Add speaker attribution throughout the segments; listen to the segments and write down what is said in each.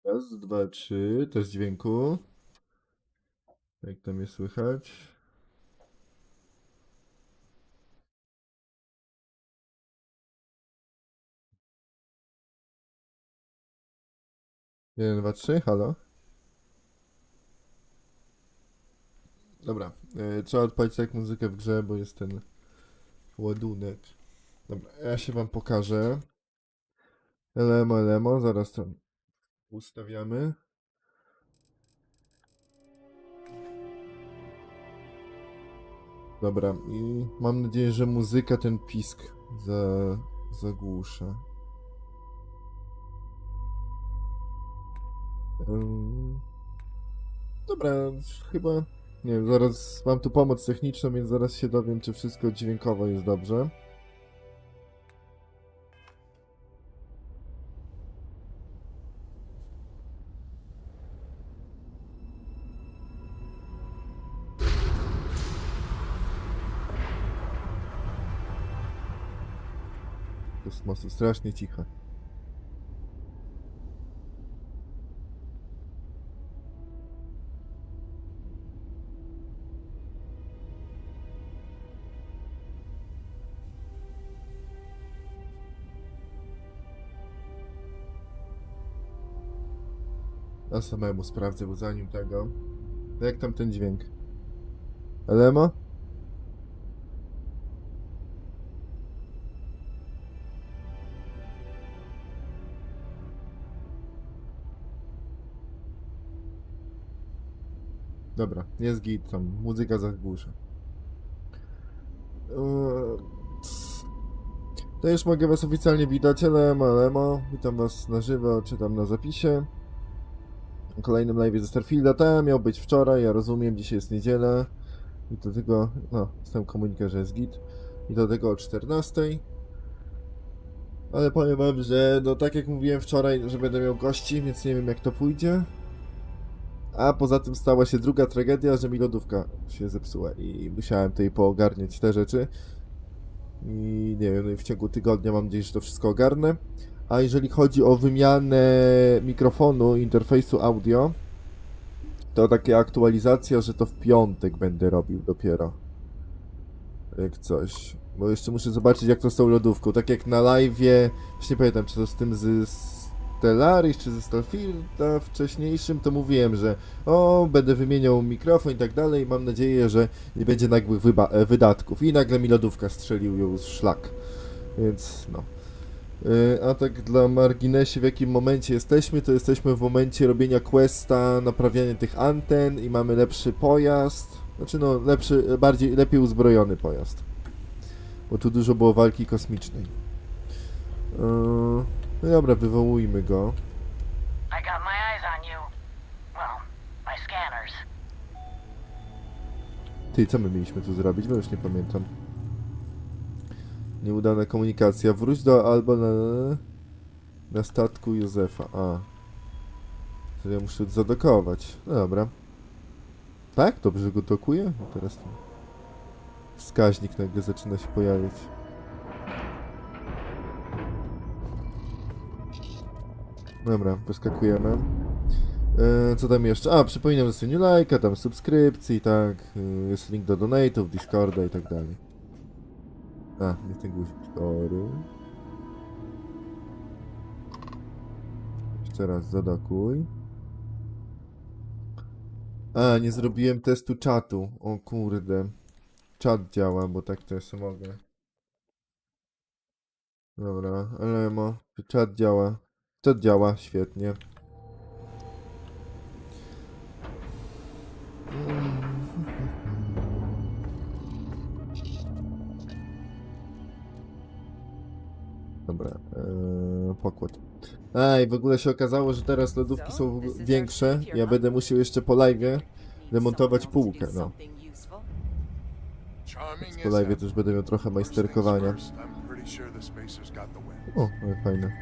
Speaker 1: Raz, dwa, trzy, test dźwięku. Jak tam jest słychać? Jeden, dwa, trzy, halo? Dobra, trzeba odpalić tak muzykę w grze, bo jest ten ładunek. Dobra, ja się wam pokażę. Elemo, zaraz to ustawiamy. Dobra, i mam nadzieję, że muzyka ten pisk zagłusza. Dobra, chyba... Nie wiem, zaraz mam tu pomoc techniczną, więc zaraz się dowiem, czy wszystko dźwiękowo jest dobrze. Kosmosu strasznie ciche. Ja samemu sprawdzę, bo zanim tego... Jak tam ten dźwięk? Elemo? Dobra, jest git, tam muzyka zagłusza. To już mogę was oficjalnie witać, Elemo. Witam was na żywo, czy tam na zapisie. W kolejnym live ze Starfielda. Ten miał być wczoraj, ja rozumiem, dzisiaj jest niedziela. I do tego, no, jestem komunikat, że jest git. I do tego o 14. Ale powiem wam, że no tak jak mówiłem wczoraj, że będę miał gości, więc nie wiem jak to pójdzie. A poza tym stała się druga tragedia, że mi lodówka się zepsuła i musiałem tutaj poogarniać te rzeczy. I nie wiem, w ciągu tygodnia mam nadzieję, że to wszystko ogarnę. A jeżeli chodzi o wymianę mikrofonu, interfejsu audio, to taka aktualizacja, że to w piątek będę robił dopiero. Jak coś. Bo jeszcze muszę zobaczyć jak to z tą lodówką. Tak jak na live'ie, już nie pamiętam czy to z tym z Stellaris czy ze Starfielda wcześniejszym, to mówiłem, że będę wymieniał mikrofon i tak dalej. Mam nadzieję, że nie będzie nagłych wydatków. I nagle mi lodówka strzelił ją z szlak. Więc no. A tak dla marginesie, w jakim momencie jesteśmy, to jesteśmy w momencie robienia questa, naprawiania tych anten i mamy lepszy pojazd. Znaczy no, lepiej uzbrojony pojazd. Bo tu dużo było walki kosmicznej. No dobra, wywołujmy go.
Speaker 2: I got my eyes on you. Well, my scanners.
Speaker 1: Ty, co my mieliśmy tu zrobić? Bo już nie pamiętam. Nieudana komunikacja. Wróć do albo na statku Józefa. A. To ja muszę zadokować. No dobra. Tak? Dobrze go dokuje? Teraz ten wskaźnik nagle zaczyna się pojawiać. Dobra, wyskakujemy. Co tam jeszcze? A, przypominam, że zostawieniu lajka, tam subskrypcji, tak. Jest link do donate'ów, Discorda i tak dalej. A, nie ten guzik. Sorry. Jeszcze raz zadokuj. A, nie zrobiłem testu czatu. O kurde. Czat działa, bo tak to jeszcze mogę. Dobra, Elemo. Czy czat działa? Czat działa, świetnie. Dobra, pokład. I w ogóle się okazało, że teraz lodówki są większe. Ja będę musiał jeszcze po live'ie demontować półkę, no. Więc po live'ie też będę miał trochę majsterkowania. O, ale fajne.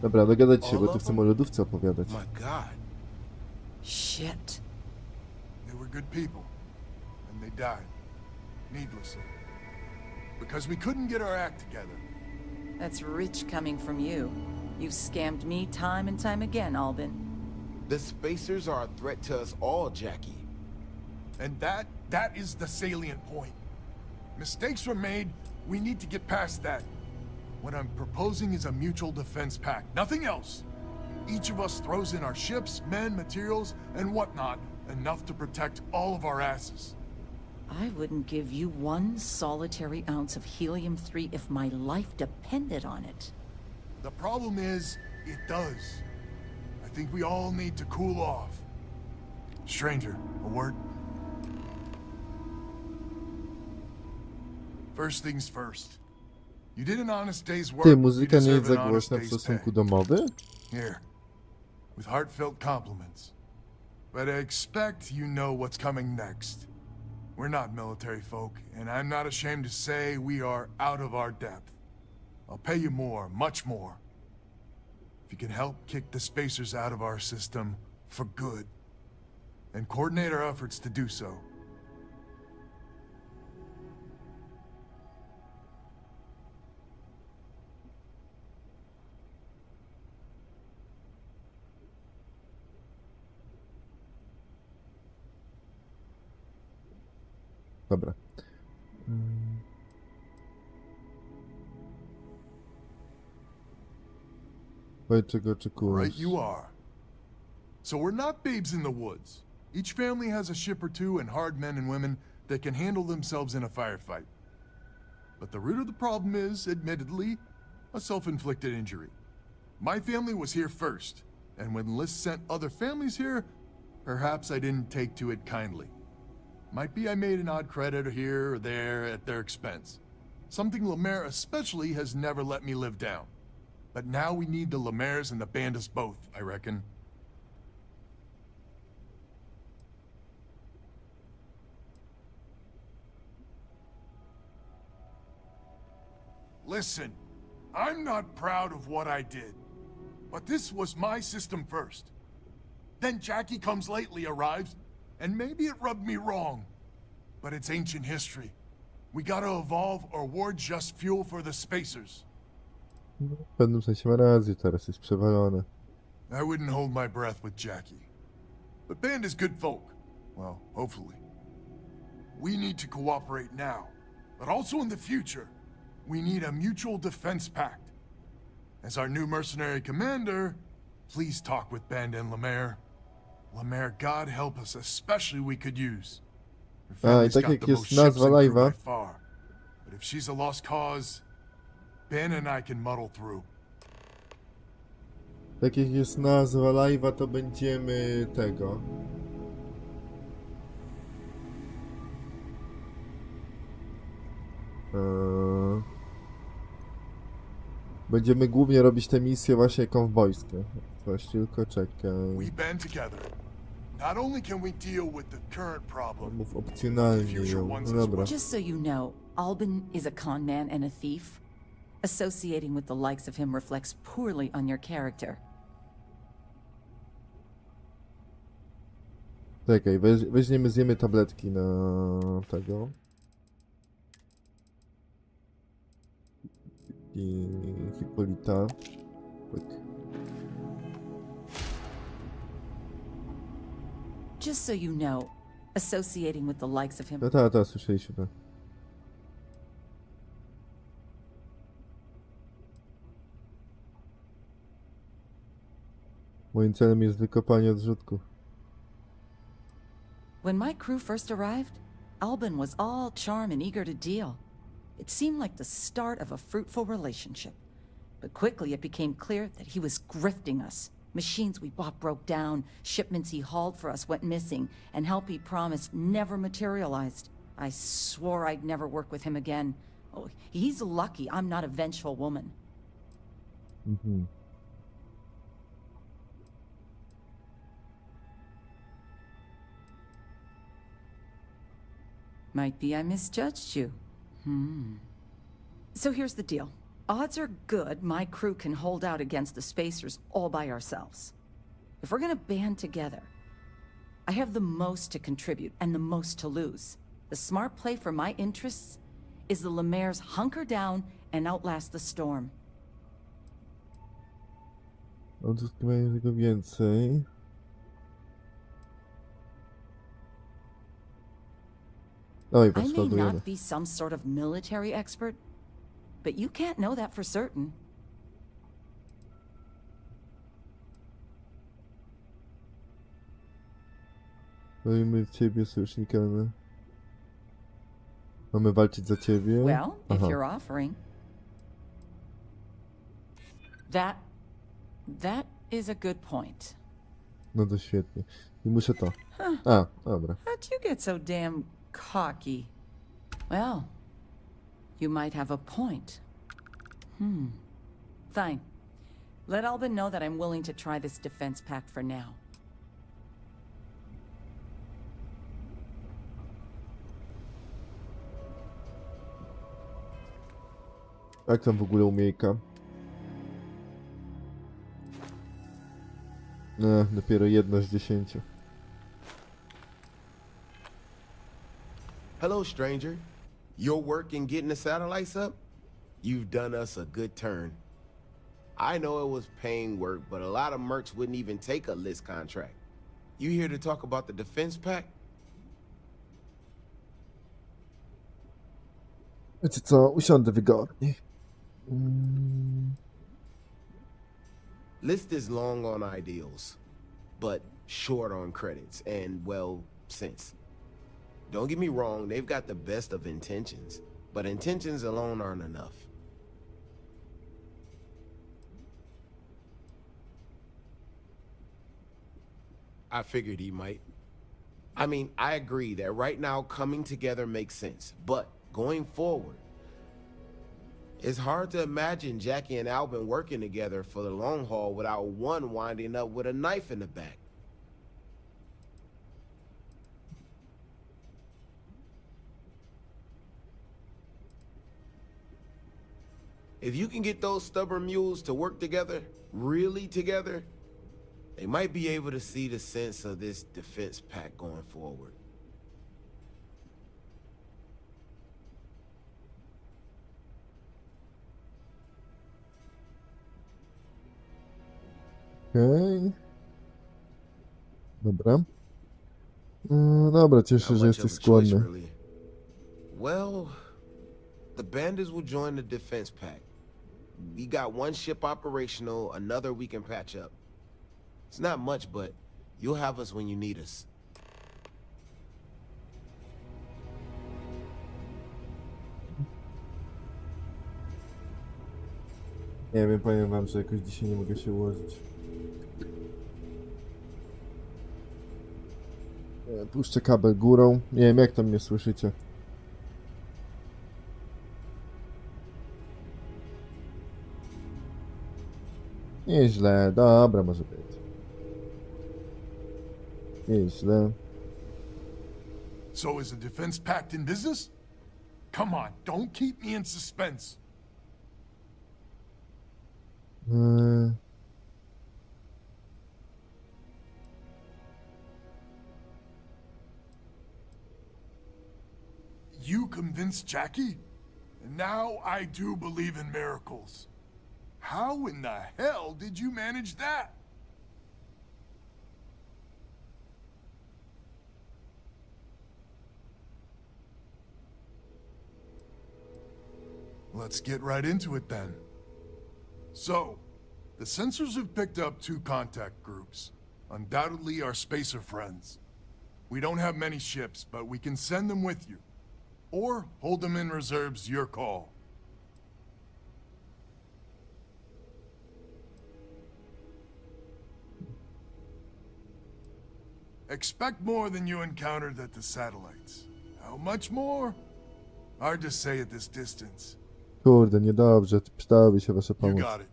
Speaker 1: Dobra, dogadać się, bo tu chcę o lodówce opowiadać.
Speaker 3: Shit.
Speaker 4: They were good people, and they died needlessly because we couldn't get our act together.
Speaker 3: That's rich coming from you. You've scammed me time and time again, Albin.
Speaker 5: The spacers are a threat to us all, Jackie.
Speaker 4: And that is the salient point. Mistakes were made, we need to get past that. What I'm proposing is a mutual defense pact, nothing else. Each of us throws in our ships, men, materials, and whatnot, enough to protect all of our asses.
Speaker 3: I wouldn't give you one solitary ounce of helium-3 if my life depended on it.
Speaker 4: The problem is, it does. I think we all need to cool off. Stranger, a word? First things first. You did an honest day's work.
Speaker 1: Ty,
Speaker 4: You
Speaker 1: muzyka nie jest
Speaker 4: deserve
Speaker 1: za
Speaker 4: an honest
Speaker 1: głośna w
Speaker 4: day's
Speaker 1: stosunku
Speaker 4: pay.
Speaker 1: domowy?
Speaker 4: Here, with heartfelt compliments. But I expect you know what's coming next. We're not military folk, and I'm not ashamed to say we are out of our depth. I'll pay you more, much more. If you can help kick the spacers out of our system for good, and coordinate our efforts to do so.
Speaker 1: Dobra. Oj, czego oczekujesz?
Speaker 4: Right you are. So we're not babes in the woods. Each family has a ship or two and hard men and women that can handle themselves in a firefight. But the root of the problem is, admittedly, a self-inflicted injury. My family was here first, and when Liz sent other families here, perhaps I didn't take to it kindly. Might be I made an odd credit here or there at their expense. Something Lemaire especially has never let me live down. But now we need the Lemaires and the Bandits both, I reckon. Listen, I'm not proud of what I did, but this was my system first. Then Jackie comes lately arrives, and maybe it rubbed me wrong, but it's ancient history. We gotta evolve or we're just fuel for the spacers.
Speaker 1: W pewnym sensie ma rację, teraz jest przewalone.
Speaker 4: I wouldn't hold my breath with Jackie. But Band is good folk. Well, hopefully. We need to cooperate now, but also in the future. We need a mutual defense pact. As our new mercenary commander, please talk with Band and Lemaire. Lemaire, God help us, especially we could use. Her
Speaker 1: A, i
Speaker 4: family's
Speaker 1: tak
Speaker 4: got
Speaker 1: jak
Speaker 4: the
Speaker 1: jest
Speaker 4: most ships
Speaker 1: nazwa
Speaker 4: and crew
Speaker 1: live'a.
Speaker 4: by far. But if she's a lost cause, Ben and I can muddle through.
Speaker 1: Tak jak jest nazwa live'a, to będziemy tego. Będziemy głównie robić te misje właśnie konwojskie. Coś tylko czekaj.
Speaker 4: We band together. Not only can we deal with the current problem,
Speaker 1: Mów opcjonalnie ją. No dobra.
Speaker 3: Just so you know, Albin is a con man and a thief. Associating with the likes of him reflects poorly on your character.
Speaker 1: Czekaj, weźmiemy, zjemy tabletki na tego. I Hipolita. Tak.
Speaker 3: Just so you know, associating with the likes of him.
Speaker 1: No ta, słyszeliśmy. Moim celem jest wykopanie odrzutków.
Speaker 3: When my crew first arrived, Albin was all charm and eager to deal. It seemed like the start of a fruitful relationship. But quickly it became clear that he was grifting us. Machines we bought broke down, shipments he hauled for us went missing, and help he promised never materialized. I swore I'd never work with him again. Oh, he's lucky I'm not a vengeful woman.
Speaker 1: Mhm.
Speaker 3: Might be I misjudged you. So here's the deal. Odds are good my crew can hold out against the spacers all by ourselves. If we're gonna band together, I have the most to contribute and the most to lose. The smart play for my interests is the Lemaire's hunker down and outlast the storm.
Speaker 1: Odzyskiwanie tego więcej. No i
Speaker 3: I may
Speaker 1: przeładujemy.
Speaker 3: not be some sort of military expert, but you can't know that for certain.
Speaker 1: No i my ciebie sojusznikami. Mamy walczyć za ciebie.
Speaker 3: Well, if
Speaker 1: Aha.
Speaker 3: you're offering. That is a good point.
Speaker 1: No to świetnie. I muszę to. A, dobra.
Speaker 3: How'd you get so damn cocky? Well, you might have a point. Fine. Let Albin know that I'm willing to try this defense pack for now.
Speaker 1: Jak tam w ogóle umiejka? Dopiero 1 z 10.
Speaker 5: Hello, stranger. Your work in getting the satellites up? You've done us a good turn. I know it was paying work, but a lot of mercs wouldn't even take a list contract. You here to talk about the defense pack?
Speaker 1: Wiecie co? Usiądę wygodnie.
Speaker 5: List is long on ideals, but short on credits and, well, sense. Don't get me wrong, they've got the best of intentions, but intentions alone aren't enough. I figured he might. I mean, I agree that right now coming together makes sense, but going forward, it's hard to imagine Jackie and Albin working together for the long haul without one winding up with a knife in the back. If you can get those stubborn mules to work together, really together, they might be able to see the sense of this defense pack going forward.
Speaker 1: Okej. Dobra. Dobra, cieszę się,
Speaker 5: Not
Speaker 1: że
Speaker 5: much of
Speaker 1: jesteś
Speaker 5: a choice,
Speaker 1: skłonny.
Speaker 5: really. Well, the bandits will join the defense pack. We got one ship operational, another we can patch up. It's not much, but you'll have us when you need us.
Speaker 1: Nie wiem, powiem wam, że jakoś dzisiaj nie mogę się ułożyć. Puszczę kabel górą. Nie wiem, jak tam mnie słyszycie. Nieźle, dobra, może być. Nieźle.
Speaker 4: So is the defense pact in business? Come on, don't keep me in suspense.
Speaker 1: Yy,
Speaker 4: You convinced Jackie? And now I do believe in miracles. How in the hell did you manage that? Let's get right into it then. So, the sensors have picked up 2 contact groups. Undoubtedly our spacer friends. We don't have many ships, but we can send them with you. Or hold them in reserves, your call. Expect more than you encountered at the satellites. How much more? Hard to say at this distance.
Speaker 1: Kurde, niedobrze. Przydałaby się wasza
Speaker 4: You
Speaker 1: pomoc.
Speaker 4: got it.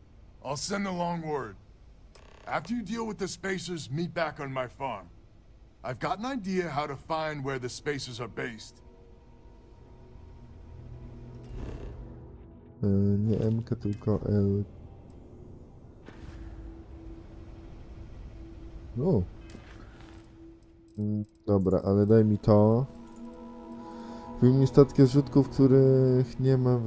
Speaker 4: I'll send the long word. After you deal with the spacers, meet back on my farm. I've got an idea how to find where the spacers are based.
Speaker 1: Nie MK, tylko L. O. Dobra, ale daj mi to. Wyjmij statki zrzutków, których nie ma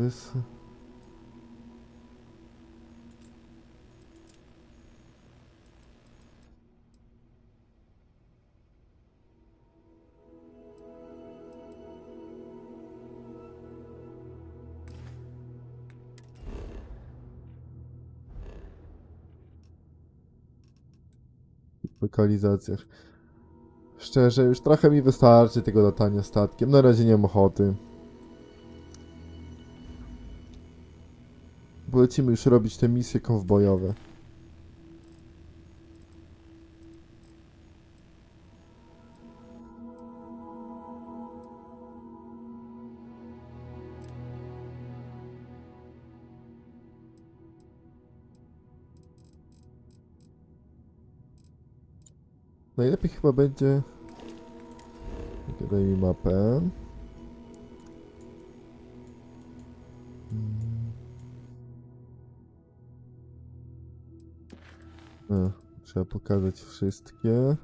Speaker 1: lokalizacjach. Szczerze, już trochę mi wystarczy tego latania statkiem. Na razie nie mam ochoty. Polecimy już robić te misje kowbojowe. Najlepiej chyba będzie... Daj mi mapę. Trzeba pokazać wszystkie.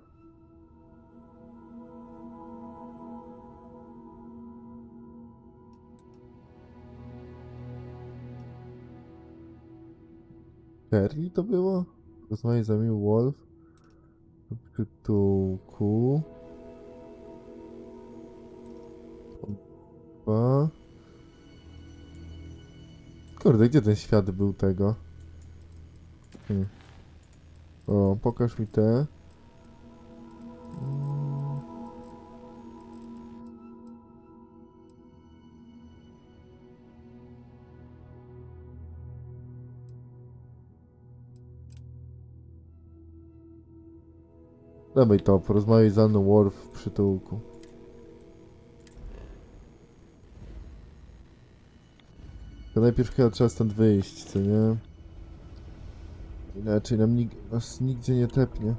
Speaker 1: Serii to było? Rozmawiaj za miły Wolf. Tytułku. Opa. Kurde, gdzie ten świat był tego? O, pokaż mi te. Dawaj to, porozmawiaj za mną Worf w przytułku. To najpierw chyba trzeba stąd wyjść, co nie? Inaczej nas nigdzie nie tepnie.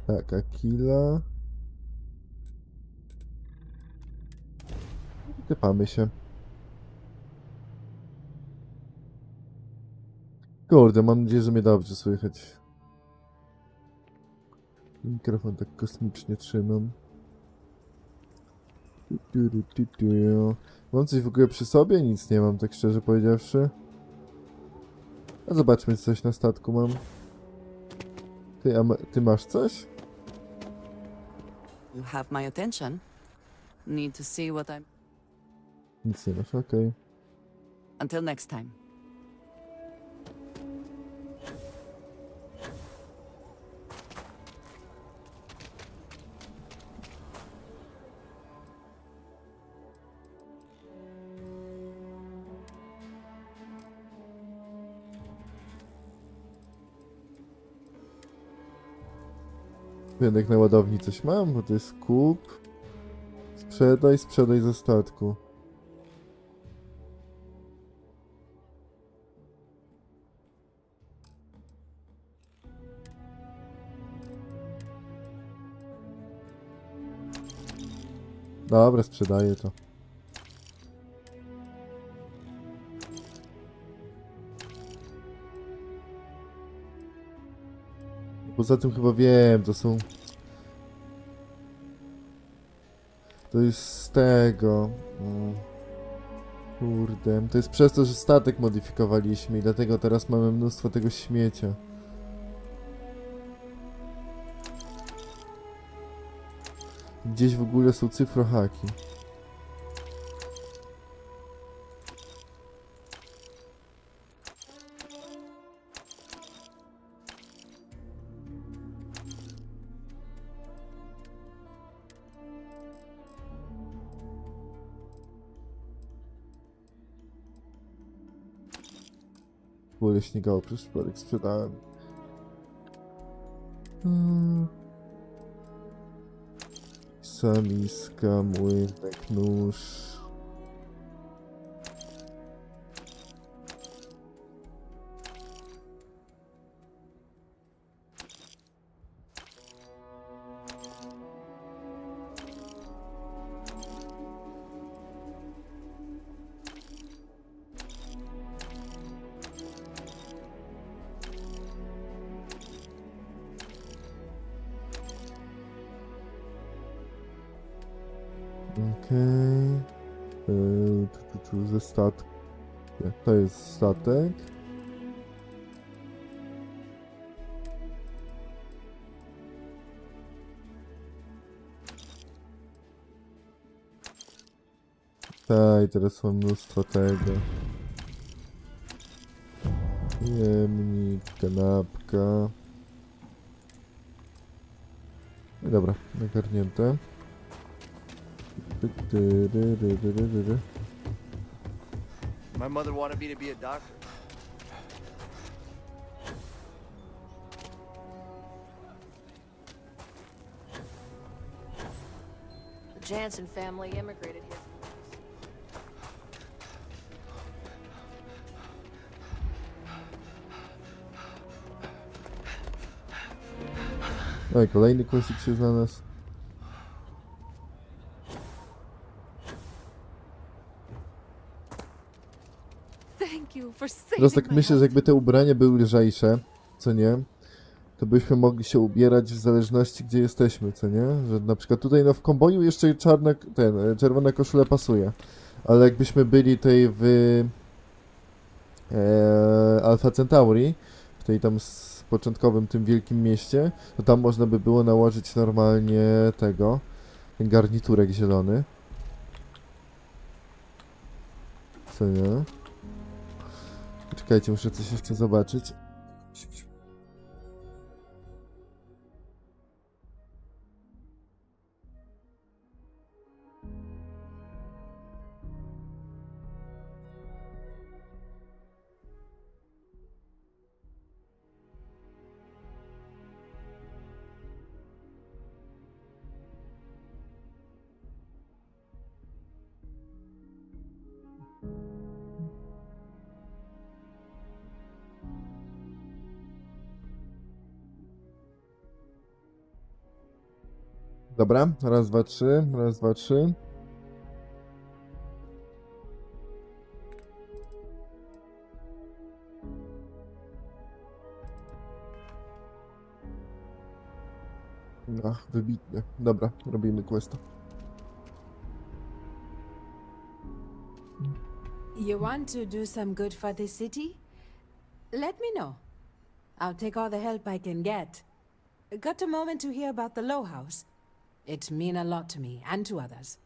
Speaker 1: Tak, Akila. Typamy się. Kurde, mam nadzieję, że mnie dobrze słychać. Mikrofon tak kosmicznie trzymam. Mam coś w ogóle przy sobie? Nic nie mam, tak szczerze powiedziawszy. A zobaczmy, czy coś na statku mam. Ty masz coś?
Speaker 6: You have my attention. Need to see what I'm...
Speaker 1: Nic nie masz, okej.
Speaker 6: Until next time.
Speaker 1: Jak na ładowni coś mam, bo to jest kup. Sprzedaj ze statku. Dobra, sprzedaję to. Poza tym chyba wiem, to są... To jest z tego... Kurde, to jest przez to, że statek modyfikowaliśmy i dlatego teraz mamy mnóstwo tego śmiecia. Gdzieś w ogóle są cyfrohaki. W ogóle śnigało, przez przypadek sprzedałem. Samiska, młynek, nóż. Okej. Ze statku. To jest statek. Tak, i teraz mam mnóstwo tego. Jemnik, kanapka. I dobra, nagarnięte.
Speaker 7: My mother wanted me to be a doctor.
Speaker 8: The Jansen family immigrated here.
Speaker 1: No i kolejny kwestik się znalazł.
Speaker 8: Thank you for
Speaker 1: Teraz
Speaker 8: saving
Speaker 1: tak
Speaker 8: my
Speaker 1: myślę, że
Speaker 8: husband.
Speaker 1: jakby te ubrania były lżejsze, co nie? To byśmy mogli się ubierać w zależności gdzie jesteśmy, co nie? Że na przykład tutaj no w komboju jeszcze czerwona koszula pasuje. Ale jakbyśmy byli tutaj w Alpha Centauri, w tej tam początkowym tym wielkim mieście, to tam można by było nałożyć normalnie ten garniturek zielony. Co nie? Czekajcie, muszę coś jeszcze zobaczyć. Dobra, raz, dwa, trzy, raz, dwa, trzy. Ach, wybitnie. Dobra, robimy questa.
Speaker 9: You want to do some good for the city? Let me know. I'll take all the help I can get. Got a moment to hear about the Low House? It mean a lot to me and to others.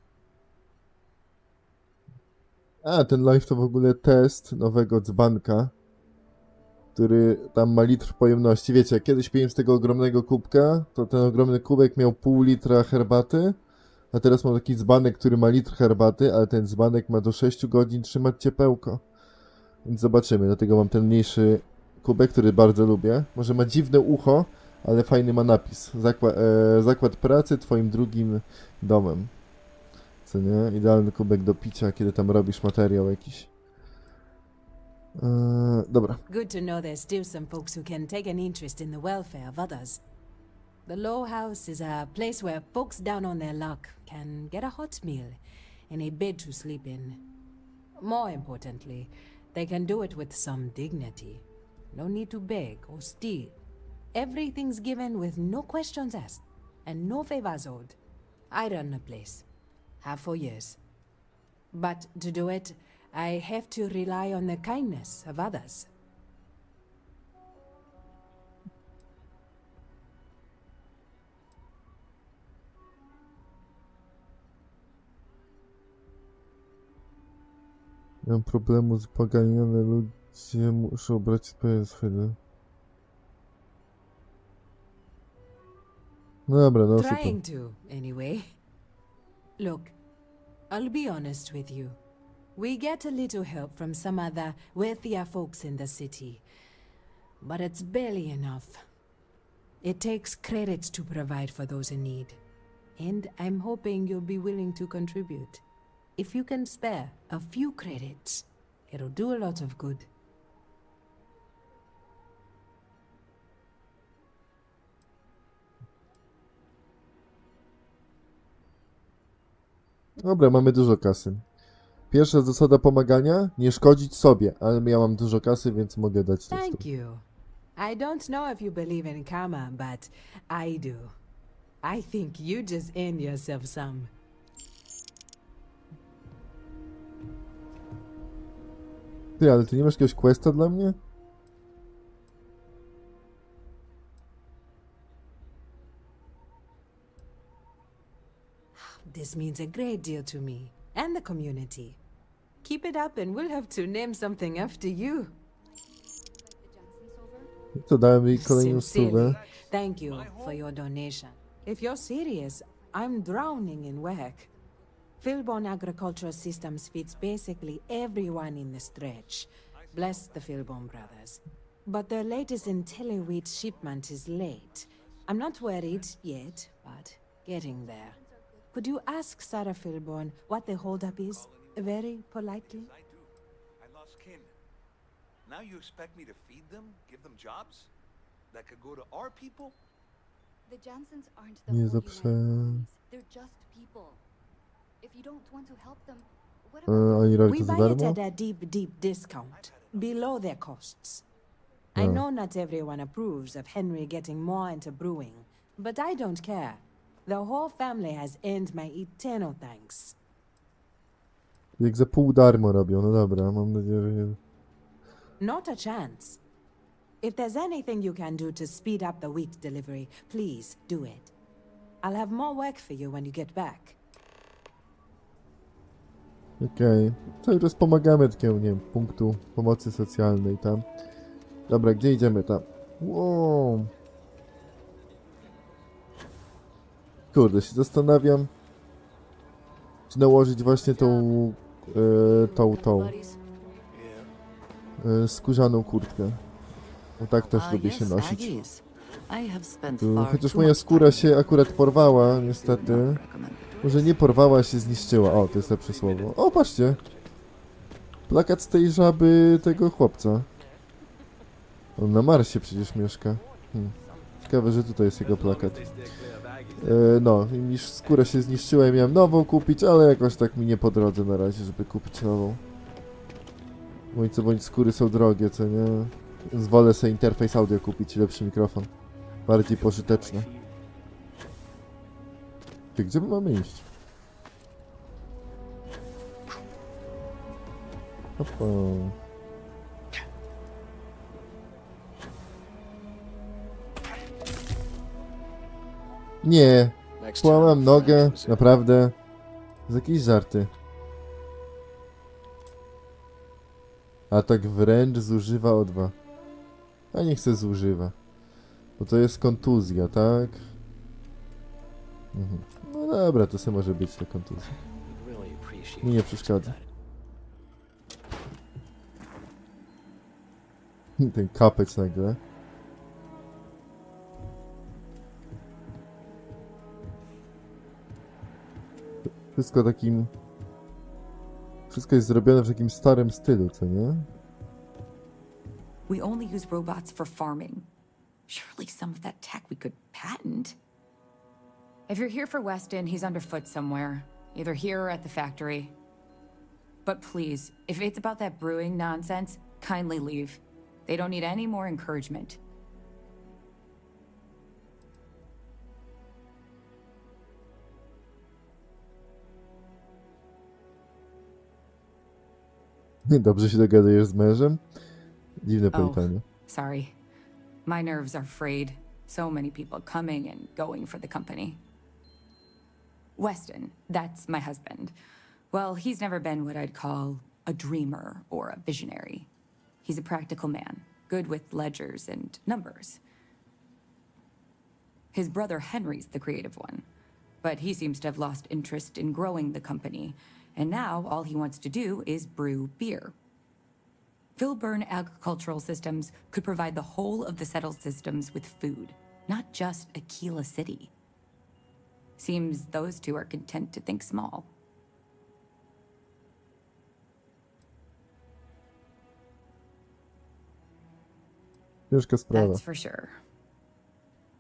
Speaker 1: A, ten live to w ogóle test nowego dzbanka, który tam ma litr pojemności. Wiecie, jak kiedyś piłem z tego ogromnego kubka, to ten ogromny kubek miał pół litra herbaty, a teraz mam taki dzbanek, który ma litr herbaty, ale ten dzbanek ma do 6 godzin trzymać ciepełko. Więc zobaczymy, dlatego mam ten mniejszy kubek, który bardzo lubię. Może ma dziwne ucho, ale fajny ma napis. Zakład pracy twoim drugim domem. Co nie? Idealny kubek do picia, kiedy tam robisz materiał jakiś. Dobra.
Speaker 9: Good to know there's still some folks who can take an interest in the welfare of others. The Low House is a place where folks down on their luck can get a hot meal and a bed to sleep in. More importantly, they can do it with some dignity. No need to beg or steal. Everything's given with no questions asked and no favors owed. I run the place. Have for years. But to do it, I have to rely on the kindness of others.
Speaker 1: Nie mam problemu z baganiem, ale ludzie muszą brać swoje. No dobra, no super.
Speaker 9: Trying to, anyway. Look, I'll be honest with you. We get a little help from some other wealthier folks in the city, but it's barely enough. It takes credits to provide for those in need, and I'm hoping you'll be willing to contribute. If you can spare a few credits, it'll do a lot of good.
Speaker 1: Dobra, mamy dużo kasy. Pierwsza zasada pomagania, nie szkodzić sobie, ale ja mam dużo kasy, więc mogę dać to.
Speaker 9: Thank you. I don't know if you believe in karma, but I do. I think you just earned yourself some.
Speaker 1: Ty, ale ty nie masz jakiegoś questa dla mnie?
Speaker 9: This means a great deal to me and the community. Keep it up and we'll have to name something after you.
Speaker 1: To dałem jej kolejną
Speaker 9: Sincerely,
Speaker 1: stówę.
Speaker 9: thank you for your donation. If you're serious, I'm drowning in work. Philbone Agricultural Systems feeds basically everyone in the stretch. Bless the Philbone brothers. But their latest IntelliWheat shipment is late. I'm not worried yet, but getting there. Could you ask Sarah Philbone what the holdup is, very politely?
Speaker 10: I do. I lost kin. Now you expect me to feed them, give them jobs? That could go to our people?
Speaker 8: The Jansens aren't the
Speaker 1: Nie
Speaker 8: whole
Speaker 1: zaprze...
Speaker 8: United States. They're just people. If you don't want to help them, what
Speaker 1: Oni robią
Speaker 9: We
Speaker 1: to za
Speaker 9: buy it
Speaker 1: darmo?
Speaker 9: at a deep, deep discount, below their costs. I
Speaker 1: Oh.
Speaker 9: know not everyone approves of Henry getting more into brewing, but I don't care. The whole family has earned my eternal thanks.
Speaker 1: Jak za pół darmo robią, no dobra, mam nadzieję, że nie...
Speaker 9: Not a chance. If there's anything you can do to speed up the wheat delivery, please do it. I'll have more work for you when you get back.
Speaker 1: Okej. Cały czas pomagamy takiemu, nie wiem, punktu pomocy socjalnej tam. Dobra, gdzie idziemy tam? Wow. Kurde, się zastanawiam, czy nałożyć właśnie tą skórzaną kurtkę. Bo tak też lubię się nosić. Chociaż moja skóra się akurat porwała, niestety. Może nie porwała, się zniszczyła. O, to jest lepsze słowo. O, patrzcie! Plakat z tej żaby tego chłopca. On na Marsie przecież mieszka. Ciekawe, że tutaj jest jego plakat. No, i skóra się zniszczyła i miałem nową kupić, ale jakoś tak mi nie po drodze na razie, żeby kupić nową. Bądź co bądź skóry są drogie, co nie? Zwolę sobie interfejs audio kupić, lepszy mikrofon. Bardziej pożyteczny. Ty, gdzie my mamy iść? Opa. Nie, połamałem nogę, naprawdę. Z jakieś żarty. Atak wręcz zużywa O2. A nie chcę zużywa. Bo to jest kontuzja, tak? No dobra, to sobie może być ta kontuzja. Mi nie przeszkadza. Ten kapeć nagle. Wszystko takim... Wszystko jest zrobione w takim starym stylu, co nie?
Speaker 11: We only use robots for farming. Surely some of that tech we could patent. If you're here for Weston, he's underfoot somewhere. Either here or at the factory. But please, if it's about that brewing nonsense, kindly leave. They don't need any more encouragement.
Speaker 1: Dobrze się dogadujesz z mężem? Dziwne powitanie.
Speaker 11: Sorry. My nerves are frayed. So many people coming and going for the company. Weston, that's my husband. Well, he's never been what I'd call a dreamer or a visionary. He's a practical man, good with ledgers and numbers. His brother Henry's the creative one, but he seems to have lost interest in growing the company, and now all he wants to do is brew beer. Philburn Agricultural Systems could provide the whole of the settled systems with food, not just Aquila City. Seems those two are content to think small.
Speaker 1: Ciężka sprawa.
Speaker 11: That's for sure.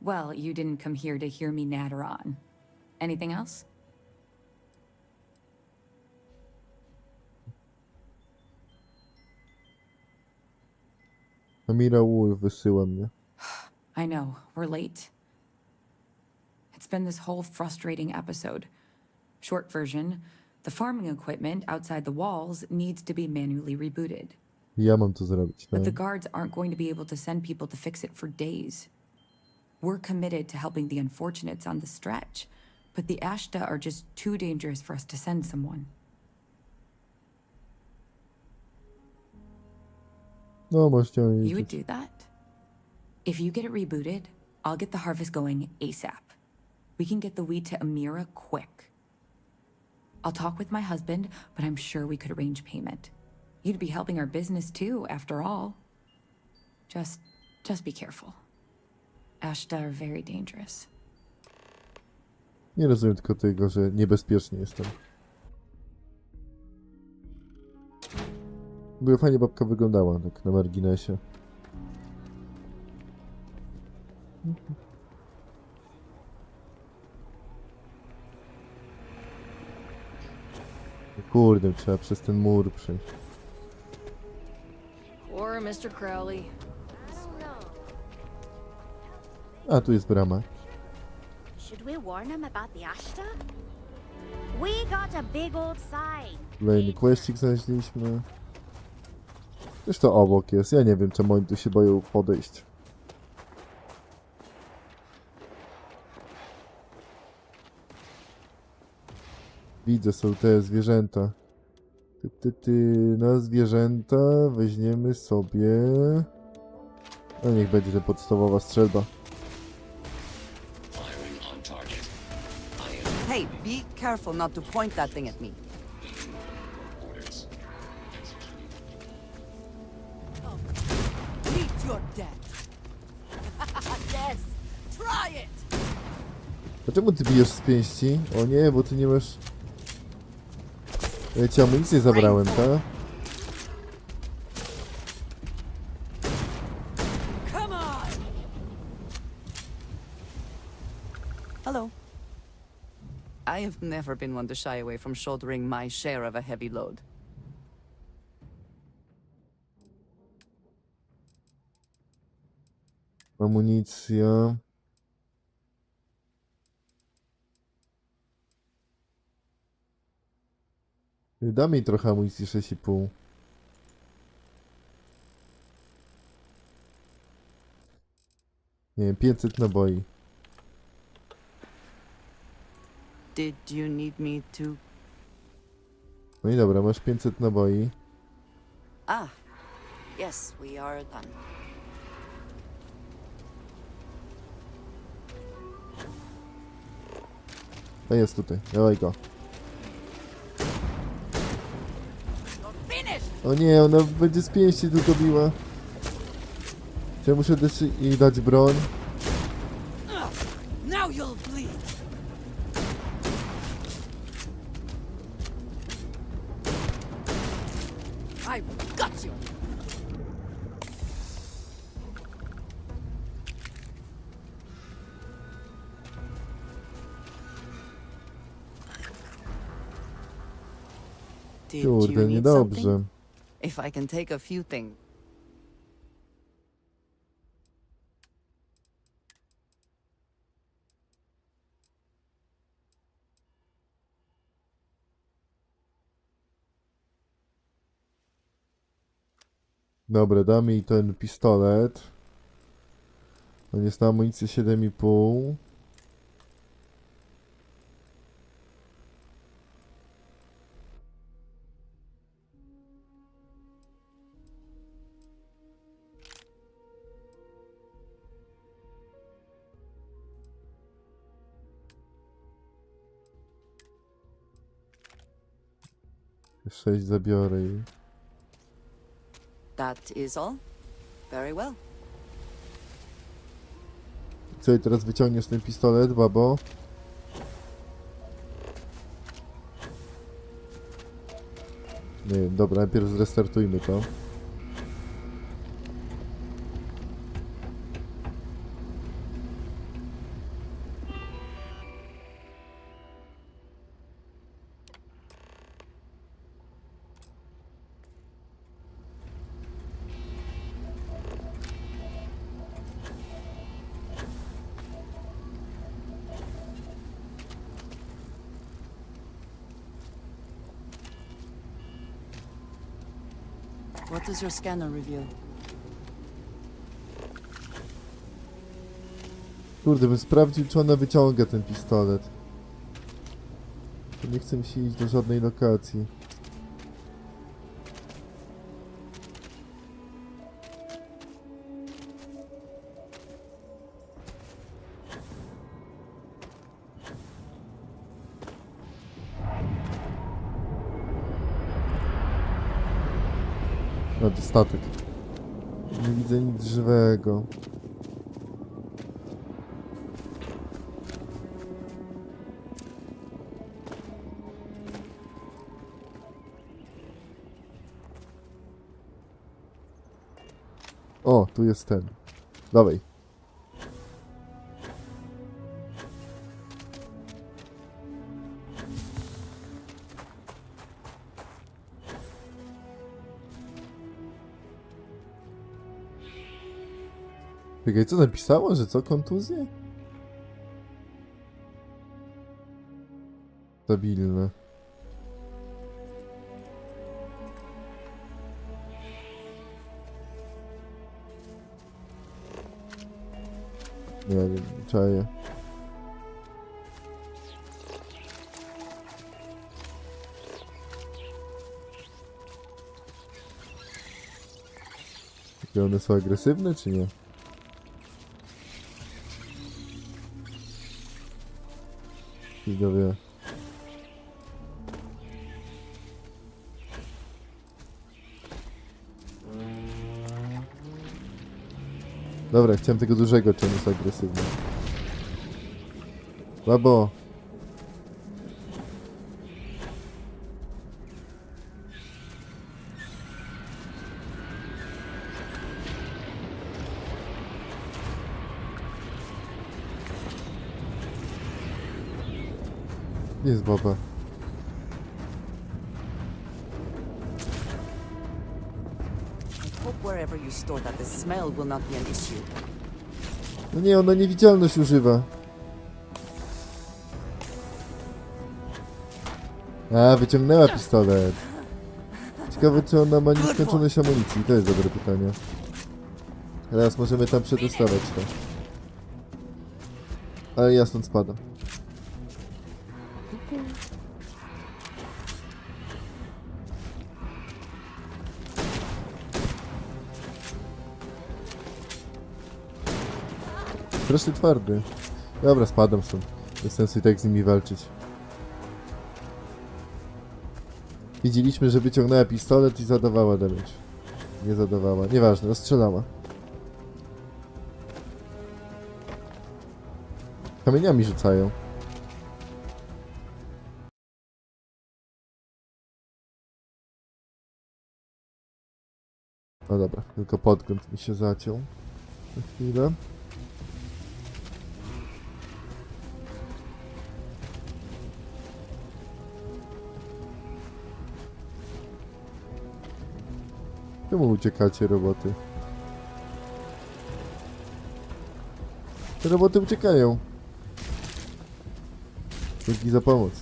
Speaker 11: Well, you didn't come here to hear me natter on. Anything else?
Speaker 1: Amira Wolf wysyła mnie.
Speaker 11: I know, we're late. It's been this whole frustrating episode. Short version, the farming equipment outside the walls needs to be manually rebooted.
Speaker 1: Ja mam to zrobić, no.
Speaker 11: But the guards aren't going to be able to send people to fix it for days. We're committed to helping the unfortunates on the stretch, but the Ashta are just too dangerous for us to send someone.
Speaker 1: No, możecie
Speaker 11: You would
Speaker 1: jeździć.
Speaker 11: do that? If you get it rebooted, I'll get the harvest going ASAP. We can get the wheat to Amira quick. I'll talk with my husband, but I'm sure we could arrange payment. You'd be helping our business too, after all. Just be careful. Ashta are very dangerous.
Speaker 1: Nie rozumiem tylko tego, że niebezpiecznie jestem. By fajnie babka wyglądała, tak na marginesie. Kurde, trzeba przez ten mur przejść.
Speaker 8: Or Mr. Crowley.
Speaker 1: A, tu jest brama.
Speaker 8: Should we warn him about the Ashta? We got a big old sign.
Speaker 1: Kolejny questik znaleźliśmy. Już to obok jest. Ja nie wiem, czemu oni tu się boją podejść. Widzę, są te zwierzęta. Na zwierzęta weźmiemy sobie... No niech będzie ta podstawowa strzelba.
Speaker 6: Hey, be careful not to point that thing at me. Meet your death. Yes, try it.
Speaker 1: Dlaczego ty bijesz z pięści? O nie, bo ty nie masz... Ja ci amunicję zabrałem, tak?
Speaker 6: Come on. Hello. I have never been one to shy away from shouldering my share of a heavy load.
Speaker 1: Amunicja. Da mi trochę amunicji 6,5. Nie wiem, 500 naboi.
Speaker 6: Did you need me to...
Speaker 1: No i dobra, masz 500 naboi.
Speaker 6: Ah, yes, we are done.
Speaker 1: A jest tutaj, dawaj go. O nie, ona będzie z pięści tylko biła. Ja muszę też jej dać broń.
Speaker 6: Now you'll bleed. I got you. Did you
Speaker 1: Kurde,
Speaker 6: need
Speaker 1: niedobrze.
Speaker 6: something? If I can take a few things.
Speaker 1: Dobra, damy jej ten pistolet. On jest na amunicję 7,5. Sześć zabiorę jej.
Speaker 6: That is all. Very well.
Speaker 1: Co, i teraz wyciągniesz ten pistolet, babo? Nie wiem, dobra, najpierw zrestartujmy to.
Speaker 6: What does your scanner reveal?
Speaker 1: Kurde, bym sprawdził, czy ona wyciąga ten pistolet. To nie chcę mi się iść do żadnej lokacji. No, to statek. Nie widzę nic żywego. O, tu jest ten. Dawaj. Czekaj, co napisało? Że co? Kontuzje? Stabilne. Nie wiem, czaję. Czy one są agresywne, czy nie? Widzowie. Dobra, chciałem tego dużego, czy on jest agresywny. Babo! Gdzie jest baba?
Speaker 6: I hope wherever you store that, the smell will not be an issue.
Speaker 1: No nie, ona niewidzialność używa. A, wyciągnęła pistolet. Ciekawe, czy ona ma nieskończoność amunicji. To jest dobre pytanie. Teraz możemy tam przetestować to. Ale ja stąd spadam. Strasznie twardy. Dobra, spadam stąd. Bez sensu i tak z nimi walczyć. Widzieliśmy, że wyciągnęła pistolet i zadawała damage. Nie zadawała. Nieważne, rozstrzelała. Kamieniami rzucają. No dobra, tylko podgląd mi się zaciął. Na chwilę. Czemu uciekacie, roboty? Te roboty uciekają. Dzięki za pomoc.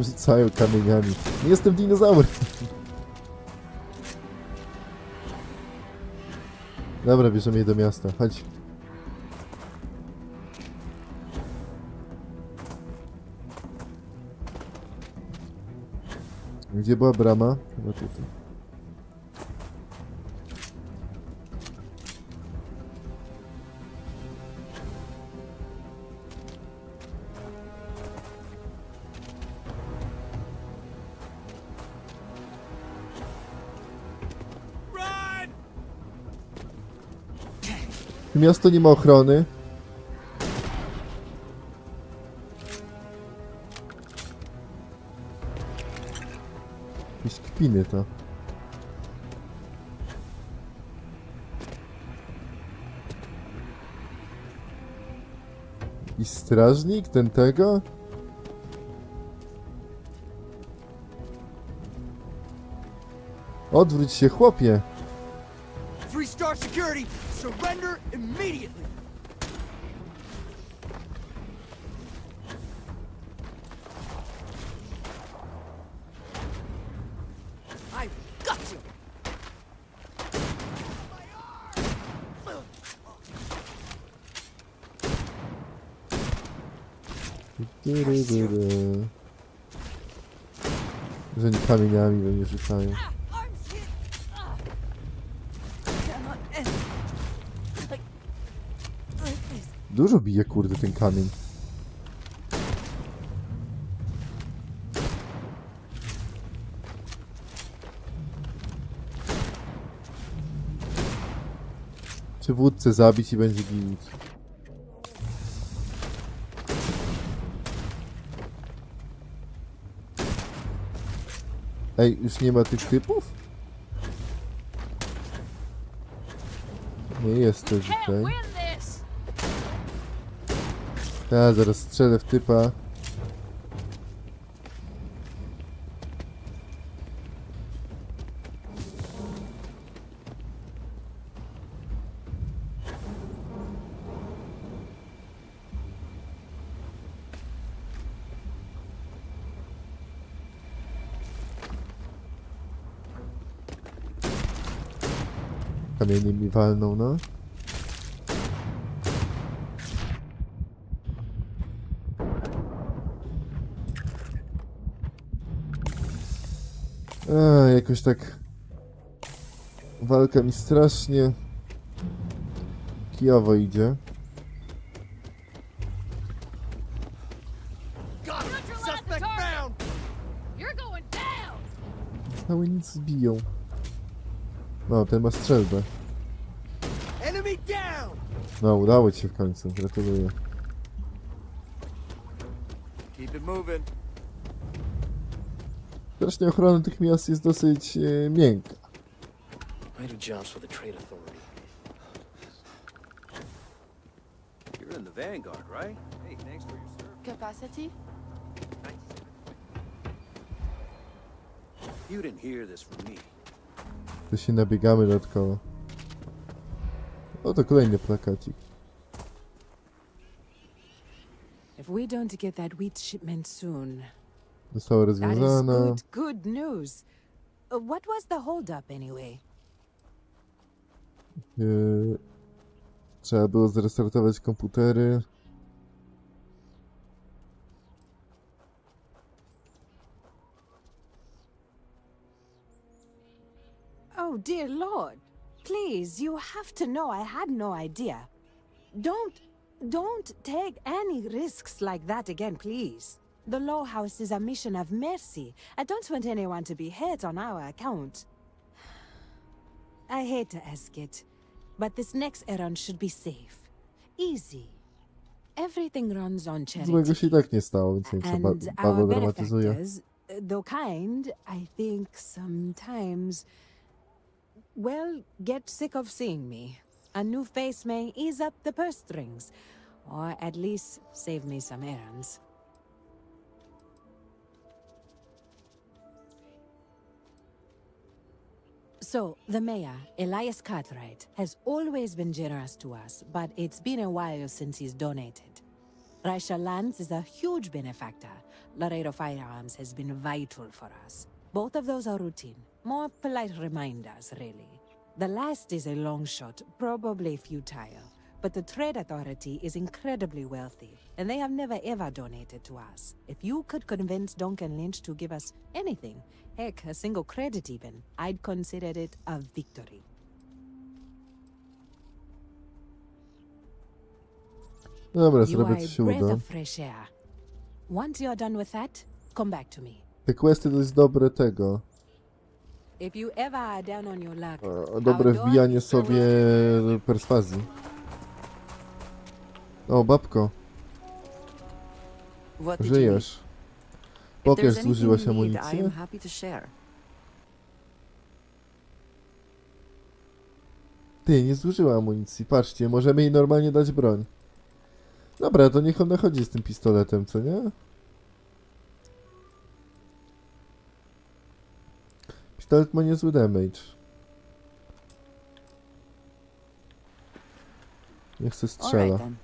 Speaker 1: Rzucają kamieniami. Nie jestem dinozaurem. Dobra, bierzemy je do miasta. Chodź. Gdzie była brama? Chyba tutaj. Miasto nie ma ochrony. Jakieś kpiny to. I strażnik ten tego? Odwróć się, chłopie!
Speaker 7: 3-star security, surrender immediately. I've got you.
Speaker 1: Że oni kamieniami we mnie rzucają.
Speaker 6: Arms hit. Cannot end like this.
Speaker 1: Dużo bije, kurde, ten kamień. Przywódcę zabić i będzie git. Ej, już nie ma tych typów? Nie jest to tutaj. Ja zaraz strzelę w typa. Kamienie mi walną, no. Jakoś tak... Walka mi strasznie... kijowo idzie.
Speaker 7: Suspect found.
Speaker 1: Cały nic zbiją. No, ten ma strzelbę.
Speaker 7: Enemy down.
Speaker 1: No, udało ci się w końcu, gratuluję.
Speaker 7: Keep it moving.
Speaker 1: Zresztą ochrona tych miast jest dosyć miękka.
Speaker 7: I do jobs for the trade authority. You're in the vanguard, right? Hey, thanks for your service.
Speaker 8: Capacity?
Speaker 7: You didn't hear this from me.
Speaker 1: To się nabiegamy dodatkowo. O, to kolejny plakacik.
Speaker 9: If we don't get that wheat shipment soon,
Speaker 1: Została
Speaker 9: that is
Speaker 1: rozwiązana.
Speaker 9: good news. What was the hold-up anyway?
Speaker 1: Trzeba było zrestartować komputery.
Speaker 9: Oh, dear Lord. Please, you have to know I had no idea. Don't take any risks like that again, please. The Law House is a mission of mercy. I don't want anyone to be hurt on our account. I hate to ask it, but this next errand should be safe. Easy. Everything runs on charity.
Speaker 1: Złego się i tak nie stało, więc nie trzeba
Speaker 9: And
Speaker 1: bardzo
Speaker 9: our
Speaker 1: dramatyzuje.
Speaker 9: benefactors, though kind, I think sometimes, well, get sick of seeing me. A new face may ease up the purse strings, or at least save me some errands. So, the mayor, Elias Cartwright, has always been generous to us, but it's been a while since he's donated. Raisha Lands is a huge benefactor. Laredo Firearms has been vital for us. Both of those are routine. More polite reminders, really. The last is a long shot, probably futile. But the Trade Authority is incredibly wealthy, and they have never ever donated to us. If you could convince Duncan Lynch to give us anything, heck, a single credit even, I'd consider it a victory.
Speaker 1: Dobra,
Speaker 9: You
Speaker 1: zrobię
Speaker 9: are
Speaker 1: co
Speaker 9: a
Speaker 1: się
Speaker 9: breath
Speaker 1: uda.
Speaker 9: of fresh air. Once you're done with that, come back to me.
Speaker 1: Te questy to jest dobre tego.
Speaker 9: If you ever are down on your luck,
Speaker 1: Dobre
Speaker 9: our door
Speaker 1: wbijanie
Speaker 9: is
Speaker 1: sobie perswazji. O, babko,
Speaker 6: What did you need?
Speaker 1: żyjesz.
Speaker 6: If
Speaker 1: Pokaż,
Speaker 6: there's anything
Speaker 1: zużyłaś
Speaker 6: you need, I
Speaker 1: amunicję?
Speaker 6: am happy to share.
Speaker 1: Ty, nie zużyła amunicji. Patrzcie, możemy jej normalnie dać broń. Dobra, to niech ona chodzi z tym pistoletem, co nie? Stealth ma niezły damage. Niech se
Speaker 6: All
Speaker 1: strzela.
Speaker 6: right then.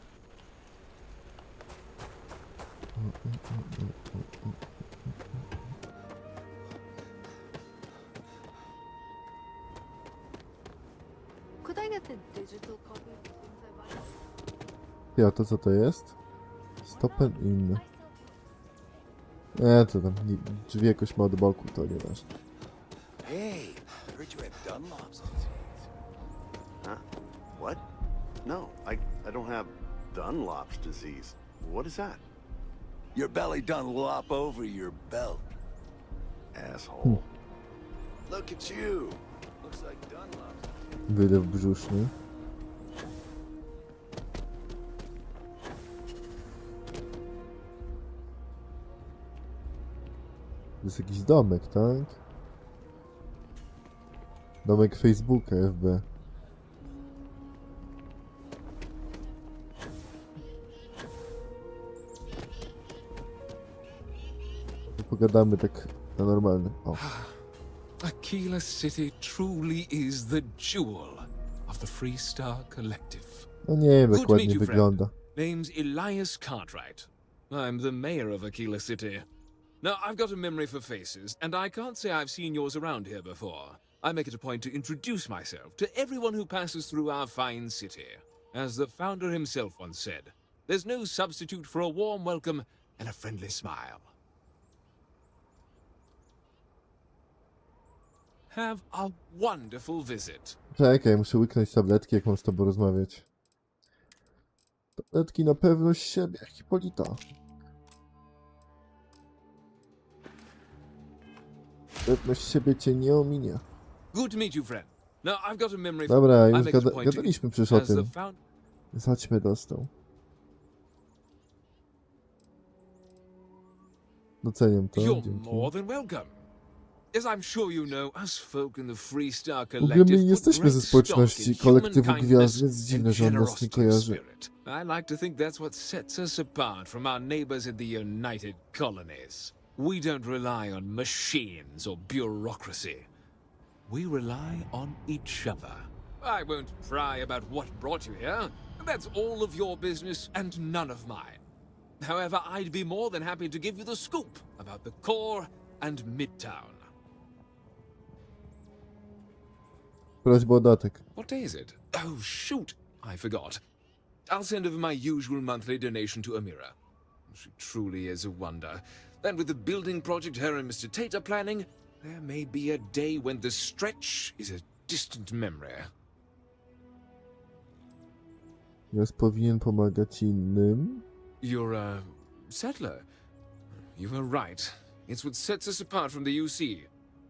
Speaker 8: Could I get a digital copy of the things I buy?
Speaker 1: Ja, to co to jest? Stop and in. Nie, to tam drzwi jakoś ma od boku, to nieważne.
Speaker 7: Hey, I heard you had Dunlop's disease.
Speaker 12: Huh? What? No, I don't have Dunlop's disease. What is that?
Speaker 10: Your belly done lop over your belt.
Speaker 12: Asshole.
Speaker 10: Look at you. Looks like Dunlop's.
Speaker 1: Wylew brzuszny. To jest jakiś domek, tak? Domek Facebooka FB. Pogadamy tak na normalny. O.
Speaker 13: Aquila City truly is the jewel of the Free Star Collective.
Speaker 1: No nie wiem,
Speaker 13: Good
Speaker 1: jak
Speaker 13: to meet
Speaker 1: ładnie
Speaker 13: you, friend.
Speaker 1: wygląda.
Speaker 13: Name's Elias Cartwright. I'm the mayor of Aquila City. Now, I've got a memory for faces, and I can't say I've seen yours around here before. I make it a point to introduce myself to everyone who passes through our fine city. As the founder himself once said, there's no substitute for a warm welcome and a friendly smile. Have a wonderful visit.
Speaker 1: Czekaj, muszę łyknąć tabletki, jak mam z tobą rozmawiać. Tabletki na pewność siebie, Hipolita. Pewność siebie cię nie ominie.
Speaker 13: Good to meet you, friend. Now, I've got a memory.
Speaker 1: Dobra,
Speaker 13: I
Speaker 1: już
Speaker 13: make it a point to-
Speaker 1: gadaliśmy przecież o
Speaker 13: as the
Speaker 1: tym.
Speaker 13: found-
Speaker 1: Zaćmę dostał. Doceniam to,
Speaker 13: You're
Speaker 1: dzięki.
Speaker 13: more than welcome. As I'm sure you know, us folk in the Free Star
Speaker 1: W ogóle my
Speaker 13: Collective
Speaker 1: nie
Speaker 13: put
Speaker 1: jesteśmy
Speaker 13: great
Speaker 1: ze
Speaker 13: stock
Speaker 1: społeczności
Speaker 13: in
Speaker 1: kolektywu
Speaker 13: human
Speaker 1: gwiazd,
Speaker 13: kindness
Speaker 1: więc dziwne,
Speaker 13: and
Speaker 1: że on nas nie
Speaker 13: generosity of
Speaker 1: kojarzy.
Speaker 13: spirit. I like to think that's what sets us apart from our neighbors in the United Colonies. We don't rely on machines or bureaucracy. We rely on each other. I won't pry about what brought you here. That's all of your business and none of mine. However, I'd be more than happy to give you the scoop about the core and Midtown.
Speaker 1: Prośba o datek.
Speaker 13: What day is it? Oh, shoot! I forgot. I'll send over my usual monthly donation to Amira. She truly is a wonder. And with the building project her and Mr. Tate are planning, there may be a day when the stretch is a distant memory.
Speaker 1: Jest powinien pomagać innym.
Speaker 13: You're a settler. You were right. It's what sets us apart from the UC.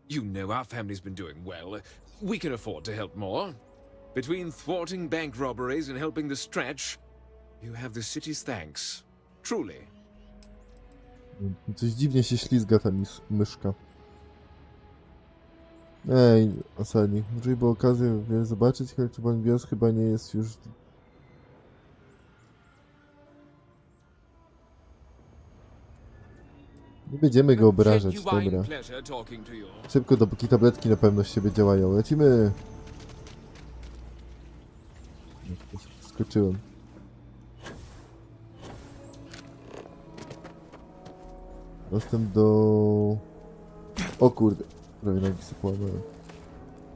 Speaker 13: You know our family's been doing well. We can afford to help more. Between thwarting bank robberies and helping the stretch, you have the city's thanks. Truly.
Speaker 1: Coś dziwnie się ślizga ta myszka. Ej, Asani, może było okazję zobaczyć, ale czy pan gwiazd chyba nie jest już... Nie będziemy go obrażać,
Speaker 13: Genuine
Speaker 1: dobra.
Speaker 13: pleasure talking to you.
Speaker 1: Szybko, dopóki tabletki na pewno z siebie działają. Lecimy! Skoczyłem. Dostęp do... O kurde, prawie nogi sobie połamałem.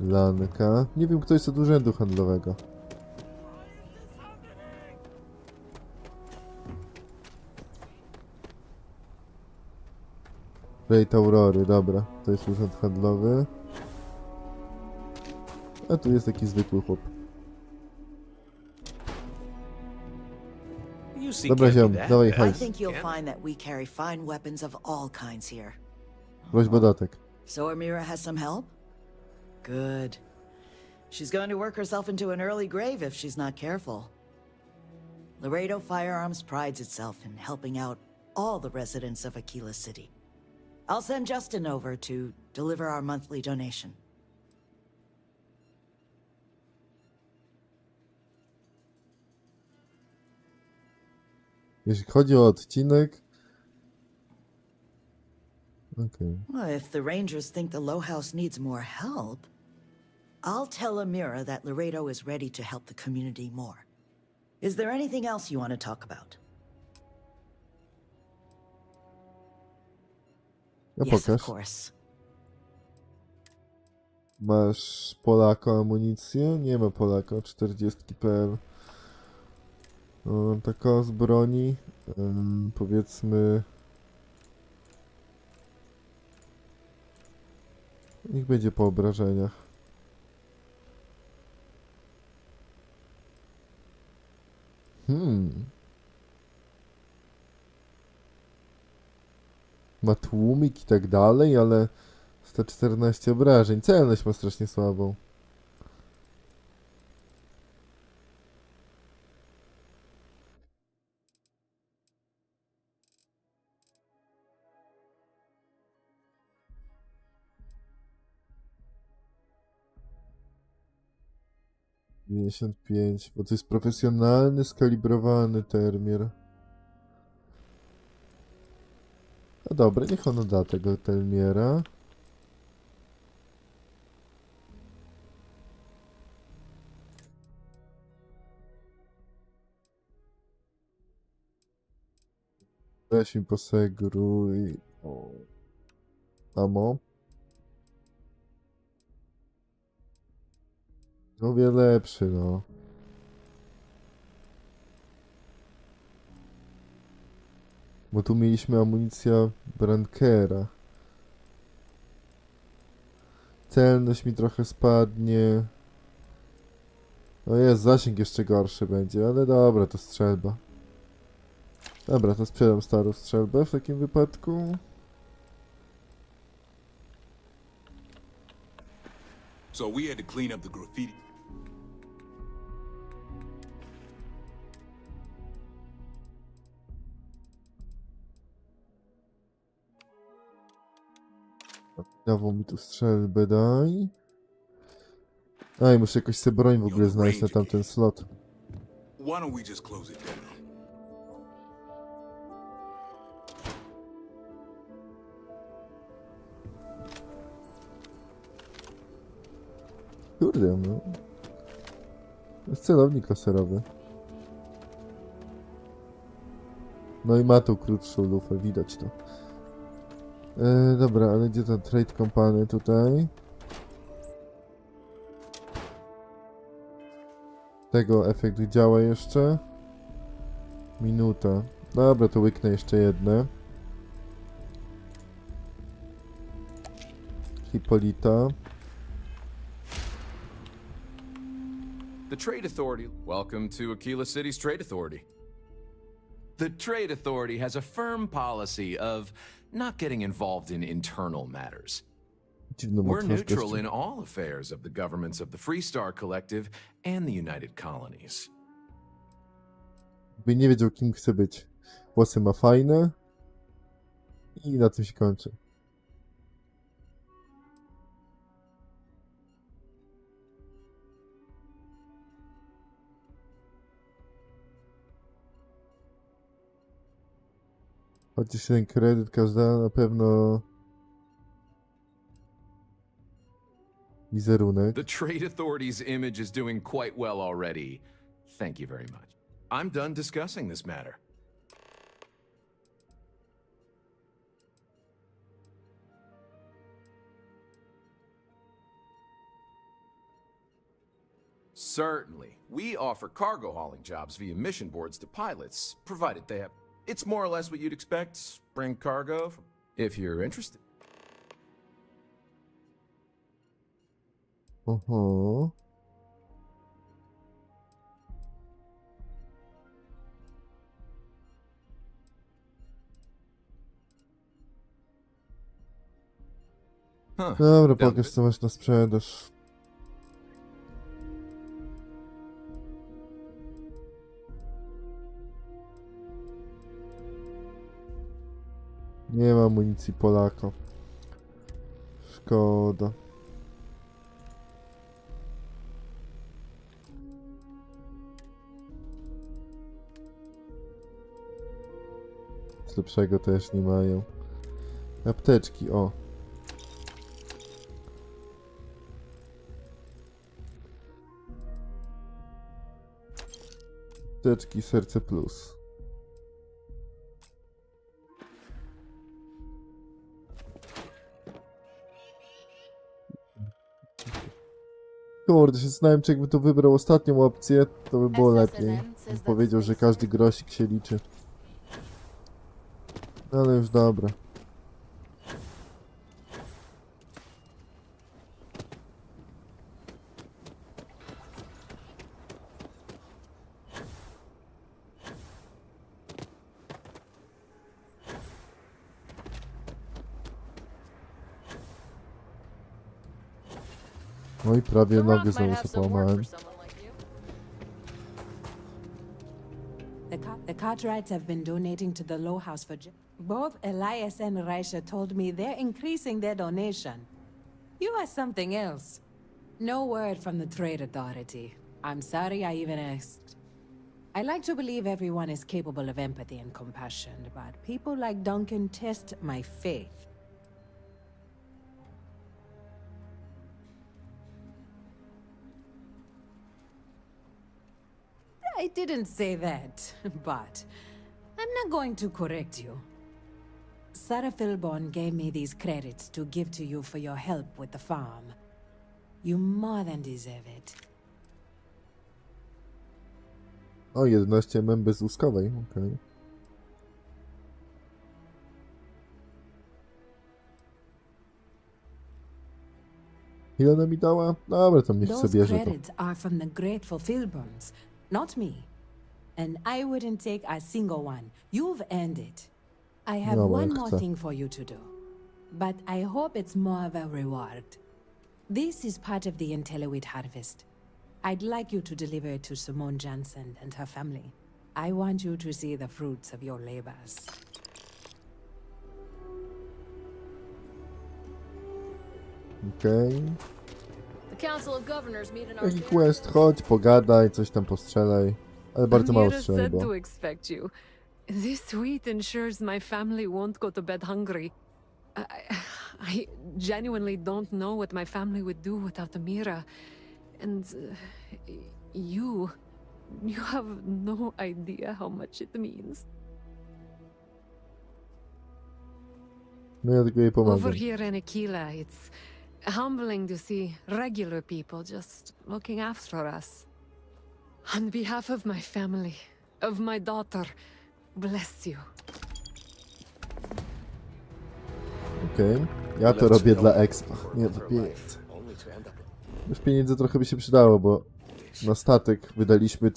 Speaker 1: Lanka. Nie wiem, kto jest od urzędu handlowego. Rejt Aurory, dobra. To jest urząd handlowy. A tu jest taki zwykły chłop. Dobra, ziom, dawaj
Speaker 14: I
Speaker 1: hajs.
Speaker 14: think you'll find that we carry fine weapons of all kinds here.
Speaker 1: Prośba datek.
Speaker 14: So Amira has some help? Good. She's going to work herself into an early grave if she's not careful. Laredo Firearms prides itself in helping out all the residents of Aquila City. I'll send Justin over to deliver our monthly donation.
Speaker 1: Jeśli chodzi o odcinek, Okej.
Speaker 14: Well, if the Rangers think the Low House needs more help, I'll tell Amira that Laredo is ready to help the community more. Is there anything else you want to talk about?
Speaker 1: No
Speaker 14: Yes, of
Speaker 1: pokaż.
Speaker 14: course.
Speaker 1: Masz Polako amunicję? Nie ma Polako, 40 PL. Taka z broni, powiedzmy... Niech będzie po obrażeniach. Ma tłumik i tak dalej, ale 114 obrażeń. Celność ma strasznie słabą. $55, bo to jest profesjonalny, skalibrowany termier. No dobra, niech on da tego termiera. Weź mi posegruj. O. Amo. O wiele lepszy, no. Bo tu mieliśmy amunicja Brankera. Celność mi trochę spadnie. No jest, zasięg jeszcze gorszy będzie, ale dobra, to strzelba. Dobra, to sprzedam starą strzelbę w takim wypadku.
Speaker 15: So we had to clean up the graffiti.
Speaker 1: Nową mi tu strzelbę daj. Aj, muszę jakoś sobie broń w ogóle znaleźć na tamten slot.
Speaker 15: Why don't we just close it down?
Speaker 1: Kurde, no. To jest celownik laserowy. No i ma tą krótszą lufę, widać to. Dobra, ale gdzie ten trade company tutaj? Tego efekt działa jeszcze. Minuta. Dobra, to łyknę jeszcze jedne. Hipolita.
Speaker 16: The Trade Authority. Welcome to Aquila City's Trade Authority. The Trade Authority has a firm policy of not getting involved in internal matters. We're neutral in all affairs of the governments of the Freestar Collective and the United Colonies.
Speaker 1: By nie wiedział, kim chce być. Włosy ma fajne. I na tym się kończy. Chociaż ten kredyt każda na pewno wizerunek.
Speaker 16: The Trade Authority's image is doing quite well already. Thank you very much. I'm done discussing this matter. Certainly. We offer cargo hauling jobs via mission boards to pilots, provided they have... It's more or less what you'd expect. Bring cargo, if you're interested.
Speaker 1: Oho. Dobra, pokaż co masz na sprzedaż. Nie ma amunicji Polaka. Szkoda. Z lepszego też nie mają. Apteczki, o. Apteczki, serce plus. Kurde, się zastanawiam, czy jakby to wybrał ostatnią opcję, to by było lepiej. Bym powiedział, że każdy grosik się liczy. Ale już dobra. No i prawie nogę znowu sobie połamałem.
Speaker 9: The Cartwrights have been donating to the Low House for... Both Elias and Raisha told me they're increasing their donation. You are something else. No word from the Trade Authority. I'm sorry I even asked. I like to believe everyone is capable of empathy and compassion, but people like Duncan test my faith. I didn't say that, but I'm not going to correct you. Sarah Philborn gave me these credits to give to you for your help with the farm. You more than deserve it.
Speaker 1: O, 11 mm bezłuskowej, okej. Ile ona mi dała? Dobra, to niech sobie bierze to.
Speaker 9: Those credits are from the grateful Philborns, not me. And I wouldn't take a single one. You've earned it. I have
Speaker 1: No,
Speaker 9: one
Speaker 1: jak
Speaker 9: more
Speaker 1: chcę.
Speaker 9: thing for you to do. But I hope it's more of a reward. This is part of the Intellewit harvest. I'd like you to deliver it to Simone Jansen and her family. I want you to see the fruits of your labors.
Speaker 1: Okej.
Speaker 17: The Council of Governors meet in our
Speaker 1: Taki quest, chodź, pogadaj, coś tam postrzelaj. Ale bardzo mało strzelaj
Speaker 17: said
Speaker 1: było.
Speaker 17: to expect you. This sweet ensures my family won't go to bed hungry. I genuinely don't know what my family would do without Amira. And you have no idea how much it means.
Speaker 1: No ja tylko jej pomogę.
Speaker 17: Over here in Aquila, it's humbling to see regular people just looking after us. On behalf of my family, of my daughter, bless you.
Speaker 1: Okej. Ja to robię dla expa, nie dla pieniędzy. Już pieniędzy trochę by się przydało, bo na statek wydaliśmy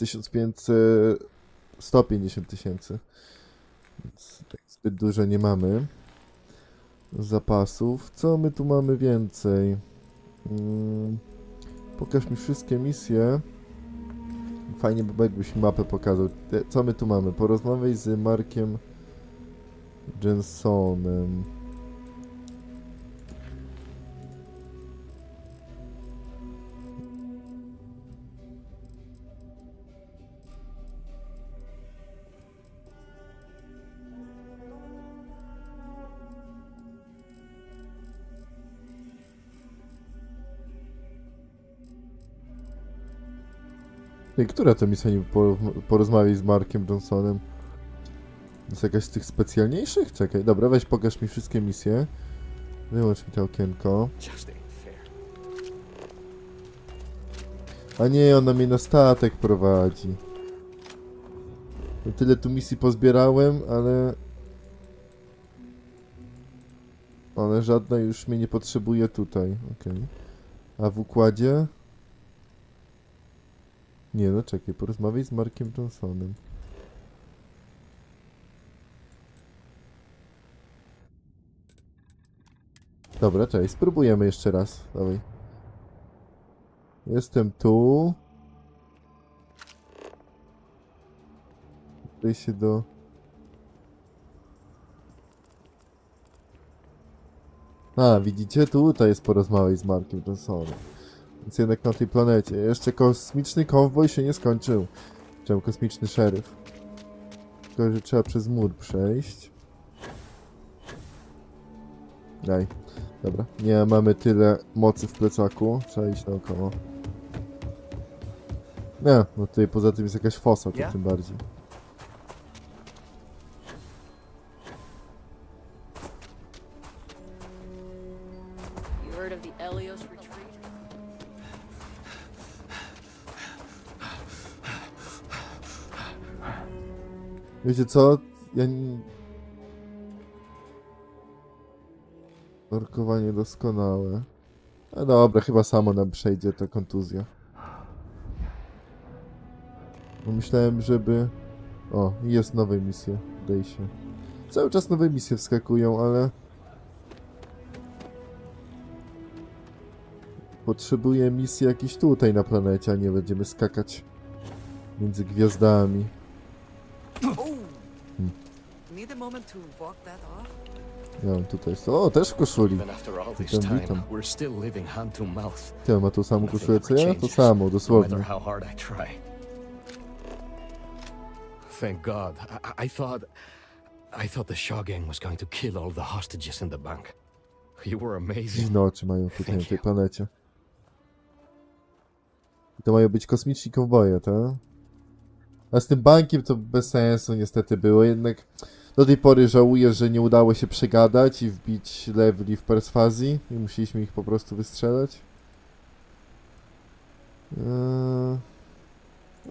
Speaker 1: 150 tysięcy. Więc tak zbyt dużo nie mamy zapasów. Co my tu mamy więcej? Pokaż mi wszystkie misje. Fajnie by było, jakbyś mi mapę pokazał. Co my tu mamy? Porozmawiaj z Markiem Jensonem. Która to misja nie porozmawiaj z Markiem Johnsonem? To jest jakaś z tych specjalniejszych? Czekaj, dobra, weź pokaż mi wszystkie misje. Wyłącz mi to okienko. A nie, ona mnie na statek prowadzi. No tyle tu misji pozbierałem, ale żadna już mnie nie potrzebuje tutaj. Okej. A w układzie? Nie, no czekaj, porozmawiaj z Markiem Johnsonem. Dobra, cześć, spróbujemy jeszcze raz. Dawaj. Jestem tu. Tutaj się do... A, widzicie? Tutaj jest porozmawiaj z Markiem Johnsonem. Więc jednak na tej planecie. Jeszcze kosmiczny kowboj się nie skończył. Czemu kosmiczny szeryf? Tylko, że trzeba przez mur przejść. Daj. Dobra. Nie mamy tyle mocy w plecaku. Trzeba iść naokoło. Nie, no tutaj poza tym jest jakaś fosa, to tym bardziej.
Speaker 6: You heard of the Elios retreat?
Speaker 1: Wiecie co? Ja nie... Nurkowanie doskonałe. No dobra, chyba samo nam przejdzie ta kontuzja. Bo myślałem, żeby... O, jest nowe misje, wydaje się. Cały czas nowe misje wskakują, ale... Potrzebuję misji jakiejś tutaj na planecie, a nie będziemy skakać między gwiazdami.
Speaker 6: Need a moment to walk that off?
Speaker 1: Ja mam tutaj... O, też w koszuli. Witam, witam. Ty, ma tą samą koszulę co ja? To samo, dosłownie.
Speaker 18: Thank God. I thought the Shaw gang was going to kill all the hostages in the bank. You were amazing.
Speaker 1: Dziwne oczy mają tutaj na tej planecie. I to mają być kosmiczni kowboje, tak? A z tym bankiem to bez sensu niestety było, jednak do tej pory żałuję, że nie udało się przegadać i wbić leveli w perswazji i musieliśmy ich po prostu wystrzelać.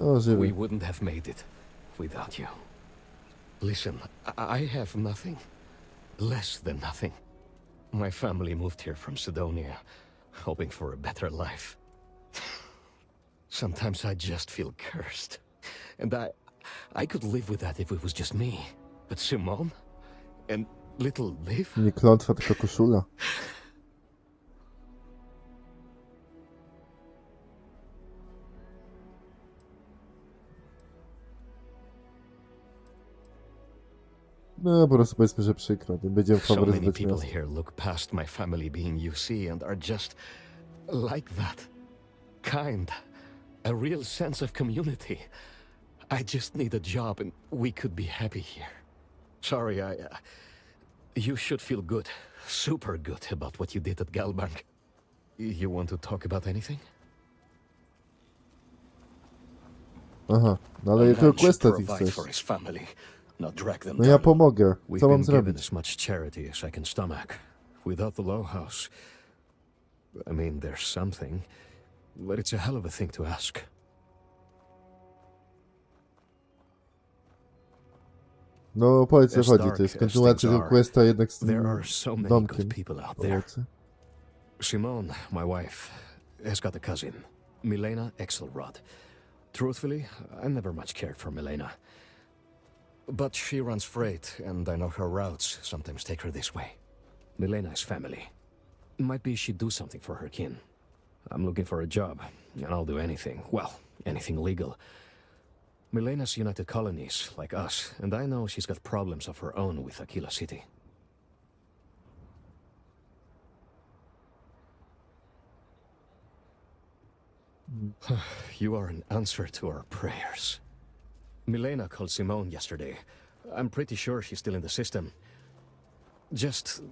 Speaker 1: O, żywy.
Speaker 18: We wouldn't have made it without you. Listen, I have nothing. Less than nothing. My family moved here from Sidonia, hoping for a better life. Sometimes I just feel cursed. And I could live with that if it was just me. But Simone? And little Liv?
Speaker 1: Nie klątwa, tylko koszula. No, po prostu powiedzmy, że przykro. Będziemy
Speaker 18: So many
Speaker 1: faworyzować
Speaker 18: people
Speaker 1: miasto.
Speaker 18: here look past my family being UC and are just like that. Kind. A real sense of community. I just need a job and we could be happy here. Sorry, you should feel good. Super good about what you did at Galbank. You want to talk about anything?
Speaker 1: Aha, no ale tylko questa ty chcesz.
Speaker 18: For his family, not drag them
Speaker 1: No ja
Speaker 18: down.
Speaker 1: pomogę.
Speaker 18: We've
Speaker 1: Co mam
Speaker 18: been given
Speaker 1: zrobić?
Speaker 18: as much charity as I can stomach. Without the low house, I mean, there's something, but it's a hell of a thing to ask.
Speaker 1: No powiedz co
Speaker 18: As
Speaker 1: chodzi,
Speaker 18: dark
Speaker 1: to jest
Speaker 18: as
Speaker 1: kontynuacja
Speaker 18: things
Speaker 1: tego
Speaker 18: are,
Speaker 1: questa jednak z
Speaker 18: there
Speaker 1: tym
Speaker 18: are so many
Speaker 1: domkiem.
Speaker 18: good people out there.
Speaker 1: Pomocy.
Speaker 18: Simone, my wife, has got a cousin, Milena Axelrod. Truthfully, I never much cared for Milena. But she runs freight, and I know her routes sometimes take her this way. Milena is family. Might be she'd do something for her kin. I'm looking for a job, and I'll do anything. Well, anything legal. Milena's United Colonies, like us, and I know she's got problems of her own with Aquila City. You are an answer to our prayers. Milena called Simone yesterday. I'm pretty sure she's still in the system. Just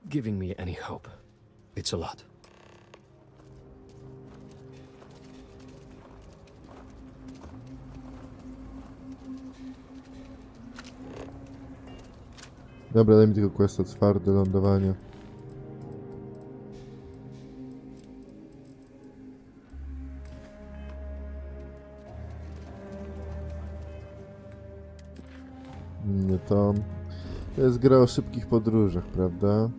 Speaker 18: giving me any hope. It's a lot.
Speaker 1: Dobra, daj mi tylko questa twarde lądowanie. Nie to. To jest gra o szybkich podróżach, prawda?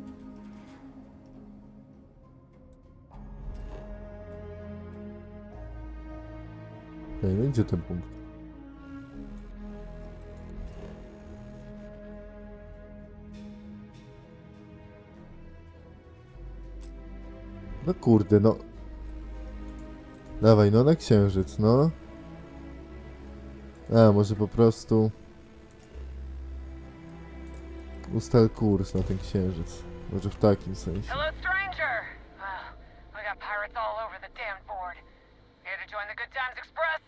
Speaker 1: Ej, no gdzie ten punkt? No kurde, no. Dawaj, no na księżyc, no. A, może po prostu... Ustal kurs na ten księżyc. Może w takim sensie.
Speaker 2: Hello, stranger. We got pirates all over the damn board. Here to join the Good Times Express?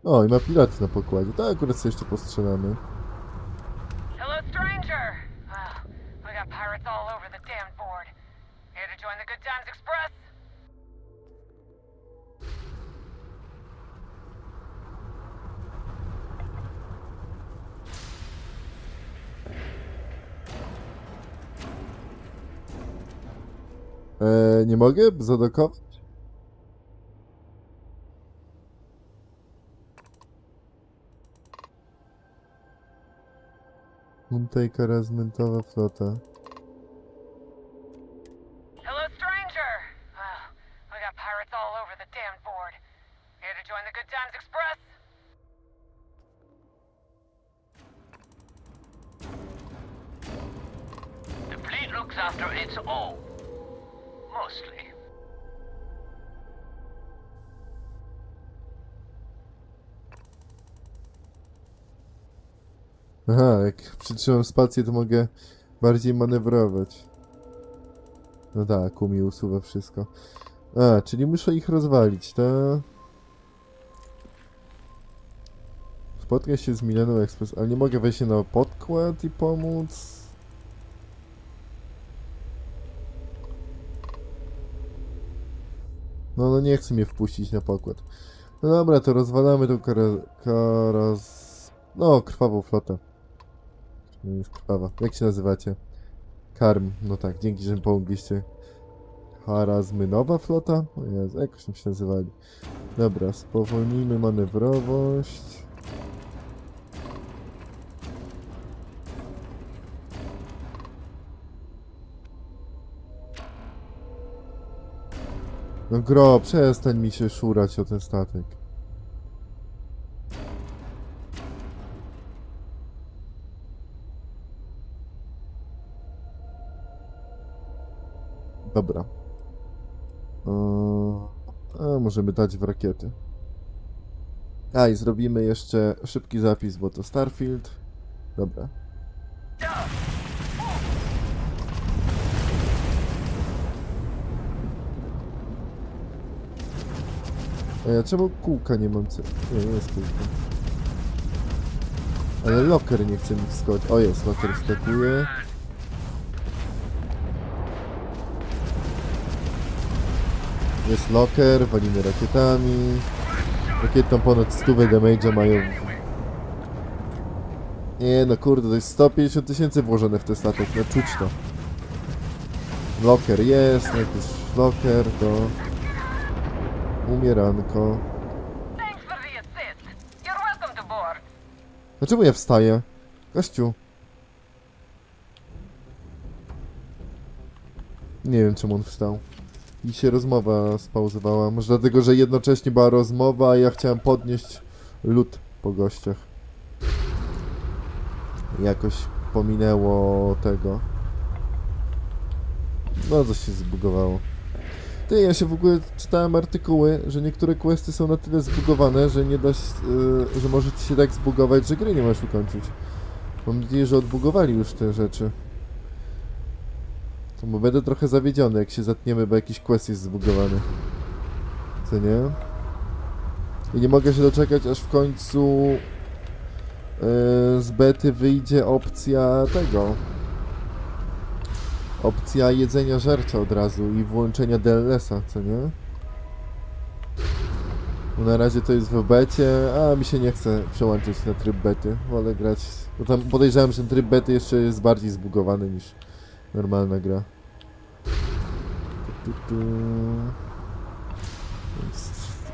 Speaker 1: O, i ma piraty na pokładzie. Tak, akurat sobie jeszcze postrzelamy.
Speaker 2: Hello, stranger. pirates all over the damn board. Here to join the Good Times Express?
Speaker 1: Nie mogę zadokować? Tutaj karazmentowa flota.
Speaker 2: Hello, stranger. Well, we got pirates all over the damn board. Here to join the Good Times Express?
Speaker 19: The fleet looks after its own. Mostly.
Speaker 1: Aha, jak przytrzymam spację, to mogę bardziej manewrować. No tak, umie usuwa wszystko. A, czyli muszę ich rozwalić, tak? Spotkaj się z Mileną Express, ale nie mogę wejść na podkład i pomóc. No nie chce mnie wpuścić na pokład. No dobra, to rozwalamy tą no, krwawą flotę. Nie jest krwawa. Jak się nazywacie? Karm. No tak, dzięki, że mi pomogliście. Harazmynowa flota? O Jezu, jakoś tam się nazywali. Dobra, spowolnijmy manewrowość. No gro, przestań mi się szurać o ten statek. Dobra. A możemy dać w rakiety. A i zrobimy jeszcze szybki zapis, bo to Starfield. Dobra. A ja czemu kółka nie mam? Nie jest kółka. Ale locker nie chce mi wskoczyć. O jest, locker wskakuje. Jest locker, walimy rakietami. Rakietą ponad 100 damage'a mają. Nie no kurde, to jest 150 000 włożone w ten statek, no czuć to. Locker jest, jak jest locker, to... Umieranko. Dlaczego ja wstaję? Gościu. Nie wiem czemu on wstał. I się rozmowa spauzowała. Może dlatego, że jednocześnie była rozmowa, a ja chciałem podnieść lód po gościach. Jakoś pominęło tego. No coś się zbugowało. Ty, ja się w ogóle czytałem artykuły, że niektóre questy są na tyle zbugowane, że nie da się, że może ci się tak zbugować, że gry nie możesz ukończyć. Mam nadzieję, że odbugowali już te rzeczy. To bo będę trochę zawiedziony, jak się zatniemy, bo jakiś quest jest zbugowany. Co nie? I nie mogę się doczekać, aż w końcu z bety wyjdzie opcja tego. Opcja jedzenia żercia od razu i włączenia DLS-a, co nie? Bo na razie to jest w becie, a mi się nie chce przełączyć na tryb bety. Wolę grać, bo tam podejrzewam, że ten tryb bety jeszcze jest bardziej zbugowany niż normalna gra.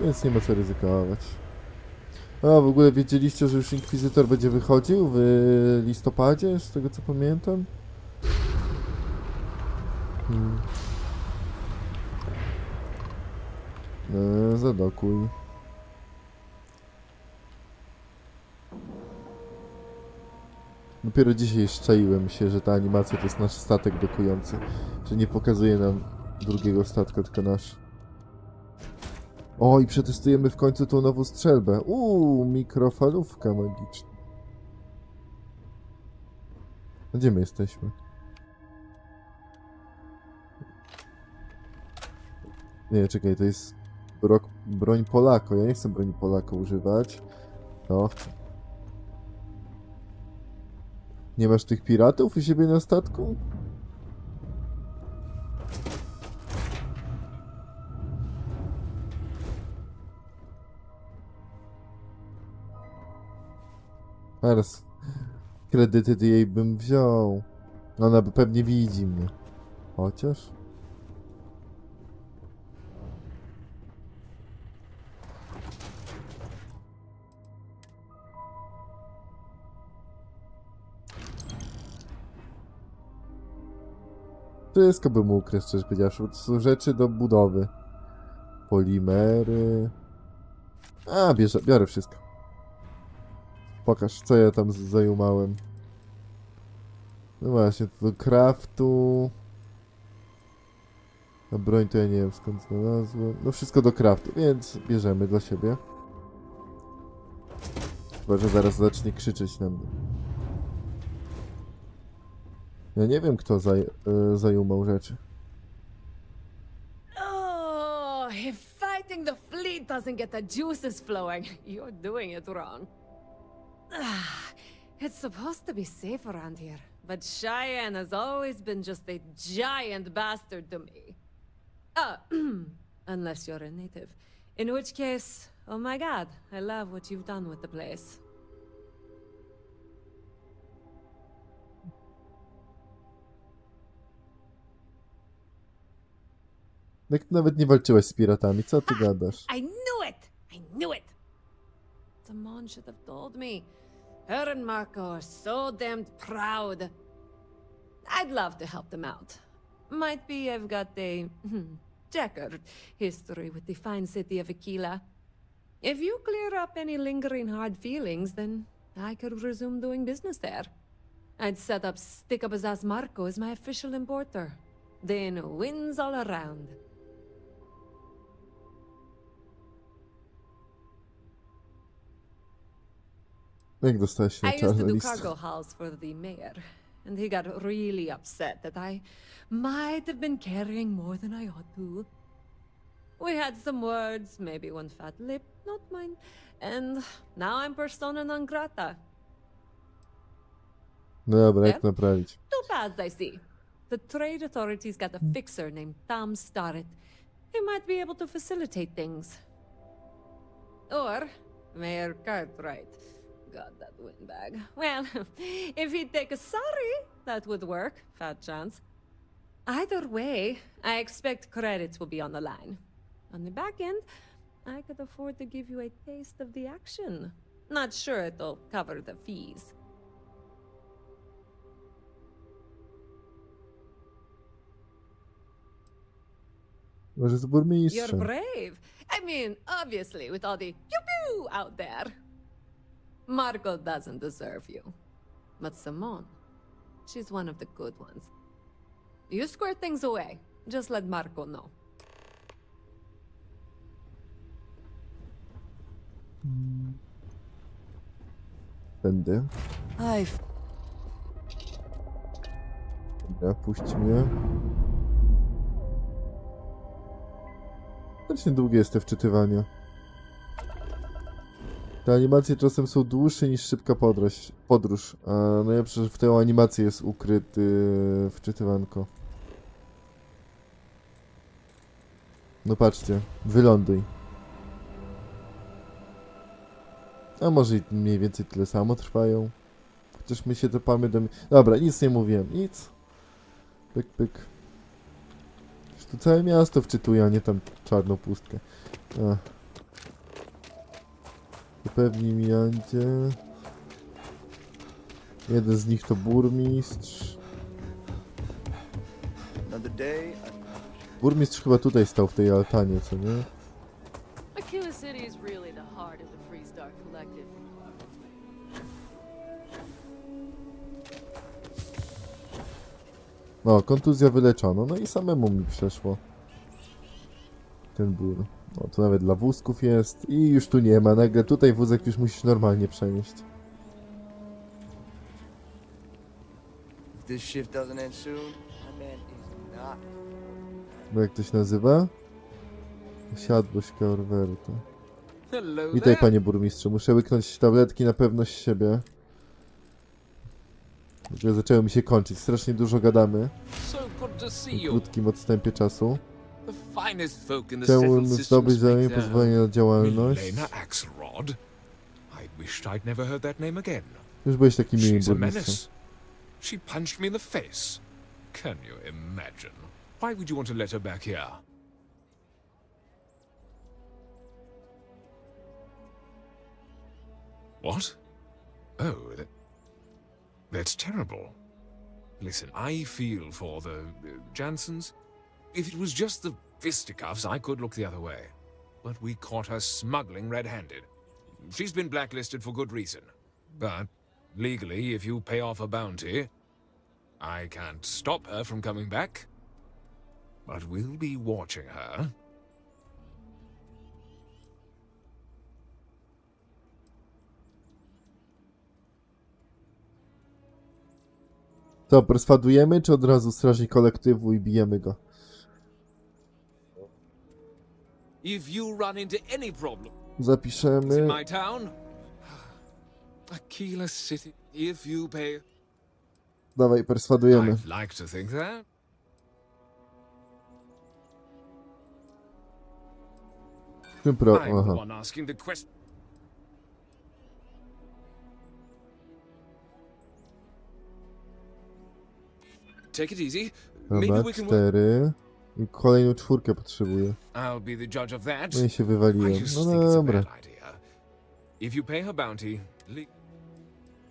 Speaker 1: Więc nie ma co ryzykować. A w ogóle wiedzieliście, że już Inkwizytor będzie wychodził w listopadzie, z tego co pamiętam? Zadokuj. Dopiero dzisiaj szczaiłem się, że ta animacja to jest nasz statek dokujący. Że nie pokazuje nam drugiego statka, tylko nasz. O, i przetestujemy w końcu tą nową strzelbę. Mikrofalówka magiczna. Gdzie my jesteśmy? Nie, czekaj, to jest broń Polako. Ja nie chcę broni Polako używać. No, chcę. Nie masz tych piratów u siebie na statku? Teraz kredyty jej bym wziął. Ona by pewnie widzi mnie. Chociaż... Wszystko bym ukrył, szczerze powiedziawszy, bo to są rzeczy do budowy. Polimery... A, biorę wszystko. Pokaż, co ja tam zajumałem. No właśnie, to do craftu. A broń to ja nie wiem skąd znalazłem. No wszystko do craftu, więc bierzemy dla siebie. Chyba, że zaraz zacznie krzyczeć na mnie. Ja nie wiem, kto zajumał rzeczy.
Speaker 17: Oh, if fighting the fleet doesn't get the juices flowing, you're doing it wrong. It's supposed to be safe around here, but Cheyenne has always been just a giant bastard to me. Unless you're a native. In which case, oh my god, I love what you've done with the place.
Speaker 1: Jak nawet nie walczyłeś z piratami, co ty gadasz?
Speaker 17: I knew it! I knew it! Damon should have told me. Her and Marco are so damned proud. I'd love to help them out. Might be I've got a checkered history with the fine city of Aquila. If you clear up any lingering hard feelings, then I could resume doing business there. I'd set up Stick-Up-His-Ass Marco as my official importer. Then wins all around.
Speaker 1: Jak dostałeś się na
Speaker 17: I used to
Speaker 1: czarny
Speaker 17: do
Speaker 1: list?
Speaker 17: cargo hauls for the mayor, and he got really upset that I might have been carrying more than I ought to. We had some words, maybe one fat lip, not mine, and now I'm persona non grata.
Speaker 1: No dobra, jak naprawić?
Speaker 17: Two paths I see. The trade authorities got a fixer named Tom Starrett. He might be able to facilitate things. Or Mayor Cartwright. God, that windbag. Well, if he'd take a sorry, that would work. Fat chance. Either way, I expect credits will be on the line. On the back end, I could afford to give you a taste of the action. Not sure it'll cover the fees.
Speaker 1: Może z burmistrzem.
Speaker 17: You're brave. I mean, obviously, with all the pew-pew out there. Marco doesn't deserve you. But Simone, she's one of the good ones. You square things away. Just let Marco know.
Speaker 1: Będę. Dobra, puść mnie. Strasznie długie jest te wczytywania. Te animacje czasem są dłuższe niż szybka podróż. A najlepsze, że w tę animację jest ukryty wczytywanko. No patrzcie, wyląduj. A może i mniej więcej tyle samo trwają. Chociaż my się topamy do... Dobra, nic nie mówiłem, nic. Pyk, pyk. Już tu całe miasto wczytuje, a nie tam czarną pustkę. Upewnij mi, Jancie. Jeden z nich to burmistrz. Burmistrz chyba tutaj stał w tej altanie, co nie?
Speaker 20: Aquila City is really the heart of the Free Star Collective.
Speaker 1: O, kontuzja wyleczona. No i samemu mi przeszło. Ten ból. O, tu nawet dla wózków jest. I już tu nie ma. Nagle tutaj wózek już musisz normalnie przenieść.
Speaker 7: If this shift doesn't end soon, my man is not.
Speaker 1: No jak to się nazywa? Siadłość Corverta.
Speaker 13: Hello
Speaker 1: Witaj,
Speaker 13: there.
Speaker 1: panie burmistrzu. Muszę łyknąć tabletki na pewność siebie. Że zaczęły mi się kończyć. Strasznie dużo gadamy.
Speaker 13: So good to see
Speaker 1: W
Speaker 13: you.
Speaker 1: krótkim odstępie czasu.
Speaker 13: The finest folk in the
Speaker 1: Chciałbym
Speaker 13: settled
Speaker 1: zdobyć
Speaker 13: systems
Speaker 1: za mnie
Speaker 13: make their
Speaker 1: pozwolenie na działalność.
Speaker 21: Milena Axelrod? I wished I'd never heard that name again.
Speaker 1: Już byłeś taki miły
Speaker 13: She's a
Speaker 1: burmistrzem.
Speaker 13: menace. She punched me in the face. Can you imagine? Why would you want to let her back here? What? Oh, that's terrible. Listen, I feel for the Jansons. If it was just the fisticuffs, I could look the other way. But we caught her smuggling red-handed. She's been blacklisted for good reason. But legally, if you pay off a bounty, I can't stop her from coming back. But we'll be watching her.
Speaker 1: To perswadujemy, czy od razu strażnik kolektywu i bijemy go?
Speaker 13: If you run into any problem in
Speaker 1: Zapiszemy.
Speaker 13: my town, Aquila City, if you pay...
Speaker 1: Dawaj, perswadujemy.
Speaker 13: I'd like to think that.
Speaker 1: Czym pro...
Speaker 13: I'm the
Speaker 1: Aha.
Speaker 13: one asking the question. Take it easy. Maybe
Speaker 1: Dobra,
Speaker 13: we can work.
Speaker 1: 4. I kolejną 4 potrzebuję.
Speaker 13: I'll be the judge of that.
Speaker 1: No i się
Speaker 13: I
Speaker 1: wywaliłem.
Speaker 13: just
Speaker 1: No
Speaker 13: think it's a
Speaker 1: dobra.
Speaker 13: bad idea. If you pay her bounty,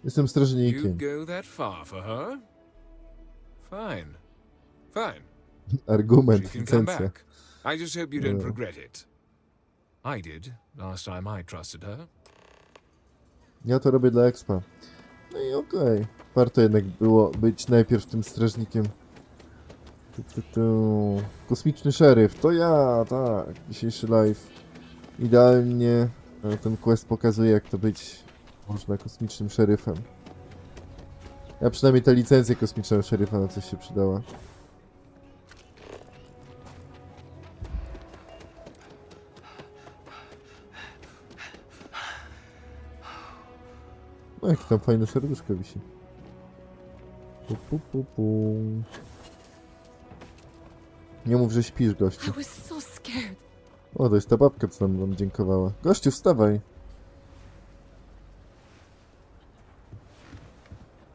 Speaker 1: Jestem
Speaker 13: you
Speaker 1: strażnikiem.
Speaker 13: go that far for her? Fine. Fine.
Speaker 1: Argument,
Speaker 13: She can come
Speaker 1: licencja.
Speaker 13: back. I just hope you don't
Speaker 1: No.
Speaker 13: regret it. I did last time I trusted her.
Speaker 1: Ja to robię dla expa. No i okej. Warto jednak było być najpierw tym strażnikiem. Kosmiczny szeryf, to ja, tak. Dzisiejszy live. Idealnie ten quest pokazuje, jak to być można kosmicznym szeryfem. Ja przynajmniej ta licencja kosmicznego szeryfa na coś się przydała. No jakie tam fajne serduszko wisi. Pu, pu, pu, pu. Nie mów, że śpisz, gościu.
Speaker 17: I was so scared.
Speaker 1: O, to jest ta babka, co nam dziękowała. Gościu, wstawaj.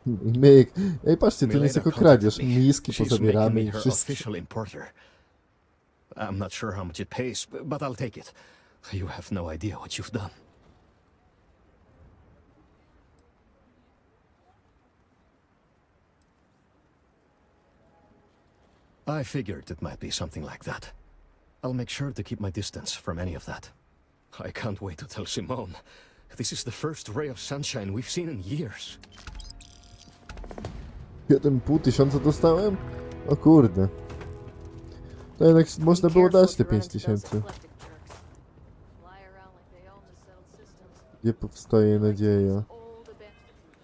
Speaker 1: I myk. Ej, patrzcie, to nie jest jako kradzież. Miski pozabieramy i wszystko.
Speaker 18: Official importer. I'm not sure how much it pays, but I'll take it. You have no idea what you've done. I figured it might be something like that. I'll make sure to keep my distance from any of that. I can't wait to tell Simone. This is the first ray of sunshine we've seen in years.
Speaker 1: 7,5 tysiąca dostałem? O kurde. To jednak można było dać te 5 tysięcy. Gdzie powstaje nadzieja?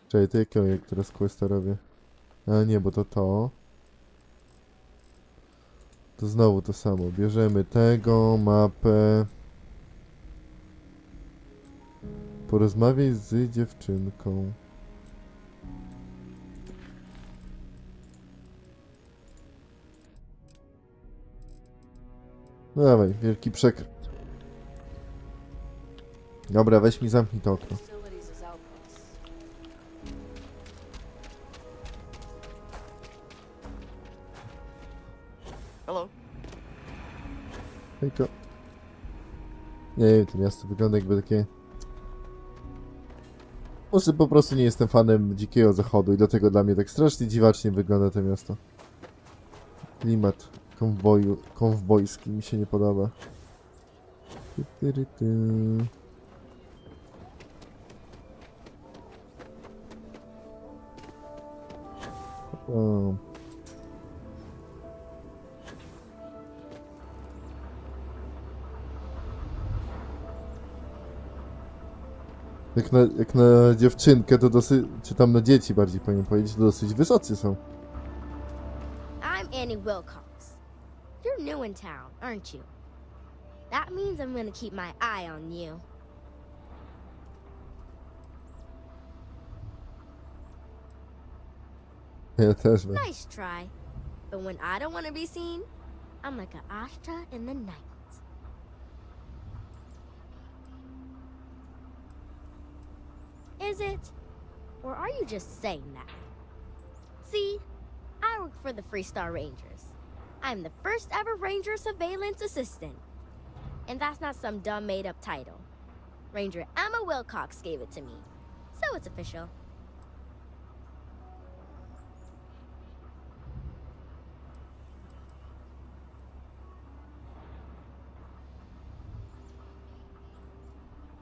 Speaker 1: Czekaj, to jakiego jak teraz questa robię? A nie, bo to to. To znowu to samo. Bierzemy tego, mapę. Porozmawiaj z dziewczynką. No dawaj, wielki przekręt. Dobra, weź mi zamknij to okno.
Speaker 7: Hello.
Speaker 1: Hejka. Nie wiem, to miasto wygląda jakby takie... Może po prostu nie jestem fanem Dzikiego Zachodu i dlatego dla mnie tak strasznie dziwacznie wygląda to miasto. Klimat konwojski mi się nie podoba. O. Jak na dziewczynkę to dosyć, czy tam na dzieci bardziej powinien powiedzieć, to dosyć wysocy są.
Speaker 8: I'm Annie Wilcox. You're new in town, aren't you? That means I'm gonna keep my eye on you.
Speaker 1: Ja też wiem.
Speaker 8: Nice try. But when I don't want to be seen, I'm like a Ashta in the night. Is it? Or are you just saying that? See, I work for the Freestar Rangers. I'm the first ever Ranger Surveillance Assistant. And that's not some dumb made-up title. Ranger Emma Wilcox gave it to me, so it's official.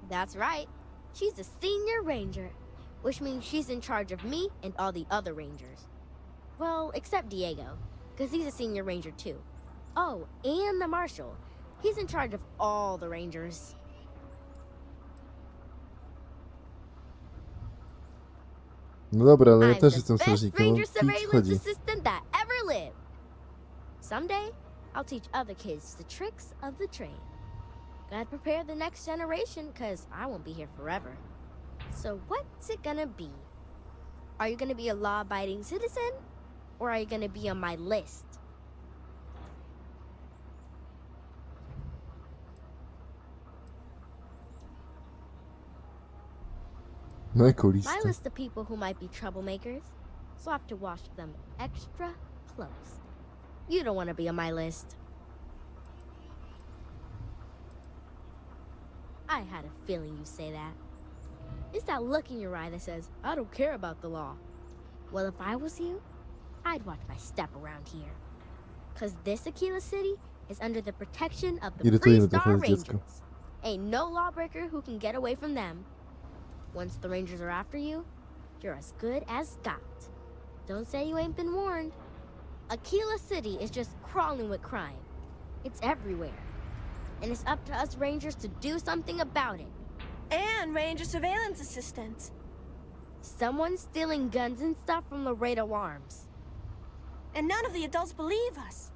Speaker 8: That's right. She's a senior ranger, which means she's in charge of me and all the other rangers. Well, except Diego, because he's a senior ranger too. Oh, and the marshal. He's in charge of all the rangers.
Speaker 1: No dobra, ale ja
Speaker 8: I'm
Speaker 1: też
Speaker 8: the
Speaker 1: jestem
Speaker 8: best
Speaker 1: strażnikiem.
Speaker 8: ranger
Speaker 1: O co
Speaker 8: surveillance
Speaker 1: chodzi?
Speaker 8: assistant that ever lived. Someday, I'll teach other kids the tricks of the trade. Gotta prepare the next generation, because I won't be here forever. So what's it gonna be? Are you gonna be a law-abiding citizen? Or are you gonna be on my list?
Speaker 1: No jaką
Speaker 8: My
Speaker 1: listę?
Speaker 8: list of people who might be troublemakers, so I have to watch them extra close. You don't want to be on my list. I had a feeling you'd say that. It's that look in your eye that says, I don't care about the law. Well, if I was you, I'd watch my step around here. Because this Aquila City is under the protection of the
Speaker 1: Irytuje mnie
Speaker 8: Freestar
Speaker 1: trochę
Speaker 8: Rangers.
Speaker 1: dziecko.
Speaker 8: Ain't no lawbreaker who can get away from them. Once the Rangers are after you, you're as good as got. Don't say you ain't been warned. Aquila City is just crawling with crime. It's everywhere. And it's up to us Rangers to do something about it.
Speaker 21: And Ranger Surveillance Assistants.
Speaker 8: Someone's stealing guns and stuff from Laredo Arms.
Speaker 21: And none of the adults believe us.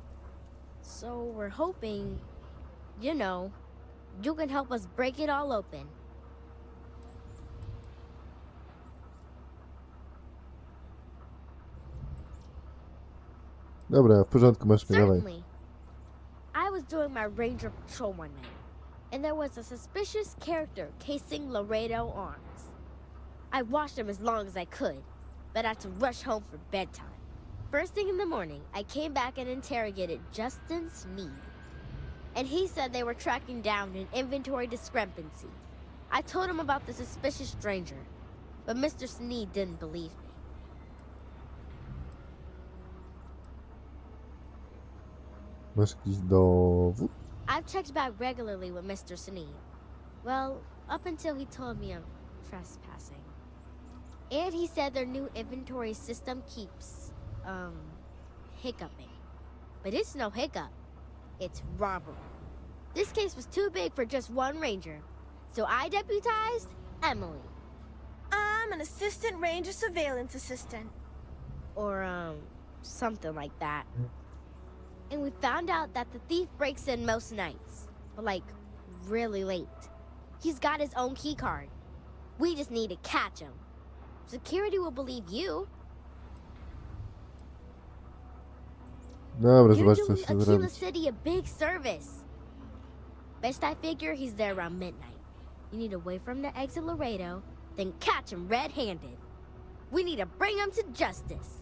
Speaker 8: So we're hoping, you know, you can help us break it all open.
Speaker 1: Dobra, w porządku, masz mnie, dawaj.
Speaker 8: Certainly. I was doing my ranger patrol one night, and there was a suspicious character casing Laredo Arms. I watched him as long as I could, but I had to rush home for bedtime. First thing in the morning, I came back and interrogated Justin Sneed. And he said they were tracking down an inventory discrepancy. I told him about the suspicious stranger, but Mr. Sneed didn't believe me.
Speaker 1: Masz jakiś dowód?
Speaker 8: I've checked back regularly with Mr. Sneed. Well, up until he told me I'm trespassing. And he said their new inventory system keeps, hiccuping. But it's no hiccup. It's robbery. This case was too big for just one ranger, so I deputized Emily.
Speaker 21: I'm an Assistant Ranger Surveillance Assistant.
Speaker 8: Or, something like that. And we found out that the thief breaks in most nights, but like, really late. He's got his own key card. We just need to catch him. Security will believe you.
Speaker 1: Dobra,
Speaker 8: You're
Speaker 1: zobacz co
Speaker 8: doing
Speaker 1: się
Speaker 8: Aquila
Speaker 1: zrobić.
Speaker 8: City a big service. Best I figure he's there around midnight. You need to wait for him to exit Laredo, then catch him red-handed. We need to bring him to justice.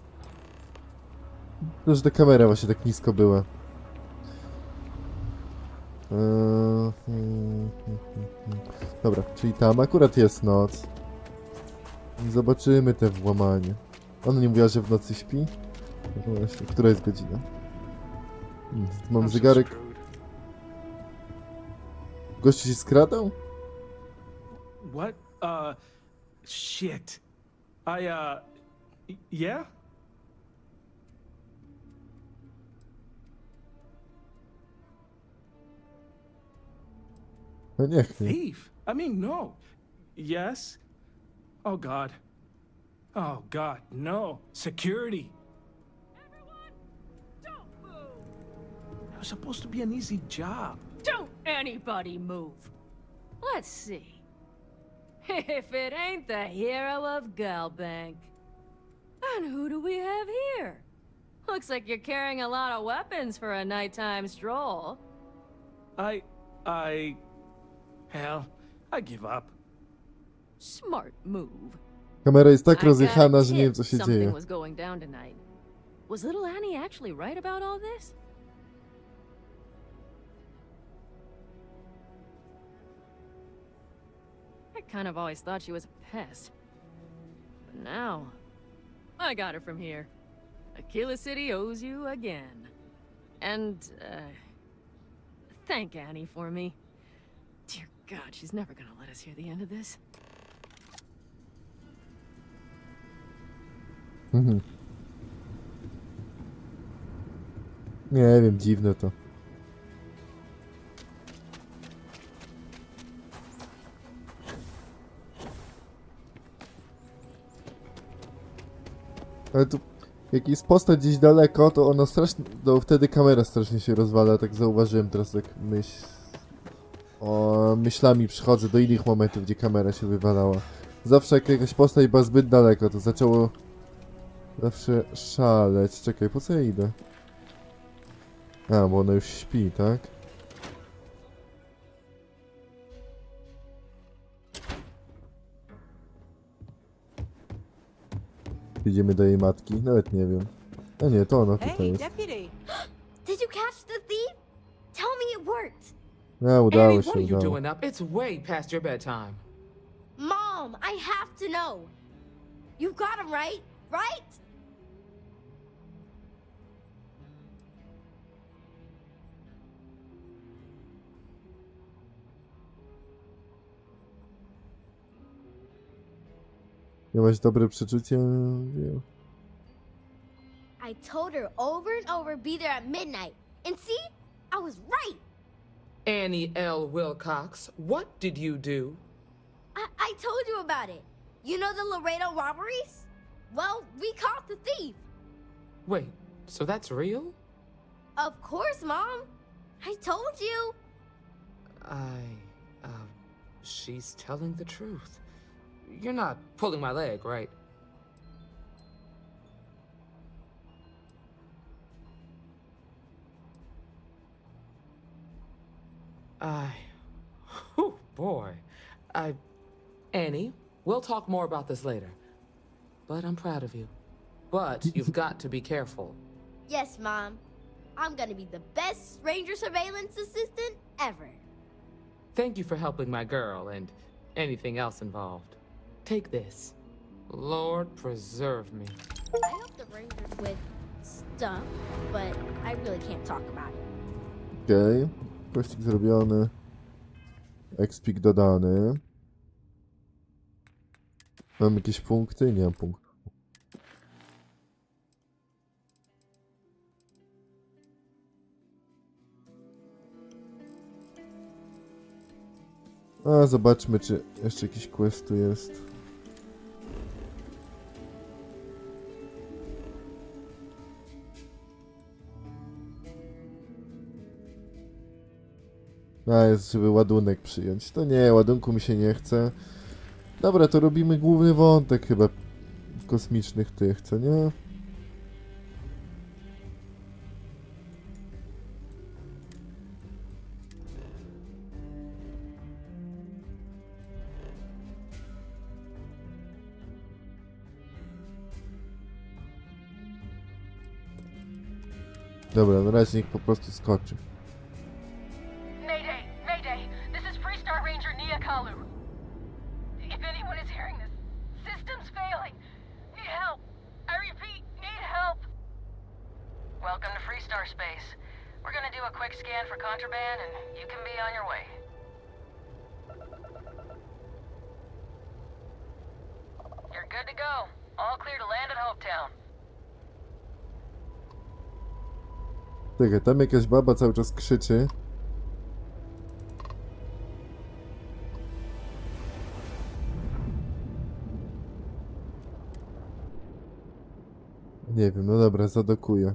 Speaker 1: To, że ta kamera właśnie tak nisko była. Dobra, czyli tam akurat jest noc. Zobaczymy te włamanie. Ona nie mówiła, że w nocy śpi? No właśnie, która jest godzina? Mam zegarek. Gościu się skradał?
Speaker 22: What? Shit. Yeah?
Speaker 1: No niech nie.
Speaker 22: Thief? I mean, no. Yes? Oh, God. Oh, God, no. Security. It was supposed to be an easy job.
Speaker 20: Don't anybody move. Let's see. If it ain't the hero of Galbank. And who do we have here? Looks like you're carrying a lot of weapons for a nighttime stroll.
Speaker 22: Hell, I give up.
Speaker 20: Smart move.
Speaker 1: Kamera jest tak
Speaker 20: I
Speaker 1: rozjechana,
Speaker 20: got a
Speaker 1: że nie wiem,
Speaker 20: tip
Speaker 1: co się
Speaker 20: something
Speaker 1: dzieje.
Speaker 20: was going down tonight. Was little Annie actually right about all this? I kind of always thought she was a pest. But now, I got her from here. Aquila City owes you again. And, thank Annie for me. Dear God, she's never gonna let us hear the end of this.
Speaker 1: Mhm. Nie wiem, dziwne to. Ale tu, jak jest postać gdzieś daleko, to ona strasznie, to wtedy kamera strasznie się rozwala, tak zauważyłem teraz, jak myślami przychodzę do innych momentów, gdzie kamera się wywalała. Zawsze jak jakaś postać była zbyt daleko, to zaczęło zawsze szaleć. Czekaj, po co ja idę? A, bo ona już śpi, tak? Idziemy do jej matki? Nawet nie wiem. A nie, to ona tutaj jest.
Speaker 21: Deputy! Did you catch the thief? Tell me it worked!
Speaker 1: A, udało
Speaker 3: Annie,
Speaker 1: się,
Speaker 3: what are you
Speaker 1: udało.
Speaker 3: doing up? It's way past your bedtime.
Speaker 21: Mom, I have to know. You got him, right? Right?
Speaker 1: Miałaś dobre przeczucie? Nie.
Speaker 8: I told her over and over be there at midnight. And see? I was right.
Speaker 3: Annie L. Wilcox, what did you do?
Speaker 8: I told you about it. You know the Laredo robberies? Well, we caught the thief.
Speaker 3: Wait, so that's real?
Speaker 8: Of course, Mom. I told you.
Speaker 3: She's telling the truth. You're not pulling my leg, right? Oh boy. Annie, we'll talk more about this later. But I'm proud of you. But you've got to be careful.
Speaker 8: Yes, Mom. I'm gonna be the best ranger surveillance assistant ever.
Speaker 3: Thank you for helping my girl and anything else involved. Take this. Lord preserve me.
Speaker 8: I help the rangers with stuff, but I really can't talk about it.
Speaker 1: Okej. Pościg zrobiony. Expik dodany. Mam jakieś punkty? Nie mam punktów. A, zobaczmy, czy jeszcze jakiś quest tu jest. A, jest, żeby ładunek przyjąć. To nie, ładunku mi się nie chce. Dobra, to robimy główny wątek chyba kosmicznych tych, co nie? Dobra, na razie niech po prostu skoczy.
Speaker 2: Mayday! Mayday! This is Freestar Ranger Nia Kalu. If anyone is hearing this, system's failing. Need help. I repeat, need help. Welcome to Freestar Space. We're gonna do a quick scan for contraband and you can be on your way. You're good to go. All clear to land at Hopetown.
Speaker 1: Czekaj, tam jakaś baba cały czas krzyczy. Nie wiem, no dobra, zadokuję.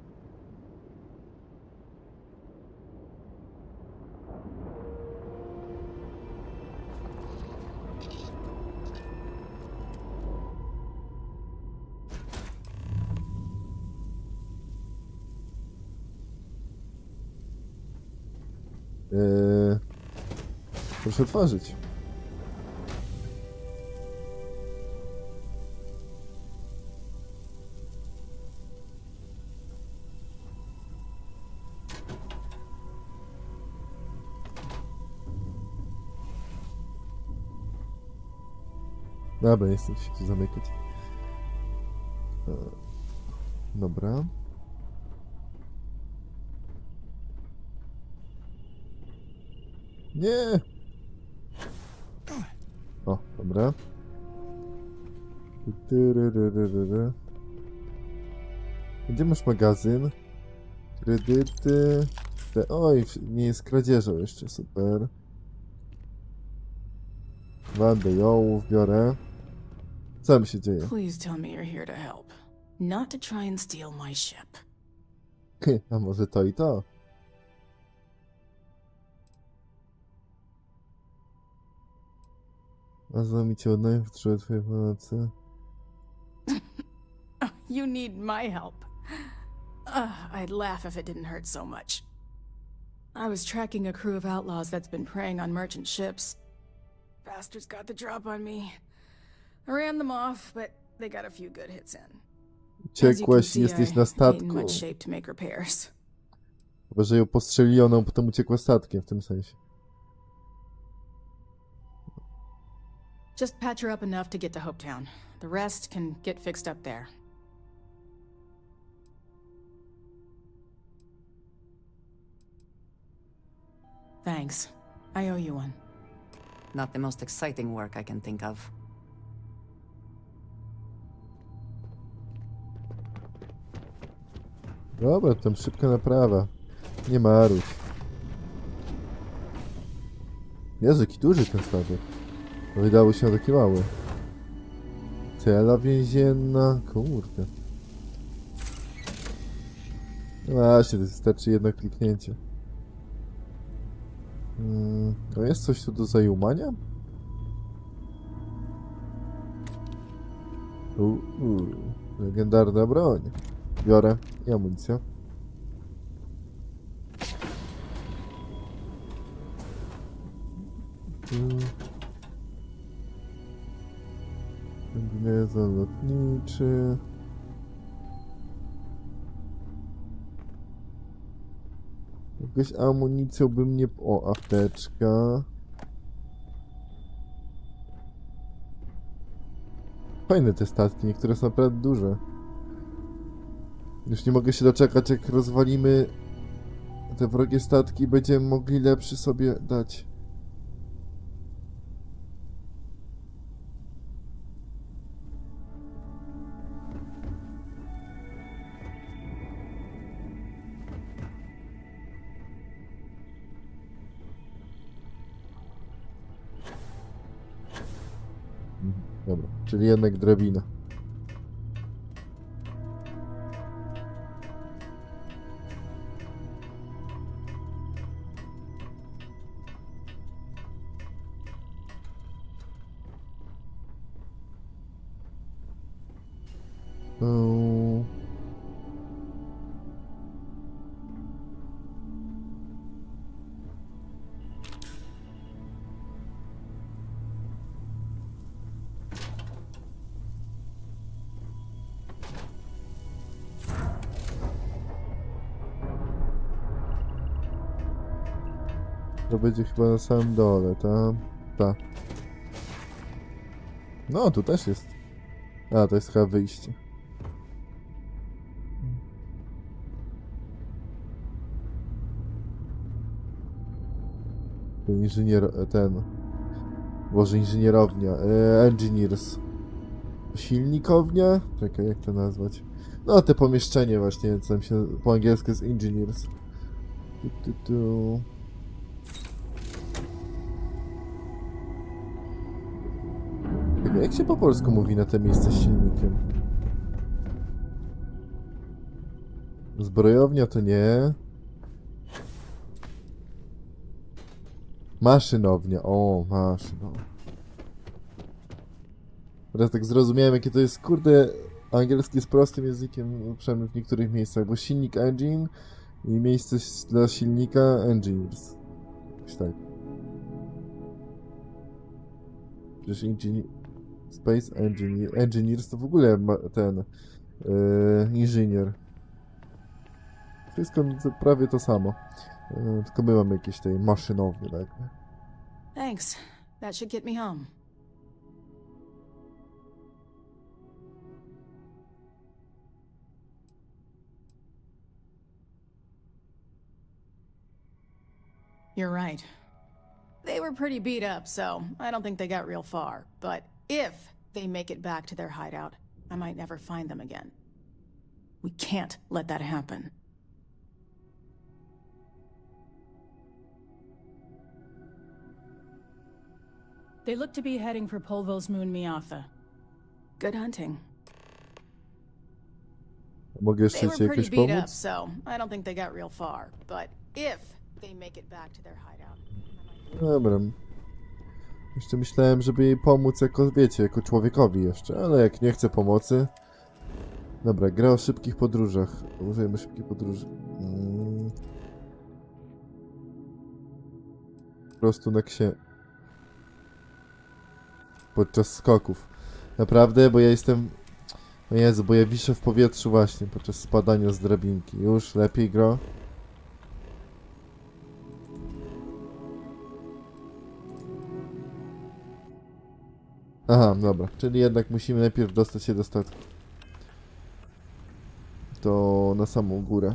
Speaker 1: Proszę otworzyć. Dobra, nie chcę się tu zamykać. Dobra. Nie! O, dobra. Gdzie masz magazyn? Kredyty. Oj, nie jest kradzieżą jeszcze, super. Wandę ją biorę. Co tam się dzieje?
Speaker 4: Please tell me you're here to help. Not to try and steal my ship.
Speaker 1: A może to i to? A znam cię od najpierw potrzebuję twojej pomocy.
Speaker 4: You need my help. I'd laugh if it didn't hurt so much. I was tracking a crew of outlaws that's been preying on merchant ships. Bastards got the drop on me. I ran them off, but they got a few good hits in.
Speaker 1: Uciekłaś i jesteś na statku.
Speaker 4: In much shape to make repairs.
Speaker 1: Chyba, że ją postrzeliono, a potem uciekła statkiem w tym sensie.
Speaker 4: Just patch her up enough to get to Hopetown. The rest can get fixed up there. Thanks. I owe you one.
Speaker 6: Not the most exciting work I can think of.
Speaker 1: Dobra, tam szybka naprawa. Nie marudź. Jezu, jaki duży ten statek. Wydało się taki mały. Cela więzienna. Kurde. No właśnie, to wystarczy jedno kliknięcie. To jest coś tu do zajumania? Legendarna broń. Biorę i amunicja. Kombinezon lotniczy. Jakąś amunicją bym nie... O, apteczka. Fajne te statki, niektóre są naprawdę duże. Już nie mogę się doczekać, jak rozwalimy te wrogie statki, będziemy mogli lepszy sobie dać. Dobra, czyli jednak drabina. To będzie chyba na samym dole, tam. Tak. No, tu też jest. A, to jest chyba wyjście. Inżynier... ten... Boże, inżynierownia. Engineers. Silnikownia? Czekaj, jak to nazwać? No, te pomieszczenie właśnie, co tam się po angielsku jest engineers. Jak się po polsku mówi na te miejsce z silnikiem? Zbrojownia to nie. Maszynownia. O, maszynownia. Teraz tak zrozumiałem, jakie to jest, kurde, angielski jest prostym językiem, przynajmniej w niektórych miejscach, bo silnik engine i miejsce dla silnika engineers. Jakoś tak. Przecież Space Engineers to w ogóle ten inżynier. Wszystko to prawie to samo. Tylko my mamy jakieś tej maszynownie, tak?
Speaker 4: Thanks. That should get me home. you're right. They were pretty beat up, so I don't think they got real far. But if they make it back to their hideout, I might never find them again. We can't let that happen. They look to be heading for Polvo's moon Miatha. Good hunting.
Speaker 1: Mogę jeszcze
Speaker 4: They
Speaker 1: ci
Speaker 4: were pretty
Speaker 1: jakoś
Speaker 4: beat up,
Speaker 1: pomóc?
Speaker 4: so I don't think they got real far. But if they make it back to their hideout.
Speaker 1: Dobra. Jeszcze myślałem, żeby jej pomóc jako, wiecie, jako człowiekowi jeszcze, ale jak nie chce pomocy... Dobra, gra o szybkich podróżach. Użyjemy szybkich podróży. Po prostu na podczas skoków. Naprawdę, bo ja jestem... O Jezu, bo ja wiszę w powietrzu właśnie podczas spadania z drabinki. Już lepiej gra. Aha, dobra. Czyli jednak musimy najpierw dostać się do statku. To na samą górę.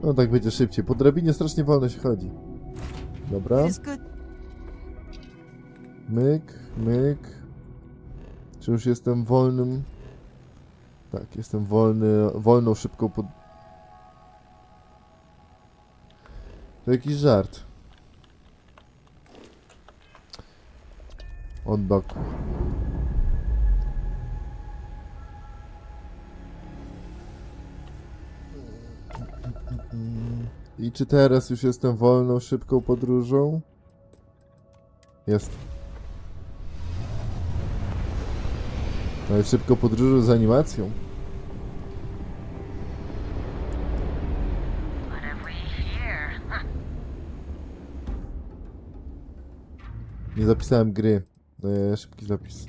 Speaker 1: No tak będzie szybciej. Po drabinie strasznie wolno się chodzi. Dobra. Myk, myk. Czy już jestem wolnym? Tak, jestem wolną, szybką pod... To jakiś żart. Od boku. I czy teraz już jestem wolną, szybką podróżą? Jest. Ale szybką podróżą z animacją. Nie zapisałem gry. Szybki zapis.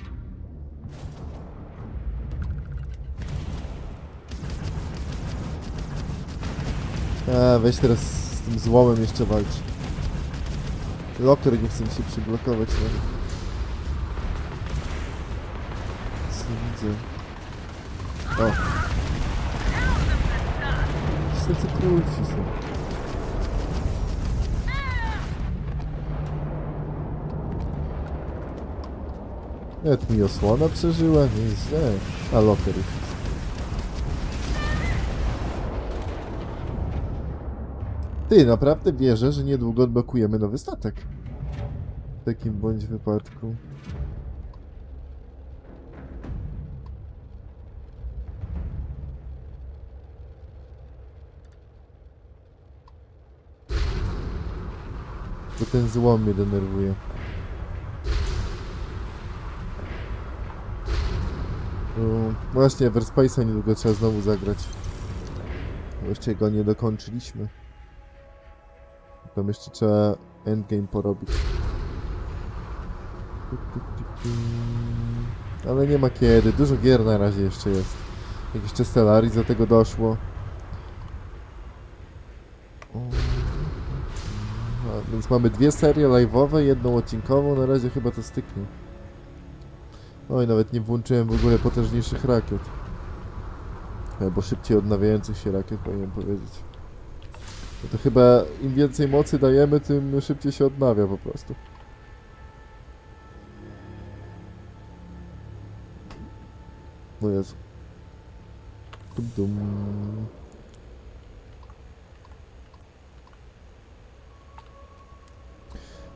Speaker 1: A, weź teraz z tym złomem jeszcze walcz. Locker nie chce mi się przyblokować. Co widzę? O. Serce królci są. Nawet mi osłona przeżyła, nieźle. A locker już jest. Ty, naprawdę wierzę, że niedługo odblokujemy nowy statek. W takim bądź wypadku. Bo ten złom mnie denerwuje. Właśnie, Everspace'a niedługo trzeba znowu zagrać. Jeszcze go nie dokończyliśmy. Tam jeszcze trzeba endgame porobić. Ale nie ma kiedy. Dużo gier na razie jeszcze jest. Jak jeszcze Stellaris do tego doszło. A, więc mamy dwie serie live'owe, jedną odcinkową. Na razie chyba to styknie. Oj, nawet nie włączyłem w ogóle potężniejszych rakiet. Albo szybciej odnawiających się rakiet, powinienem powiedzieć. No to chyba im więcej mocy dajemy, tym szybciej się odnawia po prostu. No Jezu. Dum dum.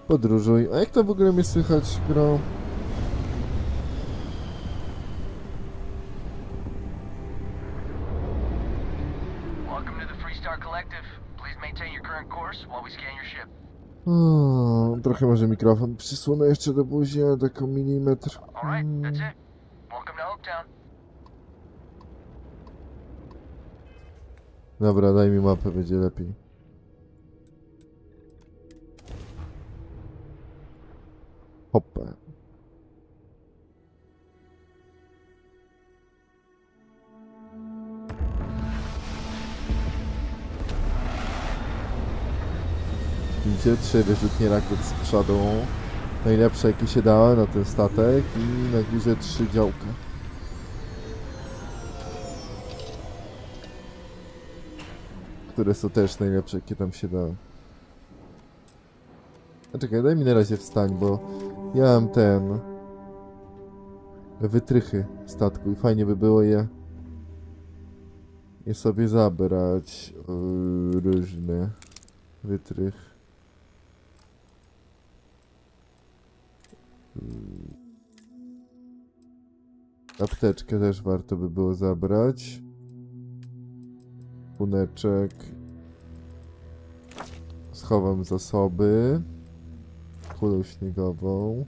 Speaker 1: Podróżuj. A jak to w ogóle mnie słychać, gro? Trochę może mikrofon przysunę jeszcze do buzi, ale tak o milimetr. Dobra, daj mi mapę, będzie lepiej. Hopę. Widzicie? 3 wyrzutnie rakiet z przodu. Najlepsze jakie się dało na ten statek i na górze 3 działka. które są też najlepsze, jakie tam się da. A czekaj, daj mi na razie wstań, bo ja mam wytrychy w statku i fajnie by było je sobie zabrać. Różne wytrych. Apteczkę też warto by było zabrać. Puneczek. Schowam zasoby. Kulę śniegową.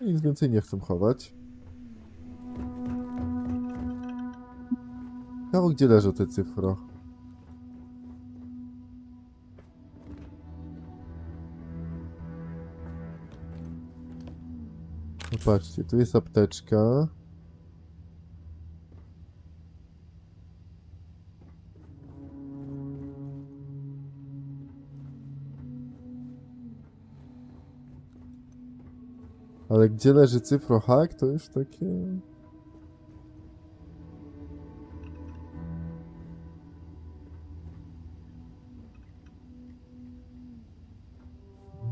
Speaker 1: Nic więcej nie chcę chować. No, gdzie leżą te cyfro? No patrzcie, tu jest apteczka. Ale gdzie leży cyfrohak, to już takie...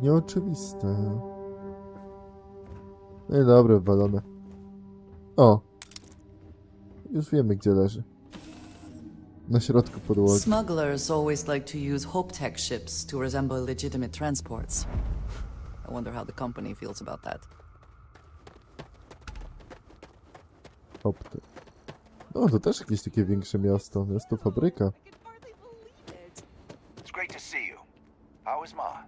Speaker 1: Nieoczywiste. No i dobra, walone. O! Już wiemy, gdzie leży. Na środku podłogi.
Speaker 6: Smugglers always like to use Hope-Tech ships to resemble legitimate transports. I wonder how the company feels about that.
Speaker 1: Opty. O, to też jakieś takie większe miasto. Miasto fabryka.
Speaker 10: It's great to see you. How is Ma?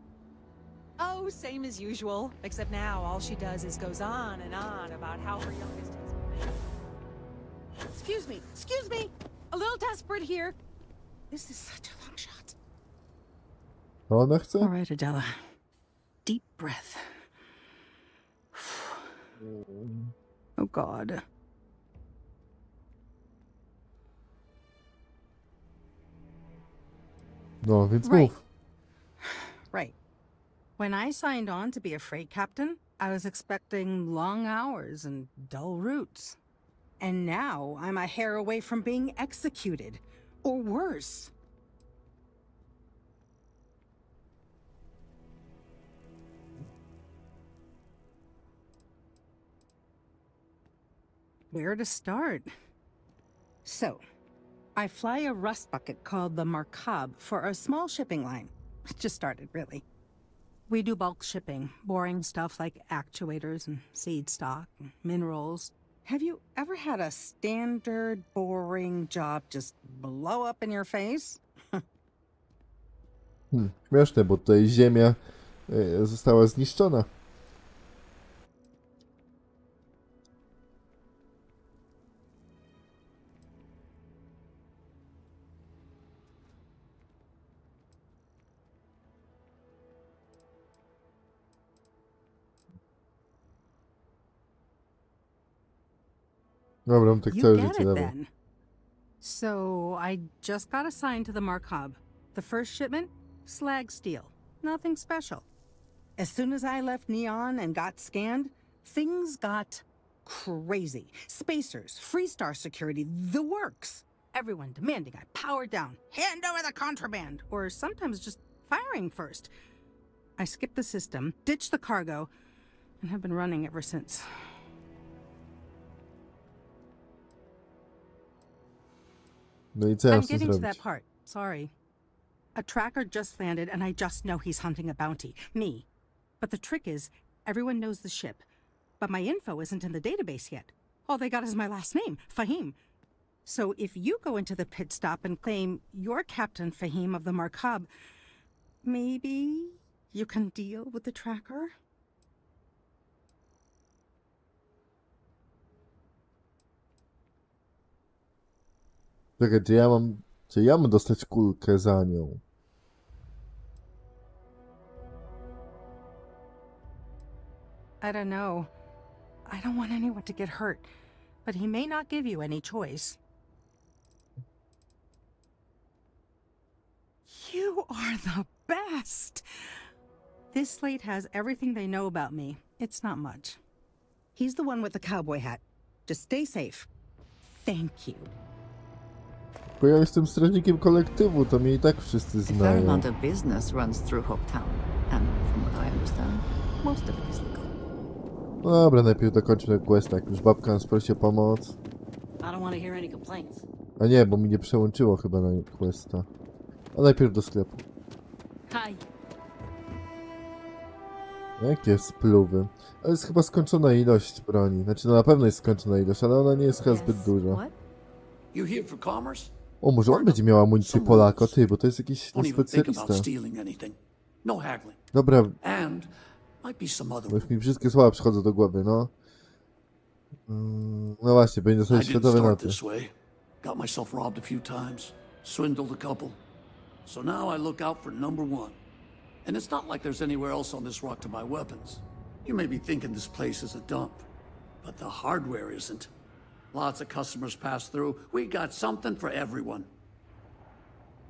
Speaker 5: Oh, same as usual. Except now all she does is goes on and on about how her youngest is... Excuse me! A little desperate here. This is such a long shot.
Speaker 1: Ona chce?
Speaker 5: All right, Adela. Deep breath. Oh God.
Speaker 1: No, więc
Speaker 5: Right.
Speaker 1: mów.
Speaker 5: Right. When I signed on to be a freight captain, I was expecting long hours and dull routes. And now I'm a hair away from being executed. Or worse. Where to start? So, I fly a rust bucket called the Markab for a small shipping line. It just started, really. We do bulk shipping, boring stuff like actuators and seed stock and minerals. Have you ever had a standard, boring job just blow up in your face?
Speaker 1: Śmieszne, bo tutaj ziemia została zniszczona. Dobra, mam tak
Speaker 5: You
Speaker 1: całe
Speaker 5: get
Speaker 1: życie,
Speaker 5: it
Speaker 1: dobra.
Speaker 5: then. So I just got assigned to the Markab. The first shipment, slag steel. Nothing special. As soon as I left Neon and got scanned, things got crazy. Spacers, Freestar security, the works. Everyone demanding I power down, hand over the contraband, or sometimes just firing first. I skipped the system, ditched the cargo, and have been running ever since.
Speaker 1: No i co ja
Speaker 5: I'm
Speaker 1: mam z tym
Speaker 5: getting to that
Speaker 1: zrobić?
Speaker 5: part. Sorry. A tracker just landed, and I just know he's hunting a bounty. Me. But the trick is, everyone knows the ship. But my info isn't in the database yet. All they got is my last name, Fahim. So if you go into the pit stop and claim you're Captain Fahim of the Markab, maybe you can deal with the tracker?
Speaker 1: Czekaj, czy ja mam dostać kulkę za nią?
Speaker 5: I don't know. I don't want anyone to get hurt, but he may not give you any choice. You are the best! This slate has everything they know about me. It's not much. He's the one with the cowboy hat. Just stay safe. Thank you.
Speaker 1: Bo ja jestem strażnikiem kolektywu, to mnie i tak wszyscy
Speaker 6: A fair
Speaker 1: znają.
Speaker 6: amount of business runs through Hopetown, and from what I understand, most of it is legal.
Speaker 1: No dobra, najpierw dokończmy quest, jak już babka nas prosi o pomoc.
Speaker 11: I don't want to hear any complaints.
Speaker 1: A nie, bo mi nie przełączyło chyba na questa. A najpierw do sklepu.
Speaker 11: Hi.
Speaker 1: Jakie spluwy. Ale jest chyba skończona ilość broni. Znaczy, no na pewno jest skończona ilość, ale ona nie jest chyba zbyt duża.
Speaker 11: You here for commerce?
Speaker 1: O, może on będzie miał amunicję Polako, ty, bo to jest jakiś
Speaker 11: Don't even think
Speaker 1: specjalista.
Speaker 11: about stealing anything. No haggling.
Speaker 1: Dobra,
Speaker 11: And might be some other.
Speaker 1: bo już mi wszystkie słowa przychodzą do głowy, no. No właśnie, będzie
Speaker 11: I
Speaker 1: sobie
Speaker 11: didn't
Speaker 1: światowe
Speaker 11: start
Speaker 1: noty.
Speaker 11: this way. Got myself robbed a few times, swindled a couple. So now I look out for number one. And it's not like there's anywhere else on this rock to buy weapons. You may be thinking this place is a dump, but the hardware isn't. Lots of customers pass through. We got something for everyone.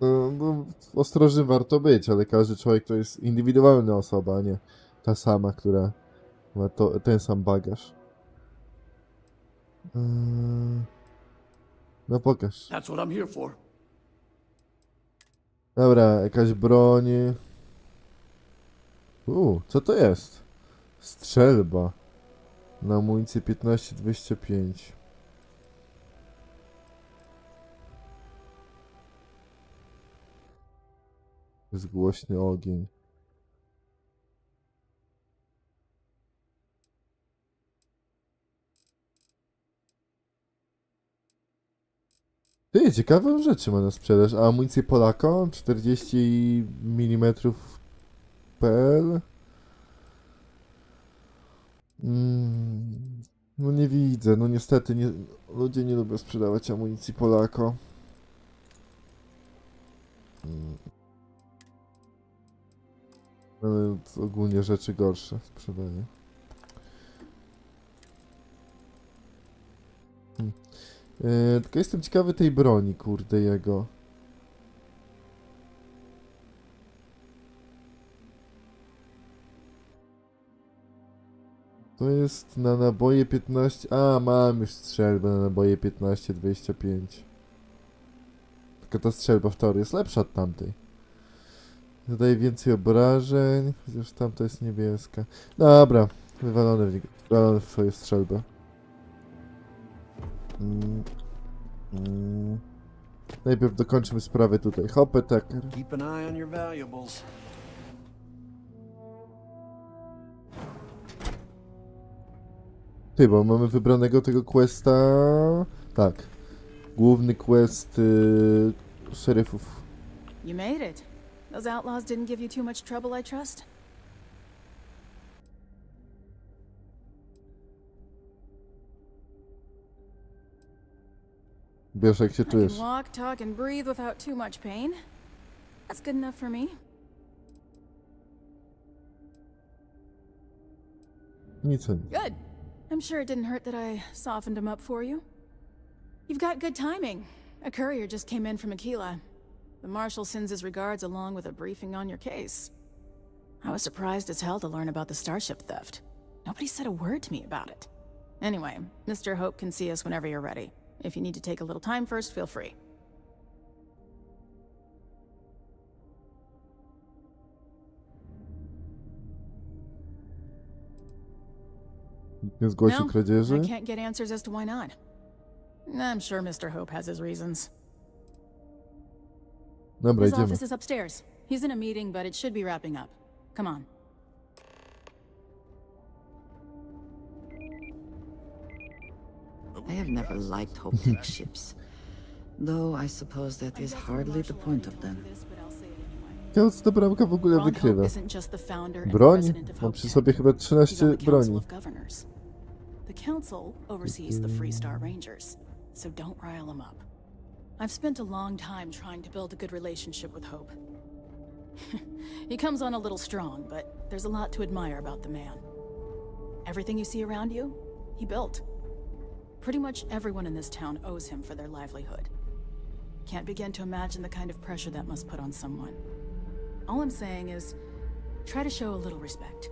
Speaker 1: No, ostrożny warto być, ale każdy człowiek to jest indywidualna osoba, a nie ta sama, która ma ten sam bagaż. No pokaż.
Speaker 11: That's what I'm here for.
Speaker 1: Dobra, jakaś broń. Co to jest? Strzelba. Na amunicję 15-25. Jest głośny ogień. Ty, ciekawe rzeczy ma na sprzedaż. A amunicję Polako? 40 mm PL? No nie widzę, no niestety nie, ludzie nie lubią sprzedawać amunicji Polako. Ale ogólnie rzeczy gorsze sprzedaje. Tylko jestem ciekawy tej broni, kurde, jego. To jest na naboje 15... A, mam już strzelbę na naboje 15-25. Tylko ta strzelba w teorii jest lepsza od tamtej. Zadaje więcej obrażeń, chociaż tamta jest niebieska. Dobra, wywalone w swoją strzelbę. Najpierw dokończymy sprawę tutaj. Hopę, taker.
Speaker 11: Keep an eye on your valuables.
Speaker 1: Ty, bo mamy wybranego tego questa... Tak. Główny quest szeryfów.
Speaker 4: You made it. Those outlaws didn't give you too much trouble, I trust?
Speaker 1: Wiesz, jak się
Speaker 4: I
Speaker 1: czujesz?
Speaker 4: can walk, talk, and breathe without too much pain. That's good enough for me.
Speaker 1: Nic.
Speaker 4: Good. I'm sure it didn't hurt that I softened him up for you. You've got good timing. A courier just came in from Aquila. The Marshal sends his regards along with a briefing on your case. I was surprised as hell to learn about the starship theft. Nobody said a word to me about it. Anyway, Mr. Hope can see us whenever you're ready. If you need to take a little time first, feel free.
Speaker 1: Nie zgłosił
Speaker 4: No,
Speaker 1: kradzieży?
Speaker 4: I can't get answers as to why not. I'm sure Mr. Hope has his reasons.
Speaker 1: Dobra,
Speaker 4: His
Speaker 1: idziemy.
Speaker 4: office is upstairs. He's in a meeting, but it should be wrapping up. Come on.
Speaker 6: I have never liked Hope ships. Though I suppose that is hardly the point of them.
Speaker 1: Ja co ta bramka w ogóle
Speaker 4: Ron
Speaker 1: wykrywa?
Speaker 4: Hope isn't just the founder and
Speaker 1: Broń?
Speaker 4: president of
Speaker 1: Mam
Speaker 4: Hope
Speaker 1: przy
Speaker 4: Tech.
Speaker 1: sobie chyba
Speaker 4: He's on
Speaker 1: 13
Speaker 4: the Council
Speaker 1: broni.
Speaker 4: of Governors. The council oversees the Freestar Rangers, so don't rile them up. I've spent a long time trying to build a good relationship with Hope. He comes on a little strong, but there's a lot to admire about the man. Everything you see around you, he built. Pretty much everyone in this town owes him for their livelihood. Can't begin to imagine the kind of pressure that must put on someone. All I'm saying is, try to show a little respect.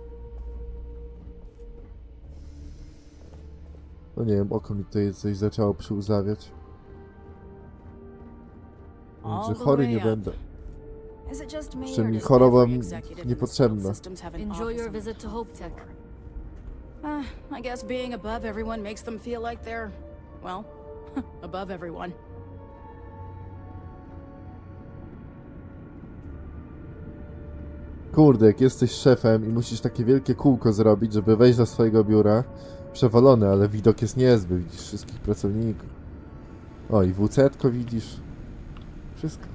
Speaker 1: No nie wiem, oko mi tutaj coś zaczęło przyłzawiać. Że chory nie będę. Jeszcze mi choroba niepotrzebna.
Speaker 20: Enjoy your visit to Hope Tech.
Speaker 4: I guess being above everyone makes them feel like they're, well, above everyone.
Speaker 1: Kurde, jak jesteś szefem i musisz takie wielkie kółko zrobić, żeby wejść do swojego biura, przewalony, ale widok jest niezły, widzisz wszystkich pracowników. O, i WC-tko widzisz. Wszystko.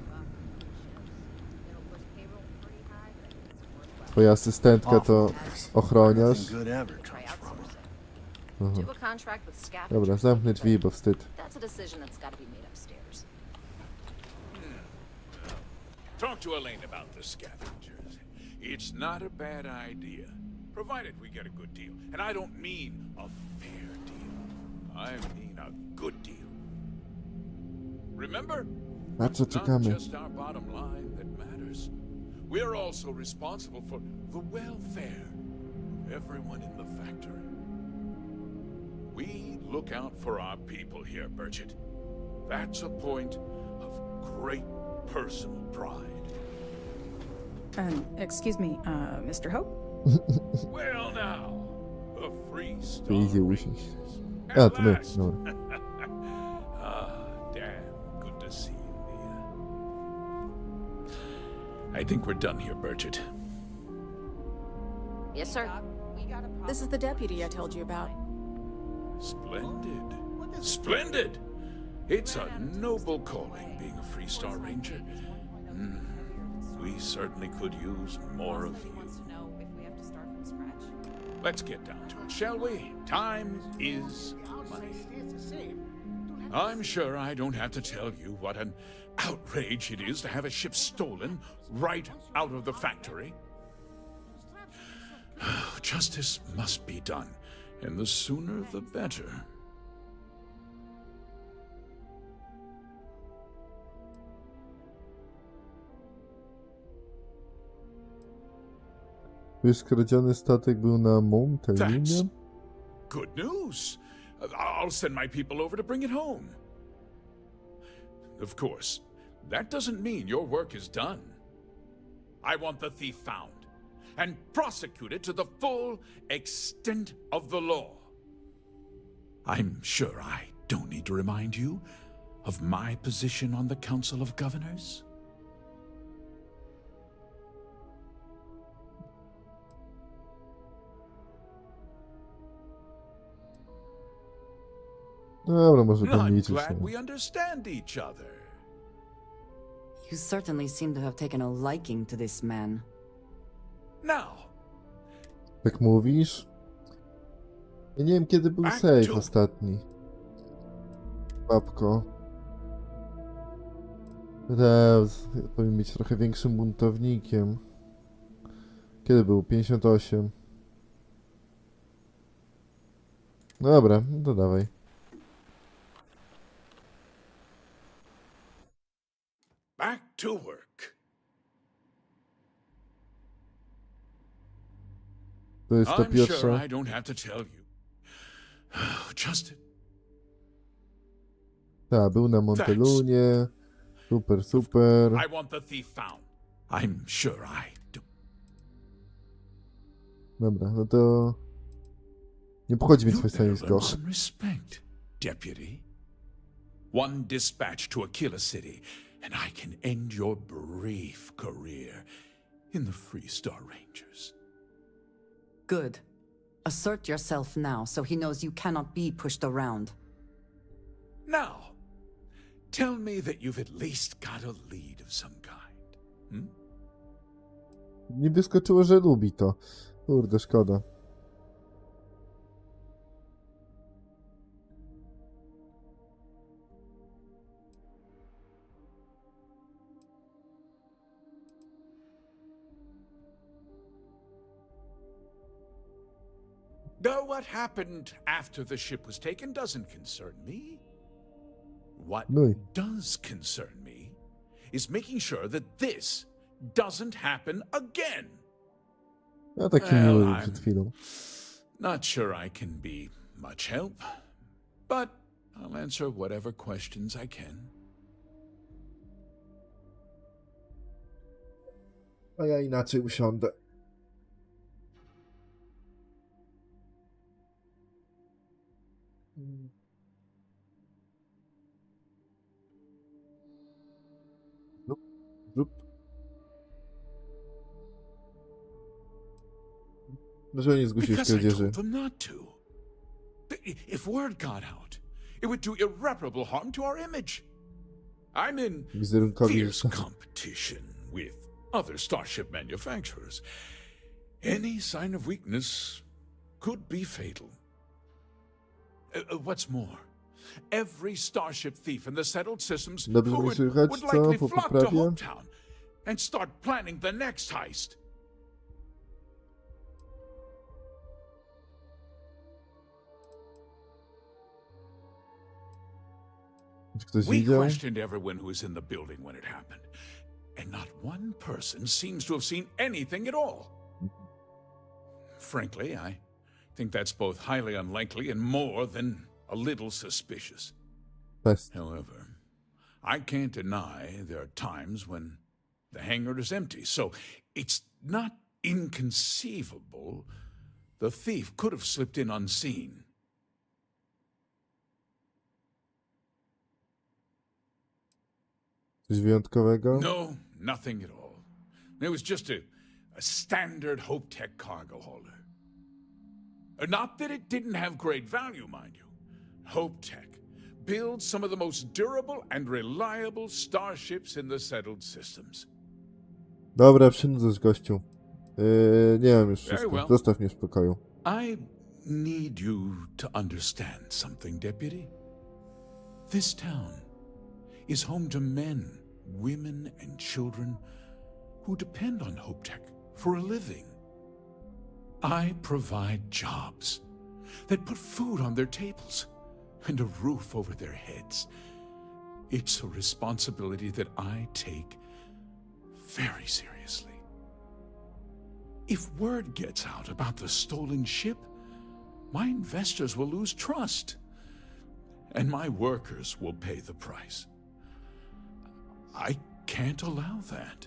Speaker 1: Twoja asystentka to ochroniarz. Aha. Dobra, zamknę drzwi, bo wstyd.
Speaker 15: Talk to Elaine about the scavengers. It's not a bad idea, provided we get a good deal. And I don't mean a fair deal. I mean a good deal. Remember?
Speaker 1: Na co
Speaker 15: Not
Speaker 1: czekamy?
Speaker 15: just our bottom line that matters. We're also responsible for the welfare of everyone in the factory. We look out for our people here, Bridget. That's a point of great personal pride.
Speaker 4: Excuse me, Mr. Hope?
Speaker 15: Well now, a free
Speaker 1: To idzie
Speaker 15: star.
Speaker 1: usiąść. A, to my, dobra.
Speaker 15: Damn good to see you, Nia. I think we're done here, Bridget.
Speaker 4: Yes, sir. This is the deputy I told you about.
Speaker 15: Splendid. Splendid! It's a noble calling, being a Free Star Ranger. We certainly could use more of you. Let's get down to it, shall we? Time is money. I'm sure I don't have to tell you what an outrage it is to have a ship stolen right out of the factory. Justice must be done, and the sooner the better.
Speaker 1: Skradziony statek był na Montelinie?
Speaker 15: That's good news. I'll send my people over to bring it home. Of course, that doesn't mean your work is done. I want the thief found and prosecuted to the full extent of the law. I'm sure I don't need to remind you of my position on the Council of Governors.
Speaker 1: Dobra, może pan
Speaker 15: I'm
Speaker 1: liczyć.
Speaker 15: glad
Speaker 1: No.
Speaker 15: we understand each other.
Speaker 6: You certainly seem to have taken a liking to this man.
Speaker 15: Now,
Speaker 1: Tak mówisz? Ja nie wiem, kiedy był Szeryf ostatni. Babko. Teraz powinien być trochę większym buntownikiem. Kiedy był? 58. No dobra, no to dawaj.
Speaker 15: back to work.
Speaker 1: To jest ta
Speaker 15: I'm
Speaker 1: pierwsza.
Speaker 15: sure I don't have to tell you. Just
Speaker 1: Tak, był na Montelunie. Super, super.
Speaker 15: I want the thief found. I'm sure I do.
Speaker 1: Dobra, no to... Nie obchodzi mnie
Speaker 15: You
Speaker 1: twoje
Speaker 15: better
Speaker 1: stanowisko.
Speaker 15: earn some respect, deputy. One dispatch to Aquila City, and I can end your brief career in the Free Star Rangers.
Speaker 6: Good. Assert yourself now so he knows you cannot be pushed around.
Speaker 15: Now, tell me that you've at least got a lead of some kind. Hmm?
Speaker 1: Nie wyskoczyło, że lubi to. Kurde, szkoda.
Speaker 15: Though what happened after the ship was taken doesn't concern me. What
Speaker 1: No i
Speaker 15: does concern me is making sure that this doesn't happen again.
Speaker 1: ja taki
Speaker 15: Well,
Speaker 1: miły
Speaker 15: I'm
Speaker 1: przed chwilą.
Speaker 15: not sure I can be much help. But I'll answer whatever questions I can.
Speaker 1: A ja inaczej usiądę. Lub. Dlaczego nie zgłosiłeś
Speaker 15: Because I
Speaker 1: kradzieży?
Speaker 15: told them not to. If word got out, it would do irreparable harm to our image. I'm in
Speaker 1: Wizerunkowi
Speaker 15: fierce competition with other starship manufacturers. Any sign of weakness could be fatal. What's more, every starship thief in the settled systems
Speaker 1: Dobrze mnie słychać,
Speaker 15: would
Speaker 1: co?
Speaker 15: likely
Speaker 1: Po
Speaker 15: flock to
Speaker 1: poprawie?
Speaker 15: Hometown and start planning the next heist.
Speaker 1: Czy ktoś
Speaker 15: We
Speaker 1: widział?
Speaker 15: questioned everyone who was in the building when it happened, and not one person seems to have seen anything at all. Frankly, I think that's both highly unlikely and more than a little suspicious.
Speaker 1: Best.
Speaker 15: However, I can't deny there are times when the hangar is empty, so it's not inconceivable the thief could have slipped in unseen.
Speaker 1: Coś wyjątkowego?
Speaker 15: No, nothing at all. It was just a standard Hope Tech cargo holder. Not that it didn't have great value, mind you. Hope Tech builds some of the most durable and reliable starships in the settled systems.
Speaker 1: Dobra, przynudzasz gościu. Nie wiem już
Speaker 15: Very
Speaker 1: wszystko.
Speaker 15: well.
Speaker 1: Zostaw mnie w spokoju.
Speaker 15: I need you to understand something, Deputy. This town is home to men, women, and children who depend on Hope Tech for a living. I provide jobs that put food on their tables and a roof over their heads. It's a responsibility that I take very seriously. If word gets out about the stolen ship, my investors will lose trust, and my workers will pay the price. I can't allow that.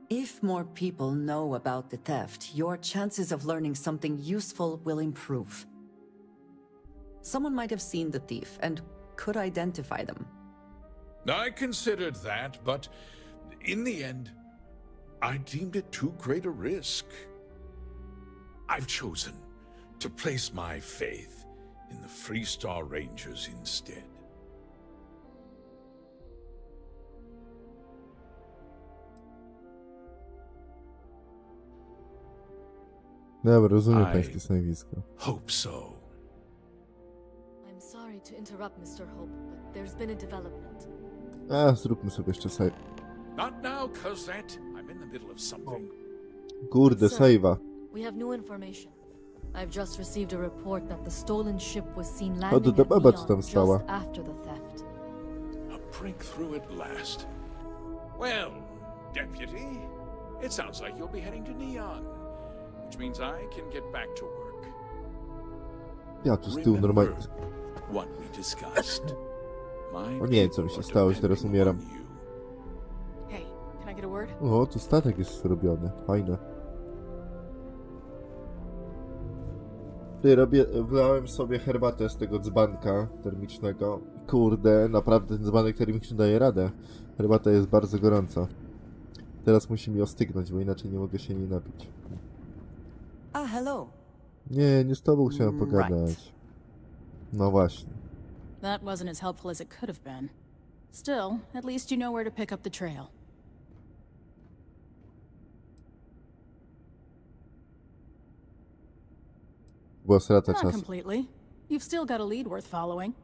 Speaker 6: If more people know about the theft, your chances of learning something useful will improve. Someone might have seen the thief and could identify them.
Speaker 15: I considered that, but in the end, I deemed it too great a risk. I've chosen to place my faith in the Freestar Rangers instead.
Speaker 1: Dobra, rozumiem pańskie stanowisko.
Speaker 15: Hope so.
Speaker 12: I'm sorry to interrupt, Mr. Hope, but there's been a development.
Speaker 1: Zróbmy sobie jeszcze save.
Speaker 15: Not now, Cosette. I'm in the middle of something.
Speaker 1: Kurde,
Speaker 12: Sir,
Speaker 1: save'a.
Speaker 12: We have new information. I've just received a report that the stolen ship was seen
Speaker 1: O,
Speaker 12: landing
Speaker 1: to
Speaker 12: at
Speaker 1: baba co
Speaker 12: Neon
Speaker 1: tam
Speaker 12: just
Speaker 1: stała.
Speaker 12: after the theft.
Speaker 15: A breakthrough at last. Well, Deputy, it sounds like you'll be heading to Neon, which means I can get back to work.
Speaker 1: Ja tu z tyłu normalnie.
Speaker 15: What we discussed. My
Speaker 1: O nie, co mi się stało, że teraz umieram.
Speaker 4: Hey, can I get a word?
Speaker 1: O, tu statek jest zrobiony. Fajne. Wlałem sobie herbatę z tego dzbanka termicznego. Kurde, naprawdę ten dzbanek termiczny daje radę. Herbata jest bardzo gorąca. Teraz musi mi ostygnąć, bo inaczej nie mogę się jej napić.
Speaker 6: Hello.
Speaker 1: Nie z tobą chciałem pogadać. No właśnie.
Speaker 4: That wasn't as helpful as it could have been. Still, at least you know where to pick up the trail.
Speaker 1: Była strata
Speaker 4: Not
Speaker 1: czasu.
Speaker 4: completely. You've still got a lead worth following.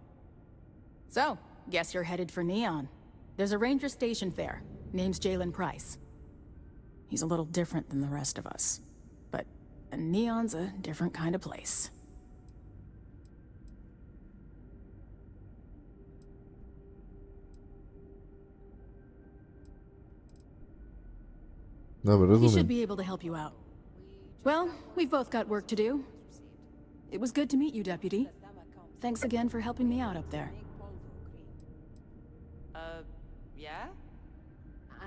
Speaker 4: So, guess you're headed for Neon. There's a ranger stationed there. Name's Jalen Price. He's a little different than the rest of us. But Neon's a different kind of place.
Speaker 1: Dobra,
Speaker 4: He should
Speaker 1: rozumiem.
Speaker 4: be able to help you out. Well, we've both got work to do. It was good to meet you, Deputy. Thanks again for helping me out up there.
Speaker 9: Yeah?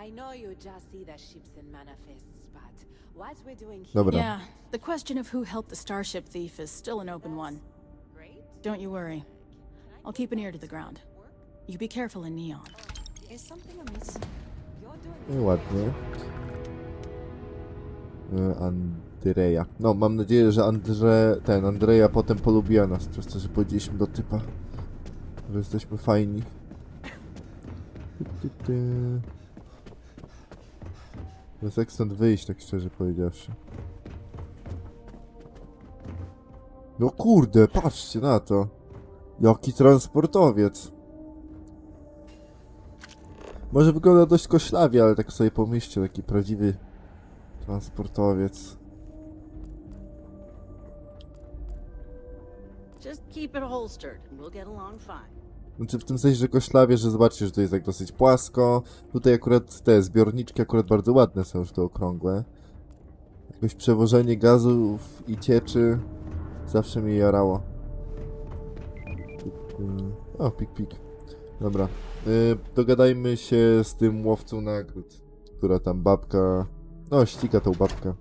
Speaker 9: I know you just see the ships and manifests, but what we're doing here...
Speaker 1: Dobra.
Speaker 4: Yeah, the question of who helped the starship thief is still an open one. Don't you worry. I'll keep an ear to the ground. You be careful in Neon.
Speaker 9: Is something amiss? You're doing...
Speaker 1: No i ładnie. Andrzeja. No, mam nadzieję, że Andrzeja potem polubiła nas przez to, że powiedzieliśmy do typa, że jesteśmy fajni. Jest jak stąd wyjść, tak szczerze powiedziawszy. No kurde, patrzcie na to. Jaki transportowiec. Może wygląda dość koślawie, ale tak sobie pomyślcie, taki prawdziwy transportowiec.
Speaker 14: Just keep it holstered and we'll get along fine.
Speaker 1: Znaczy w tym sensie, że koślawie, że zobaczcie, że to jest tak dosyć płasko. Tutaj akurat te zbiorniczki akurat bardzo ładne są, już te okrągłe. Jakoś przewożenie gazów i cieczy zawsze mnie jarało. O, pik. Dobra. Dogadajmy się z tym łowcą nagród, która tam babka... No, ściga tą babkę.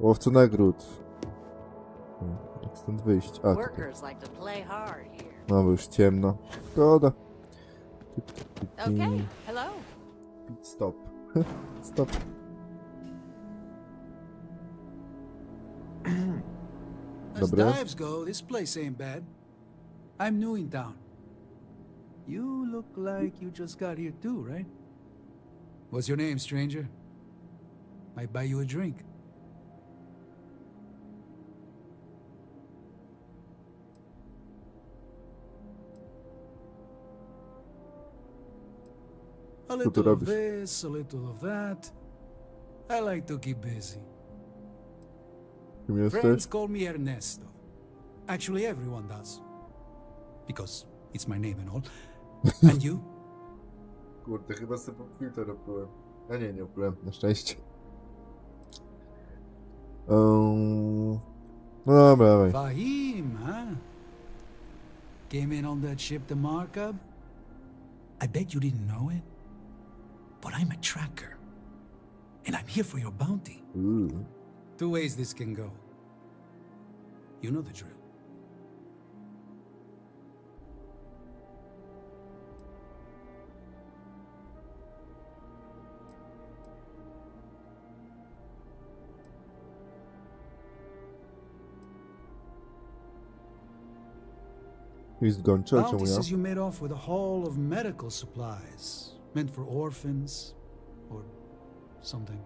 Speaker 1: Łowca nagród. Jak stąd wyjść? A, tutaj.
Speaker 14: Workers like to play hard here.
Speaker 1: No, bo już ciemno. Szkoda.
Speaker 14: Okay, hello.
Speaker 1: Pit stop. Stop.
Speaker 16: As
Speaker 1: Dobra.
Speaker 16: dives go, this place ain't bad. I'm new in town. You look like you just got here too, right? What's your name, stranger? Might buy you a drink. A little of this, a little of that. I like to keep busy. Friends call me Ernesto. Actually, everyone does. Because it's my name and all. And you?
Speaker 1: Kurde, chyba sobie filtr oplułem. A nie oplułem, na szczęście. No dobra.
Speaker 16: Fahim, huh? Came in on that ship, the Markup? I bet you didn't know it. But I'm a tracker. And I'm here for your bounty.
Speaker 1: Ooh.
Speaker 16: 2 ways this can go. You know the drill.
Speaker 1: He's gone church,
Speaker 16: Bounty says you made off with a haul of medical supplies meant for orphans or something.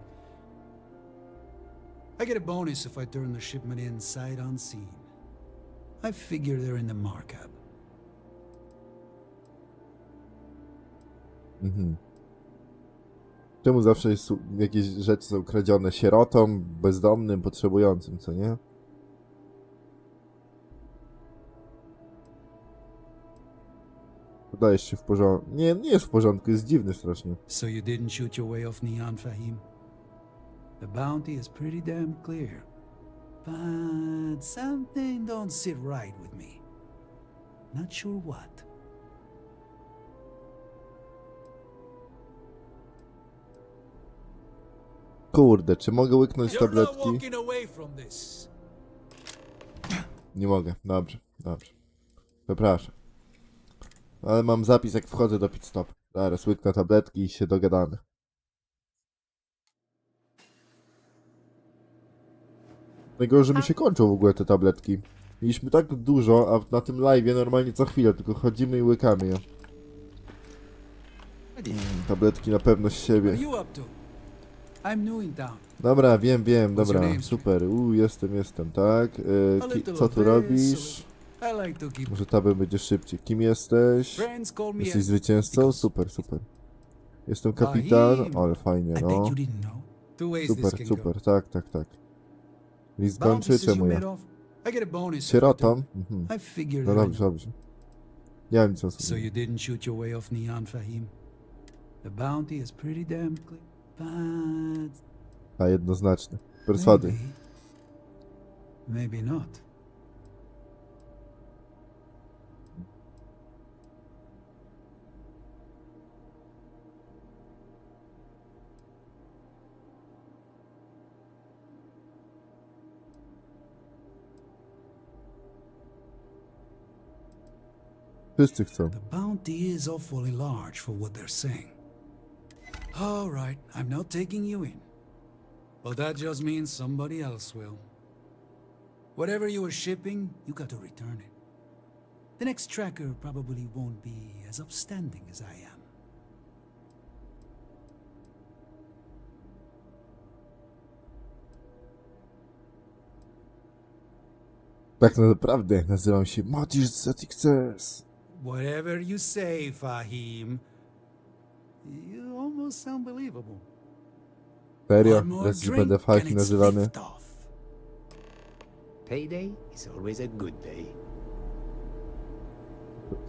Speaker 16: I get a bonus if I turn the shipment in sight unseen. I figure they're in the markup.
Speaker 1: Czemu zawsze jest jakieś rzeczy są kradzione sierotom, bezdomnym, potrzebującym, co nie? Wydajesz się w porządku. Nie jest w porządku, jest dziwny strasznie.
Speaker 16: So you didn't shoot your way off Neon, Fahim? The bounty is pretty damn clear. But something don't sit right with me. Not sure what.
Speaker 1: Kurde, czy mogę łyknąć tabletki? Nie mogę, dobrze. Przepraszam. Ale mam zapis, jak wchodzę do pit stop. Zaraz łyknę tabletki i się dogadamy. Najgorzej, że mi się kończą w ogóle te tabletki. Mieliśmy tak dużo, a na tym live'ie normalnie co chwilę, tylko chodzimy i łykamy je. Tabletki na pewność siebie. Dobra, wiem, dobra, super. Jestem, tak. Co tu robisz? Może tabem będzie szybciej. Kim jesteś? Jesteś zwycięzcą? Super. Jestem kapitan. Ale fajnie, no. Super, tak. List kończy, czemu ja? Sierotą? No dobrze. Nie wiem co.
Speaker 16: So you didn't shoot your way off Neon, Fahim? The bounty is pretty damn clear, but...
Speaker 1: A jednoznaczny. Perswady.
Speaker 16: Maybe not.
Speaker 1: Wszyscy chcą.
Speaker 16: The bounty is awfully large for what they're saying. All right, I'm not taking you in. But that just means somebody else will. Whatever you were shipping, you got to return it. The next tracker probably won't be as upstanding as I am.
Speaker 1: Tak naprawdę nazywam się matiszxcs.
Speaker 16: Whatever you say, Fahim, you almost sound believable.
Speaker 1: Serio? Teraz już będę Fahim nazywany.
Speaker 13: Payday is always a good day.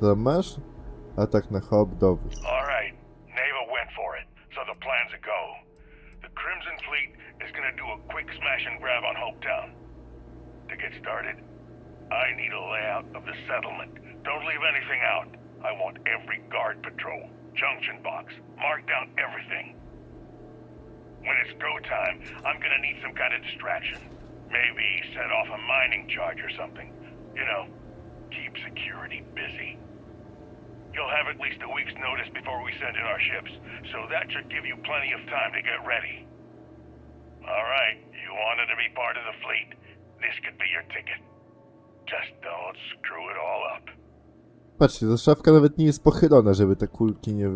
Speaker 1: Co tam masz? Atak na hub, dowód.
Speaker 19: Alright, Neva went for it, so the plan's a go. The Crimson Fleet is gonna do a quick smash and grab on Hopetown. To get started, I need a layout of the settlement. Don't leave anything out. I want every guard patrol, junction box, mark down everything. When it's go time, I'm gonna need some kind of distraction. Maybe set off a mining charge or something. You know, keep security busy. You'll have at least a week's notice before we send in our ships, so that should give you plenty of time to get ready. Alright, you wanted to be part of the fleet. This could be your ticket. Just don't screw it all up.
Speaker 1: Patrzcie, ta szafka nawet nie jest pochylona, żeby te kulki nie...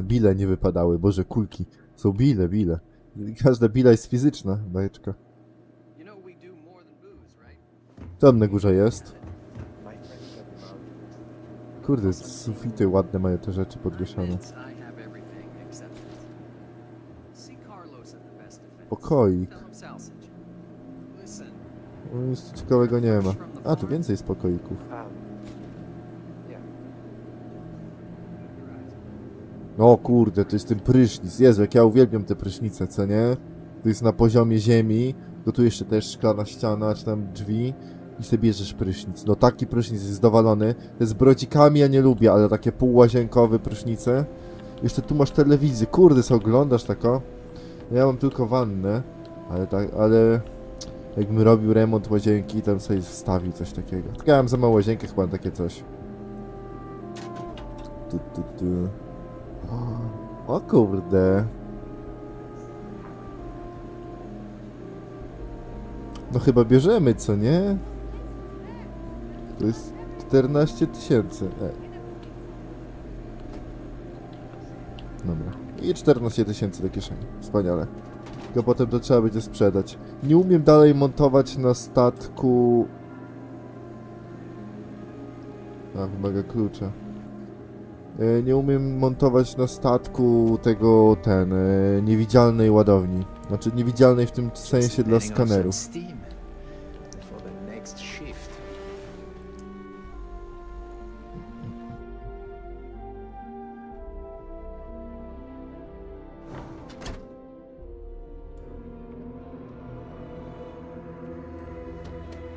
Speaker 1: bile nie wypadały. Boże, kulki. Są bile. Każda bila jest fizyczna, bajeczka. Co tam na górze jest? Kurde, sufity ładne mają te rzeczy podwieszane. Pokoik. No, nic ciekawego nie ma. A, tu więcej jest pokoików. O kurde, to jest ten prysznic. Jezu, jak ja uwielbiam te prysznice, co nie? To jest na poziomie ziemi. Tylko tu jeszcze też szklana ściana, czy tam drzwi. I sobie bierzesz prysznic. No taki prysznic jest dowalony. Te z brodzikami ja nie lubię, ale takie półłazienkowe prysznice. Jeszcze tu masz telewizję. Kurde, co oglądasz tako? Ja mam tylko wannę. Ale jakbym robił remont łazienki, tam sobie wstawił coś takiego. Tylko ja mam za małą łazienkę, chyba mam takie coś. O kurde. No chyba bierzemy, co nie? To jest 14 000. Dobra. I 14 000 do kieszeni. Wspaniale. Tylko potem to trzeba będzie sprzedać. Nie umiem dalej montować na statku... A, wymaga klucza. Nie umiem montować na statku tego, niewidzialnej ładowni. Znaczy niewidzialnej w tym sensie dla skanerów.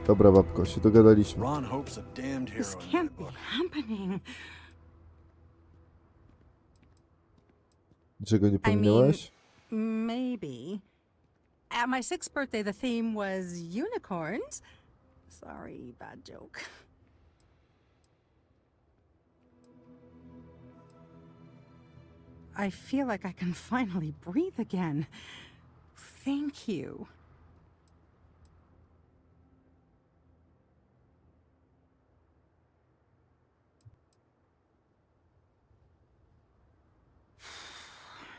Speaker 1: Dobra, babko, się dogadaliśmy.
Speaker 5: This can't be happening.
Speaker 1: Czego nie pomniałaś?
Speaker 5: Maybe. At my 6th birthday, the theme was unicorns. Sorry, bad joke. I feel like I can finally breathe again. Thank you.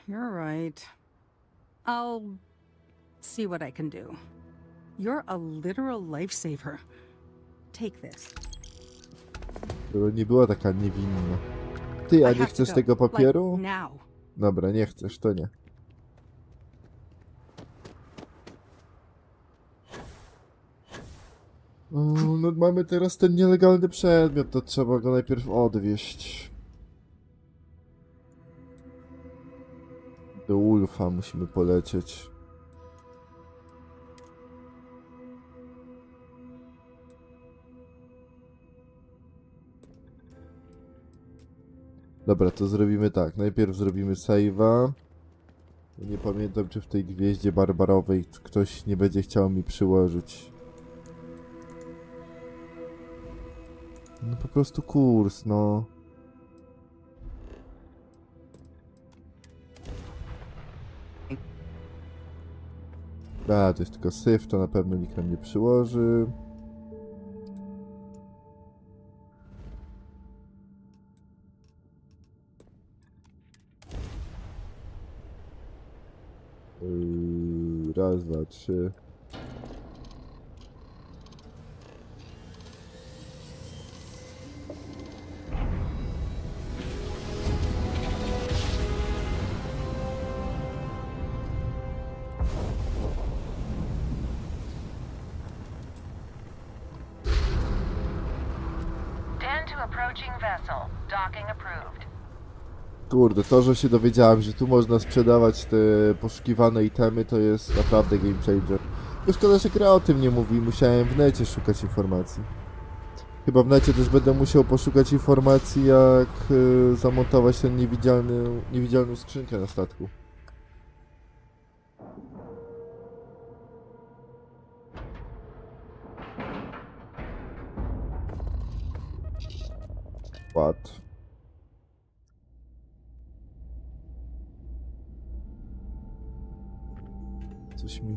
Speaker 5: You're right. I'll see what I can do. You're a literal lifesaver. Take this.
Speaker 1: Żeby nie była taka niewinna. Ty, a nie chcesz tego papieru? Dobra, nie chcesz, to nie. No mamy teraz ten nielegalny przedmiot, to trzeba go najpierw odwieźć. Do Ulfa musimy polecieć. Dobra, to zrobimy tak. Najpierw zrobimy save'a. Nie pamiętam, czy w tej gwieździe barbarowej ktoś nie będzie chciał mi przyłożyć. No po prostu kurs, no. A, to jest tylko syf, to na pewno nikt nam nie przyłoży. Raz, dwa, trzy.
Speaker 2: Tend to approaching vessel. Docking approved.
Speaker 1: Kurde, to, że się dowiedziałem, że tu można sprzedawać te poszukiwane itemy, to jest naprawdę game changer. Tylko szkoda, że gra o tym nie mówi, musiałem w necie szukać informacji. Chyba w necie też będę musiał poszukać informacji, jak zamontować ten niewidzialną skrzynkę na statku. What? Coś mi...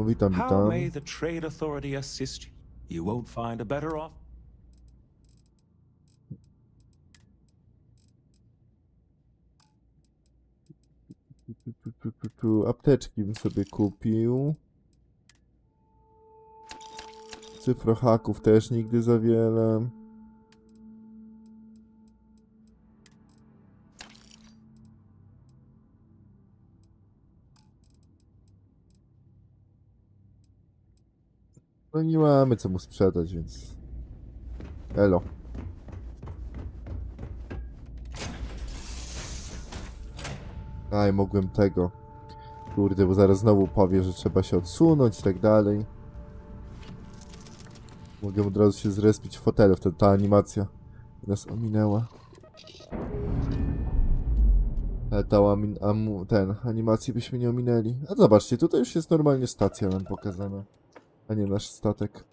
Speaker 1: Witam,
Speaker 17: How
Speaker 1: witam.
Speaker 17: may the Trade Authority assist you? You won't find a better off.
Speaker 1: Apteczki bym sobie kupił. Cyfrohaków też nigdy za wiele. No nie mamy co mu sprzedać, więc... Elo. Aj, mogłem tego. Kurde, bo zaraz znowu powie, że trzeba się odsunąć i tak dalej. Mogę od razu się zrespić w fotelu, wtedy ta animacja nas ominęła. Ale animację byśmy nie ominęli. A zobaczcie, tutaj już jest normalnie stacja nam pokazana, a nie nasz statek.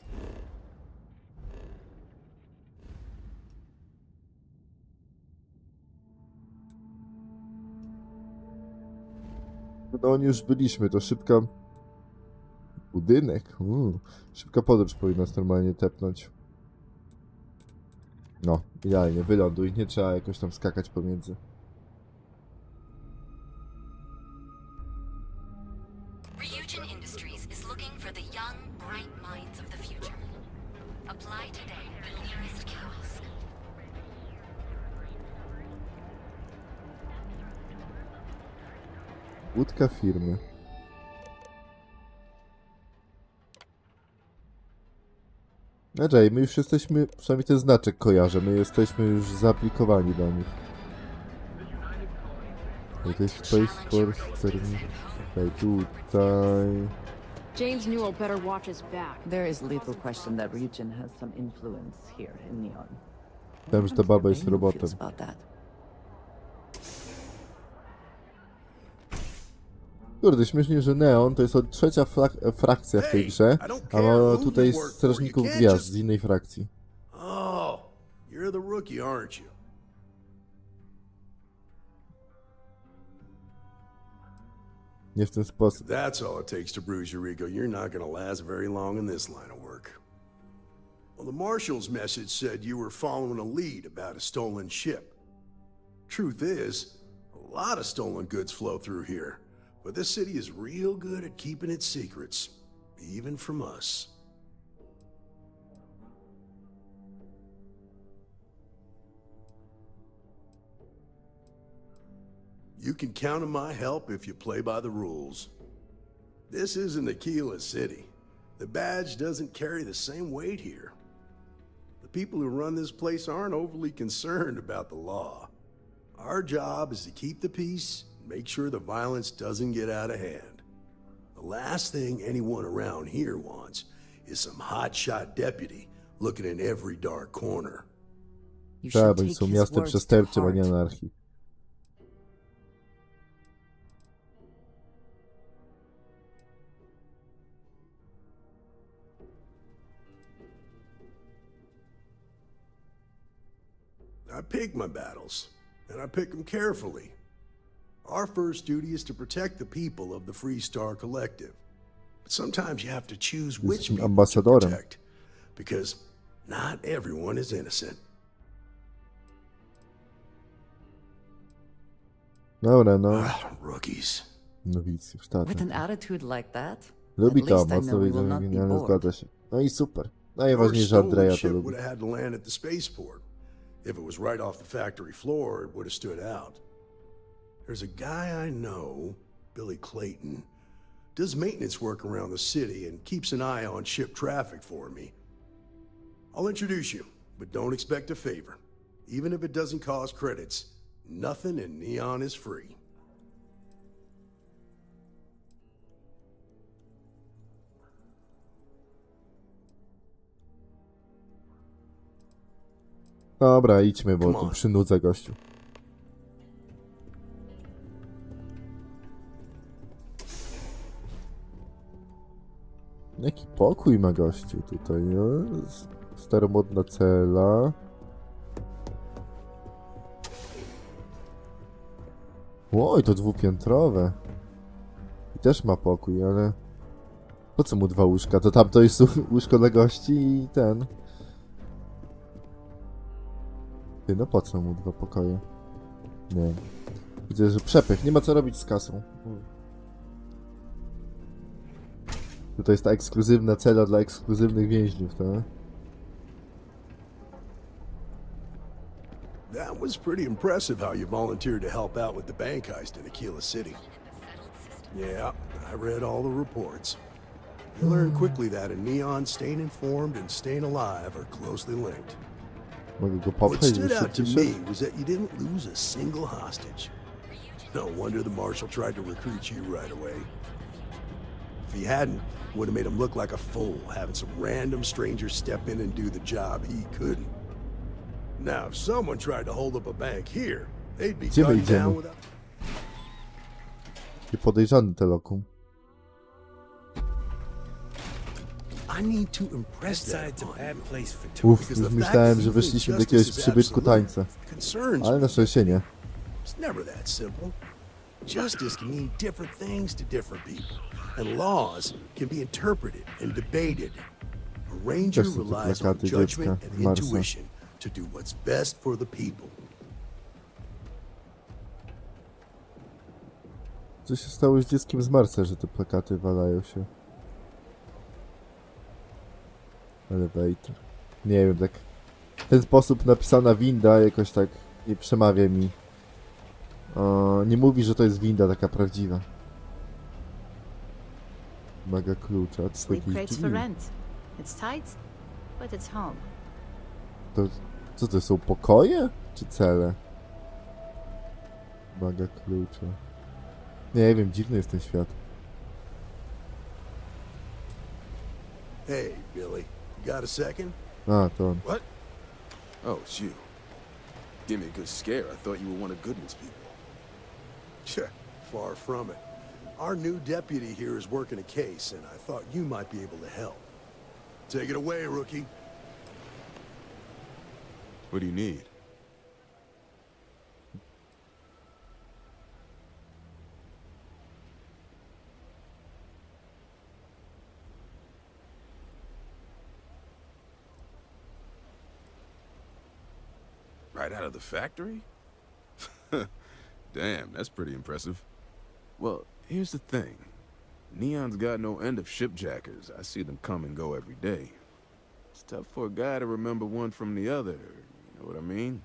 Speaker 1: No już byliśmy, to szybka... Budynek? Szybka podróż powinna nas normalnie tepnąć. No, idealnie, wyląduj, nie trzeba jakoś tam skakać pomiędzy.
Speaker 18: Industries is looking for the young, bright minds of the future. Apply today at nearest kiosk.
Speaker 1: Łódka firmy. Znaczy, my już jesteśmy, przynajmniej ten znaczek kojarzę, my jesteśmy już zaaplikowani do nich. To jest Space Force, tutaj, tutaj...
Speaker 23: James Newell better watch his back.
Speaker 6: There is little question that region has some influence here in Neon.
Speaker 1: Wiem, że ta baba jest robotem. Kurde, śmiesznie, że Neon to jest trzecia frakcja w tej grze, a ma tutaj strażników gwiazd z innej frakcji.
Speaker 24: Oh, you're the rookie, aren't you?
Speaker 1: Nie w ten sposób.
Speaker 24: That's all it takes to bruise your ego. You're not gonna last very long in this line of work. Well, the marshal's message said you were following a lead about a stolen ship. Truth is, a lot of stolen goods flow through here, but this city is real good at keeping its secrets, even from us. You can count on my help if you play by the rules. This isn't Aquila City. The badge doesn't carry the same weight here. The people who run this place aren't overly concerned about the law. Our job is to keep the peace and make sure the violence doesn't get out of hand. The last thing anyone around here wants is some hotshot deputy looking in every dark corner.
Speaker 1: Tak, bo są miasta przestępcze, a nie anarchii.
Speaker 24: I pick my battles, and I pick them carefully. Our first duty is to protect the people of the Free Star Collective. But sometimes you have to choose which people to protect, because not everyone is innocent.
Speaker 1: Dobra, no.
Speaker 24: Rookies.
Speaker 1: Nowicy, sztaty.
Speaker 6: With an attitude like that,
Speaker 1: Lubi
Speaker 6: at
Speaker 1: to,
Speaker 6: least I
Speaker 1: mocno
Speaker 6: know we
Speaker 1: widzę,
Speaker 6: will not be
Speaker 1: genialnie
Speaker 6: bored.
Speaker 1: zgadza się. No i super.
Speaker 24: Our
Speaker 1: Najważniejsze, Andrea to
Speaker 24: ship
Speaker 1: lubi.
Speaker 24: would have had to land at the spaceport. If it was right off the factory floor, it would have stood out. There's a guy I know, Billy Clayton, does maintenance work around the city and keeps an eye on ship traffic for me. I'll introduce you, but don't expect a favor. Even if it doesn't cost credits, nothing in Neon is free.
Speaker 1: Dobra, idźmy, bo tu przynudzę gościu. Jaki pokój ma gościu tutaj, jest. Staromodna cela. Oj, to dwupiętrowe. I też ma pokój, ale... Po co mu 2 łóżka? To tamto jest łóżko dla gości i ten... Ty, no po co mu 2 pokoje? Nie wiem. Widzę, że przepych. Nie ma co robić z kasą. To jest ta ekskluzywna cela dla ekskluzywnych więźniów, tak?
Speaker 24: That was pretty impressive how you volunteered to help out with the bank heist in Aquila City. Yeah, I read all the reports. You learn quickly that in Neon, staying informed and staying alive are closely linked.
Speaker 1: Mogę go
Speaker 24: What
Speaker 1: popchać,
Speaker 24: stood
Speaker 1: żeby
Speaker 24: out to
Speaker 1: szybciej
Speaker 24: me
Speaker 1: szedł?
Speaker 24: was that you didn't lose a single hostage. No wonder the marshal tried to recruit you right away. If he hadn't, would have made him look like a fool, having some random stranger step in and do the job he couldn't. Now, if someone tried to hold up a bank here, they'd be
Speaker 1: Gdzie my
Speaker 24: gunned down
Speaker 1: idziemy?
Speaker 24: without...
Speaker 1: Taki podejrzany te lokum.
Speaker 24: I need to impress that
Speaker 13: Side's a bad place for
Speaker 1: Uff, już myślałem, że wyszliśmy do jakiegoś przybytku tańca. Ale na szczęście nie.
Speaker 24: It's never that simple. Justice can mean different things to different people, and laws can be interpreted and debated. A ranger
Speaker 1: Też są te
Speaker 24: relies on
Speaker 1: plakaty
Speaker 24: judgment
Speaker 1: dziecka
Speaker 24: and
Speaker 1: z Marsa.
Speaker 24: intuition to do what's best for the people.
Speaker 1: Co się stało z dzieckiem z Marsa, że te plakaty walają się? Elevator. Nie wiem, tak... W ten sposób napisana winda jakoś tak nie przemawia mi. Nie mówi, że to jest winda taka prawdziwa. Maga klucza. Co
Speaker 3: Sleep
Speaker 1: jakieś
Speaker 3: crates
Speaker 1: drzwi?
Speaker 3: for rent. It's tight, but it's home.
Speaker 1: To, co to są pokoje? Czy cele? Maga klucza. Nie wiem, dziwny jest ten świat.
Speaker 24: Hey, Billy, you got a second?
Speaker 1: A, to on.
Speaker 7: What? Oh, it's you. Give me a good scare. I thought you were one of Goodman's people.
Speaker 24: Sure, far from it. Our new deputy here is working a case, and I thought you might be able to help. Take it away, rookie.
Speaker 7: What do you need? Right out of the factory? Damn, that's pretty impressive. Well, here's the thing. Neon's got no end of shipjackers. I see them come and go every day. It's tough for a guy to remember one from the other. You know what I mean?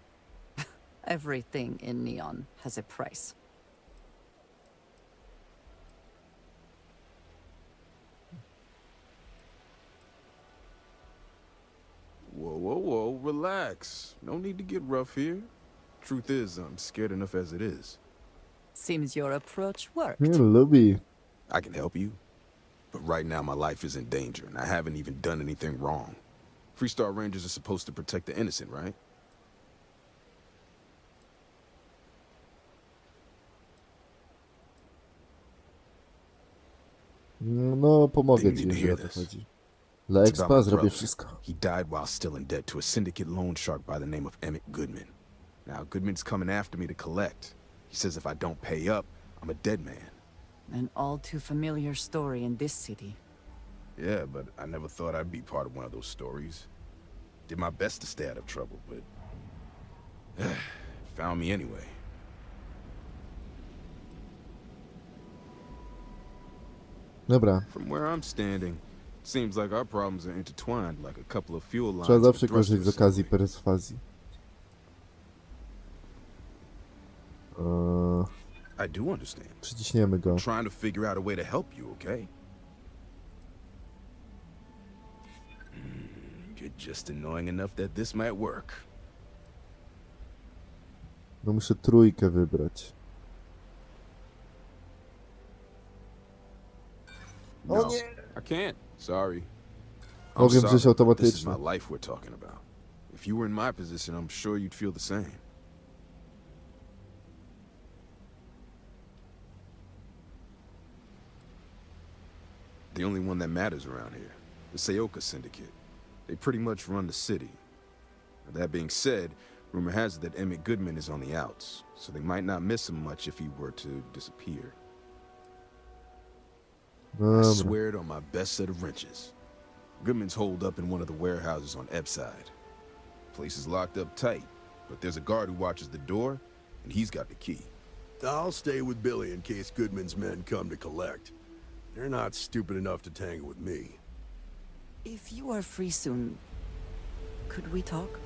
Speaker 6: Everything in Neon has a price.
Speaker 7: relax. No need to get rough here. Truth is, I'm scared enough as it is.
Speaker 6: Seems your approach worked.
Speaker 1: Nie lubi.
Speaker 7: I can help you, but right now my life is in danger, and I haven't even done anything wrong. Freestar Rangers are supposed to protect the innocent, right?
Speaker 1: No, pomogę ci, jeżeli o to chodzi. Dla
Speaker 7: It's
Speaker 1: expa
Speaker 7: about my
Speaker 1: zrobię
Speaker 7: brother.
Speaker 1: wszystko.
Speaker 7: He died while still in debt to a syndicate loan shark by the name of Emmett Goodman. Now, Goodman's coming after me to collect. He says if I don't pay up, I'm a dead man.
Speaker 6: An all too familiar story in this city.
Speaker 7: Yeah, but I never thought I'd be part of one of those stories. Did my best to stay out of trouble, but... found me anyway.
Speaker 1: Dobra.
Speaker 7: From where I'm standing, seems like our problems are intertwined like a couple of fuel lines.
Speaker 1: Trzeba
Speaker 7: in a
Speaker 1: zawsze
Speaker 7: thrust
Speaker 1: korzystać z
Speaker 7: facility.
Speaker 1: okazji perswazji.
Speaker 7: I do understand.
Speaker 1: Przyciśniemy go.
Speaker 7: I'm trying to figure out a way to help you, okay? You're just annoying enough that this might work.
Speaker 1: No muszę trójkę wybrać.
Speaker 7: No, I can't. Sorry. I'm
Speaker 1: Mogę
Speaker 7: sorry.
Speaker 1: wziąć
Speaker 7: This is
Speaker 1: automatyczne.
Speaker 7: my life we're talking about. If you were in my position, I'm sure you'd feel the same. The only one that matters around here, the Seoka Syndicate. They pretty much run the city. That being said, rumor has it that Emmett Goodman is on the outs, so they might not miss him much if he were to disappear. I
Speaker 1: Dobra.
Speaker 7: swear it on my best set of wrenches. Goodman's holed up in one of the warehouses on Epside. Place is locked up tight, but there's a guard who watches the door, and he's got the key.
Speaker 24: I'll stay with Billy in case Goodman's men come to collect. They're not stupid enough to tangle with me.
Speaker 6: If you are free soon, could we talk?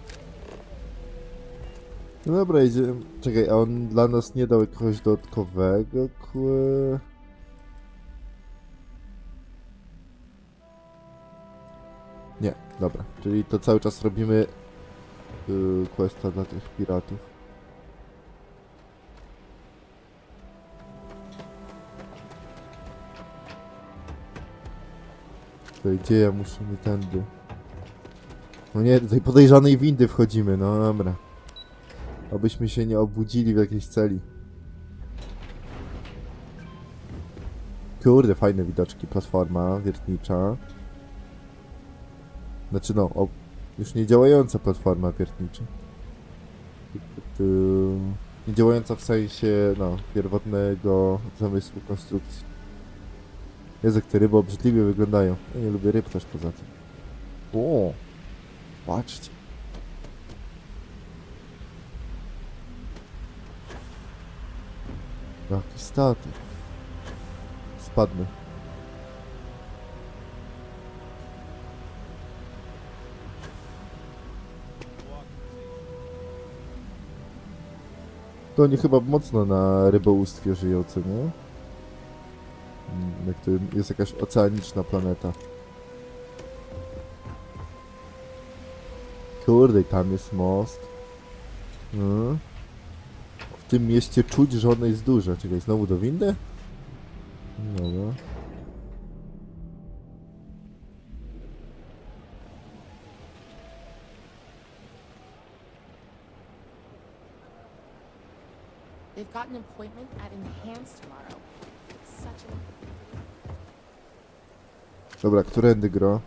Speaker 1: No dobra, idzie. Czekaj, a on dla nas nie dał jakiegoś dodatkowego, Nie, dobra. Czyli to cały czas robimy questa dla tych piratów. Czekaj, gdzie ja muszę nie tędy? No nie, do tej podejrzanej windy wchodzimy, no dobra. Abyśmy się nie obudzili w jakiejś celi. Kurde, fajne widoczki, platforma wiertnicza. Znaczy no, już nie działająca platforma wiertnicza. Nie działająca w sensie, no, pierwotnego zamysłu konstrukcji. Jezu, jak te ryby obrzydliwie wyglądają. Ja nie lubię ryb też poza tym. O, patrzcie. Jaki statek. Spadnę. To oni chyba mocno na rybołówstwie żyją, co nie? Jak to jest jakaś oceaniczna planeta. Kurde, i tam jest most. No. W tym mieście czuć, że ono jest duże. Czekaj, znowu do windy? Dobra.
Speaker 8: They've got an appointment at Enhanced tomorrow. Such a...
Speaker 1: Dobra, którędy gra?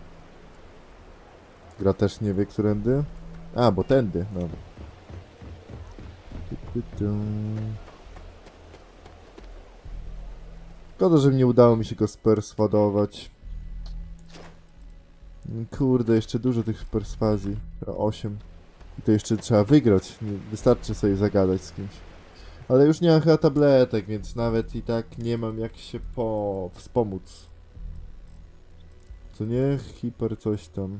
Speaker 1: Gra też nie wie, którędy? A, bo tędy, dobra. Szkoda, że nie udało mi się go sperswadować. Kurde, jeszcze dużo tych perswazji. 8. I to jeszcze trzeba wygrać. Nie wystarczy sobie zagadać z kimś. Ale już nie mam chyba tabletek, więc nawet i tak nie mam jak się wspomóc. Co nie? Hiper coś tam.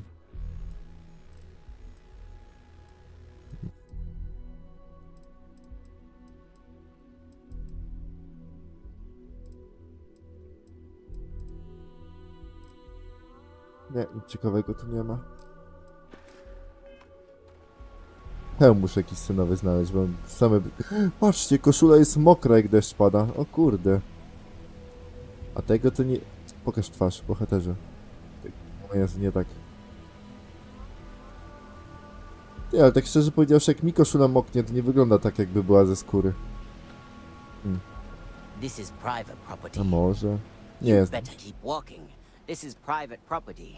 Speaker 1: Nie, nic ciekawego tu nie ma. Hełm muszę jakiś scenowy znaleźć, bo same... Patrzcie, koszula jest mokra jak deszcz pada. O kurde. A tego to nie... Pokaż twarz, bohaterze. No jest nie tak. Ty, ale tak szczerze powiedziawszy, jak mi koszula moknie, to nie wygląda tak, jakby była ze skóry.
Speaker 14: This is private property.
Speaker 1: A może? Nie
Speaker 14: You
Speaker 1: jest.
Speaker 14: better keep walking. This is private property.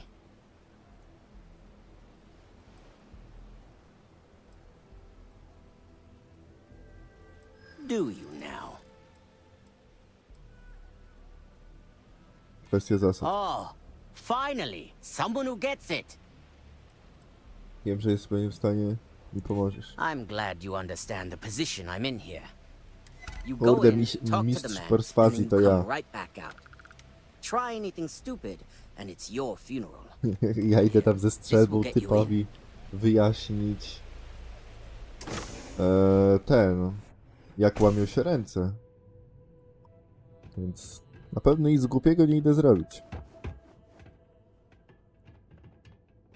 Speaker 14: Do you now?
Speaker 1: Kwestia zasad.
Speaker 14: Oh, finally, someone who gets it.
Speaker 1: Wiem, że jest w stanie mi pomożesz.
Speaker 14: I'm glad you understand the position I'm in here. You go
Speaker 1: Kurde,
Speaker 14: in, talk to the
Speaker 1: mistrz
Speaker 14: man,
Speaker 1: perswazji
Speaker 14: and
Speaker 1: to
Speaker 14: then
Speaker 1: ja.
Speaker 14: come right back out. Try anything stupid, and it's your funeral.
Speaker 1: Ja idę tam ze strzelbą typowi wyjaśnić jak łamią się ręce. Więc na pewno nic głupiego nie idę zrobić.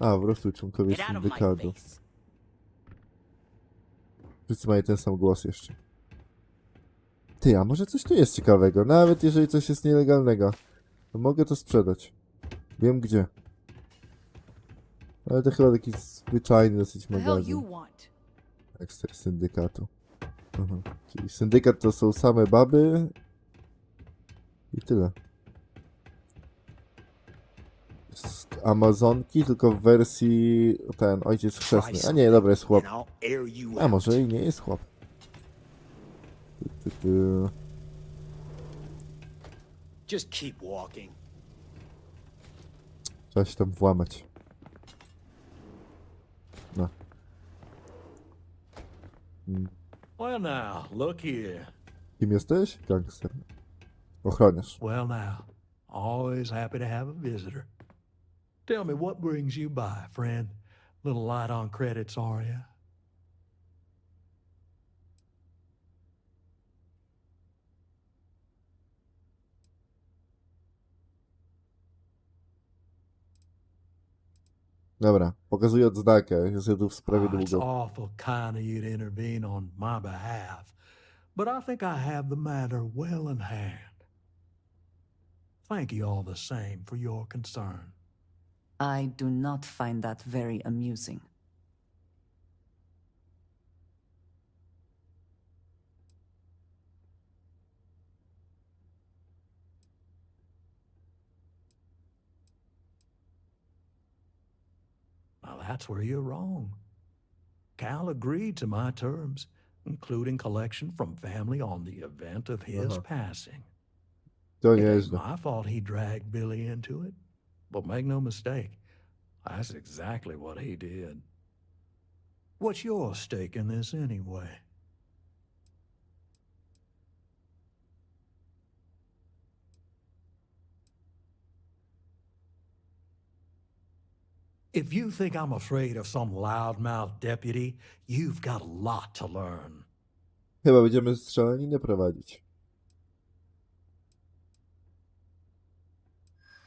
Speaker 1: A, po prostu członkowie syndykatu. Wszyscy mają ten sam głos jeszcze. Ty, a może coś tu jest ciekawego? Nawet jeżeli coś jest nielegalnego, to mogę to sprzedać. Wiem gdzie. Ale to chyba taki zwyczajny dosyć magazyn. Ekster syndykatu. Aha. Czyli syndykat to są same baby i tyle. Z Amazonki, tylko w wersji ten ojciec chrzestny. A nie, dobra, jest chłop. A może i nie jest chłop.
Speaker 13: Just keep walking.
Speaker 1: Trzeba się tam włamać. No.
Speaker 10: Well now, look here.
Speaker 1: Kim jesteś? Gangster. Ochroniarz.
Speaker 10: Well now, always happy to have a visitor. Tell me, what brings you by, friend? Little light on credits, are you?
Speaker 1: Dobra, pokazuję odznakę. Jest tu w sprawie
Speaker 10: It's
Speaker 1: długo.
Speaker 10: awful kind of you to intervene on my behalf, but I think I have the matter well in hand. Thank you all the same for your concern.
Speaker 6: I do not find that very amusing.
Speaker 10: Now that's where you're wrong. Cal agreed to my terms, including collection from family on the event of his passing.
Speaker 1: To
Speaker 10: It ain't
Speaker 1: nieźle.
Speaker 10: my fault he dragged Billy into it, but make no mistake, that's exactly what he did. What's your stake in this anyway? If you think I'm afraid of some loudmouth deputy, you've got a lot to learn.
Speaker 1: Chyba będziemy strzelaninę prowadzić.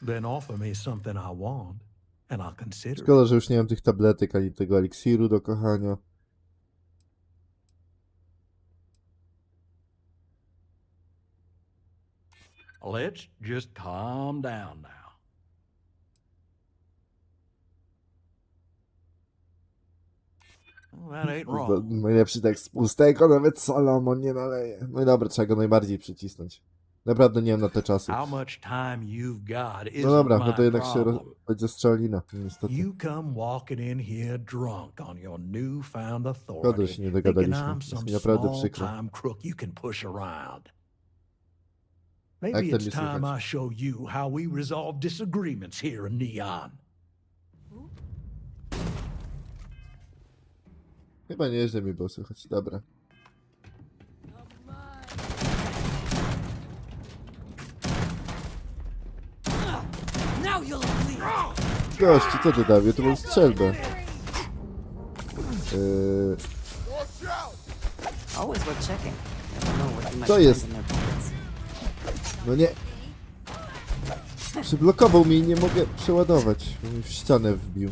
Speaker 10: Then offer me something I want, and I'll consider it.
Speaker 1: Szkoda, że już nie mam tych tabletek, ani tego eliksiru do kochania.
Speaker 10: Let's just calm down now. Well, that ain't wrong.
Speaker 1: Najlepszy tekst. Pustego nawet Solomon nie naleje. No i dobra, trzeba go najbardziej przycisnąć. Naprawdę nie mam na te czasy.
Speaker 10: How much time you've got
Speaker 1: No dobra,
Speaker 10: isn't
Speaker 1: no to
Speaker 10: my
Speaker 1: jednak się
Speaker 10: problem.
Speaker 1: będzie strzelanina, niestety.
Speaker 10: You come walking in here drunk on your newfound
Speaker 1: Szkoda,
Speaker 10: authority,
Speaker 1: że się nie
Speaker 10: thinking
Speaker 1: dogadaliśmy.
Speaker 10: I'm
Speaker 1: Jest
Speaker 10: some
Speaker 1: mi naprawdę przykro.
Speaker 10: small-time crook you can push around. Maybe
Speaker 1: Jak tam
Speaker 10: it's
Speaker 1: nie
Speaker 10: time
Speaker 1: słychać?
Speaker 10: I show you how we resolve disagreements here in Neon.
Speaker 1: Chyba nieźle mi było słychać. Dobra. Gości, co ty Dawie? Tu mam strzelbę.
Speaker 6: Always worth checking. Never know what you might
Speaker 1: Co
Speaker 6: find
Speaker 1: jest?
Speaker 6: in their pockets.
Speaker 1: No nie. Przyblokował mnie i nie mogę przeładować, bo mi w ścianę wbił.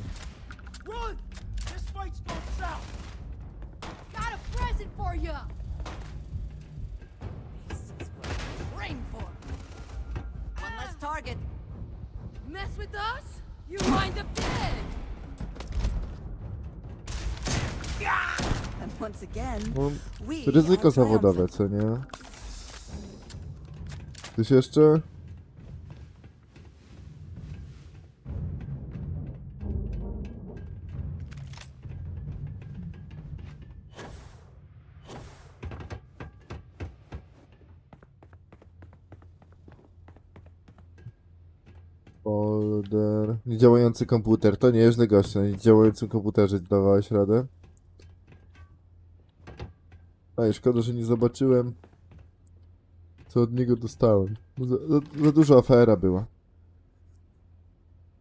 Speaker 12: target. Mess with us, you wind up dead.
Speaker 6: And once again,
Speaker 1: No,
Speaker 6: we
Speaker 1: ryzyko
Speaker 6: are
Speaker 1: zawodowe, co nie? Coś jeszcze? Folder. Niedziałający komputer. To nieźle, goście. Na niedziałającym komputerze dawałeś radę. Ej, szkoda, że nie zobaczyłem, co od niego dostałem. Za duża afera była.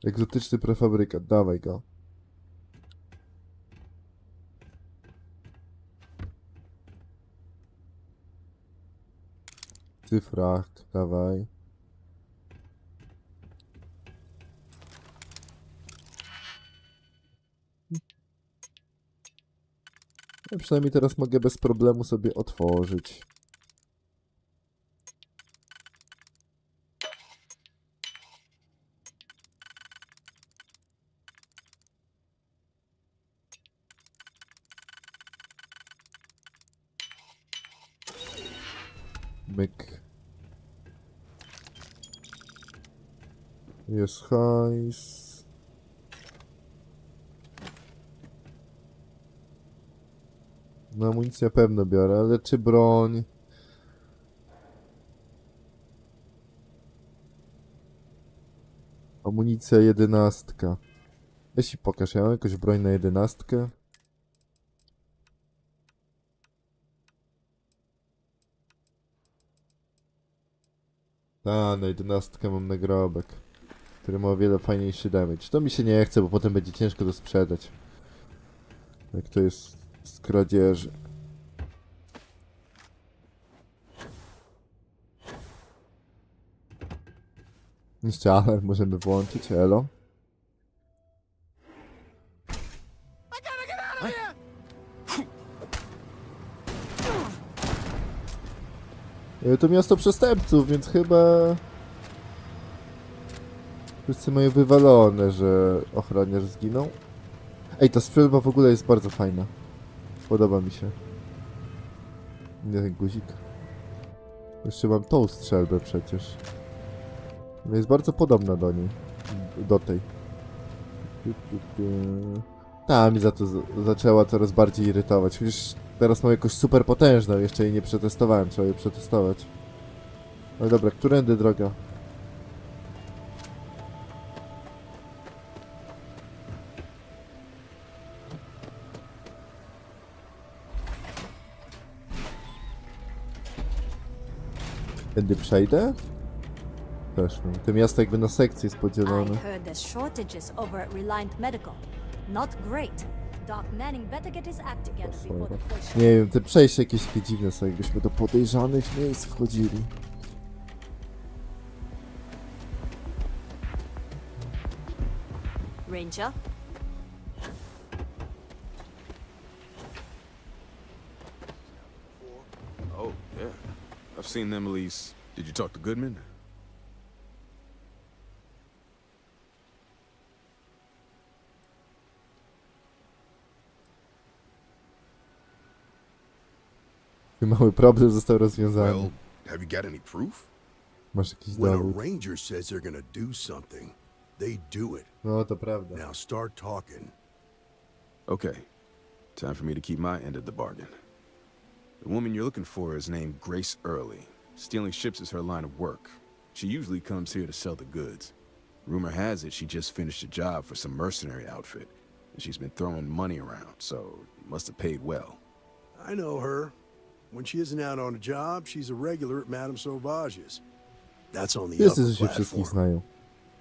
Speaker 1: Egzotyczny prefabrykat. Dawaj go. Cyfrak. Dawaj. No, przynajmniej teraz mogę bez problemu sobie otworzyć. Myk. Jest hajs. No amunicję na pewno biorę, ale czy broń? Amunicja 11. Weź i pokaż, ja mam jakąś broń na 11. A, na 11 mam nagrobek, który ma o wiele fajniejszy damage. To mi się nie chce, bo potem będzie ciężko to sprzedać. Jak to jest z kradzieży. Jeszcze alarm możemy włączyć, elo. To miasto przestępców, więc chyba wszyscy mają wywalone, że ochroniarz zginął. Ej, ta strzelba w ogóle jest bardzo fajna. Podoba mi się. Nie ten guzik. Jeszcze mam tą strzelbę przecież. No jest bardzo podobna do niej. Do tej. Ta mi za to zaczęła coraz bardziej irytować. Chociaż teraz mam jakoś super potężną. Jeszcze jej nie przetestowałem. Trzeba jej przetestować. Ale dobra, którędy droga? Tędy przejdę? Też no. To miasto jakby na sekcje jest podzielone.
Speaker 11: I heard there's shortages over at Reliant Medical. Not great. Doc Manning better get his act together before the place.
Speaker 1: Nie wiem, te przejścia jakieś takie dziwne są, jakbyśmy do podejrzanych miejsc wchodzili.
Speaker 11: Ranger?
Speaker 7: Oh, yeah. I've seen them, Elise. Did you talk to Goodman?
Speaker 1: Mały problem został rozwiązany.
Speaker 24: Well, have you got any proof?
Speaker 1: Masz jakiś
Speaker 24: When
Speaker 1: dowód?
Speaker 24: a ranger says they're gonna do something, they do it.
Speaker 1: No, to prawda.
Speaker 24: Now start talking.
Speaker 7: Okay. Time for me to keep my end of the bargain. The woman you're looking for is named Grace Early. Stealing ships is her line of work. She usually comes here to sell the goods. Rumor has it she just finished a job for some mercenary outfit, and she's been throwing money around, so must have paid well.
Speaker 24: I know her. When she isn't out on a job, she's a regular at Madame Sauvage's. That's on the
Speaker 1: Wszyscy
Speaker 24: upper
Speaker 1: się wszystkich
Speaker 24: platform.
Speaker 1: znają.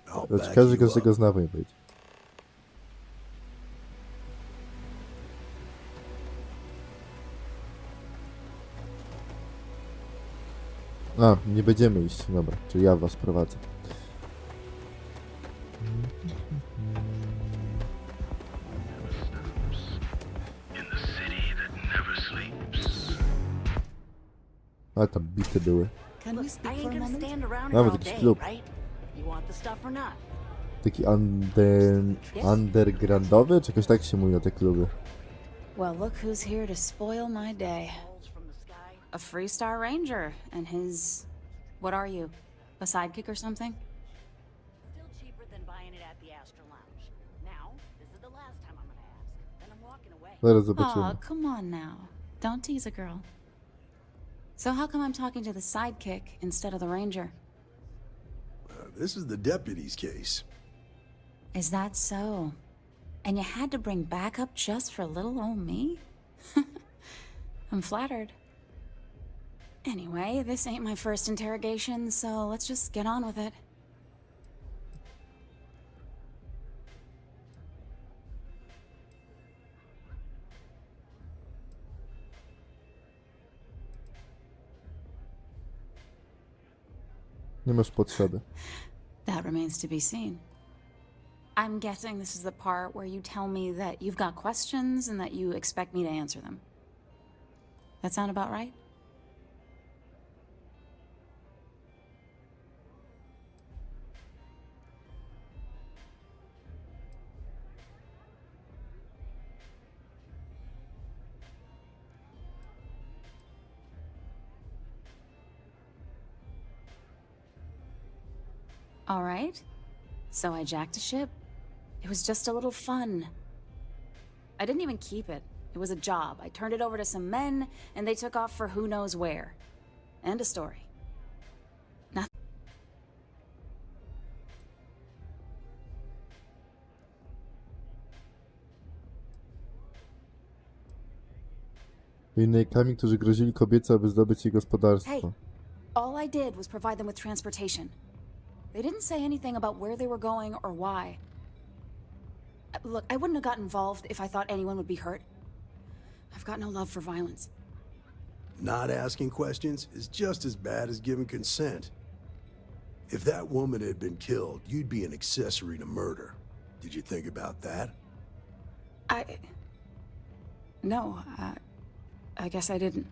Speaker 24: I'll
Speaker 1: Lecz
Speaker 24: back
Speaker 1: każdy
Speaker 24: you
Speaker 1: każdego
Speaker 24: up.
Speaker 1: zna, być. A, nie będziemy iść. Dobra, czyli ja was prowadzę. Ale tam bity były.
Speaker 11: Can we speak for a moment?
Speaker 1: Nawet jakiś klub.
Speaker 11: the stuff or not?
Speaker 1: Taki undergroundowy, czy jakoś tak się mówi o te kluby.
Speaker 3: Well, look who's here to spoil my day. A Freestar Ranger and his... What are you? A sidekick or something?
Speaker 11: Still cheaper than buying it at the Astro Lounge. Now, this is the last time I'm gonna ask. Then I'm walking away.
Speaker 1: Zaraz zobaczymy.
Speaker 3: Aw, come on now. Don't tease a girl. So how come I'm talking to the sidekick instead of the ranger?
Speaker 24: This is the deputy's case.
Speaker 3: Is that so? And you had to bring backup just for little old me? I'm flattered. Anyway, this ain't my first interrogation, so let's just get on with it.
Speaker 1: Nie masz potrzeby.
Speaker 3: That remains to be seen. I'm guessing this is the part where you tell me that you've got questions and that you expect me to answer them. That sound about right? All right. So I jacked a ship. It was just a little fun. I didn't even keep it. It was a job. I turned it over to some men, and they took off for who knows where. End of story. Nothing.
Speaker 1: Innymi, którzy grozili kobiece, aby zdobyć jej
Speaker 3: Hey,
Speaker 1: gospodarstwo.
Speaker 3: all I did was provide them with transportation. They didn't say anything about where they were going or why. Look, I wouldn't have got involved if I thought anyone would be hurt. I've got no love for violence.
Speaker 24: Not asking questions is just as bad as giving consent. If that woman had been killed, you'd be an accessory to murder. Did you think about that?
Speaker 3: No, I guess I didn't.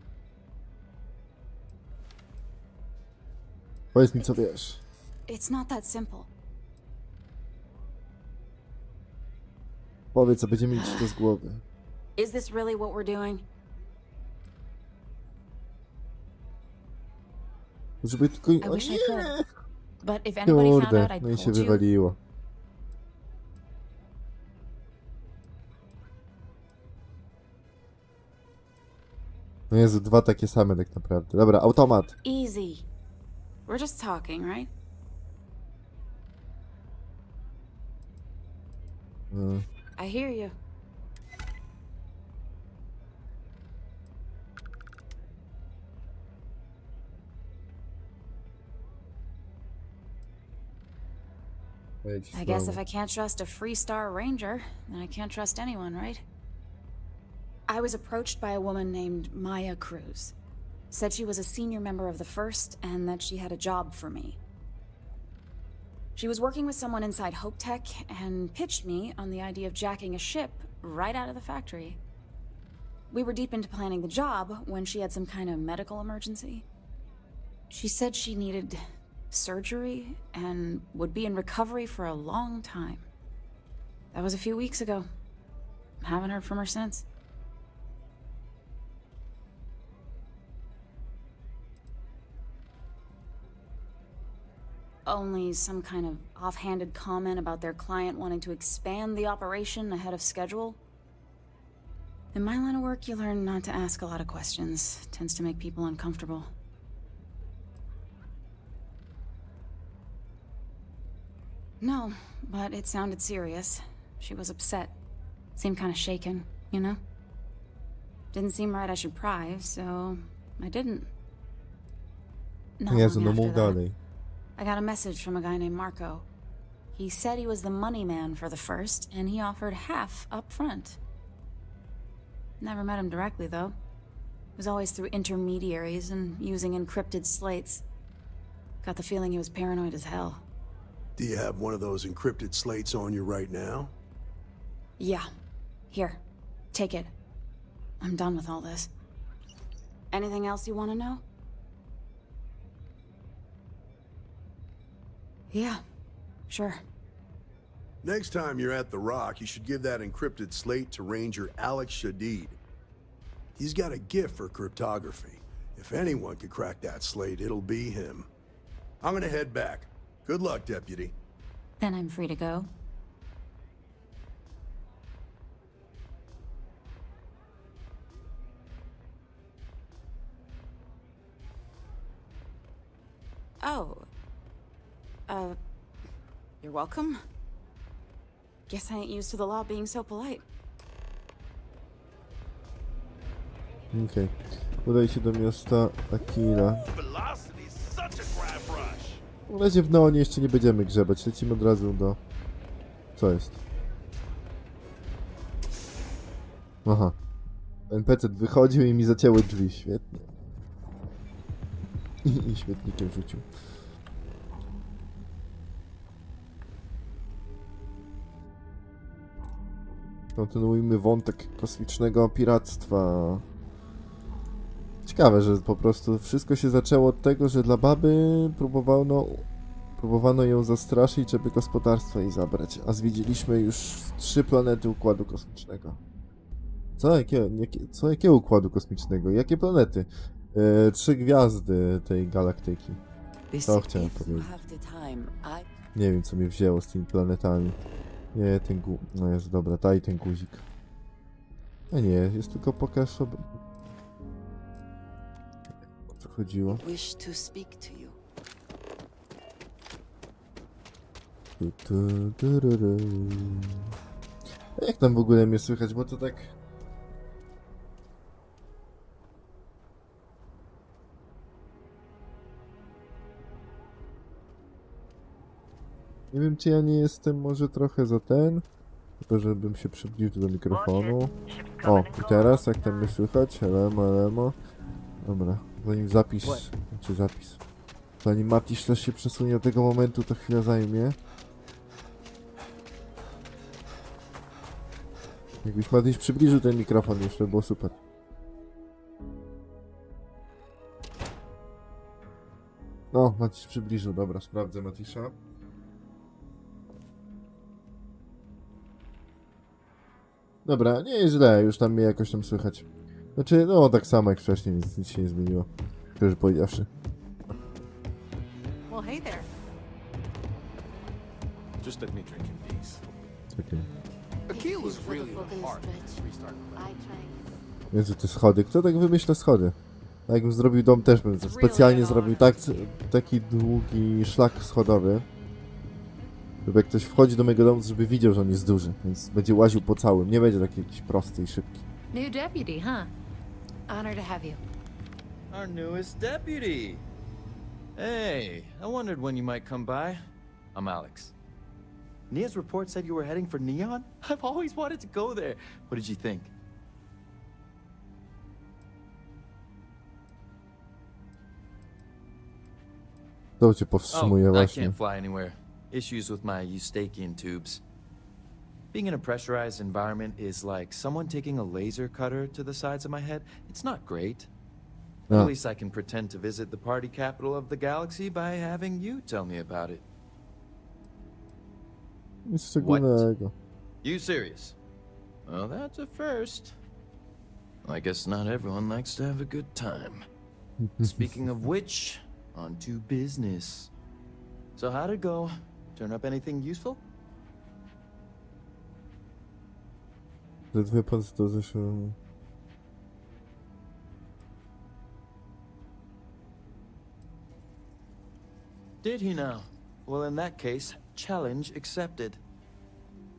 Speaker 1: Powiedz mi, co wiesz.
Speaker 3: It's not that simple.
Speaker 1: Powiedz, co będziemy mieć to z głowy.
Speaker 3: Is this really what we're doing?
Speaker 1: Żeby tylko...
Speaker 3: I
Speaker 1: O
Speaker 3: wish I
Speaker 1: nie!
Speaker 3: could. But if anybody found
Speaker 1: Kurde,
Speaker 3: out I
Speaker 1: no i się
Speaker 3: told you,
Speaker 1: wywaliło. No Jezu, dwa takie same tak naprawdę. Dobra, automat.
Speaker 3: easy. We're just talking, right? I hear you. I guess if I can't trust a Freestar Ranger, then I can't trust anyone, right? I was approached by a woman named Maya Cruz. Said she was a senior member of the First and that she had a job for me. She was working with someone inside Hope Tech and pitched me on the idea of jacking a ship right out of the factory. We were deep into planning the job when she had some kind of medical emergency. She said she needed surgery and would be in recovery for a long time. That was a few weeks ago. Haven't heard from her since. Only some kind of offhanded comment about their client wanting to expand the operation ahead of schedule. In my line of work, you learn not to ask a lot of questions. It tends to make people uncomfortable. No, but it sounded serious. She was upset. Seemed kind of shaken, you know? Didn't seem right I should pry, so I didn't. Not
Speaker 1: Jezu,
Speaker 3: long
Speaker 1: no
Speaker 3: after
Speaker 1: mów
Speaker 3: that,
Speaker 1: dalej.
Speaker 3: I got a message from a guy named Marco. He said he was the money man for the First, and he offered half up front. Never met him directly, though. It was always through intermediaries and using encrypted slates. Got the feeling he was paranoid as hell.
Speaker 24: Do you have one of those encrypted slates on you right now?
Speaker 3: Yeah. Here. Take it. I'm done with all this. Anything else you want to know? Yeah. Sure.
Speaker 24: Next time you're at the Rock, you should give that encrypted slate to Ranger Alex Shadid. He's got a gift for cryptography. If anyone could crack that slate, it'll be him. I'm gonna head back. Good luck, Deputy.
Speaker 3: Then I'm free to go. Oh. You're welcome. Guess I ain't used to the law being so polite.
Speaker 1: Okej. Udaj się do miasta Akira. Na razie w Neonie jeszcze nie będziemy grzebać. Lecimy od razu do... Co jest? Aha. NPC wychodził i mi zacięły drzwi. Świetnie. I śmietnikiem rzucił. Kontynuujmy wątek kosmicznego piractwa. Ciekawe, że po prostu wszystko się zaczęło od tego, że dla baby próbowano ją zastraszyć, żeby gospodarstwo jej zabrać. A zwiedziliśmy już 3 planety Układu Kosmicznego. Jakiego Układu Kosmicznego? Jakie planety? 3 gwiazdy tej galaktyki. To chciałem powiedzieć. Nie wiem, co mnie wzięło z tymi planetami. Nie, ten no jest dobra, daj ten guzik. A nie, jest tylko pokaż sobie. O co chodziło? A jak tam w ogóle mnie słychać, bo to tak... Nie wiem, czy ja nie jestem może trochę za ten, tylko żebym się przybliżył do mikrofonu. O, i teraz jak tam mnie słychać? Elemo. Dobra, zanim zanim matiszxcs się przesunie do tego momentu, to chwilę zajmie. Jakbyś matiszxcs przybliżył ten mikrofon już, to było super. No, matiszxcs przybliżył, dobra, sprawdzę matiszxcza. Dobra, nie jest źle, już tam mnie jakoś tam słychać. Znaczy, no tak samo jak wcześniej, więc nic się nie zmieniło. Szczerze powiedziawszy.
Speaker 11: Well, hey there.
Speaker 17: Just let me drink in peace.
Speaker 1: Okay.
Speaker 17: Akil was really hard.
Speaker 1: Więc te schody. Kto tak wymyśla schody? A jakbym zrobił dom, też bym specjalnie zrobił taki długi szlak schodowy. Żeby jak ktoś wchodzi do mojego domu, żeby widział, że on jest duży. Więc będzie łaził po całym. Nie będzie taki jakiś prosty i szybki.
Speaker 11: New deputy, huh? Honor to have you.
Speaker 15: Our newest deputy. Hey, I wondered when you might come by. I'm Alex. Nia's report said you were heading for Neon? I've always wanted to go there. What did you think?
Speaker 1: To cię powstrzymuje
Speaker 15: I
Speaker 1: właśnie.
Speaker 15: can't fly anywhere. Issues with my Eustachian tubes. Being in a pressurized environment is like someone taking a laser cutter to the sides of my head. It's not great. At least I can pretend to visit the party capital of the galaxy by having you tell me about it.
Speaker 1: Nic szczególnego.
Speaker 15: You serious? Well, that's a first. I guess not everyone likes to have a good time. Speaking of which, on to business. So how'd it go? Turn up anything useful?
Speaker 1: Ze 2 to zeszło.
Speaker 15: Did he now? Well, in that case, challenge accepted.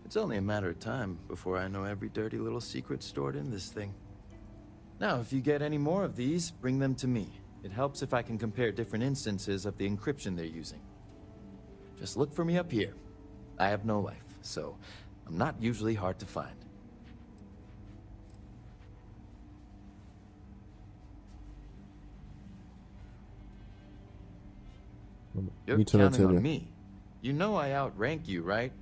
Speaker 15: It's only a matter of time before I know every dirty little secret stored in this thing. Now, if you get any more of these, bring them to me. It helps if I can compare different instances of the encryption they're using. Just look for me up here. I have no life, so I'm not usually hard to find. You're counting on me. You know I outrank you, right?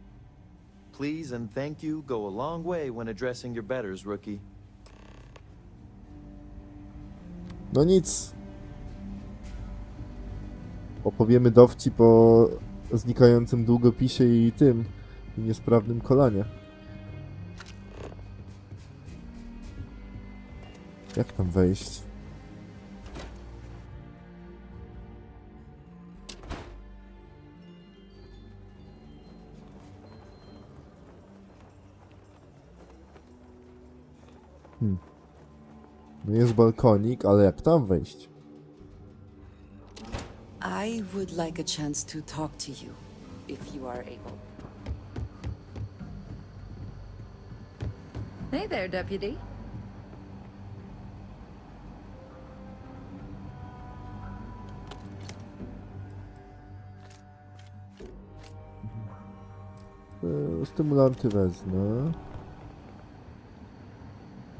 Speaker 15: Please and thank you go a long way when addressing your betters, rookie.
Speaker 1: No nic. Opowiemy dowcip o znikającym długopisie i tym i niesprawnym kolanie. Jak tam wejść? No jest balkonik, ale jak tam wejść?
Speaker 6: I would like a chance to talk to you, if you are able.
Speaker 4: Hey there, Deputy.
Speaker 1: Stymulanty wezmę.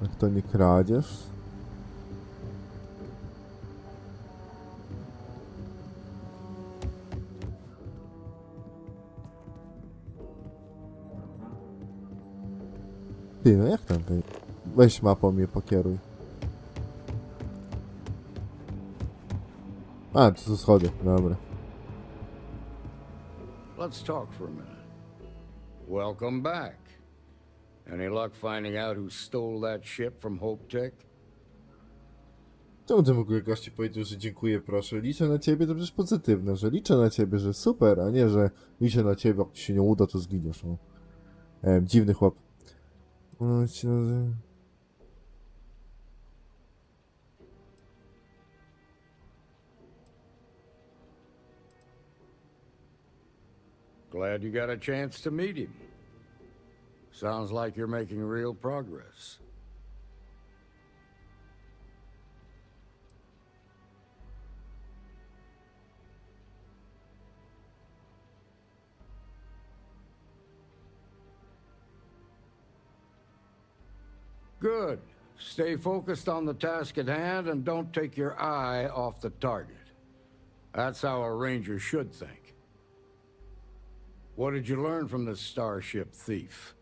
Speaker 1: Jak to nie kradzież? Ty, no jak tam wejść? Weź mapą mnie pokieruj. A, to są schody, dobra.
Speaker 13: Let's talk for a minute. Welcome back. Any luck finding out who stole that ship from Hope Tech?
Speaker 1: Czemu ty w ogóle goście powiedział, że dziękuję, proszę? Liczę na ciebie, to przecież pozytywne, że liczę na ciebie, że super, a nie, że liczę na ciebie, jak ci się nie uda, to zginiesz. No. Dziwny chłop.
Speaker 13: Glad you got a chance to meet him. Sounds like you're making real progress. Good. Stay focused on the task at hand and don't take your eye off the target. That's how a ranger should think. What did you learn from this starship thief?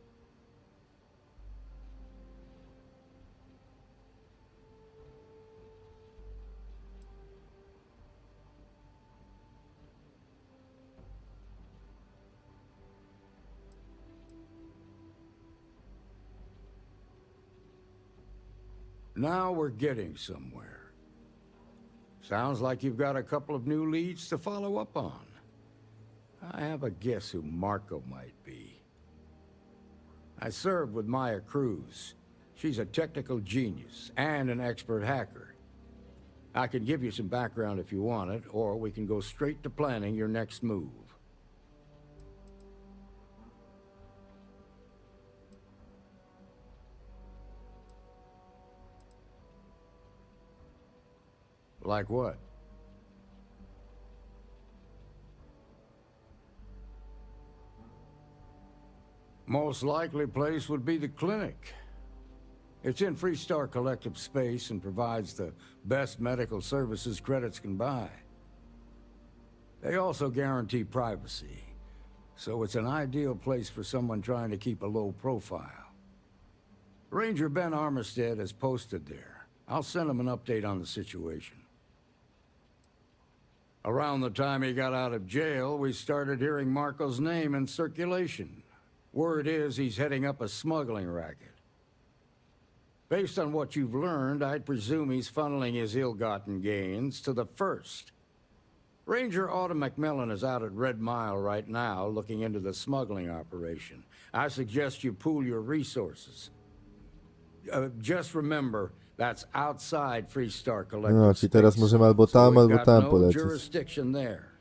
Speaker 13: Now we're getting somewhere. Sounds like you've got a couple of new leads to follow up on. I have a guess who Marco might be. I served with Maya Cruz. She's a technical genius and an expert hacker. I can give you some background if you want it, or we can go straight to planning your next move. Like what? Most likely place would be the clinic. It's in Freestar Collective space and provides the best medical services credits can buy. They also guarantee privacy, so it's an ideal place for someone trying to keep a low profile. Ranger Ben Armistead is posted there. I'll send him an update on the situation. Around the time he got out of jail, we started hearing Marco's name in circulation. Word is he's heading up a smuggling racket. Based on what you've learned, I'd presume he's funneling his ill-gotten gains to the first. Ranger Autumn McMillan is out at Red Mile right now looking into the smuggling operation. I suggest you pool your resources. Just remember, that's outside Freestar Collective.
Speaker 1: No, czyli teraz możemy albo tam, albo tam
Speaker 13: no
Speaker 1: polecieć.
Speaker 13: Jurisdiction there.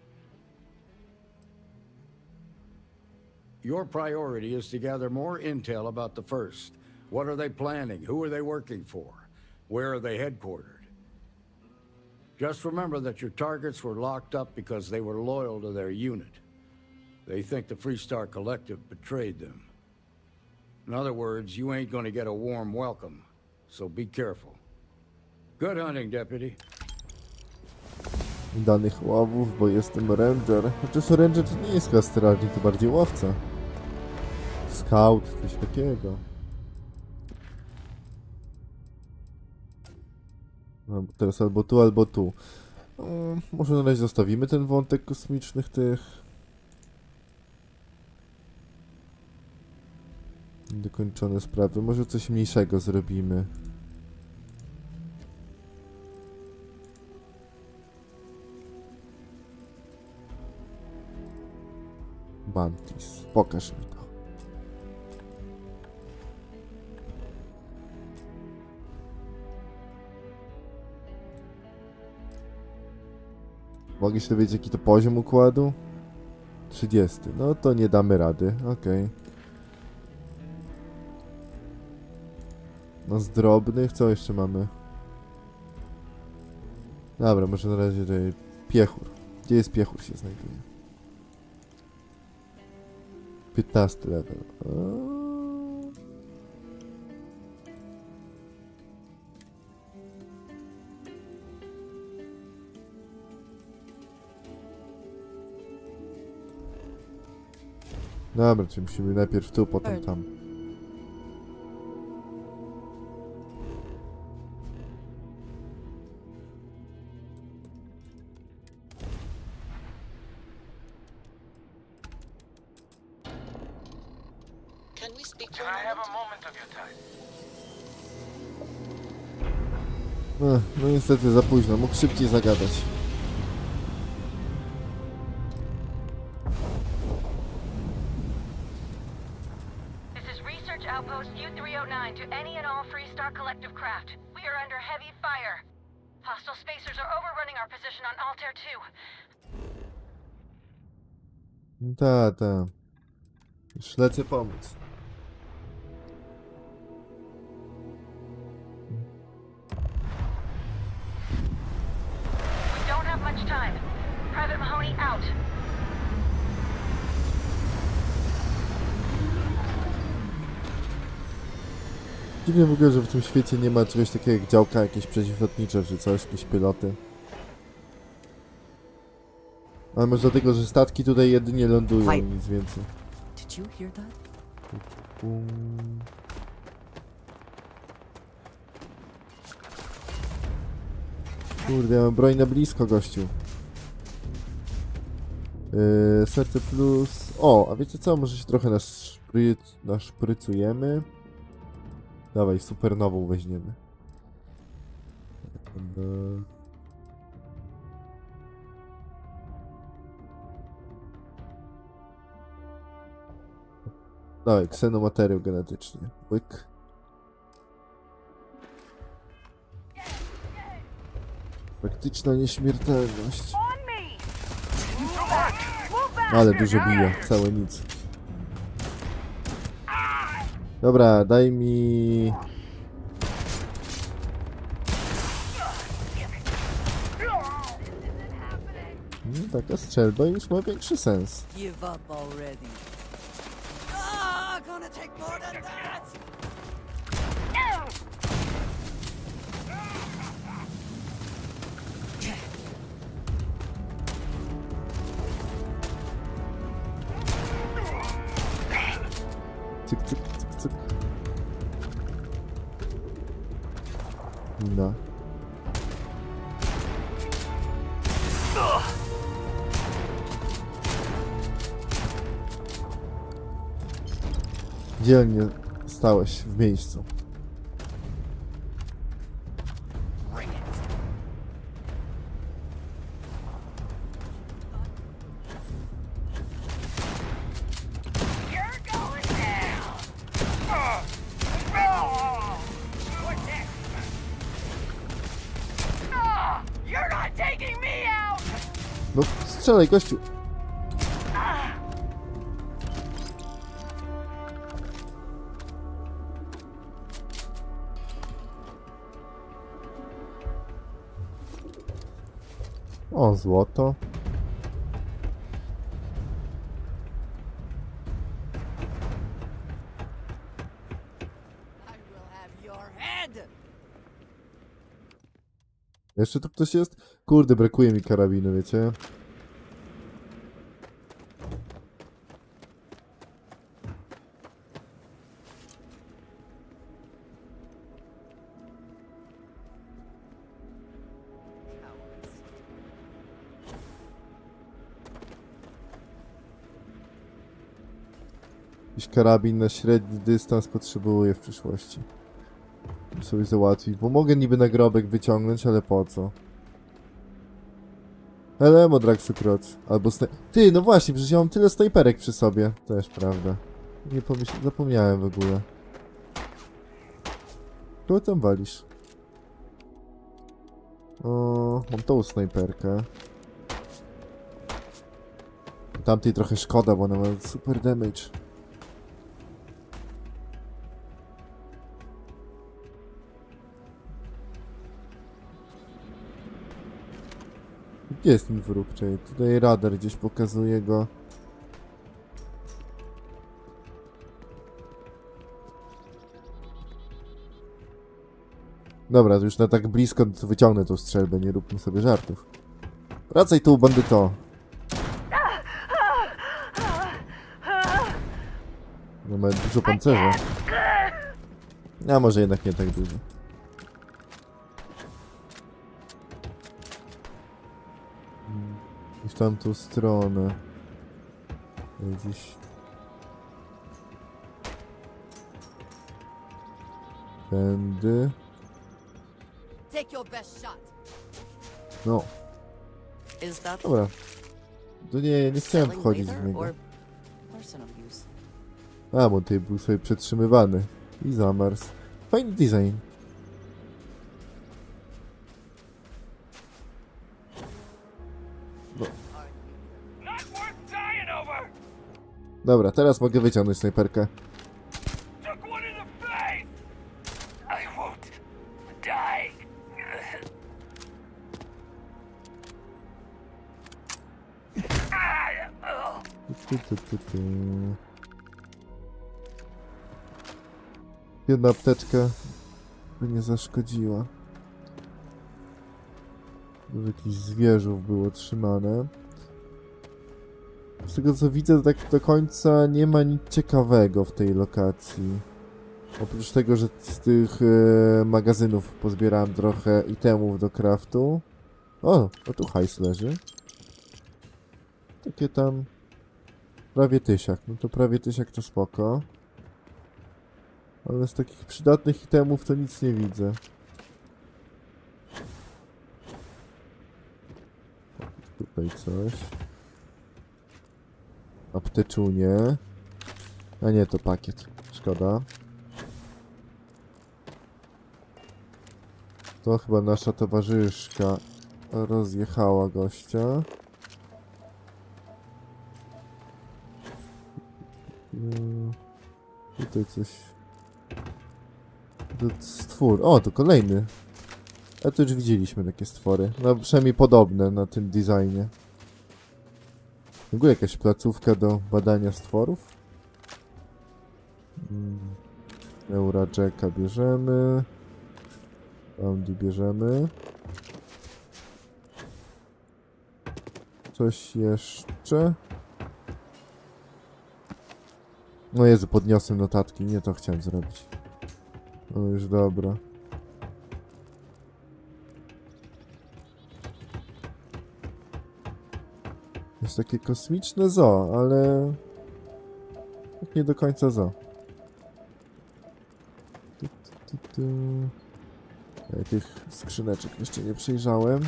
Speaker 13: Your priority is to gather more intel about the first. What are they planning? Who are they working for? Where are they headquartered? Just remember that your targets were locked up because they were loyal to their unit. They think the Freestar Collective betrayed them. In other words, you ain't gonna get a warm welcome, so be careful. Good hunting, Deputy.
Speaker 1: Danych łowów, bo jestem ranger. Chociaż ranger to nie jest chyba strażnik, to bardziej łowca. Scout, coś takiego. No, teraz albo tu, albo tu. Może na razie zostawimy ten wątek kosmicznych tych. Dokończone sprawy. Może coś mniejszego zrobimy. Mantis. Pokaż mi to. Mogę się dowiedzieć, jaki to poziom układu? 30. No to nie damy rady. Okej. No z drobnych, co jeszcze mamy? Dobra, może na razie tutaj piechur. Gdzie jest piechur się znajduje? 15 level. Dobra, czyli musimy najpierw tu, potem tam. No niestety za późno, mógł szybciej zagadać.
Speaker 2: This is Research Outpost U-309 to any and all Freestar Collective craft. We are under heavy fire. Hostile spacers are overrunning our position on Altair 2.
Speaker 1: Ta. Już lecę pomóc.
Speaker 2: We don't have much time. Private Mahoney out.
Speaker 1: Dziwnie w ogóle, że w tym świecie nie ma czegoś takiego jak działka, jakieś przeciwlotnicze czy coś, jakieś piloty. Ale może dlatego, że statki tutaj jedynie lądują, nic więcej.
Speaker 6: Did you hear that?
Speaker 1: Kurde, ja mam broń na blisko, gościu. Serce plus... O, a wiecie co? Może się trochę naszprycujemy. Dawaj, supernową weźmiemy. Dawaj, ksenomateriał genetyczny. Łyk. Praktyczna nieśmiertelność. Ale dużo bije, całe nic. Dobra, daj mi... Taka strzelba już ma większy sens.
Speaker 14: Give up already. Gonna take more than that.
Speaker 1: Cyk, cyk, cyk, cyk. No. Dzielnie stałeś w miejscu. No, strzelaj, gościu! O, złoto. Jeszcze tu ktoś jest? Kurde, brakuje mi karabinu, wiecie? Jakiś karabin na średni dystans potrzebuję w przyszłości. Żeby sobie załatwić, bo mogę niby nagrobek wyciągnąć, ale po co? Elemo Draxukrot. Albo Ty, no właśnie, przecież ja mam tyle snajperek przy sobie. Też prawda. Nie zapomniałem w ogóle. Kogo tam walisz? O, mam tą snajperkę. Tamtej trochę szkoda, bo ona ma super damage. Gdzie jest ten wróg? Czyli tutaj radar gdzieś pokazuje go. Dobra, to już na tak blisko to wyciągnę tą strzelbę, nie róbmy sobie żartów. Wracaj tu, bandyto! No ma dużo pancerza. A może jednak nie tak dużo. I w tamtą stronę. Gdzieś. Tędy. No. Dobra. To nie chciałem wchodzić w niego. A, bo tutaj był sobie przetrzymywany. I zamarzł. Fajny design. No. Dobra, teraz mogę wyciągnąć snajperkę. Jedna apteczka by nie zaszkodziła. Może jakichś zwierzów było trzymane. Z tego co widzę, to tak do końca nie ma nic ciekawego w tej lokacji. Oprócz tego, że z tych magazynów pozbierałem trochę itemów do craftu. O, tu hajs leży. Takie tam... Prawie 1000. No to prawie 1000 to spoko. Ale z takich przydatnych itemów to nic nie widzę. Tutaj coś. Apteczunie. A nie, to pakiet. Szkoda. To chyba nasza towarzyszka rozjechała gościa. Tutaj coś... To stwór. O, to kolejny. A to już widzieliśmy takie stwory. No przynajmniej podobne na tym designie. W ogóle jakaś placówka do badania stworów. Eurajacka bierzemy. Bounty bierzemy. Coś jeszcze? No Jezu, podniosłem notatki. Nie to chciałem zrobić. No już dobra. Jest takie kosmiczne zoo, ale... nie do końca zoo. Ja tych skrzyneczek jeszcze nie przejrzałem.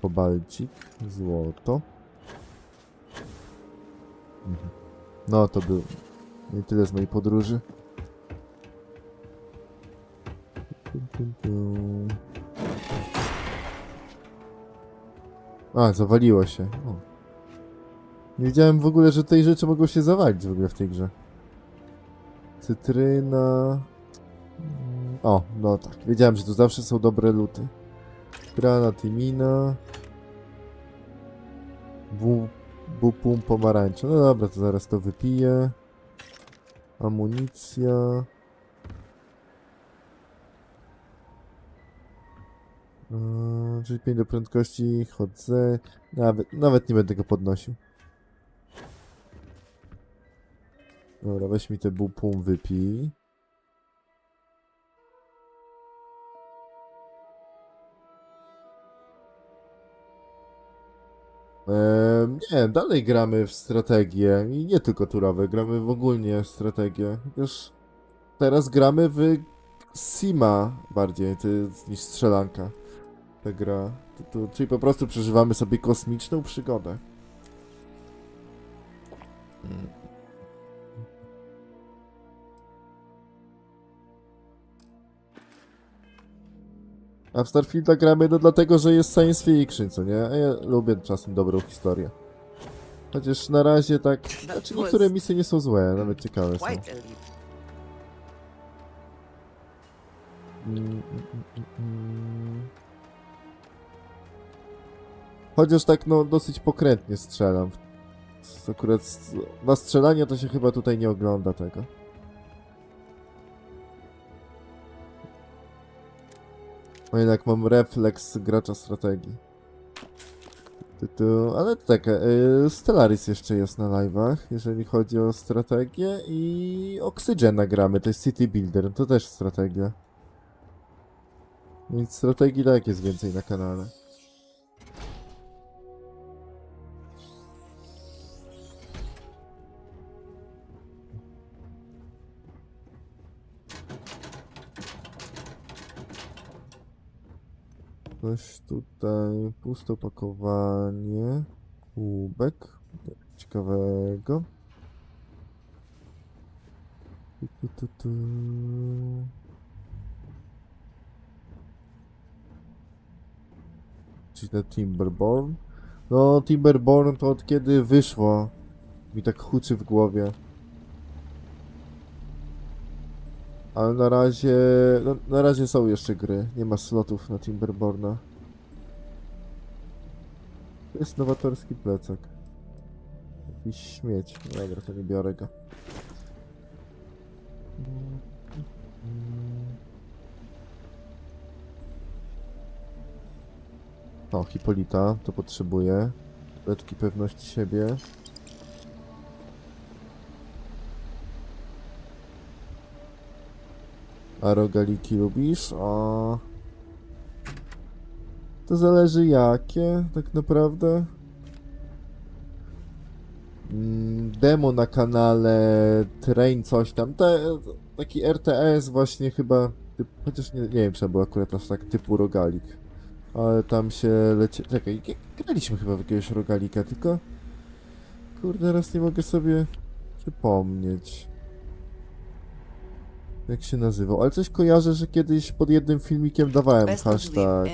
Speaker 1: Kobalcik, złoto. No to był... nie tyle z mojej podróży. A, zawaliło się. O. Nie wiedziałem w ogóle, że tej rzeczy mogą się zawalić w ogóle w tej grze. Cytryna... O, no tak. Wiedziałem, że to zawsze są dobre luty. Granat i mina. Bupum pomarańcza. No dobra, to zaraz to wypiję. Amunicja. Czyli 5 do prędkości, chodzę. Nawet nie będę go podnosił. Dobra, weź mi te bupum, wypij. Nie, dalej gramy w strategię i nie tylko turowe, gramy w ogólnie strategię. Chociaż teraz gramy w Sima bardziej niż strzelanka. Ta gra. Czyli po prostu przeżywamy sobie kosmiczną przygodę. A w Starfielda gramy no dlatego, że jest science fiction, co nie? A ja lubię czasem dobrą historię. Chociaż na razie tak... Znaczy niektóre misje nie są złe, nawet ciekawe są. Chociaż tak no dosyć pokrętnie strzelam. Akurat na strzelanie to się chyba tutaj nie ogląda tego. No jednak mam refleks gracza strategii. Ale tak, Stellaris jeszcze jest na live'ach, jeżeli chodzi o strategię i Oxygena gramy, to jest City Builder, to też strategia. Więc strategii tak jest więcej na kanale. Coś tutaj, puste opakowanie, kubek, ciekawego. Czyli na Timberborn. No, Timberborn to od kiedy wyszło, mi tak huczy w głowie. Ale na razie... No, na razie są jeszcze gry. Nie ma slotów na Timberborna. To jest nowatorski plecak. Jakiś śmieć. Dobra, to nie biorę go. O, Hipolita. To potrzebuję. Tabletki pewności siebie. A rogaliki lubisz? O. To zależy jakie, tak naprawdę. Demo na kanale Train coś tam. Taki RTS właśnie chyba. Chociaż nie wiem, czy był akurat aż tak typu rogalik. Ale tam się leci... Czekaj, graliśmy chyba w jakiegoś rogalika, tylko... Kurde, teraz nie mogę sobie przypomnieć. Jak się nazywał, ale coś kojarzę, że kiedyś pod jednym filmikiem dawałem hashtag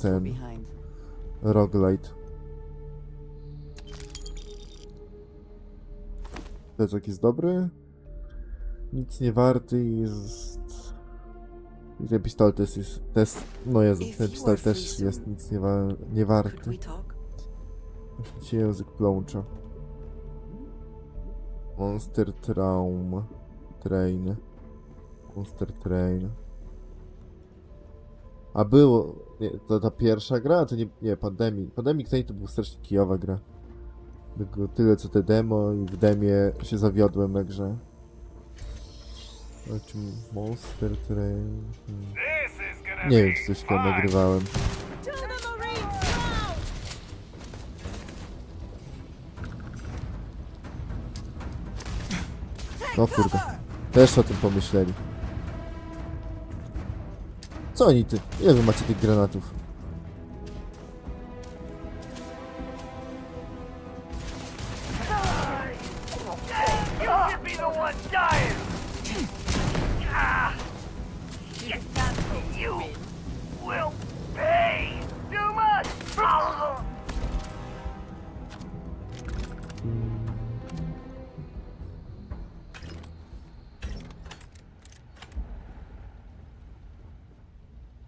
Speaker 1: ten roguelite. Plecak jest dobry. Nic nie warty jest... I ten pistolet jest... No Jezu, ten pistolet też jest nic nie warty. Aż mi się język plącza. Monster Train. Monster Train. A było... Nie, to ta pierwsza gra? To nie, Pandemic. Pandemic Train to była strasznie kijowa gra. Było tyle co te demo i w demie się zawiodłem na grze. O czym Monster Train... Nie wiem, czy coś tam nagrywałem. O kurde. Też o tym pomyśleli. Co oni ty? Ile wy macie tych granatów?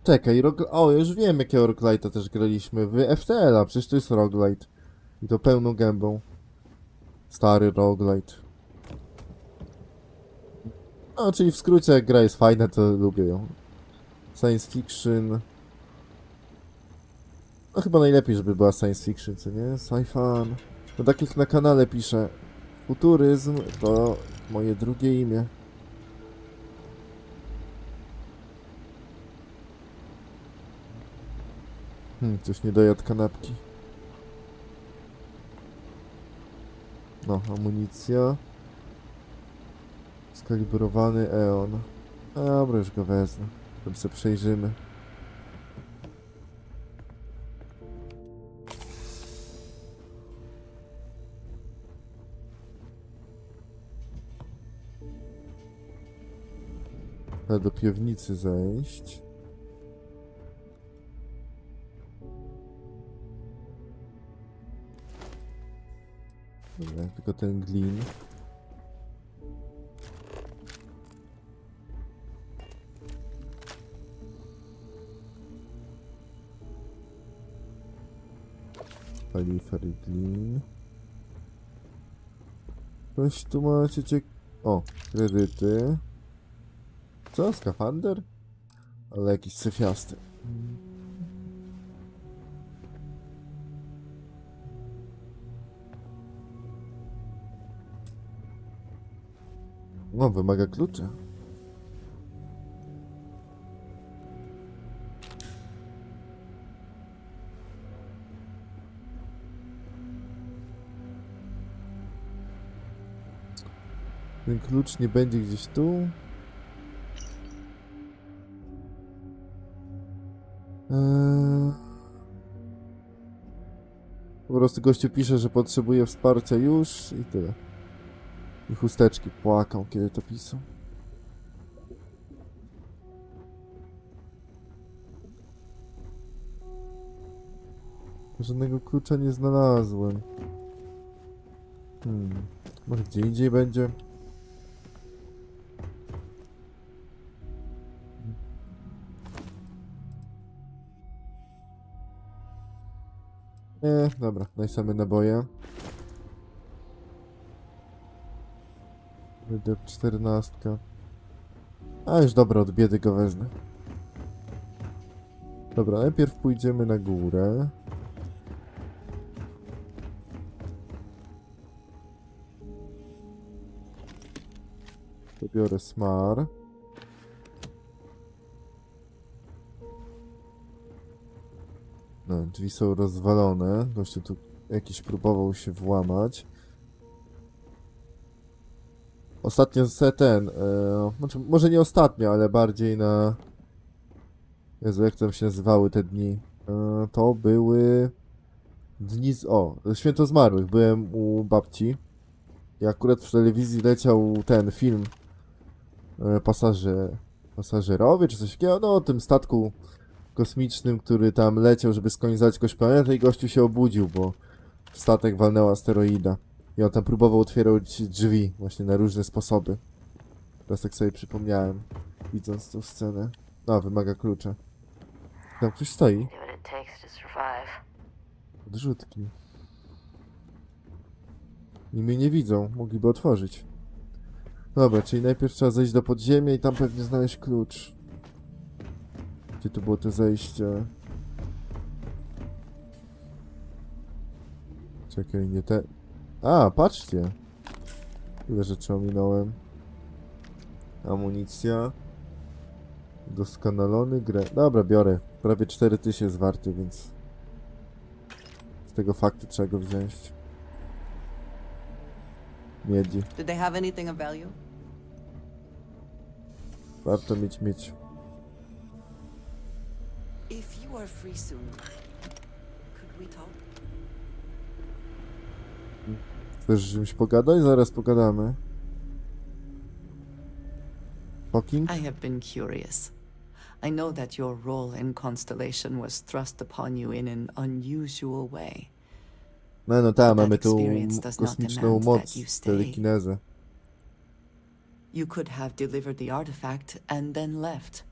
Speaker 1: Czekaj, o, już wiem jakiego roguelite'a też graliśmy. W FTL-a, przecież to jest roguelite. I to pełną gębą. Stary roguelite. No, czyli w skrócie, jak gra jest fajna, to lubię ją. Science fiction. No chyba najlepiej, żeby była science fiction, co nie? Sci-fi. No tak jak na kanale piszę. Futuryzm to moje drugie imię. Coś nie dojadł kanapki. No, amunicja. Skalibrowany Eon. Dobra, już go wezmę. Tam sobie przejrzymy. Trzeba do piwnicy zejść. Dobra, tylko ten glin. Kalifer i glin. Coś tu macie O, kredyty. Co? Skafander? Ale jakiś syfiasty. No, wymaga klucza. Ten klucz nie będzie gdzieś tu. Po prostu gościu pisze, że potrzebuje wsparcia już i tyle. I chusteczki płakał, kiedy to pisał. Żadnego klucza nie znalazłem. Może gdzie indziej będzie? Nie, dobra, daj same naboje. Wydę 14. A już dobra, od biedy go wezmę. Dobra, najpierw pójdziemy na górę. Pobiorę smar. No, drzwi są rozwalone. Gościu tu jakiś próbował się włamać. Ostatnio znaczy, może nie ostatnio, ale bardziej na... Jezu, jak tam się nazywały te dni? To były... Dni Święto Zmarłych. Byłem u babci. I akurat w telewizji leciał ten film pasażerowy, czy coś takiego, no o tym statku kosmicznym, który tam leciał, żeby skolonizować jakąś planetę i gościu się obudził, bo statek walnęła asteroida. I on tam próbował otwierać drzwi właśnie na różne sposoby. Teraz tak sobie przypomniałem, widząc tą scenę. No, wymaga klucza. Tam ktoś stoi. Odrzutki. I mnie nie widzą, mogliby otworzyć. Dobra, czyli najpierw trzeba zejść do podziemia i tam pewnie znaleźć klucz. Gdzie to było to zejście? Czekaj, nie te... A, patrzcie! Ile rzeczy ominąłem. Amunicja. Doskonalony grę. Dobra, biorę. Prawie 4000 jest warty, więc... Z tego faktu trzeba go wziąć. Miedzi.
Speaker 6: Did they have anything of value?
Speaker 1: Warto mieć.
Speaker 6: If you are free soon, could we talk?
Speaker 1: Chcesz z czymś pogadać? Zaraz pogadamy. Talking?
Speaker 6: I have been curious. I know that your role in Constellation was thrust upon you in an unusual way.
Speaker 1: No tak, mamy tu kosmiczną moc, telekinezę.
Speaker 6: You could have delivered the artifact and then left.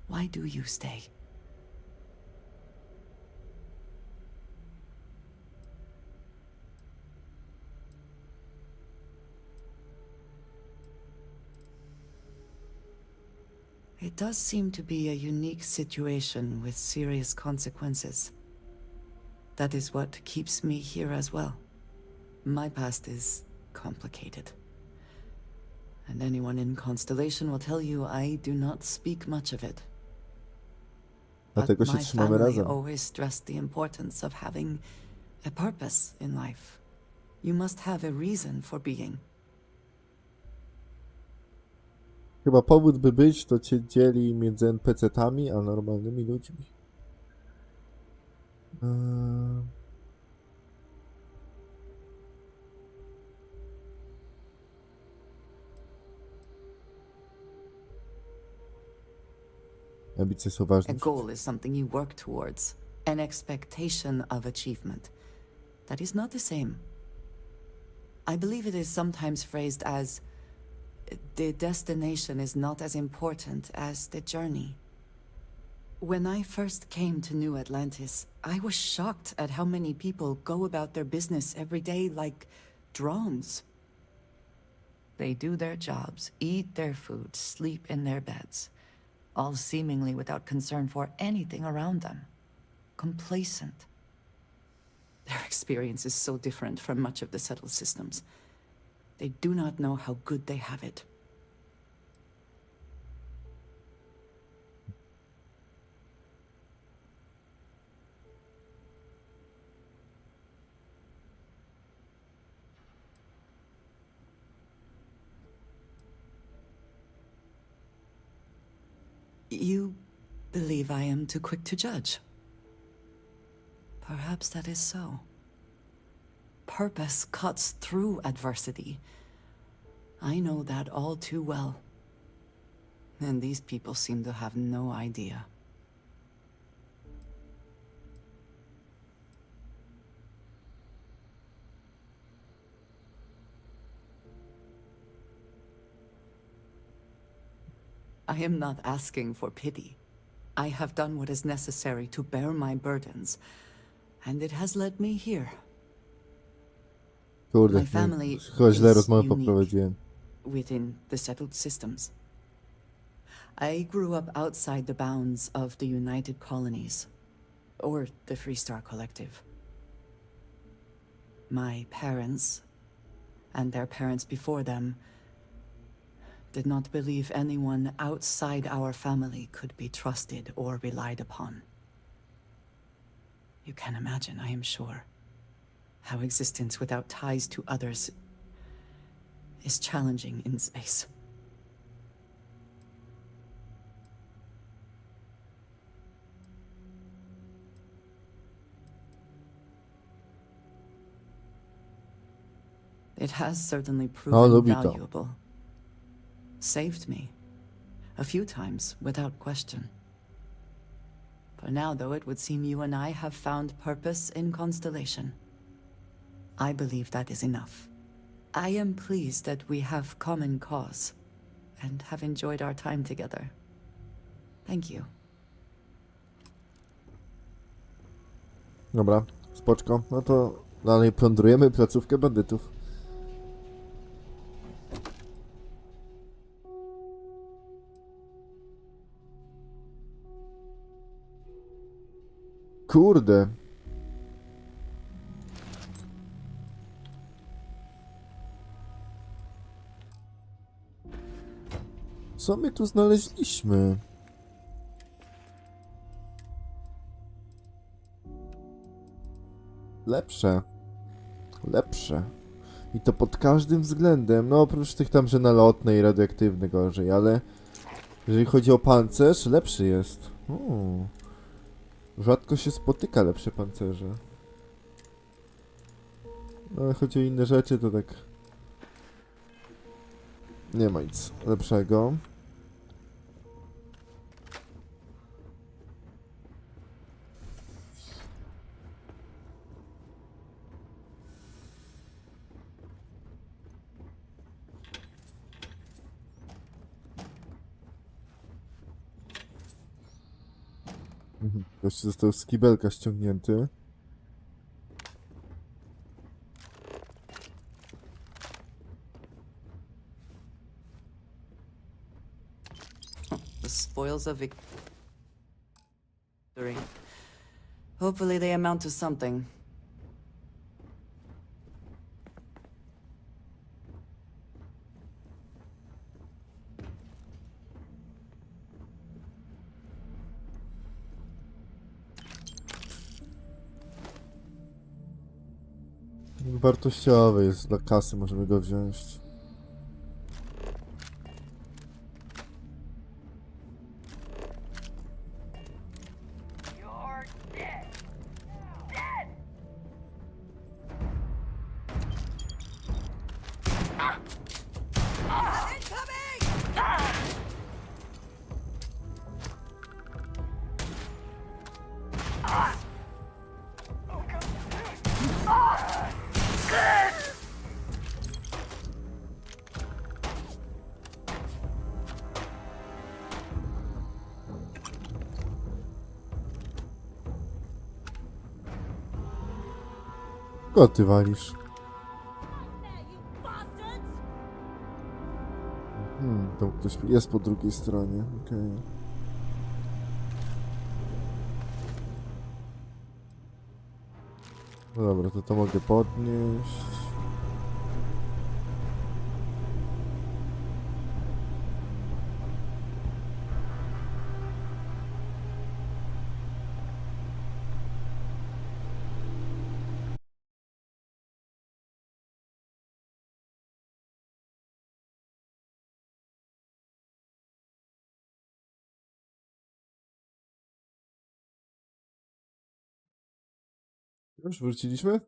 Speaker 6: Why do you stay? It does seem to be a unique situation with serious consequences. That is what keeps me here as well. My past is complicated. And anyone in Constellation will tell you I do not speak much of it.
Speaker 1: Dlatego się trzymamy razem.
Speaker 6: Always stressed the importance of having a purpose in life. You must have a reason for being.
Speaker 1: Chyba powód by być, to cię dzieli między NPC-tami a normalnymi ludźmi. Ambicje są ważne.
Speaker 6: A goal is something you work towards, an expectation of achievement. That is not the same. I believe it is sometimes phrased as the destination is not as important as the journey. When I first came to New Atlantis, I was shocked at how many people go about their business every day like drones. They do their jobs, eat their food, sleep in their beds, all seemingly without concern for anything around them. Complacent. Their experience is so different from much of the settled systems. They do not know how good they have it. You believe I am too quick to judge. Perhaps that is so. Purpose cuts through adversity. I know that all too well. And these people seem to have no idea. I am not asking for pity. I have done what is necessary to bear my burdens, and it has led me here.
Speaker 1: Kurde,
Speaker 6: My family
Speaker 1: chyba źle
Speaker 6: is
Speaker 1: rozmowę
Speaker 6: unique
Speaker 1: poprowadziłem.
Speaker 6: within the settled systems. I grew up outside the bounds of the United Colonies, or the Free Star Collective. My parents, and their parents before them, did not believe anyone outside our family could be trusted or relied upon. You can imagine, I am sure, how existence without ties to others is challenging in space. It has certainly proven valuable. Saved me. A few times, without question. For now, though, it would seem you and I have found purpose in Constellation. I believe that is enough. I am pleased that we have common cause, and have enjoyed our time together. Thank you.
Speaker 1: Dobra, spoczko. No to dalej plądrujemy placówkę bandytów. Kurde. Co my tu znaleźliśmy? Lepsze. Lepsze. I to pod każdym względem. No oprócz tych tam, że nalotne i radioaktywne gorzej, ale jeżeli chodzi o pancerz, lepszy jest. Rzadko się spotyka lepsze pancerze. No, ale chodzi o inne rzeczy, to tak... Nie ma nic lepszego. Gość został z kibelka ściągnięty.
Speaker 6: The spoils of victory. Hopefully they amount to something.
Speaker 1: Wartościowy jest, dla kasy możemy go wziąć. Kogo ty walisz? To ktoś jest po drugiej stronie, okej. No dobra, to mogę podnieść. Już wróciliśmy?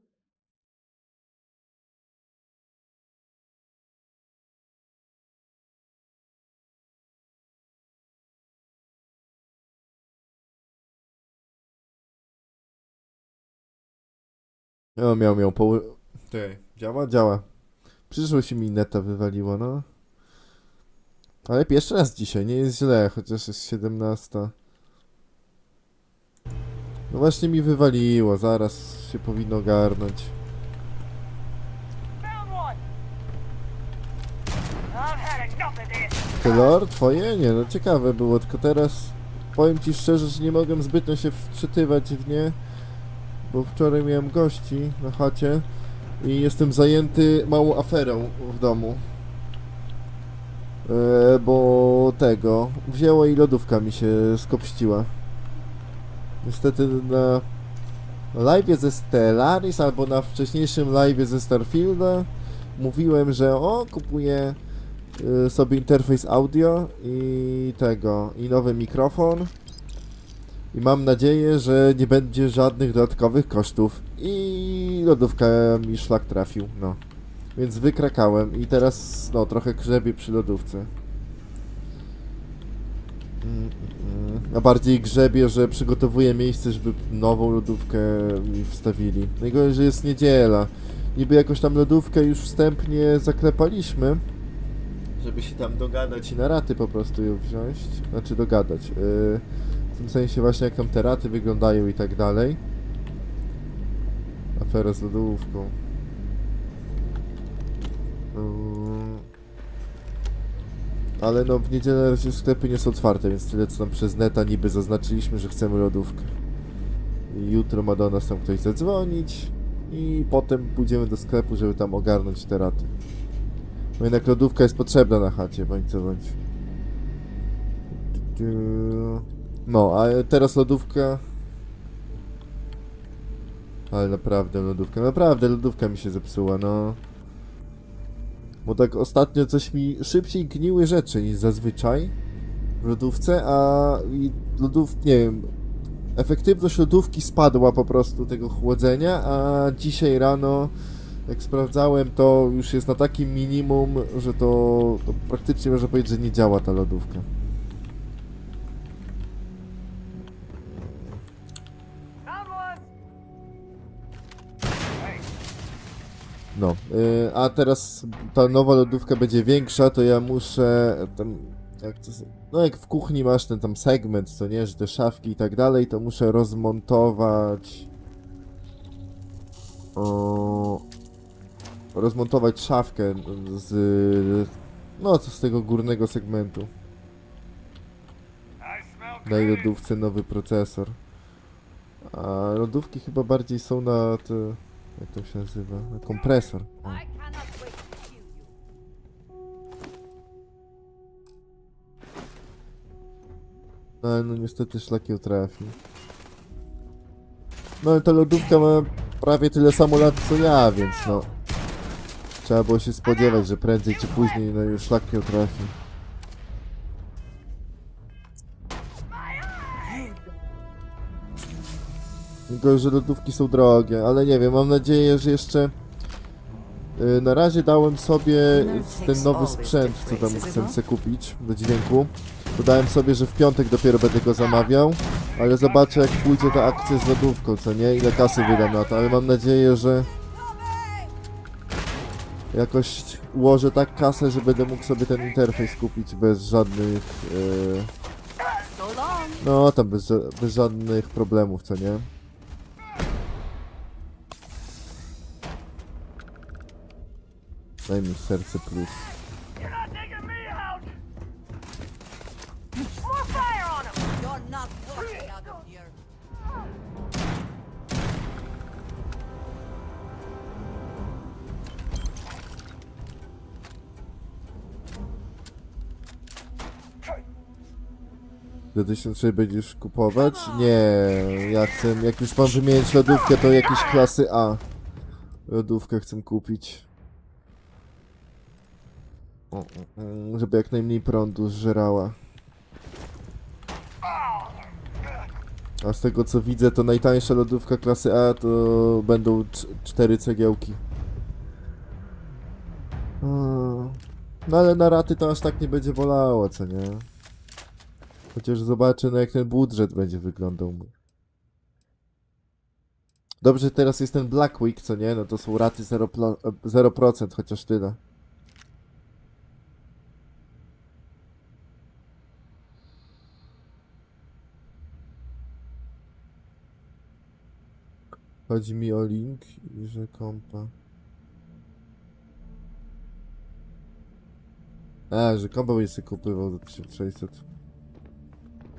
Speaker 1: No, miał poły... Ty, działa? Działa. Przyszło się mi neta wywaliło, no. Ale pierwszy raz dzisiaj, nie jest źle, chociaż jest 17. No właśnie mi wywaliło, zaraz się powinno ogarnąć. Ty lord, twoje? Nie, no ciekawe było, tylko teraz powiem ci szczerze, że nie mogłem zbytnio się wczytywać w nie, bo wczoraj miałem gości na chacie i jestem zajęty małą aferą w domu. Bo tego, wzięło i lodówka mi się skopściła. Niestety na live'ie ze Stellaris albo na wcześniejszym live'ie ze Starfielda mówiłem, że kupuję sobie interfejs audio i i nowy mikrofon i mam nadzieję, że nie będzie żadnych dodatkowych kosztów i lodówka mi szlak trafił, no. Więc wykrakałem i teraz, no, trochę grzebię przy lodówce. A bardziej grzebię, że przygotowuję miejsce, żeby nową lodówkę mi wstawili. Najgorzej, że jest niedziela. Niby jakoś tam lodówkę już wstępnie zaklepaliśmy, żeby się tam dogadać i na raty po prostu ją wziąć. Znaczy dogadać. W tym sensie właśnie jak tam te raty wyglądają i tak dalej. Afera z lodówką. Ale no w niedzielę raczej sklepy nie są otwarte, więc tyle co tam przez neta niby zaznaczyliśmy, że chcemy lodówkę. I jutro ma do nas tam ktoś zadzwonić i potem pójdziemy do sklepu, żeby tam ogarnąć te raty. No jednak lodówka jest potrzebna na chacie, bądź co bądź. No, a teraz lodówka... Ale naprawdę lodówka mi się zepsuła, no. Bo tak ostatnio coś mi szybciej gniły rzeczy niż zazwyczaj w lodówce, a nie wiem, efektywność lodówki spadła po prostu tego chłodzenia, a dzisiaj rano jak sprawdzałem, to już jest na takim minimum, że to praktycznie można powiedzieć, że nie działa ta lodówka. No, a teraz ta nowa lodówka będzie większa, to ja muszę tam, jak w kuchni masz ten tam segment, co nie, że te szafki i tak dalej, to muszę rozmontować szafkę z tego górnego segmentu. Daj lodówce nowy procesor. A lodówki chyba bardziej są na te... Jak to się nazywa? Kompresor. O. No ale no niestety szlak ją trafi. No ale ta lodówka ma prawie tyle samo lat co ja, więc no... Trzeba było się spodziewać, że prędzej czy później no już szlak ją trafi. Tylko, że lodówki są drogie, ale nie wiem, mam nadzieję, że jeszcze... Na razie dałem sobie ten nowy sprzęt, co tam chcę sobie kupić do dźwięku. Dodałem sobie, że w piątek dopiero będę go zamawiał, ale zobaczę jak pójdzie ta akcja z lodówką, co nie? Ile kasy wydam na to, ale mam nadzieję, że jakoś ułożę tak kasę, że będę mógł sobie ten interfejs kupić bez żadnych... No tam bez żadnych problemów, co nie? Daj mi serce plus. Do 1006 będziesz kupować? Nie, ja chcę, jak już mam wymienić lodówkę, to jakieś klasy A. Lodówkę chcę kupić. Żeby jak najmniej prądu zżerała. A z tego co widzę, to najtańsza lodówka klasy A to będą 4 cegiełki. No ale na raty to aż tak nie będzie bolało, co nie? Chociaż zobaczę, no jak ten budżet będzie wyglądał. Dobrze, teraz jest ten Black Week, co nie? No to są raty 0%, chociaż tyle. Chodzi mi o link i że kompa. A, że kompa będzie sobie kupywał za 1600.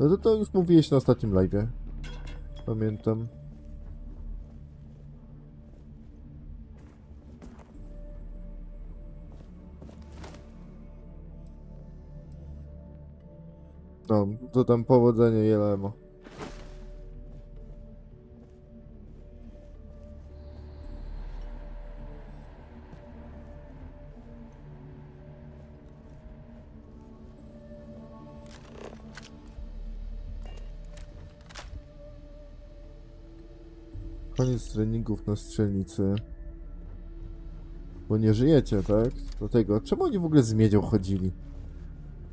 Speaker 1: No to już mówiłeś na ostatnim live'ie. Pamiętam. No, to tam powodzenia Jelemo. Koniec treningów na strzelnicy. Bo nie żyjecie, tak? Do tego. Czemu oni w ogóle z miedzią chodzili?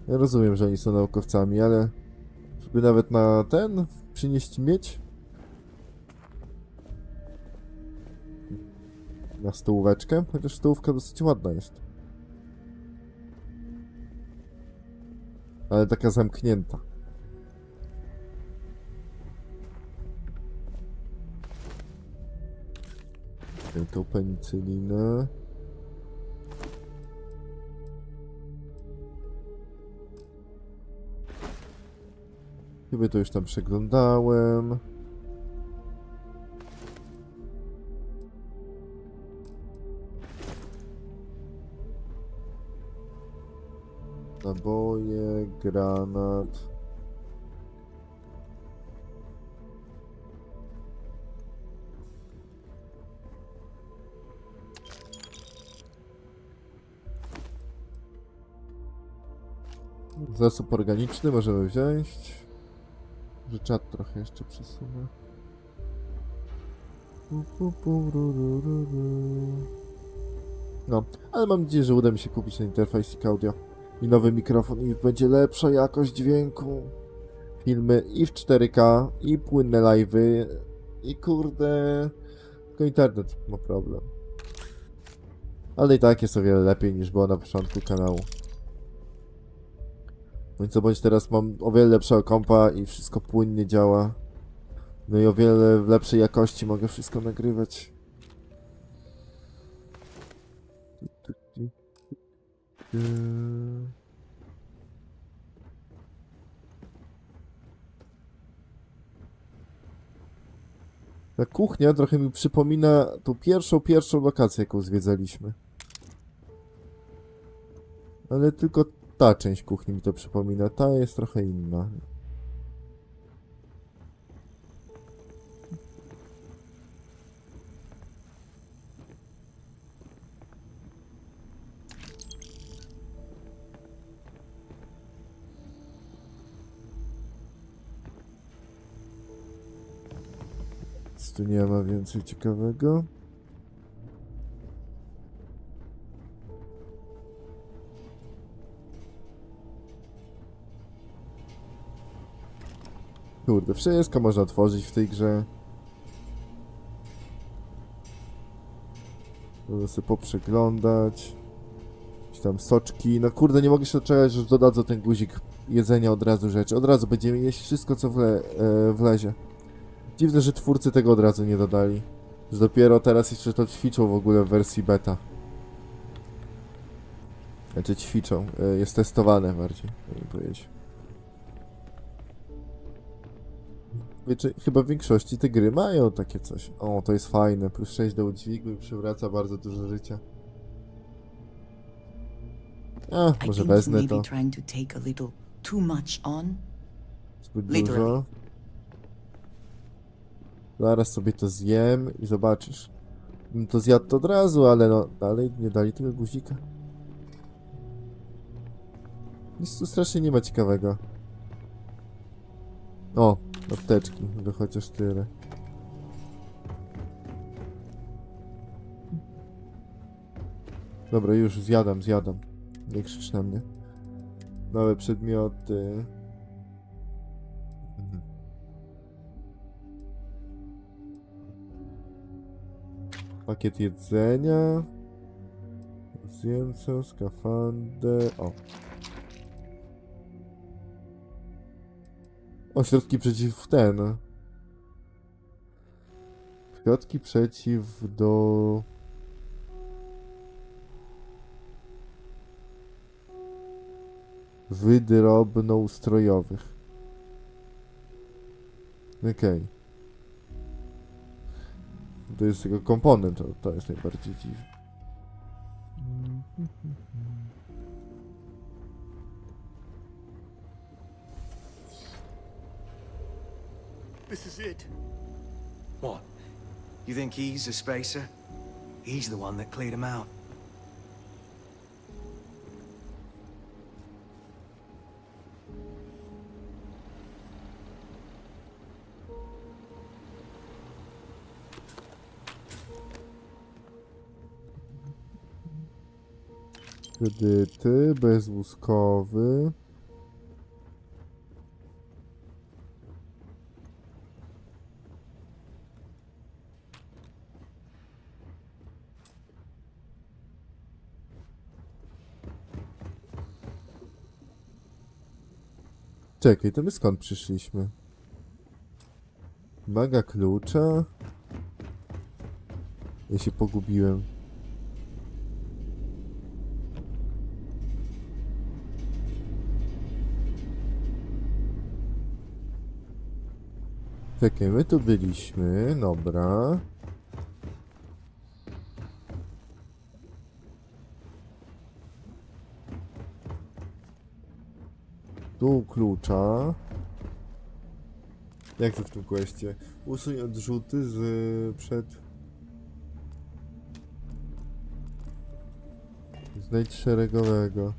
Speaker 1: Ja rozumiem, że oni są naukowcami, ale... Żeby nawet na ten... przynieść miedź? Na stołóweczkę? Chociaż stołówka dosyć ładna jest. Ale taka zamknięta. Tą penicylinę. Chyba to już tam przeglądałem. Naboje, granat. Zasób organiczny możemy wziąć. Że czat trochę jeszcze przesunę. No, ale mam nadzieję, że uda mi się kupić ten interfejsik audio i nowy mikrofon i będzie lepsza jakość dźwięku. Filmy i w 4K, i płynne live'y, i kurde... Tylko internet ma problem. Ale i tak jest o wiele lepiej niż było na początku kanału. Bądź co bądź teraz mam o wiele lepszego kompa i wszystko płynnie działa. No i o wiele w lepszej jakości mogę wszystko nagrywać. Ta kuchnia trochę mi przypomina tą pierwszą lokację, jaką zwiedzaliśmy. Ale tylko ta część kuchni mi to przypomina, ta jest trochę inna. Nic tu nie ma więcej ciekawego. Kurde, wszystko można otworzyć w tej grze. Mogę sobie poprzeglądać. Jakieś tam soczki. No kurde, nie mogę się doczekać, że dodadzą ten guzik jedzenia od razu rzeczy. Od razu będziemy jeść wszystko, co wlezie. Dziwne, że twórcy tego od razu nie dodali. Że dopiero teraz jeszcze to ćwiczą w ogóle w wersji beta. Znaczy ćwiczą. Jest testowane bardziej, powinien powiedzieć. Wiecie, chyba w większości te gry mają takie coś. O, to jest fajne. Plus 6 do udźwigu i przywraca bardzo dużo życia. A, może wezmę to. Zbyt dużo. Zaraz sobie to zjem i zobaczysz. Bym to zjadł to od razu, ale no, dalej nie dali tego guzika. Nic tu strasznie nie ma ciekawego. O, apteczki, to chociaż tyle. Dobra, już zjadam. Nie krzycz na mnie. Nowe przedmioty. Pakiet jedzenia. Zjemca, skafander. O, środki przeciw ten. Środki przeciw do... wydrobnoustrojowych. Okej. To jest jego komponent, to jest najbardziej dziwne.
Speaker 4: This is it. What? You think he's a spacer? He's the one that cleared him out.
Speaker 1: Kredyty, bezłuskowy. Czekaj, to my skąd przyszliśmy? Maga klucza? Ja się pogubiłem. Czekaj, my tu byliśmy, dobra. Tu klucza. Jak to w tym kwestii? Usuń odrzuty z przed... Znajdź szeregowego.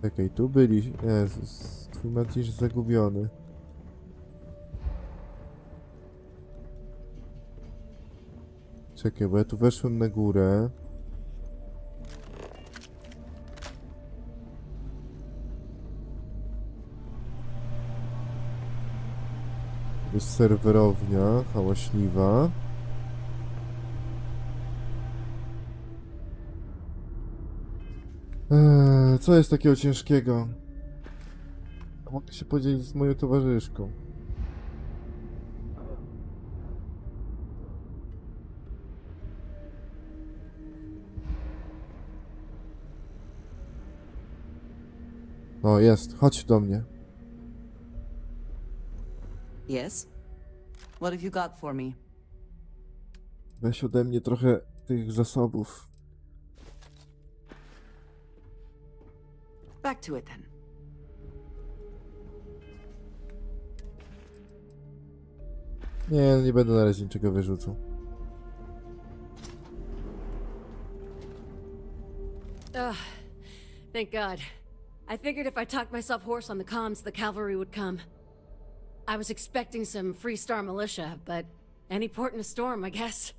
Speaker 1: Czekaj, tu byli... Jezus, twój matisz zagubiony. Czekaj, bo ja tu weszłem na górę. Jest serwerownia hałaśliwa. Co jest takiego ciężkiego? Mogę się podzielić z moją towarzyszką. O, jest. Chodź do mnie.
Speaker 6: Yes? What have you got for me?
Speaker 1: Weź ode mnie trochę tych zasobów.
Speaker 6: Back to it then.
Speaker 1: Nie, nie będę na razie niczego wyrzucał.
Speaker 23: Thank God. I figured if I talked myself hoarse on the comms, the cavalry would come. I was expecting some Free Star militia, but any port in a storm, I guess.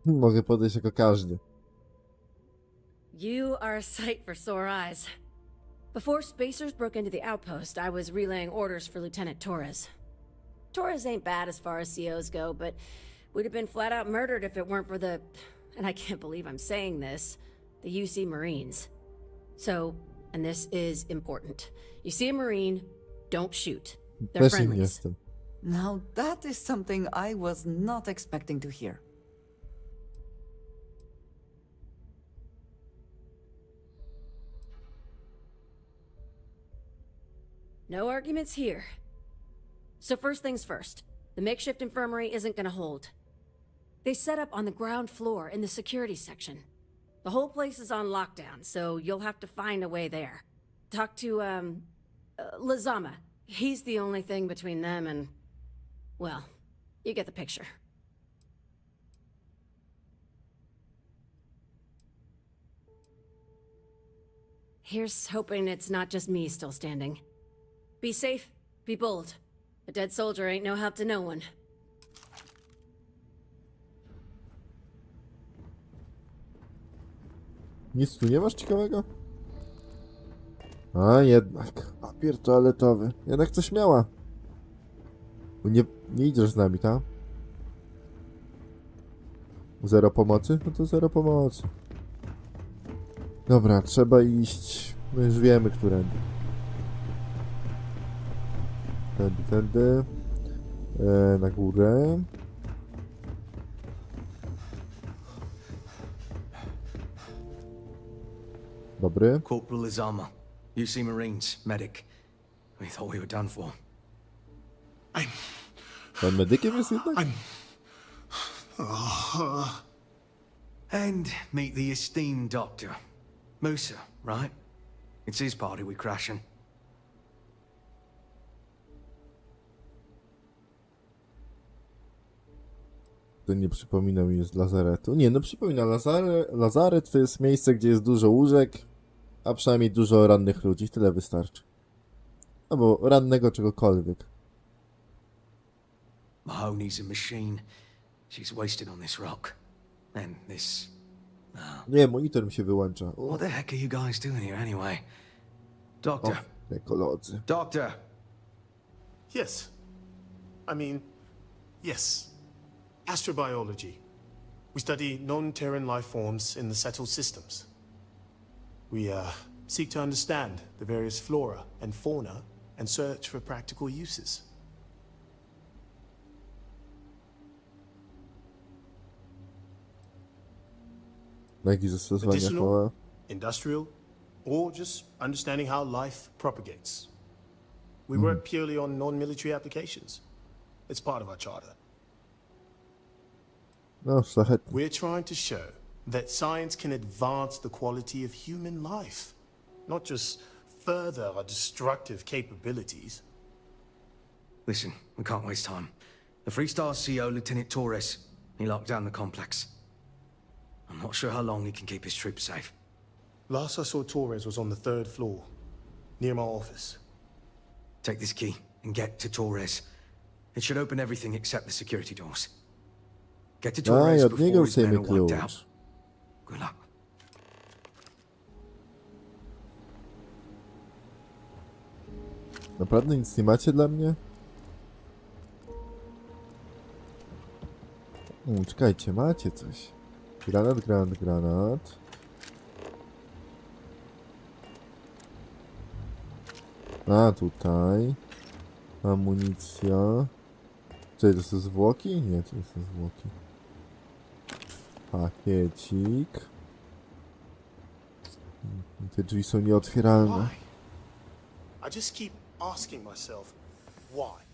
Speaker 1: Mogę podejść jako każdy.
Speaker 23: You are a sight for sore eyes. Before Spacers broke into the outpost, I was relaying orders for Lieutenant Torres. Torres ain't bad as far as COs go, but we'd have been flat out murdered if it weren't for the, and I can't believe I'm saying this, the UC Marines. So, and this is important. You see a Marine, don't shoot. They're
Speaker 1: Też im
Speaker 23: friendlies.
Speaker 1: jestem.
Speaker 6: Now that is something I was not expecting to hear.
Speaker 23: No arguments here. So first things first, the makeshift infirmary isn't gonna hold. They set up on the ground floor in the security section. The whole place is on lockdown, so you'll have to find a way there. Talk to, Lazama. He's the only thing between them and... well, you get the picture. Here's hoping it's not just me still standing. Be safe, be bold. A dead soldier ain't no help to no one.
Speaker 1: Nic tu nie masz ciekawego? A jednak, papier toaletowy. Jednak coś miała. Bo nie idziesz z nami, tak? Zero pomocy? No to zero pomocy. Dobra, trzeba iść. No już wiemy, którędy. Tędy. Na górę. Dobry.
Speaker 4: Corporal Lazama, UC Marines, medic. We thought we were done for.
Speaker 1: Pan medykiem jest jednak?
Speaker 4: And meet the esteemed doctor. Musa, right? It's his party we're crashing.
Speaker 1: To nie przypomina mi z lazaretu. Nie, no przypomina, lazaret to jest miejsce, gdzie jest dużo łóżek, a przynajmniej dużo rannych ludzi. Tyle wystarczy. Albo rannego czegokolwiek.
Speaker 4: Mahoney's a machine. She's wasted on this rock. And this...
Speaker 1: Nie, monitor mi się wyłącza.
Speaker 4: What the heck are you guys doing here anyway? Doctor.
Speaker 1: Ekolodzy.
Speaker 4: Doctor!
Speaker 9: Yes. I mean, yes. Astrobiology. We study non-Terran life forms in the settled systems. We seek to understand the various flora and fauna and search for practical uses.
Speaker 1: Na jakich zastosowaniach
Speaker 9: Medicinal,
Speaker 1: mała?
Speaker 9: industrial, or just understanding how life propagates. We work purely on non-military applications. It's part of our charter.
Speaker 1: No, szlachetnie.
Speaker 9: We're trying to show that science can advance the quality of human life, not just further our destructive capabilities.
Speaker 4: Listen, we can't waste time. The Free Star CO, Lieutenant Torres, he locked down the complex. I'm not sure how long he can keep his troops safe.
Speaker 9: Last I saw Torres was on the 3rd floor, near my office.
Speaker 4: Take this key and get to Torres. It should open everything except the security doors. Get to
Speaker 1: A,
Speaker 4: Torres
Speaker 1: i od
Speaker 4: before
Speaker 1: niego
Speaker 4: his men
Speaker 1: chcemy
Speaker 4: are wiped out.
Speaker 1: klucz.
Speaker 4: Good luck.
Speaker 1: Naprawdę nic nie macie dla mnie? Czekajcie, macie coś. Granat. A, tutaj. Amunicja. Czy to są zwłoki? Nie, to nie są zwłoki. Pakiecik. Te drzwi są nieotwieralne.
Speaker 9: I just keep asking myself, why?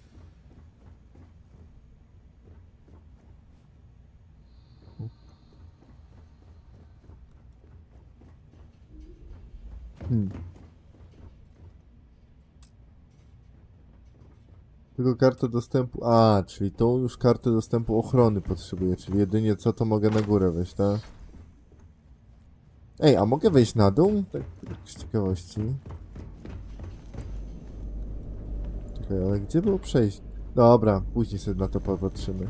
Speaker 1: Tylko kartę dostępu... A, czyli tą już kartę dostępu ochrony potrzebuję, czyli jedynie co to mogę na górę wejść, tak? Ej, a mogę wejść na dół? Tak z ciekawości. Okej, ale gdzie było przejście? Dobra, później sobie na to popatrzymy.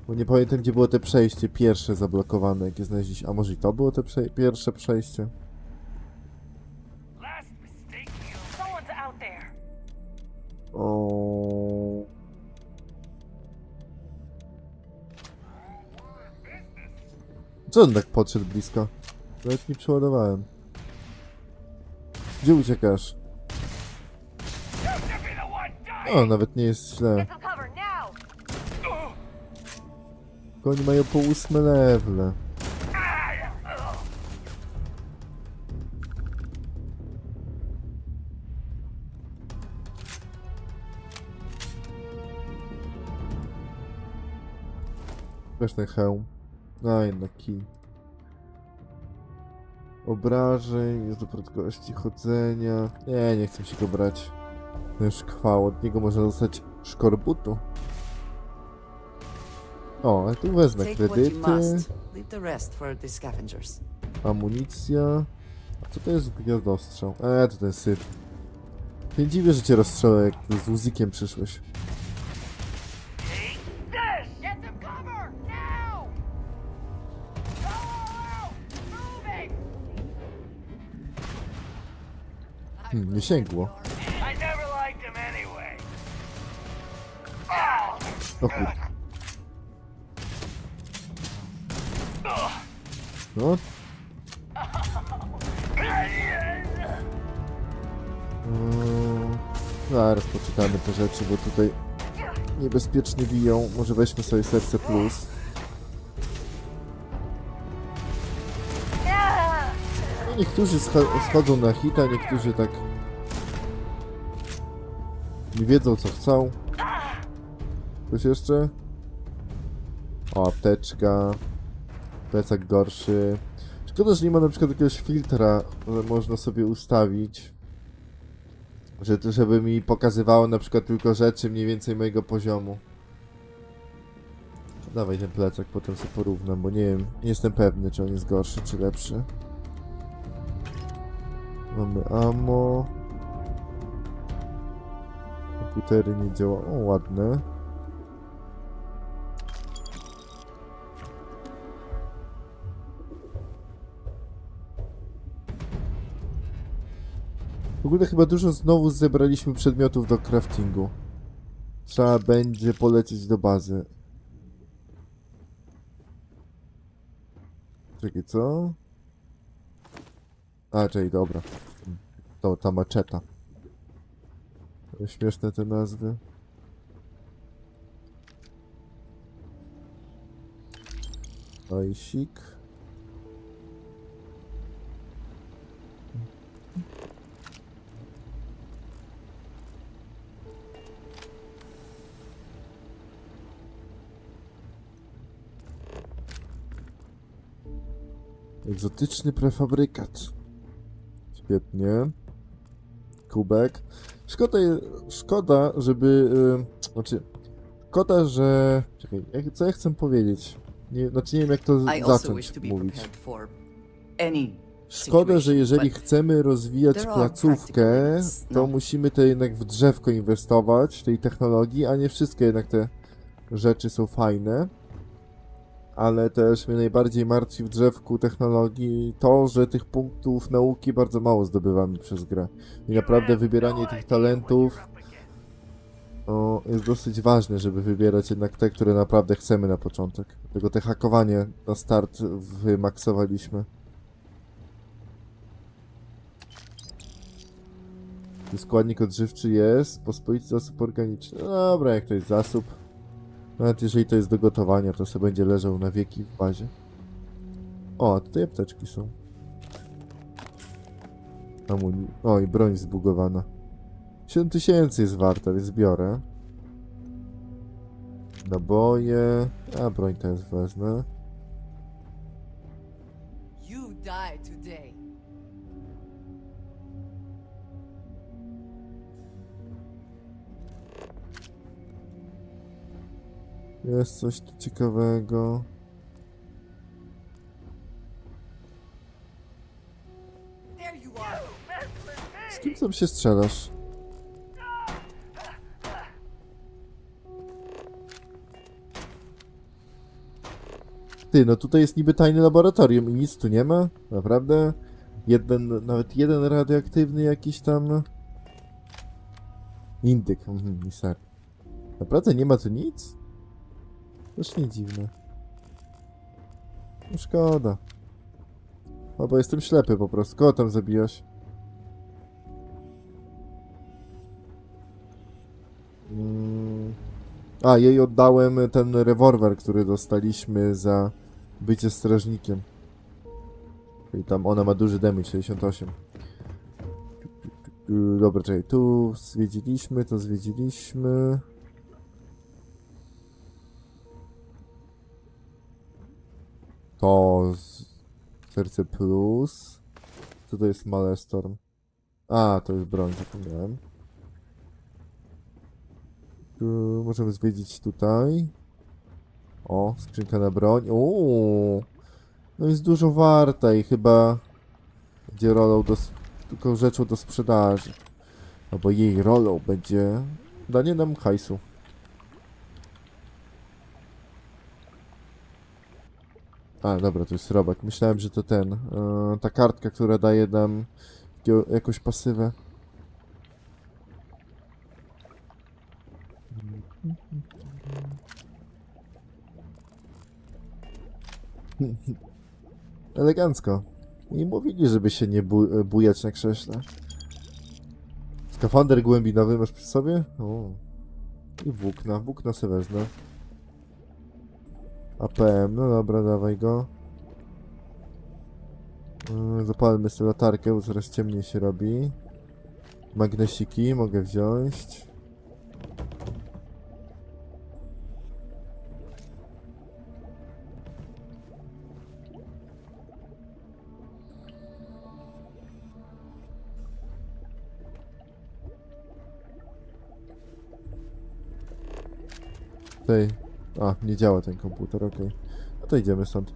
Speaker 1: Bo nie pamiętam, gdzie było te przejście pierwsze zablokowane, jakie znaleźliśmy. A może i to było te pierwsze przejście?
Speaker 2: Someone's out there.
Speaker 1: O. Co on tak podszedł blisko? Nawet nie przeładowałem. Gdzie uciekasz? O, nawet nie jest źle. Tylko oni mają po 8 levele. Weź ten hełm. A, jednak kij. Obrażeń, jest do prędkości chodzenia. Nie chcę się go brać. Już chwał, od niego można dostać szkorbutu. O, ale tu wezmę kredyty. Amunicja. A co to jest gwiazdostrzał? To ten syf. Nie dziwię, że cię rozstrzelę, jak ty z łuzikiem przyszłeś. Nie sięgło. O kurde. No. Zaraz poczytamy te rzeczy, bo tutaj niebezpiecznie biją. Może weźmy sobie serce plus. No, niektórzy schodzą na hita, niektórzy tak nie wiedzą, co chcą. Coś jeszcze? O, apteczka. Plecak gorszy. Szkoda, że nie ma na przykład jakiegoś filtra, że można sobie ustawić. Żeby mi pokazywało na przykład tylko rzeczy mniej więcej mojego poziomu. Dawaj ten plecak, potem sobie porównam, bo nie wiem, nie jestem pewny, czy on jest gorszy, czy lepszy. Mamy ammo. Komputery nie działa. O, ładne. W ogóle chyba dużo znowu zebraliśmy przedmiotów do craftingu. Trzeba będzie polecieć do bazy. Czekaj, co? A, czekaj, dobra. To ta maczeta. Śmieszne te nazwy. Ojsik. Egzotyczny prefabrykat. Świetnie. Kubek. Szkoda, żeby... szkoda, że... Czekaj, co ja chcę powiedzieć? Nie wiem, jak to zacząć mówić. Szkoda, że jeżeli chcemy rozwijać placówkę, to musimy to jednak w drzewko inwestować, tej technologii, a nie wszystkie jednak te rzeczy są fajne. Ale też mnie najbardziej martwi w drzewku technologii to, że tych punktów nauki bardzo mało zdobywamy przez grę. I naprawdę wybieranie tych talentów jest dosyć ważne, żeby wybierać jednak te, które naprawdę chcemy na początek. Dlatego te hakowanie na start wymaksowaliśmy. Składnik odżywczy jest, pospolity zasób organiczny. No dobra, jak to jest zasób. Nawet jeżeli to jest do gotowania, to sobie będzie leżał na wieki w bazie. O, tutaj apteczki są. O, i broń zbugowana. 7000 jest warta, więc biorę. Naboje. A, broń też wezmę.
Speaker 6: You die today.
Speaker 1: Jest coś tu ciekawego. Z kim tam się strzelasz? Ty, no tutaj jest niby tajne laboratorium i nic tu nie ma? Naprawdę? Nawet jeden radioaktywny jakiś tam... Indyk, i ser. Naprawdę nie ma tu nic? Też nie dziwne. No szkoda. No bo jestem ślepy po prostu. Kogo tam zabijasz? A, jej oddałem ten rewolwer, który dostaliśmy za bycie strażnikiem. I tam ona ma duży damage, 68. Dobra, czekaj, tu zwiedziliśmy, to zwiedziliśmy. To serce plus. Co to jest Malestorm? A, to jest broń, zapomniałem. Możemy zwiedzić tutaj. O, skrzynka na broń. Uuu, no jest dużo warta i chyba będzie rolą tylko rzeczą do sprzedaży. Albo jej rolą będzie danie nam hajsu. A, dobra, to jest robak. Myślałem, że to ta kartka, która daje nam jakąś pasywę. Elegancko. I mówili, żeby się nie bujać na krześle. Skafander głębinowy masz przy sobie? O. I włókna. Włókna se wezmę. APM, no dobra, dawaj go. Zapalmy sobie latarkę, bo coraz ciemniej się robi. Magnesiki mogę wziąć. Tutaj. A, nie działa ten komputer, okej. No to idziemy stąd.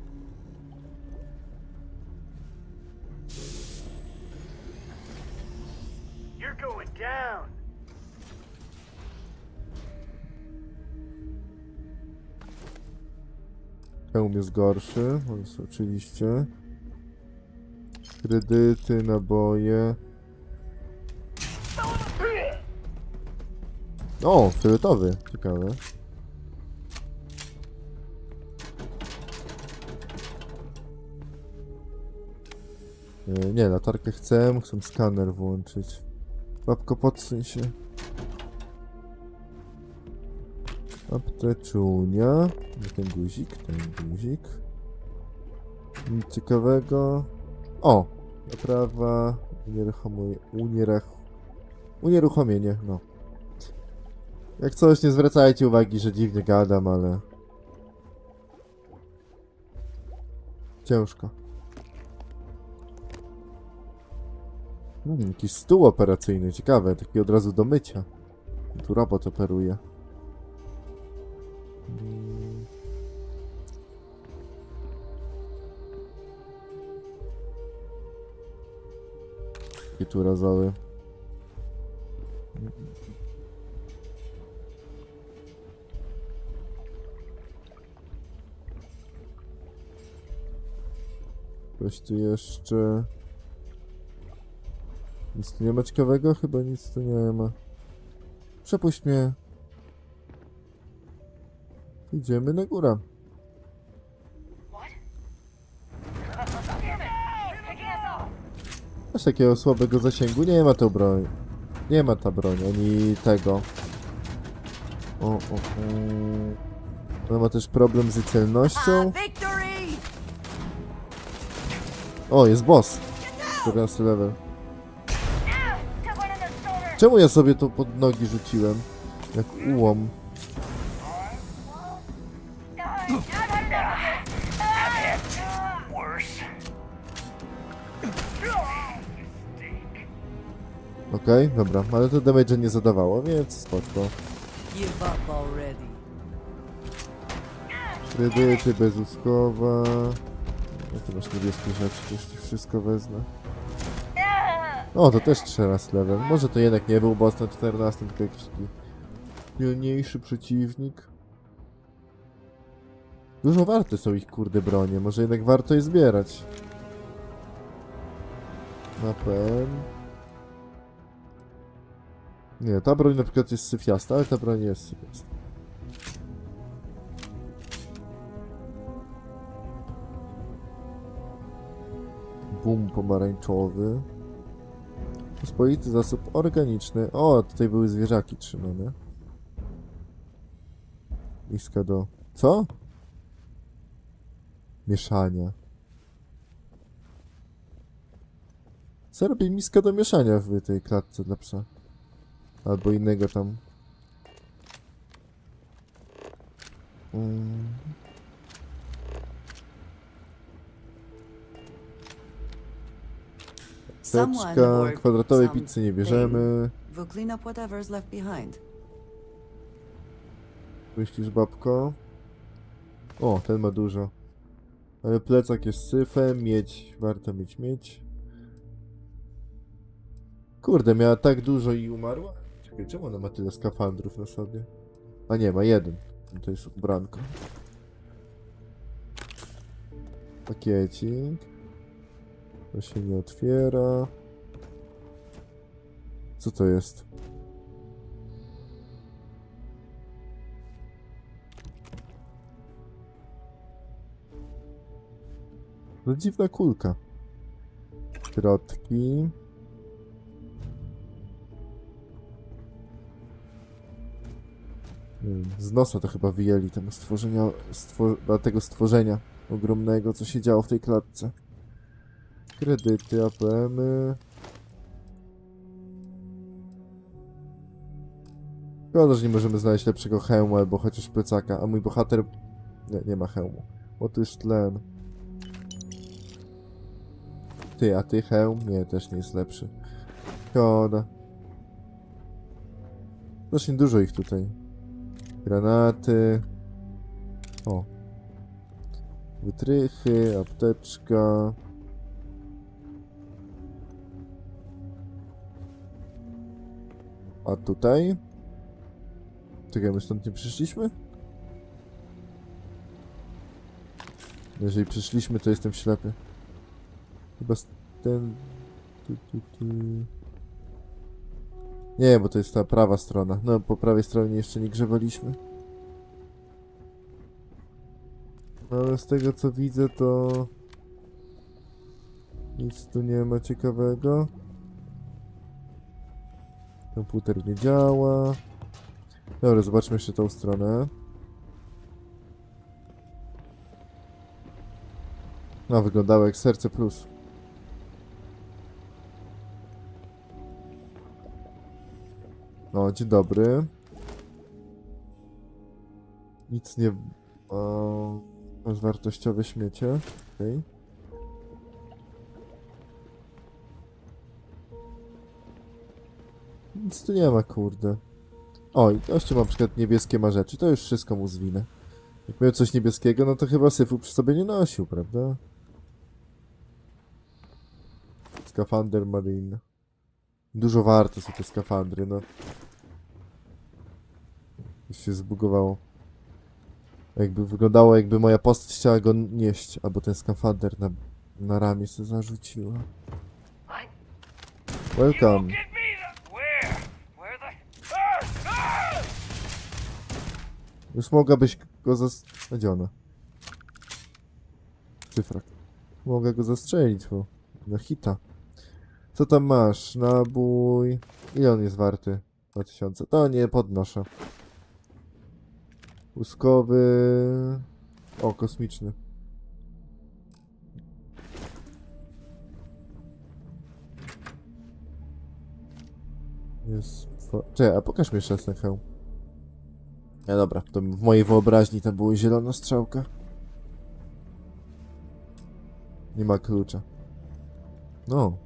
Speaker 1: Hełm jest gorszy, więc oczywiście. Kredyty, naboje. O, fioletowy, ciekawe. Nie, latarkę chcę skaner włączyć. Babko, podsuń się. Apteczunia. Ten guzik. Nic ciekawego. O! Naprawa. Unieruchomienie, no. Jak coś, nie zwracajcie uwagi, że dziwnie gadam, ale... Ciężko. Jakiś stół operacyjny, ciekawe, taki od razu do mycia. Tu robot operuje. I tu razoły. Coś tu jeszcze... Nic tu nie ma ciekawego? Chyba nic tu nie ma. Przepuść mnie. Idziemy na górę. Aż takiego słabego zasięgu nie ma tą broń. Nie ma ta broń, ani tego. Ona ma też problem z celnością. O, jest boss. 14 level. Czemu ja sobie to pod nogi rzuciłem? Jak ułom. Okej, dobra, ale to damage nie zadawało, więc spoczko. Kredyty, bezłuskowa. No to masz niebieskie rzeczy, to już wszystko wezmę. O, to też 13 level. Może to jednak nie był boss na 14, tylko jakiś taki pilniejszy przeciwnik. Dużo warte są ich kurde bronie, może jednak warto je zbierać. Na pen. Nie, ta broń na przykład jest syfiasta, ale ta broń jest syfiasta. Bum pomarańczowy. Pospolity zasób organiczny. O, tutaj były zwierzaki trzymane. Miska do... Co? Mieszania. Co robi miska do mieszania w tej klatce dla psa? Albo innego tam. Teczka, kwadratowej pizzy nie bierzemy.
Speaker 6: We'll clean up whatever's left behind.
Speaker 1: Myślisz, babko? O, ten ma dużo. Ale plecak jest syfem, miedź. Warto mieć miedź. Kurde, miała tak dużo i umarła? Czekaj, czemu ona ma tyle skafandrów na sobie? A nie, ma jeden. To jest ubranko. Pakiecik. To się nie otwiera. Co to jest? No dziwna kulka. Środki. Z nosa to chyba wyjęli temu stworzenia, tego stworzenia ogromnego, co się działo w tej klatce. Kredyty, APM-y. Szkoda, że nie możemy znaleźć lepszego hełmu albo chociaż plecaka, a mój bohater... Nie ma hełmu. Bo tu jest tlen. Ty, a ty hełm? Nie, też nie jest lepszy. Szkoda. Znacznie dużo ich tutaj. Granaty. O. Wytrychy, apteczka. A tutaj? Czekaj, my stąd nie przyszliśmy? Jeżeli przyszliśmy, to jestem ślepy. Chyba ten... Nie, bo to jest ta prawa strona. No, po prawej stronie jeszcze nie grzebaliśmy. Ale z tego co widzę, to... nic tu nie ma ciekawego. Komputer nie działa. Dobra, zobaczmy jeszcze tą stronę. No, wyglądało jak serce plus. No, dzień dobry. Nic nie... masz wartościowe śmiecie. Okej. Nic tu nie ma, kurde. O, i gościu ma na przykład niebieskie ma rzeczy. To już wszystko mu zwinę. Jak miał coś niebieskiego, no to chyba syfu przy sobie nie nosił, prawda? Skafander marine. Dużo warte są te skafandry, no. Już się zbugowało. Jakby wyglądało, jakby moja postać chciała go nieść, albo ten skafander na ramię sobie zarzuciła. Welcome. Już mogłabyś go zastradziona. Cyfrak. Mogę go zastrzelić, bo na hita. Co tam masz? Nabój. Ile on jest warty? 2000. To nie podnoszę. Łuskowy. O, kosmiczny. Jest... Czekaj, a pokaż mi jeszcze raz ten hełm. No dobra, to w mojej wyobraźni tam była zielona strzałka. Nie ma klucza. No.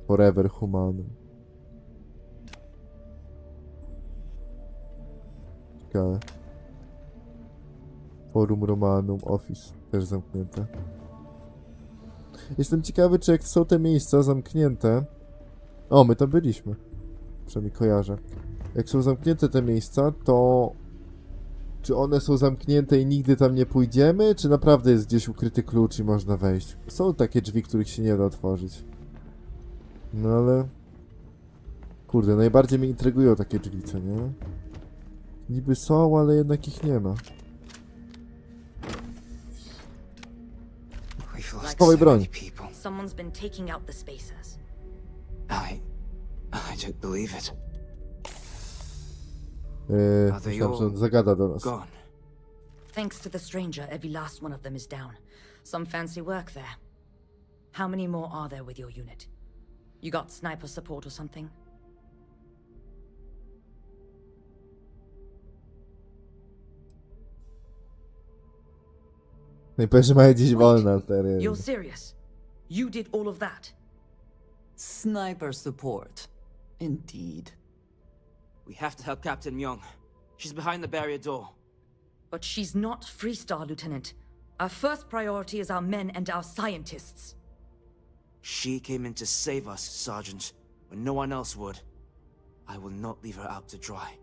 Speaker 1: Forever humanum. Ciekawe. Forum Romanum, Office. Też zamknięte. Jestem ciekawy, czy jak są te miejsca zamknięte... O, my tam byliśmy. Przynajmniej kojarzę. Jak są zamknięte te miejsca, to... Czy one są zamknięte i nigdy tam nie pójdziemy? Czy naprawdę jest gdzieś ukryty klucz i można wejść? Są takie drzwi, których się nie da otworzyć. No ale... Kurde, najbardziej mnie intrygują takie drzwi, co nie? Niby są, ale jednak ich nie ma. Schowaj broń.
Speaker 18: Someone's been taking out the spacers.
Speaker 16: I don't believe it.
Speaker 1: Myślałem, że on zagada do nas.
Speaker 16: Gone.
Speaker 18: Thanks to the stranger, every last one of them is down. Some fancy work there. How many more are there with your unit? You got sniper support or something?
Speaker 1: Najpewniej mają gdzieś wolne arterie.
Speaker 18: You're serious? You did all of that?
Speaker 6: Sniper support. Indeed.
Speaker 16: We have to help Captain Myung. She's behind the barrier door.
Speaker 18: But she's not Freestar, Lieutenant. Our first priority is our men and our scientists.
Speaker 16: She came in to save us, Sergeant, when no one else would. I will not leave her out to dry.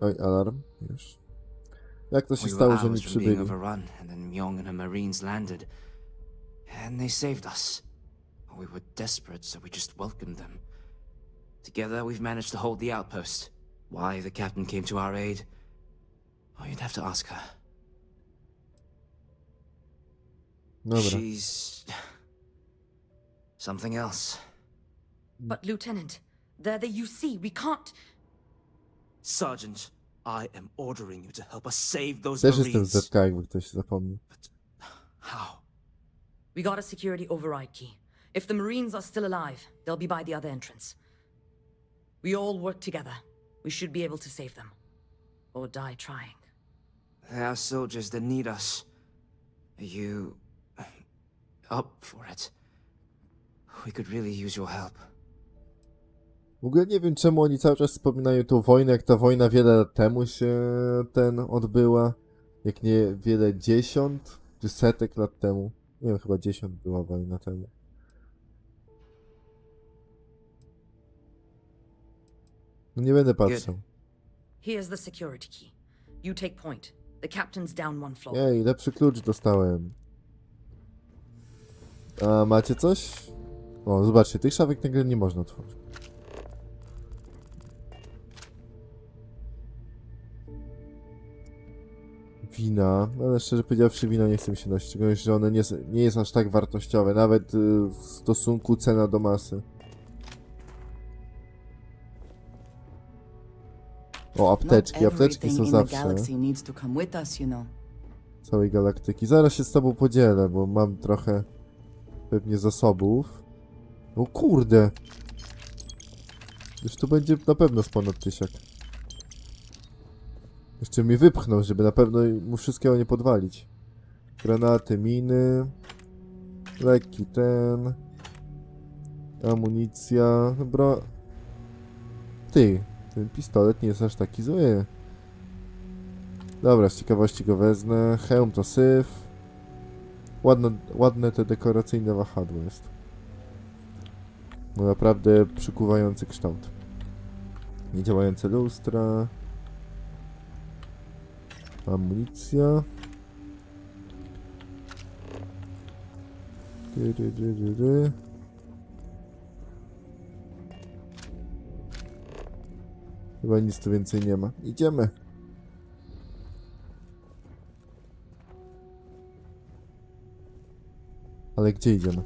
Speaker 1: Oj, alarm. Już. Jak to się
Speaker 16: We
Speaker 1: stało,
Speaker 16: were
Speaker 1: że oni
Speaker 16: hours from being
Speaker 1: przybyli?
Speaker 16: overrun, and then Myung and her Marines landed. And they saved us. We were desperate, so we just welcomed them. Together, we've managed to hold the outpost. Why the captain came to our aid? Oh, you'd have to ask her.
Speaker 1: Dobra.
Speaker 16: She's... something else.
Speaker 18: But, Lieutenant, they're the UC. We can't...
Speaker 16: Sergeant, I am ordering you to help us save those
Speaker 1: Też jestem
Speaker 16: Marines.
Speaker 1: ZK, jakby ktoś zapomniał.
Speaker 16: How?
Speaker 18: We got a security override key. If the Marines are still alive, they'll be by the other entrance. We all work together. We should be able to save them. Or die trying.
Speaker 16: There are soldiers that need us. Are you... up for it? We could really use your help.
Speaker 1: W ogóle nie wiem, czemu oni cały czas wspominają tą wojnę, jak ta wojna wiele lat temu się odbyła. Jak nie wiele dziesiąt, czy setek lat temu. Nie wiem, chyba 10 była wojna temu. No nie będę patrzył.
Speaker 18: Here's the security key. You take point. The captain's down one floor.
Speaker 1: Ej, lepszy klucz dostałem. A macie coś? O, zobaczcie, tych szafek nagle nie można otworzyć. Wina, ale szczerze powiedziawszy wino nie chcę mi się nosić, szczególnie, że one nie jest aż tak wartościowe, nawet w stosunku cena do masy. O, apteczki, apteczki są zawsze. Całej galaktyki. Zaraz się z tobą podzielę, bo mam trochę pewnie zasobów. O kurde! Już tu będzie na pewno z ponad 1000. Jeszcze mnie wypchnął, żeby na pewno mu wszystkiego nie podwalić. Granaty, miny. Lekki ten. Amunicja. Dobra. Ty, ten pistolet nie jest aż taki zły. Dobra, z ciekawości go wezmę. Hełm to syf. Ładne te dekoracyjne wahadło jest. No naprawdę przykuwający kształt. Niedziałające lustra. Amunicja. Chyba nic tu więcej nie ma. Idziemy. Ale gdzie idziemy?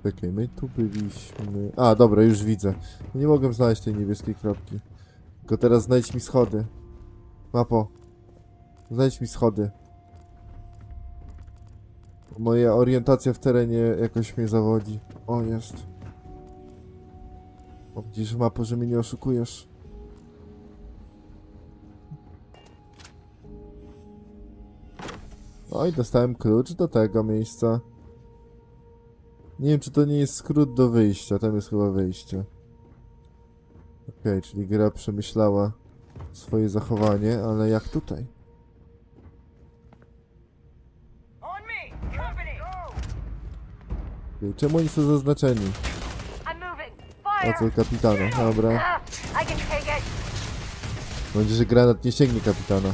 Speaker 1: Czekaj, my tu byliśmy... A, dobra, już widzę. Nie mogłem znaleźć tej niebieskiej kropki. Tylko teraz znajdź mi schody. Mapo. Znajdź mi schody. Moja orientacja w terenie jakoś mnie zawodzi. O, jest. O, widzisz, mapo, że mnie nie oszukujesz. No i dostałem klucz do tego miejsca. Nie wiem, czy to nie jest skrót do wyjścia. Tam jest chyba wyjście. Okej, czyli gra przemyślała swoje zachowanie, ale jak tutaj? Okej, czemu oni są zaznaczeni? O co kapitana, dobra. Będzie, że granat nie sięgnie kapitana.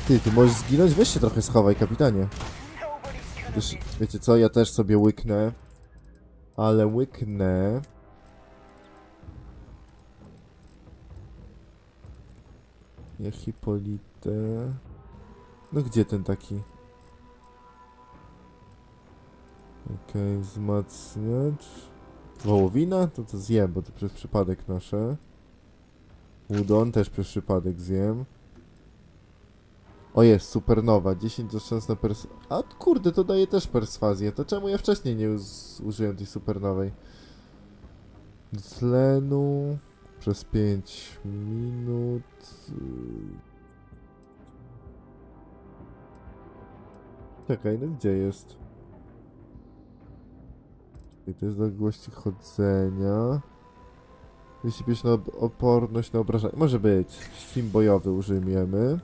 Speaker 1: Ty możesz zginąć? Weź się trochę schowaj, kapitanie. Wiecie co, ja też sobie łyknę. Ale łyknę... Ja Hipolitę... No gdzie ten taki? Okej, wzmacniacz... Wołowina? To zjem, bo to przez przypadek noszę. Udon też przez przypadek zjem. O jest, supernowa, 10 do szans na A kurde, to daje też perswazję. To czemu ja wcześniej nie użyłem tej supernowej? Tlenu... Przez 5 minut... Czekaj, no gdzie jest? I to jest odległości chodzenia. 205 na oporność na obrażanie. Może być. Sim bojowy użyjemy.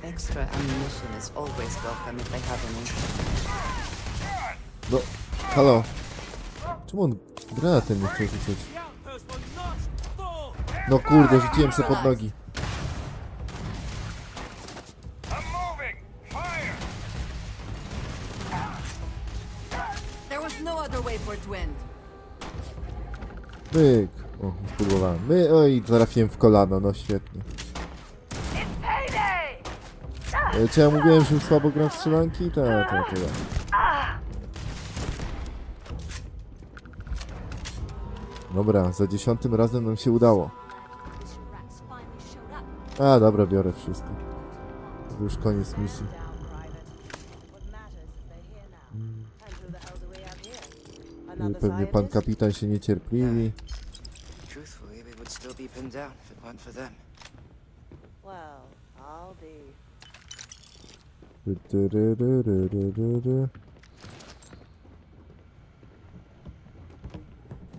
Speaker 6: Extra ammunition is always welcome if they have any.
Speaker 1: No, halo. Czemu on granatem nie chce rzucać? No kurde, rzuciłem sobie pod nogi. Myk. O, spróbowałem. Oj, trafiłem w kolano, no świetnie. Czy ja mówiłem, że słabo gram w strzelanki? Tak. Dobra, za 10 razem nam się udało. A, dobra, biorę wszystko. To już koniec misji. Pewnie pan kapitan się niecierpliwi.
Speaker 16: Truthfully, we would still be pinned down if it weren't for them.
Speaker 19: Well, I'll be.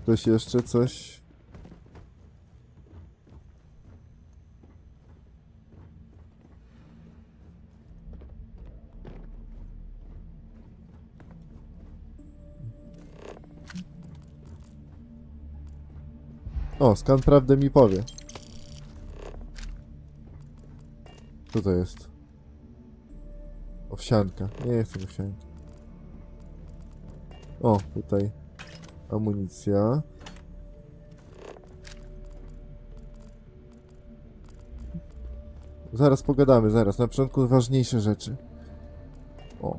Speaker 1: Ktoś jeszcze coś? O, skan prawdę mi powie. Co to jest? Owsianka. Nie chcę owsianki. O, tutaj amunicja. Zaraz pogadamy, zaraz. Na początku ważniejsze rzeczy. O.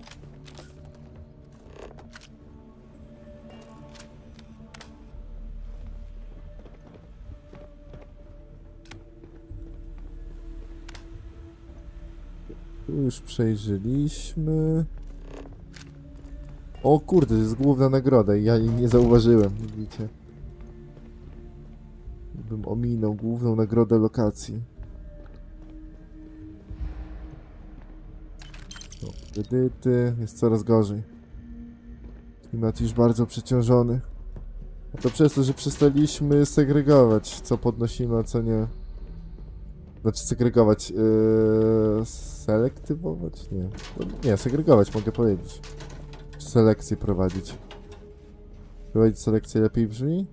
Speaker 1: Tu już przejrzeliśmy. O kurde, to jest główna nagroda i ja jej nie zauważyłem, widzicie. Bym ominął główną nagrodę lokacji. O, kredyty, jest coraz gorzej. Klimat już bardzo przeciążony. A to przez to, że przestaliśmy segregować, co podnosimy, a co nie. Znaczy segregować, selektywować? Nie. Nie, segregować mogę powiedzieć. Selekcję prowadzić. Prowadzić selekcję lepiej brzmi?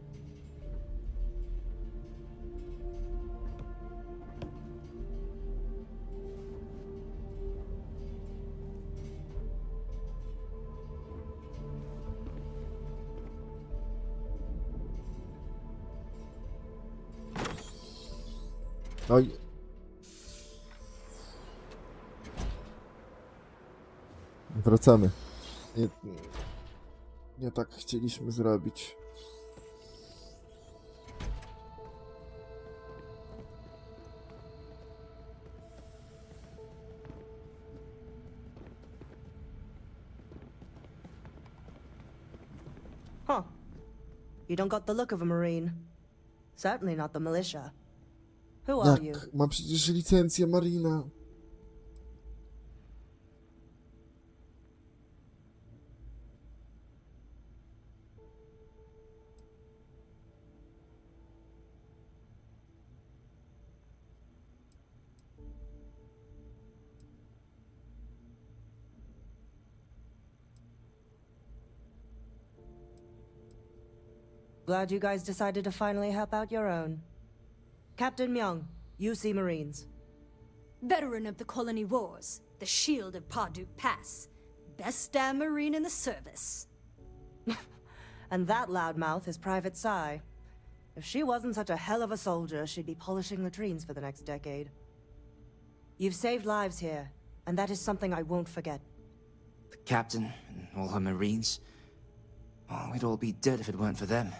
Speaker 1: Oj. Wracamy. Nie tak chcieliśmy zrobić.
Speaker 19: Huh. You don't got the look of a Marine. Certainly not the militia. Who are you?
Speaker 1: Jak? Mam przecież licencję Marina.
Speaker 19: Glad you guys decided to finally help out your own. Captain Myung, you see Marines.
Speaker 11: Veteran of the Colony Wars, the shield of Parduk Pass. Best damn Marine in the service.
Speaker 19: And that loudmouth is Private Psy. If she wasn't such a hell of a soldier, she'd be polishing latrines for the next decade. You've saved lives here, and that is something I won't forget.
Speaker 16: The captain and all her Marines. Oh, we'd all be dead if it weren't for them.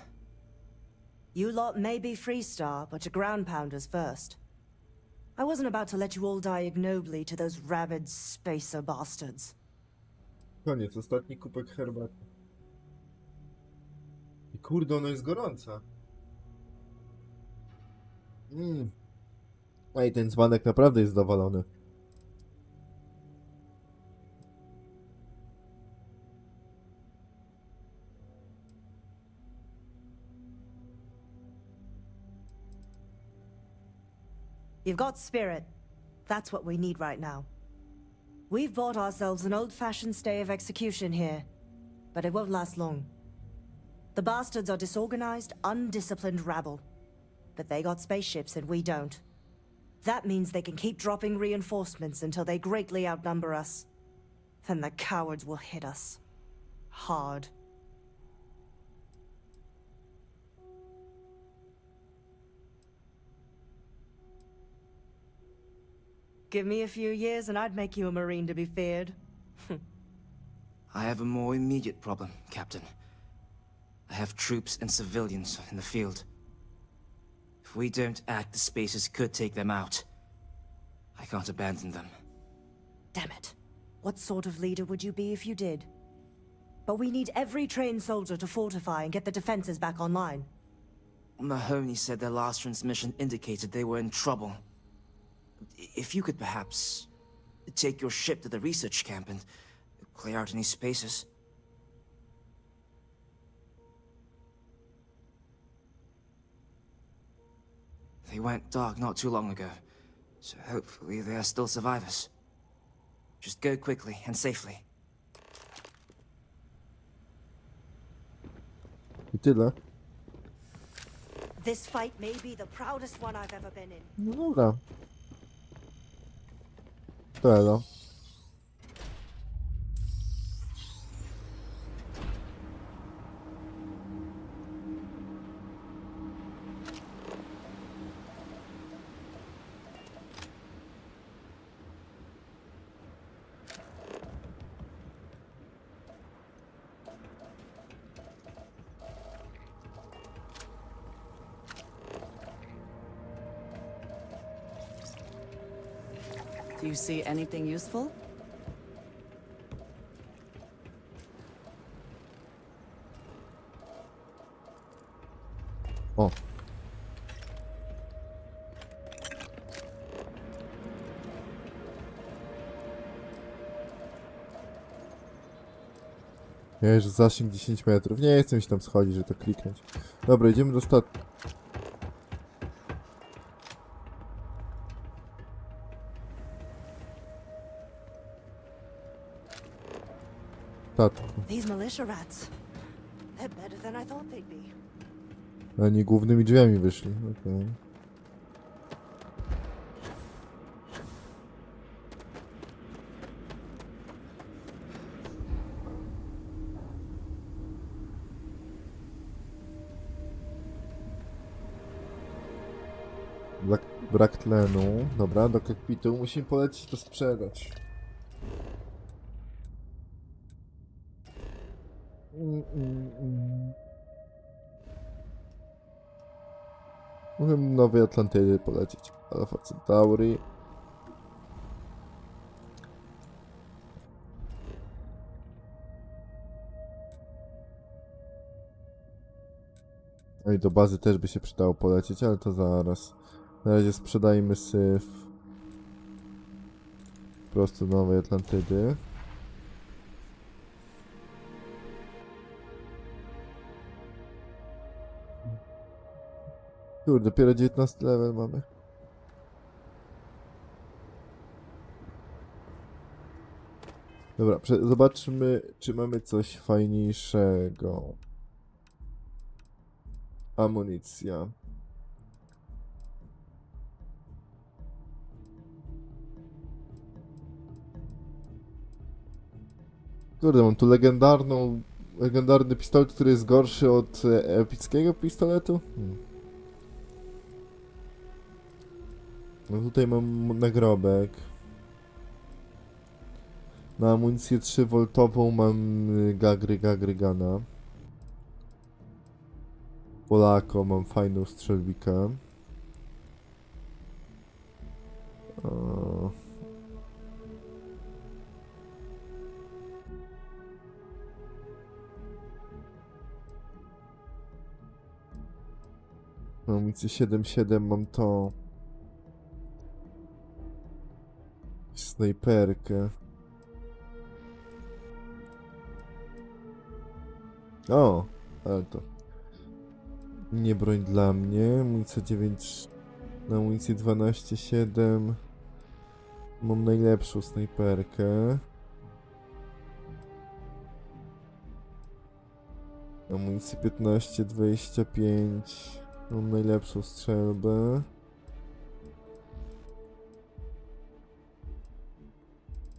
Speaker 19: You lot may be Freestar, but you're ground pounders first. I wasn't about to let you all die ignobly to those rabid spacer bastards.
Speaker 1: Koniec, ostatni kubek herbaty. I kurde, ona jest gorąca. Ej, ten dzbanek naprawdę jest zawalony.
Speaker 19: You've got spirit. That's what we need right now. We've bought ourselves an old-fashioned stay of execution here, but it won't last long. The bastards are disorganized, undisciplined rabble. But they got spaceships and we don't. That means they can keep dropping reinforcements until they greatly outnumber us. Then the cowards will hit us. Hard. Give me a few years and I'd make you a Marine to be feared.
Speaker 16: I have a more immediate problem, Captain. I have troops and civilians in the field. If we don't act, the Spacers could take them out. I can't abandon them.
Speaker 19: Damn it. What sort of leader would you be if you did? But we need every trained soldier to fortify and get the defenses back online.
Speaker 16: Mahoney said their last transmission indicated they were in trouble. If you could perhaps take your ship to the research camp and clear out any spaces. They went dark not too long ago, so hopefully they are still survivors. Just go quickly and safely.
Speaker 1: I tyle.
Speaker 19: This fight may be the proudest one I've ever been in.
Speaker 1: No dobra. To elo.
Speaker 6: Do you see anything useful?
Speaker 1: O. Jezu, zasięg 10 metrów. Nie chcę mi się tam schodzić, żeby to kliknąć. Dobra, idziemy do statku.
Speaker 19: These militia rats. They're better than I thought they'd be.
Speaker 1: Oni głównymi drzwiami wyszli. Okay. Brak tlenu. Dobra, do kokpitu. Musimy polecić to sprzedać. Możemy Nowej Atlantydy polecieć. Alpha Centauri. No i do bazy też by się przydało polecieć, ale to zaraz. Na razie sprzedajmy syf. Po prostu Nowej Atlantydy. Kurde, dopiero 19 level mamy. Dobra, zobaczmy, czy mamy coś fajniejszego. Amunicja. Kurde, mam tu legendarny pistolet, który jest gorszy od epickiego pistoletu? No tutaj mam nagrobek. Na amunicję 3V mam Gagrygana. Polako mam fajną strzelbikę. Na amunicję 7.7 mam to. Snajperkę. O, ale to nie broń dla mnie. Amunicja 9, na amunicję 12.7 mam najlepszą snajperkę. Amunicję 15.25 mam najlepszą strzelbę.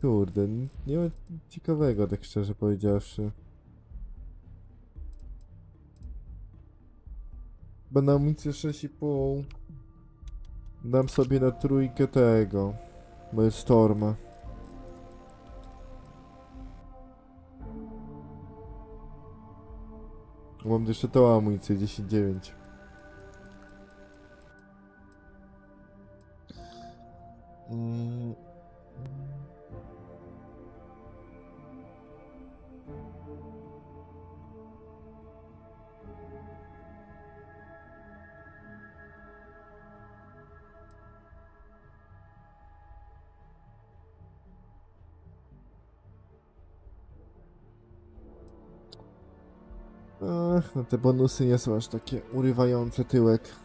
Speaker 1: Kurde, nie ma ciekawego, tak szczerze powiedziawszy. Bo na amunicję 6,5 dam sobie na trójkę tego Maelstorma. Mam jeszcze tą amunicję 10,9. Ach, no te bonusy nie są aż takie urywające tyłek.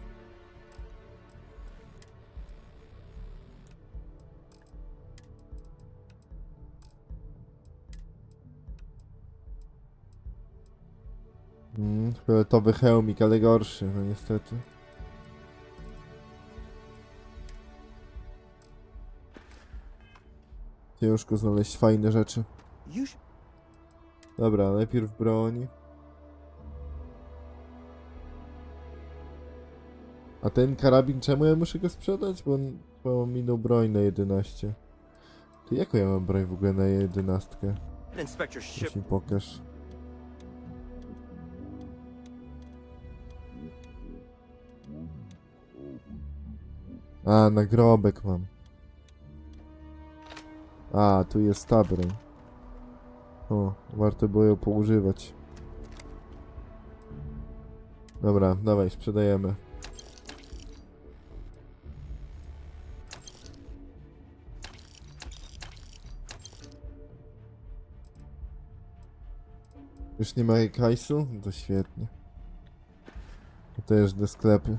Speaker 1: Fioletowy hełmik, ale gorszy, no niestety. Ciężko znaleźć fajne rzeczy. Dobra, najpierw broń. A ten karabin, czemu ja muszę go sprzedać? Bo mam inną broń na 11. To jaką ja mam broń w ogóle na 11? Weź mi pokaż. A, nagrobek mam. A, tu jest ta broń. O, warto było ją poużywać. Dobra, dawaj, sprzedajemy. Już nie ma hajsu? No to świetnie. Potężne sklepy.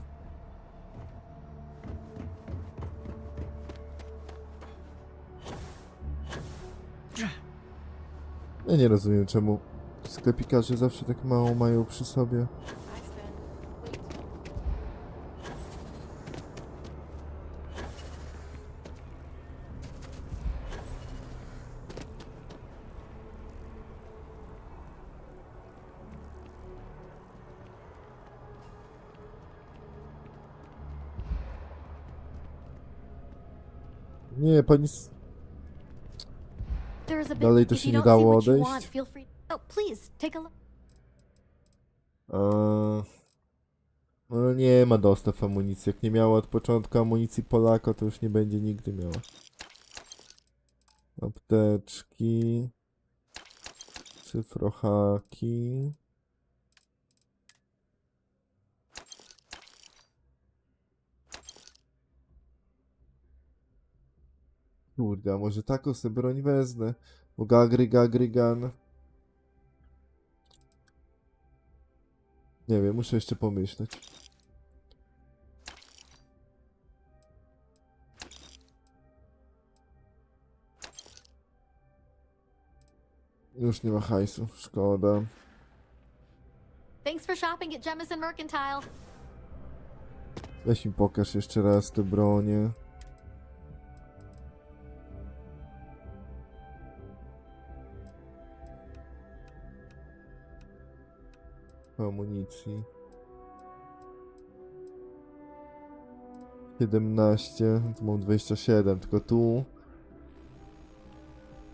Speaker 1: Ja nie rozumiem, czemu sklepikarze zawsze tak mało mają przy sobie. Nie, pani... Dalej to się nie dało odejść. No nie ma dostaw amunicji. Jak nie miała od początku amunicji Polaka, to już nie będzie nigdy miała. Apteczki. Cyfrohaki. Kurde, a może taką sobie broń wezmę? Bo Gagrygan. Nie wiem, muszę jeszcze pomyśleć. Już nie ma hajsu, szkoda.
Speaker 5: Thanks for shopping at Jemison Mercantile.
Speaker 1: Weź mi pokaż jeszcze raz te bronie. Amunicji. 17, tu mam 27, tylko tu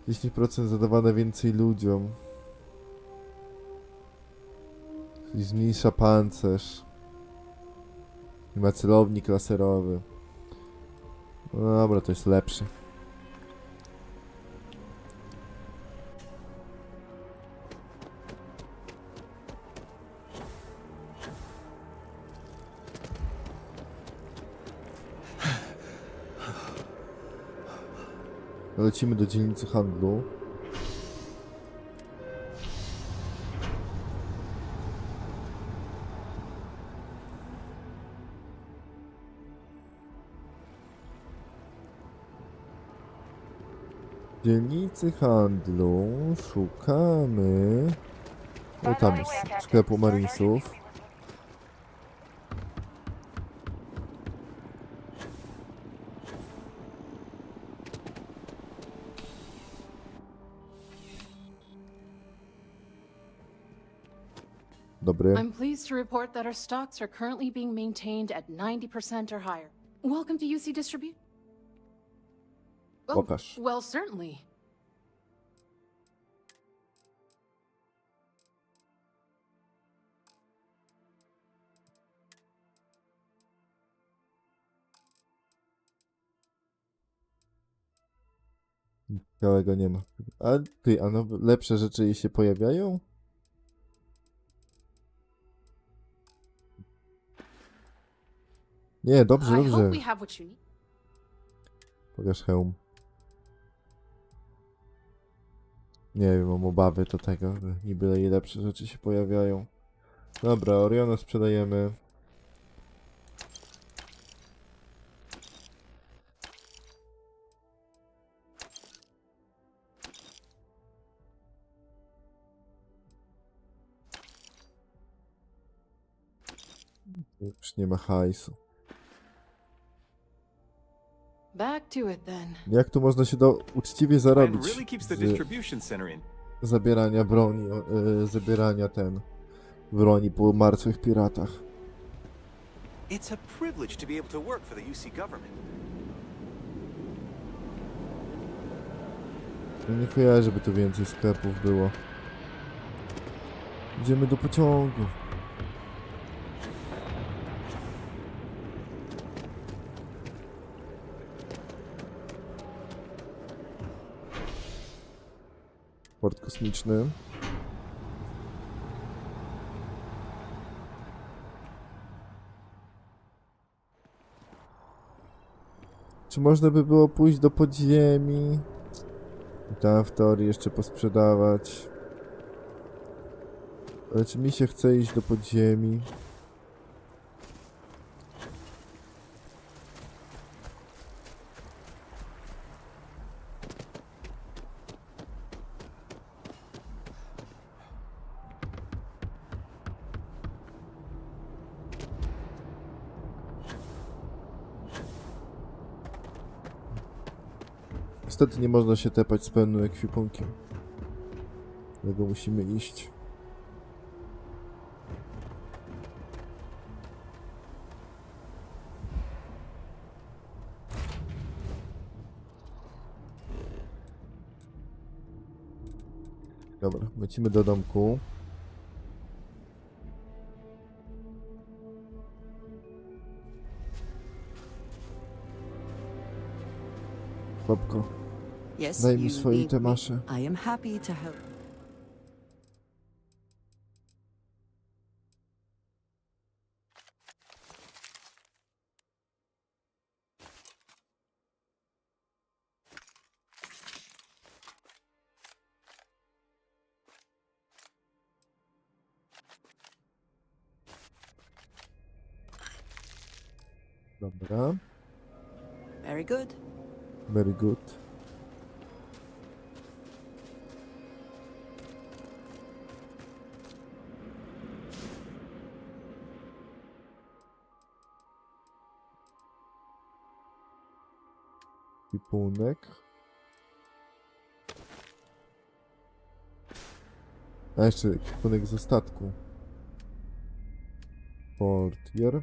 Speaker 1: 10% zadawane więcej ludziom. Czyli zmniejsza pancerz. I ma celownik laserowy. No dobra, to jest lepszy. Lecimy do dzielnicy handlu. Dzielnicy handlu szukamy. No tam jest sklepu Marinesów. Dobry.
Speaker 8: I'm pleased to report that our stocks are currently being maintained at 90% or higher. Welcome to UC Distribute.
Speaker 1: Pokaż.
Speaker 8: Well, certainly.
Speaker 1: Białego nie ma. A ty, a no lepsze rzeczy jej się pojawiają? Nie, dobrze,
Speaker 8: I hope
Speaker 1: dobrze.
Speaker 8: we have what you need.
Speaker 1: Pokaż hełm. Nie wiem, mam obawy do tego, że niby lepsze rzeczy się pojawiają. Dobra, Oriona sprzedajemy. Już nie ma hajsu.
Speaker 8: Back to it then.
Speaker 1: Jak tu można się uczciwie zarobić z zabierania broni, zabierania broni po martwych piratach?
Speaker 20: It's a privilege to be able to work for the UC government.
Speaker 1: Nie kojarzę, żeby tu więcej sklepów było. Idziemy do pociągu. Port kosmiczny. Czy można by było pójść do podziemi i tam w teorii jeszcze posprzedawać? Ale czy mi się chce iść do podziemi? Niestety nie można się tepać z pełnym ekwipunkiem. Dlatego musimy iść. Dobra, lecimy do domku. Babko,
Speaker 6: Yes,
Speaker 1: daj mi
Speaker 6: you
Speaker 1: swoje
Speaker 6: need me.
Speaker 1: temasze.
Speaker 6: I am happy to help.
Speaker 1: Dobra,
Speaker 6: Very good.
Speaker 1: very good. Ekwipunek. A jeszcze ekwipunek ze statku. Portier.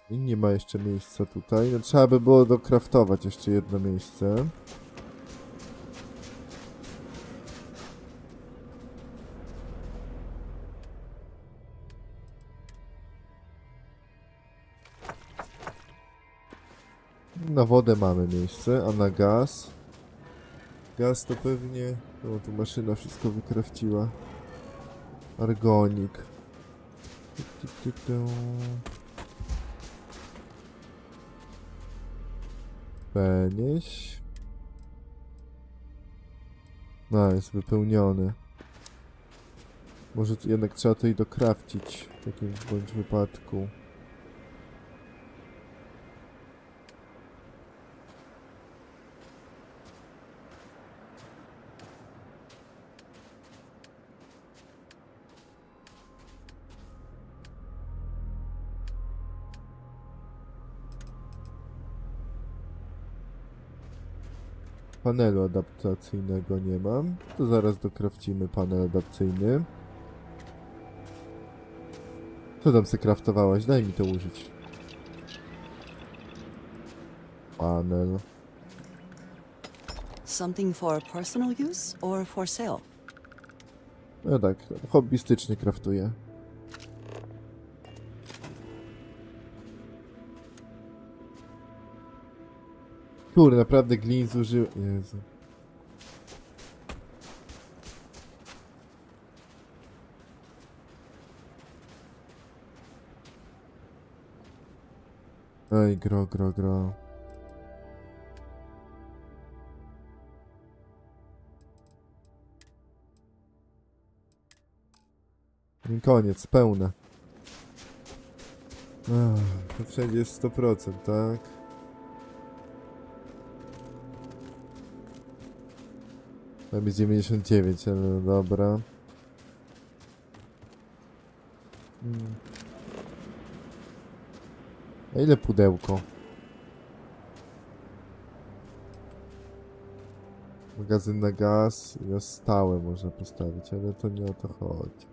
Speaker 1: I nie ma jeszcze miejsca tutaj. No, trzeba by było dokraftować jeszcze jedno miejsce. Na wodę mamy miejsce, a na gaz? Gaz to pewnie... No, tu maszyna wszystko wykrafciła. Argonik. Przenieść. No, jest wypełniony. Może jednak trzeba to i dokrafcić w takim bądź wypadku. Panelu adaptacyjnego nie mam. To zaraz dokrafcimy panel adaptacyjny. Co tam se kraftowałaś? Daj mi to użyć. Panel.
Speaker 6: Something for personal use or for sale?
Speaker 1: No tak, hobbystycznie kraftuję. Kurde, naprawdę glin zużył... Jezu. Ej, gro. I koniec, pełne. To wszędzie jest 100%, tak? Tam jest 99, ale no dobra. A ile pudełko? Magazyn na gaz i na stałe można postawić, ale to nie o to chodzi.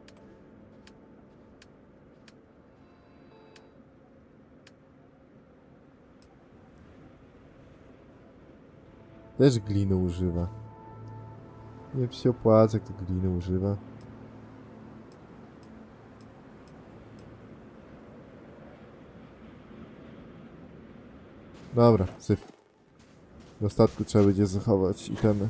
Speaker 1: Też gliny używa. Nie się opłaca, jak to gliny używa. Dobra, syf. Na statku trzeba będzie zachować itemy.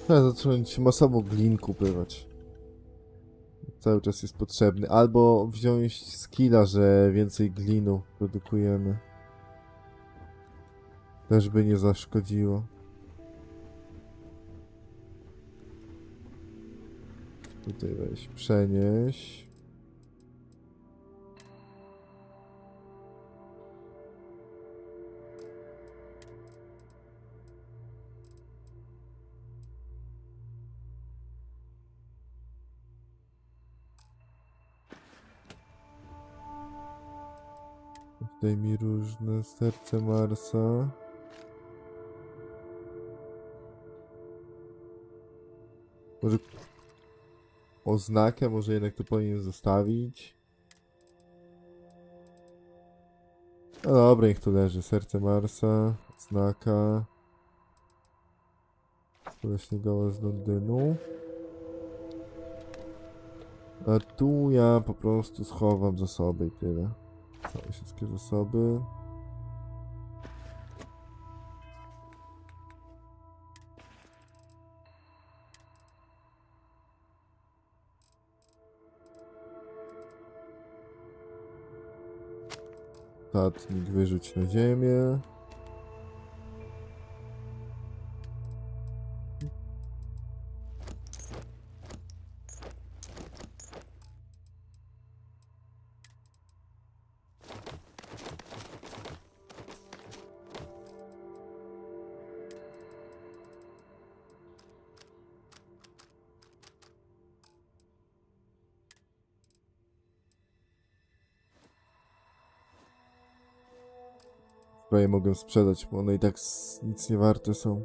Speaker 1: Trzeba zacząć masowo glin kupywać. Cały czas jest potrzebny. Albo wziąć skilla, że więcej glinu produkujemy. Też by nie zaszkodziło. Tutaj weź, przenieś. Daj mi różne serce Marsa. Może oznakę, może jednak to powinien zostawić. No dobra, niech tu leży. Serce Marsa, oznaka. Właśnie goła z Londynu. A tu ja po prostu schowam zasoby i tyle. Całe wszystkie zasoby. Statnik wyrzuć na ziemię. Zbroje mogę sprzedać, bo one i tak nic nie warte są.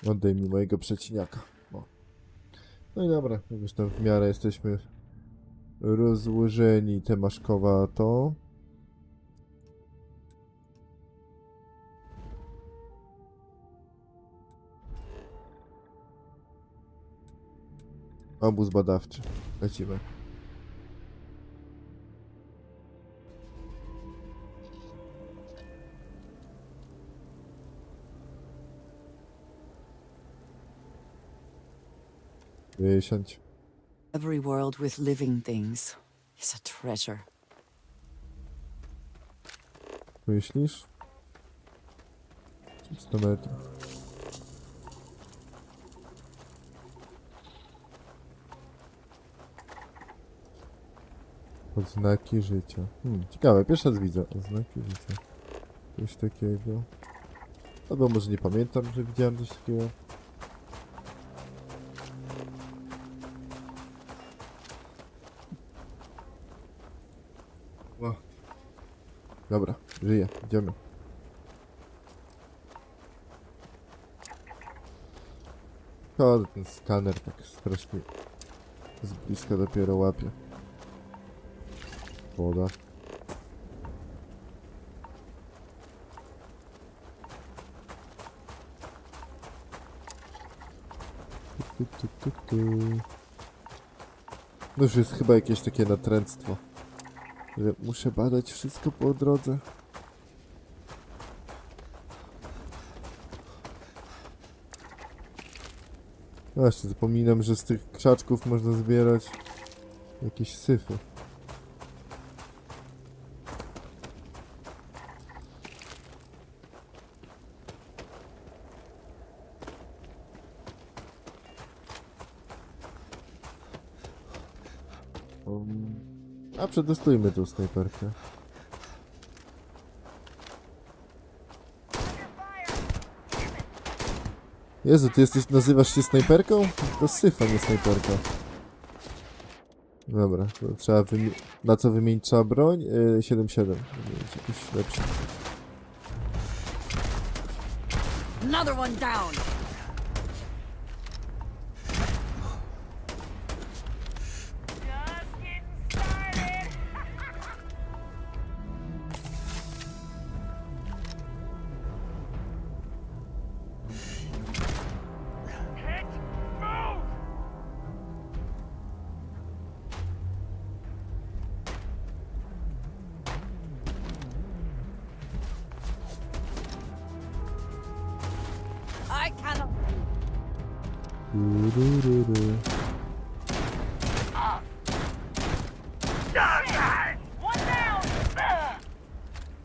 Speaker 1: Oddaj mi mojego przeciniaka. O. No i dobra, już tam w miarę jesteśmy rozłożeni temaszkowato. Obóz badawczy. Lecimy. Wysiądź.
Speaker 6: Every world with living things is a treasure.
Speaker 1: Myślisz? 100 metrów. Odznaki życia. Ciekawe, pierwszy raz widzę odznaki życia. Coś takiego. Albo może nie pamiętam, że widziałem coś takiego. O. Dobra, żyję, idziemy. O, ten skaner tak strasznie z bliska dopiero łapie. Woda. No już jest chyba jakieś takie natręctwo, że muszę badać wszystko po drodze. Właśnie, zapominam, że z tych krzaczków można zbierać jakieś syfy. A przetestujmy tą snajperkę. Jezu, ty nazywasz się snajperką? To syfa, nie snajperka. Dobra, to trzeba na co wymienić trzeba broń? 7.7. Wymienić jakiś lepszy.
Speaker 18: Another one down.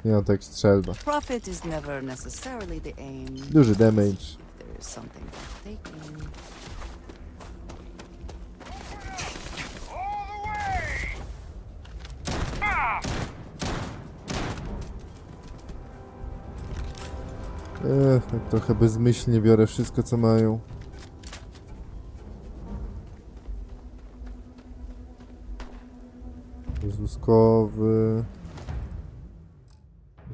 Speaker 1: Nie mam tak strzelba.
Speaker 6: Profit is never necessarily the aim.
Speaker 1: Duży damage.
Speaker 6: There is something taking.
Speaker 1: Tak trochę bezmyślnie biorę wszystko, co mają. Złuskowy.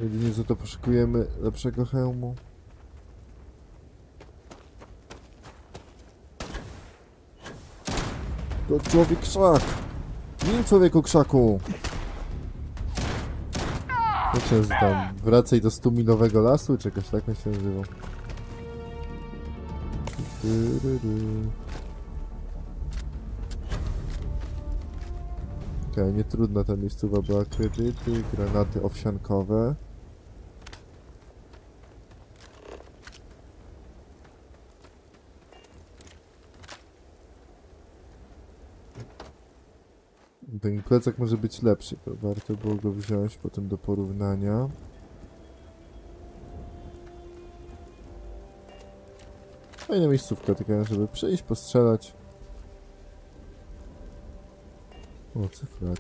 Speaker 1: Jedynie za to poszukujemy lepszego hełmu. To człowiek krzak! Nim człowieku krzaku! Co tam? Wracaj do 100-milowego lasu? Czegoś tak się nazywa. Okej, nie trudna ta miejscowa była. Kredyty, granaty owsiankowe. Ten plecak może być lepszy, to warto było go wziąć potem do porównania. Fajna miejscówka taka, żeby przejść, postrzelać. O, cyfrak.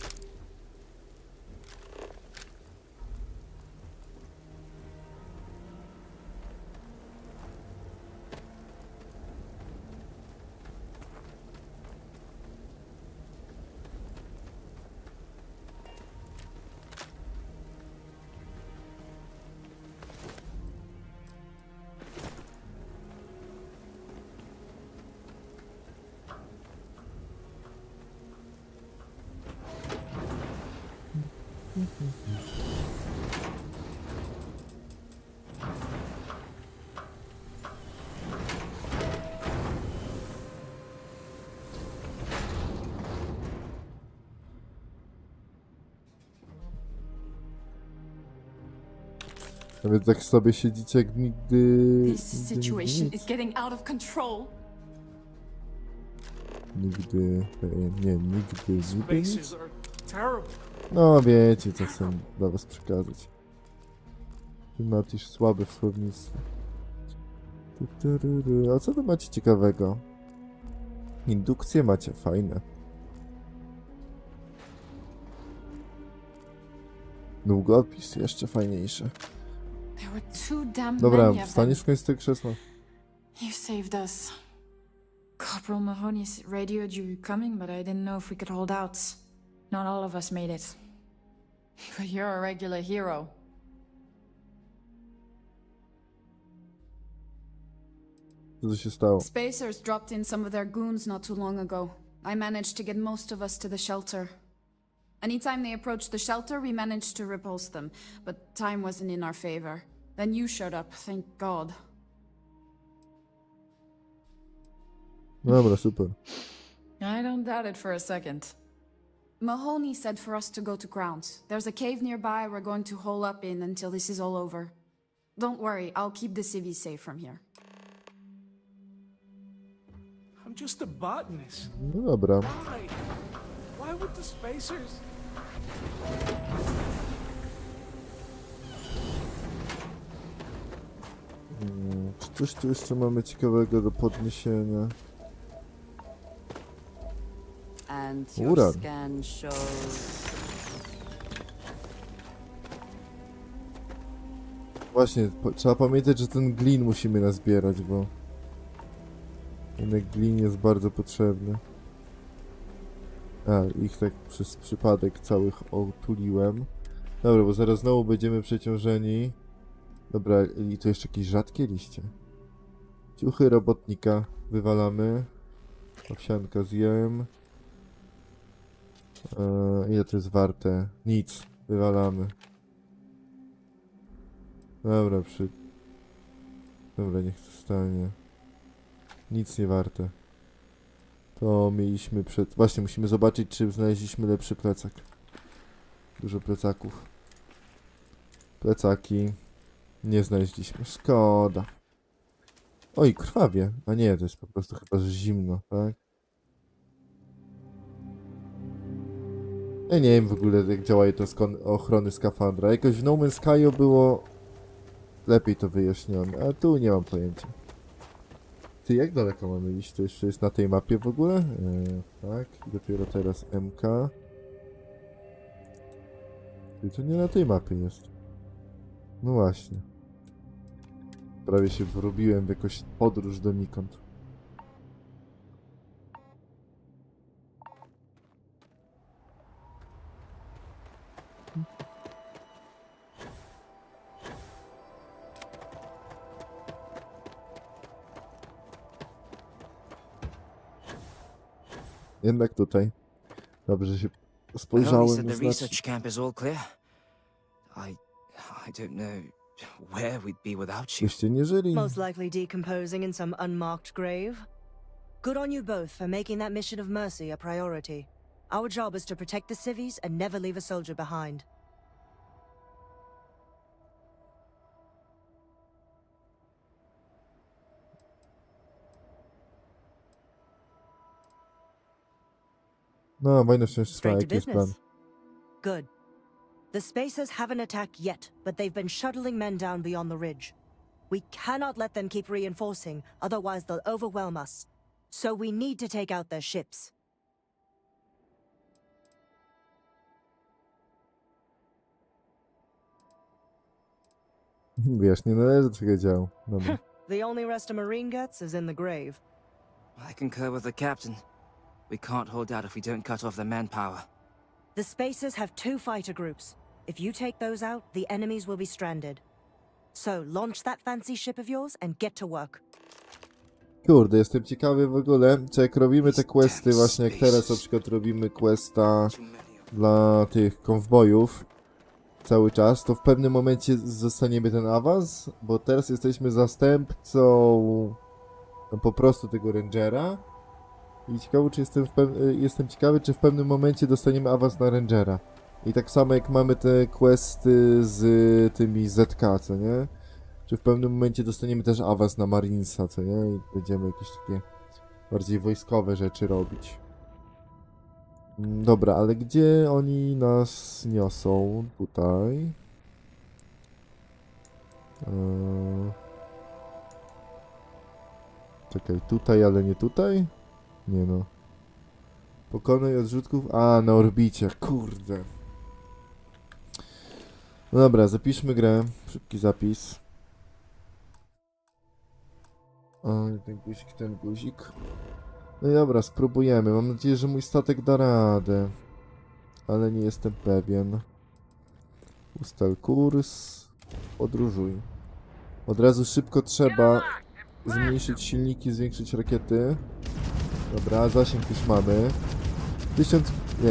Speaker 1: Nawet tak sobie siedzicie jak nigdy...
Speaker 8: This situation is getting out of control.
Speaker 1: Nigdy... Nie, nigdy nic.
Speaker 20: Spacers are terrible.
Speaker 1: No wiecie, co chcę dla was przekazać. Matisz słaby w słownictwie. A co wy macie ciekawego? Indukcje macie fajne. Długopis jeszcze fajniejszy.
Speaker 8: There were too damn
Speaker 1: Dobra,
Speaker 8: many of them.
Speaker 1: wstaniesz w końcu z tego krzesła.
Speaker 3: You saved us. Corporal Mahoney radioed you were coming, but I didn't know if we could hold out. Not all of us made it.
Speaker 8: But you're a regular hero.
Speaker 1: Co się stało?
Speaker 3: Spacers dropped in some of their goons not too long ago. I managed to get most of us to the shelter. Anytime they approached the shelter, we managed to repulse them, but time wasn't in our favor. Then you showed up, thank God.
Speaker 1: Dobra, super.
Speaker 3: I don't doubt it for a second. Mahoney said for us to go to grounds. There's a cave nearby we're going to hole up in until this is all over. Don't worry, I'll keep the civvies safe from here.
Speaker 20: I'm just a botanist.
Speaker 1: No dobra.
Speaker 20: Why? Why would the spacers?
Speaker 1: Czy coś tu jeszcze mamy ciekawego do podniesienia?
Speaker 6: And
Speaker 1: Uran.
Speaker 6: your scan shows...
Speaker 1: Właśnie, trzeba pamiętać, że ten glin musimy nazbierać, bo... Jednak glin jest bardzo potrzebny. A, ich tak przez przypadek całych otuliłem. Dobra, bo zaraz znowu będziemy przeciążeni. Dobra, i to jeszcze jakieś rzadkie liście. Ciuchy robotnika wywalamy. Owsianka zjem. Ile to jest warte? Nic. Wywalamy. Dobra, Dobra, niech to stanie. Nic nie warte. To mieliśmy przed... Właśnie, musimy zobaczyć, czy znaleźliśmy lepszy plecak. Dużo plecaków. Plecaki. Nie znaleźliśmy. Szkoda. Oj, krwawie. A nie, to jest po prostu chyba, że zimno, tak? Ja nie wiem w ogóle, jak działają to ochrony skafandra. Jakoś w No Man's Sky było lepiej to wyjaśnione, a tu nie mam pojęcia. Ty, jak daleko mamy iść? To jeszcze jest na tej mapie w ogóle? Tak, i dopiero teraz MK. Ty, to nie na tej mapie jest. No właśnie. Prawie się wrobiłem w jakąś podróż donikąd. Jednak tutaj. Dobrze się spojrzałem.
Speaker 16: Mahoney said the research camp is all clear. I don't know where we'd be without you.
Speaker 1: Byście nie żyli.
Speaker 19: Most likely decomposing in some unmarked grave. Good on you both for making that mission of mercy a priority. Our job is to protect the civvies and never leave a soldier behind.
Speaker 1: No, wojna wciąż trwa,
Speaker 19: Straight to
Speaker 1: jaki jest plan?
Speaker 19: business. Good. The Spacers haven't attacked yet, but they've been shuttling men down beyond the ridge. We cannot let them keep reinforcing, otherwise they'll overwhelm us. So we need to take out their ships.
Speaker 1: Wiesz, nie należy tego działu. Dobra.
Speaker 19: The only rest a Marine gets is in the grave.
Speaker 16: I concur with the captain. We can't hold out if we don't cut off their manpower.
Speaker 19: The Spacers have 2 fighter groups. If you take those out, the enemies will be stranded. So launch that fancy ship of yours and get to work.
Speaker 1: Kurde, jestem ciekawy w ogóle, czy jak robimy te questy, właśnie jak teraz na przykład robimy questa dla tych konwojów cały czas, to w pewnym momencie zostaniemy ten awans, bo teraz jesteśmy zastępcą no, po prostu tego rangera i ciekawy, czy jestem ciekawy, czy w pewnym momencie dostaniemy awans na rangera. I tak samo jak mamy te questy z tymi ZK, co nie? Czy w pewnym momencie dostaniemy też awans na Marinesa, co nie? I będziemy jakieś takie bardziej wojskowe rzeczy robić. Dobra, ale gdzie oni nas niosą? Tutaj. Czekaj, tutaj, ale nie tutaj? Nie no. Pokonaj odrzutków. A, na orbicie, kurde. No dobra, zapiszmy grę. Szybki zapis. O, ten guzik. No i dobra, spróbujemy. Mam nadzieję, że mój statek da radę. Ale nie jestem pewien. Ustal kurs. Podróżuj. Od razu szybko trzeba zmniejszyć silniki, zwiększyć rakiety. Dobra, zasięg już mamy.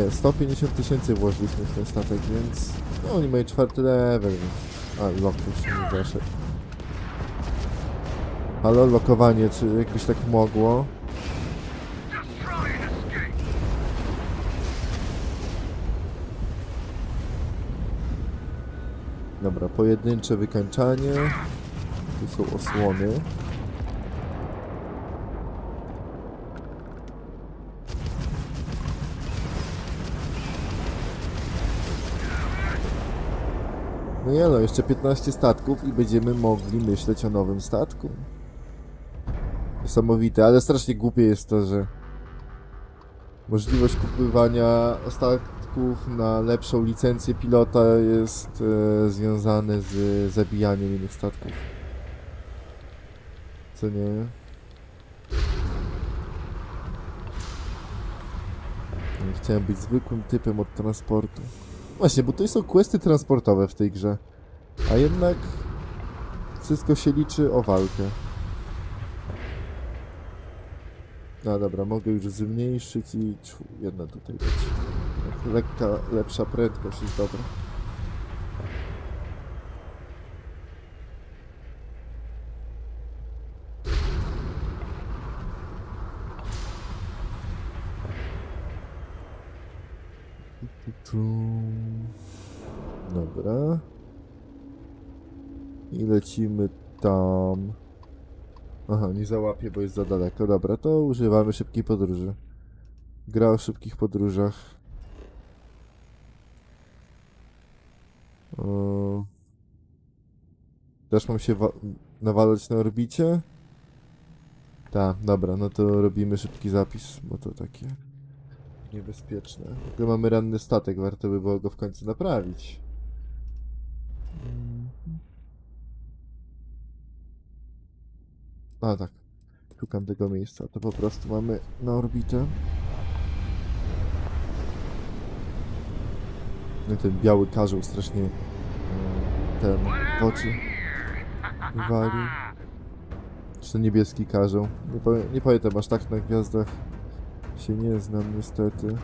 Speaker 1: 150 tysięcy włożyliśmy w ten statek, więc... No, oni mają 4. level, więc... A, lok jeszcze nie zaszedł. Halo, lokowanie, czy jakbyś tak mogło? Dobra, pojedyncze wykańczanie. Tu są osłony. No nie no, jeszcze 15 statków i będziemy mogli myśleć o nowym statku. Niesamowite, ale strasznie głupie jest to, że możliwość kupowania statków na lepszą licencję pilota jest związane z zabijaniem innych statków. Co nie? Chciałem być zwykłym typem od transportu. Właśnie, bo to są questy transportowe w tej grze. A jednak wszystko się liczy o walkę. No dobra, mogę już zmniejszyć i jedna tutaj być. Lekka, lepsza prędkość jest dobra. Dobra. I lecimy tam. Aha, nie załapię, bo jest za daleko. Dobra, to używamy szybkiej podróży. Gra o szybkich podróżach. Też mam się nawalać na orbicie? Tak, dobra, no to robimy szybki zapis, bo to takie niebezpieczne. Tu mamy ranny statek, warto by było go w końcu naprawić. A tak, szukam tego miejsca, to po prostu mamy na orbitę. No ten biały karzeł strasznie ten w oczy wali. Czy to niebieski karzeł? Nie pamiętam, aż tak na gwiazdach się nie znam niestety.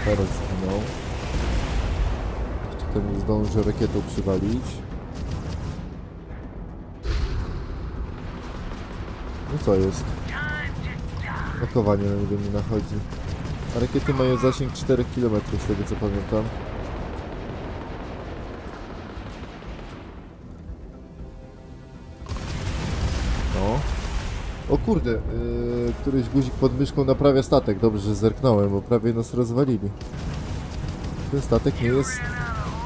Speaker 1: Teraz zginął. Jeszcze temu zdążę rakietą przywalić. No co jest? Blokowanie na niego nie nachodzi. A rakiety mają zasięg 4 km z tego co pamiętam. O kurde, któryś guzik pod myszką naprawia statek. Dobrze, że zerknąłem, bo prawie nas rozwalili. Ten statek nie jest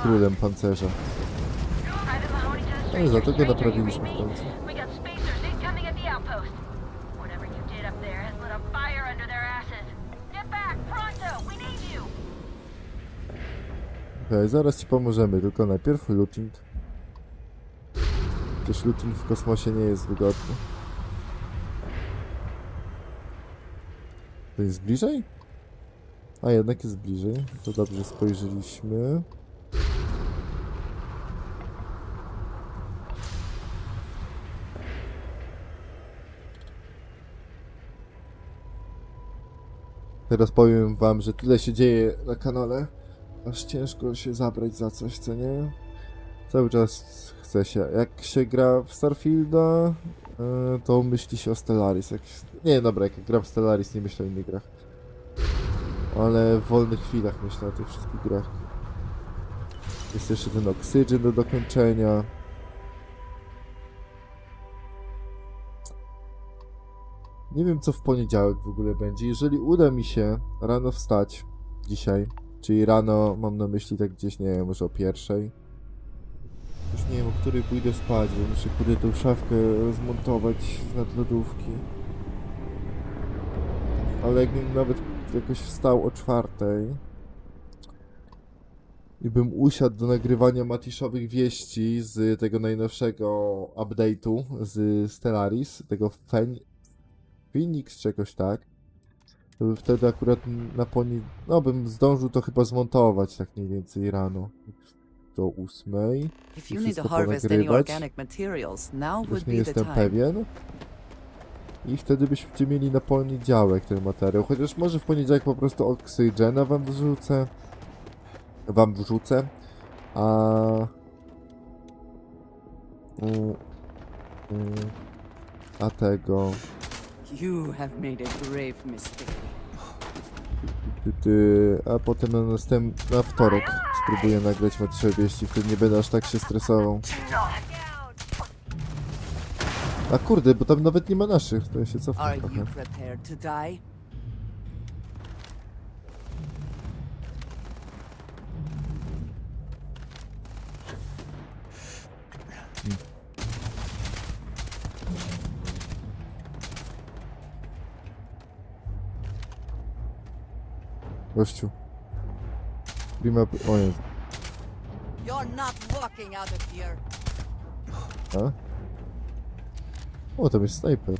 Speaker 1: królem pancerza. Ale za to go naprawiliśmy w końcu. Okej, zaraz ci pomożemy, tylko najpierw looting. Przecież looting w kosmosie nie jest wygodny. To jest bliżej? A jednak jest bliżej. To dobrze spojrzeliśmy. Teraz powiem wam, że tyle się dzieje na kanale, aż ciężko się zabrać za coś, co nie? Cały czas chce się. Jak się gra w Starfielda, to myśli się o Stellaris. Nie, dobra, jak gram w Stellaris, nie myślę o innych grach. Ale w wolnych chwilach myślę o tych wszystkich grach. Jest jeszcze ten Oxygen do dokończenia. Nie wiem, co w poniedziałek w ogóle będzie. Jeżeli uda mi się rano wstać dzisiaj, czyli rano mam na myśli tak gdzieś, nie wiem, może o 1:00. Już nie wiem, o której pójdę spać, bo muszę kurde tą szafkę zmontować z nadlodówki. Ale jakbym nawet jakoś wstał o 4:00 i bym usiadł do nagrywania matiszowych wieści z tego najnowszego update'u z Stellaris, tego Phoenix czy jakoś tak, to by wtedy akurat na no bym zdążył to chyba zmontować tak mniej więcej rano. Do 8:00. I wszystko ponagrywać. Już nie jestem pewien. I wtedy byście mieli na poniedziałek ten materiał. Chociaż może w poniedziałek po prostu Oxygena wam wrzucę. A tego... A potem na wtorek spróbuję nagrać materiał wieści, wtedy nie będę aż tak się stresował. A kurde, bo tam nawet nie ma naszych, to ja się cofnę trochę. Gościu. Prima... O Jezu. A? O, tam jest snajper.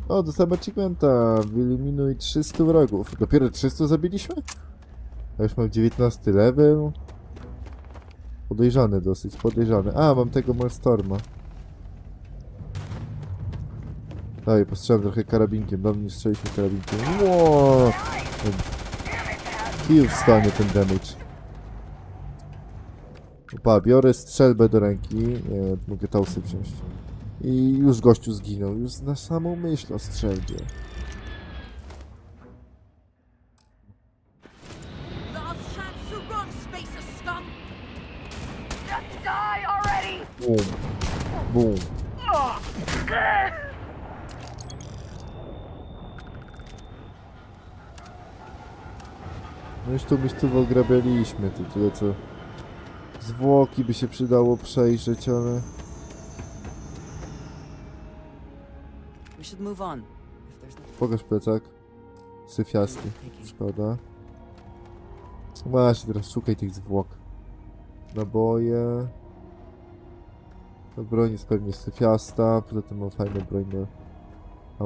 Speaker 1: O, dostałem achievementa. Wyeliminuj 300 wrogów. Dopiero 300 zabiliśmy? Ja już mam 19 level. Podejrzany dosyć, podejrzany. A, mam tego Molstorma. Daj, postrzelam trochę karabinkiem. Dawno nie strzeliśmy karabinkiem. Wow! Kill wstanie ten damage. Opa, biorę strzelbę do ręki. Nie, mogę tausy wziąć. I już gościu zginął. Już na samą myśl o strzelbie. Boom. Boom. No już tu miejscowo ograbialiśmy, to tyle co zwłoki by się przydało przejrzeć, ale... Pokaż plecak. Syfiasty. Szkoda. Właśnie, teraz szukaj tych zwłok. Naboje. Ta broń jest pewnie syfiasta, poza tym mam fajną broń na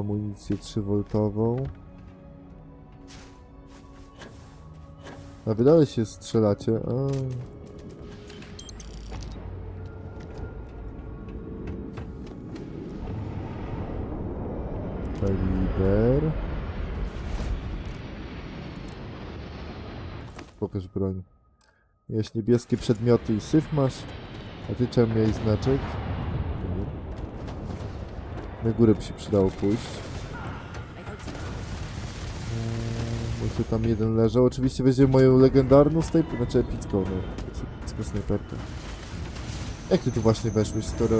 Speaker 1: amunicję 3V. A wy dalej się strzelacie. Kaliber. Pokaż broń. Miałeś niebieskie przedmioty i syf masz. A ty czemu miałeś znaczek? Na górę by się przydało pójść. Jeszcze tam jeden leżał. Oczywiście weźmie moją legendarną snajperkę, znaczy epicką, no. Epicką snajperkę. Jak ty tu właśnie weszłeś, skoro...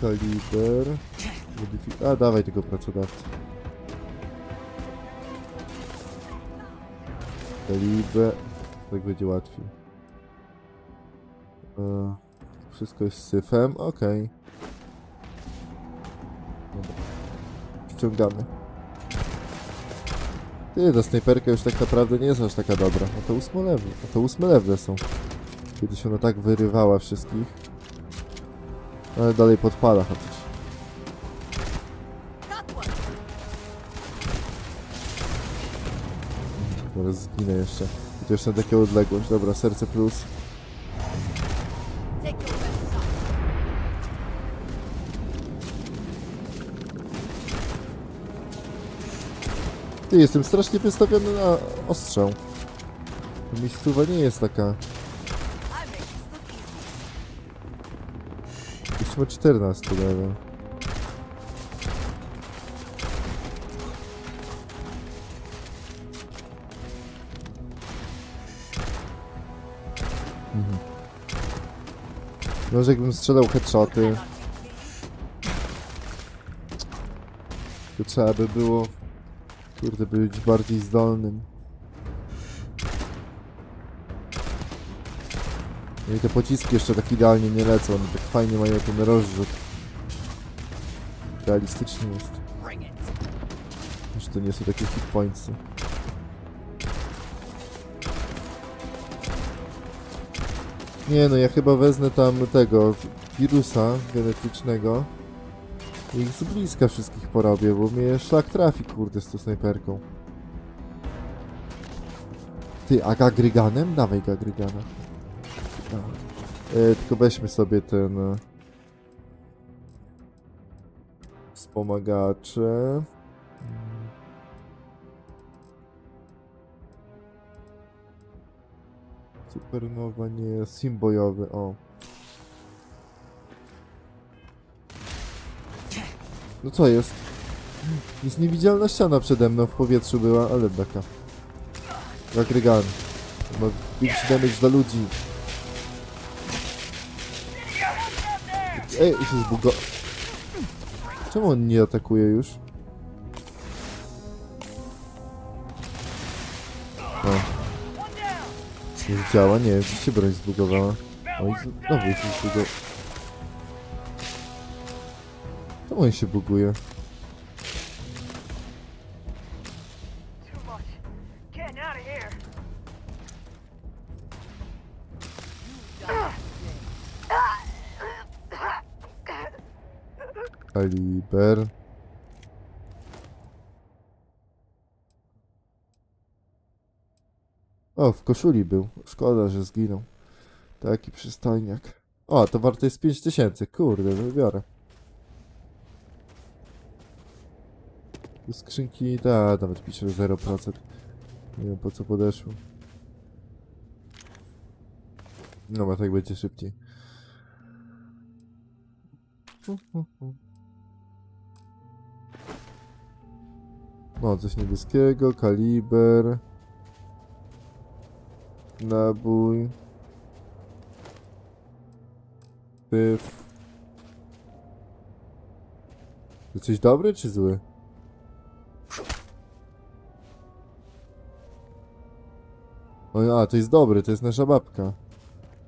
Speaker 1: Kaliber... A, dawaj tego pracodawcę. Kaliber... Tak będzie łatwiej. Wszystko jest syfem, okej. Dobra. Wciągamy. Ty, ta snajperka już tak naprawdę nie jest aż taka dobra. No to 8 level. No to 8 level są. Kiedyś ona tak wyrywała wszystkich. Ale dalej podpala chociaż. Zaraz zginę jeszcze. I to jeszcze na taką odległość. Dobra, serce plus. Ty, jestem strasznie wystawiony na ostrzał. Miejscowa nie jest taka... Jeszcze ma 14 level. Może jakbym strzelał headshoty, to trzeba by było, kurde, być bardziej zdolnym. No i te pociski jeszcze tak idealnie nie lecą, one tak fajnie mają ten rozrzut. Realistycznie jest. Że to nie są takie hit pointsy. Nie no, ja chyba wezmę tam tego wirusa genetycznego i ich z bliska wszystkich porobię, bo mnie szlak trafi, kurde, z tą snajperką. Ty, a gagryganem? Dawaj gagrygana. Tylko weźmy sobie ten... Wspomagacze. Supernowa nie, simbojowy, o. No co jest? Jest niewidzialna ściana przede mną, w powietrzu była, ale taka. Gagrygan. Ma większy damage dla ludzi. Ej, się zbugo... Czemu on nie atakuje już? O. Już działa? Nie, już się broń zbugowała. O, i znowu się zbugował. Czemu on się buguje? Kaliber. O, w koszuli był. Szkoda, że zginął. Taki przystojniak. O, to warte jest 5000. Kurde, wybiorę. Do skrzynki, da, nawet pisze 0%. Nie wiem, po co podeszło. No, a tak będzie szybciej. No, coś niebieskiego, kaliber. Nabój. Tyf. To coś dobry czy zły? O, a, to jest dobry, to jest nasza babka.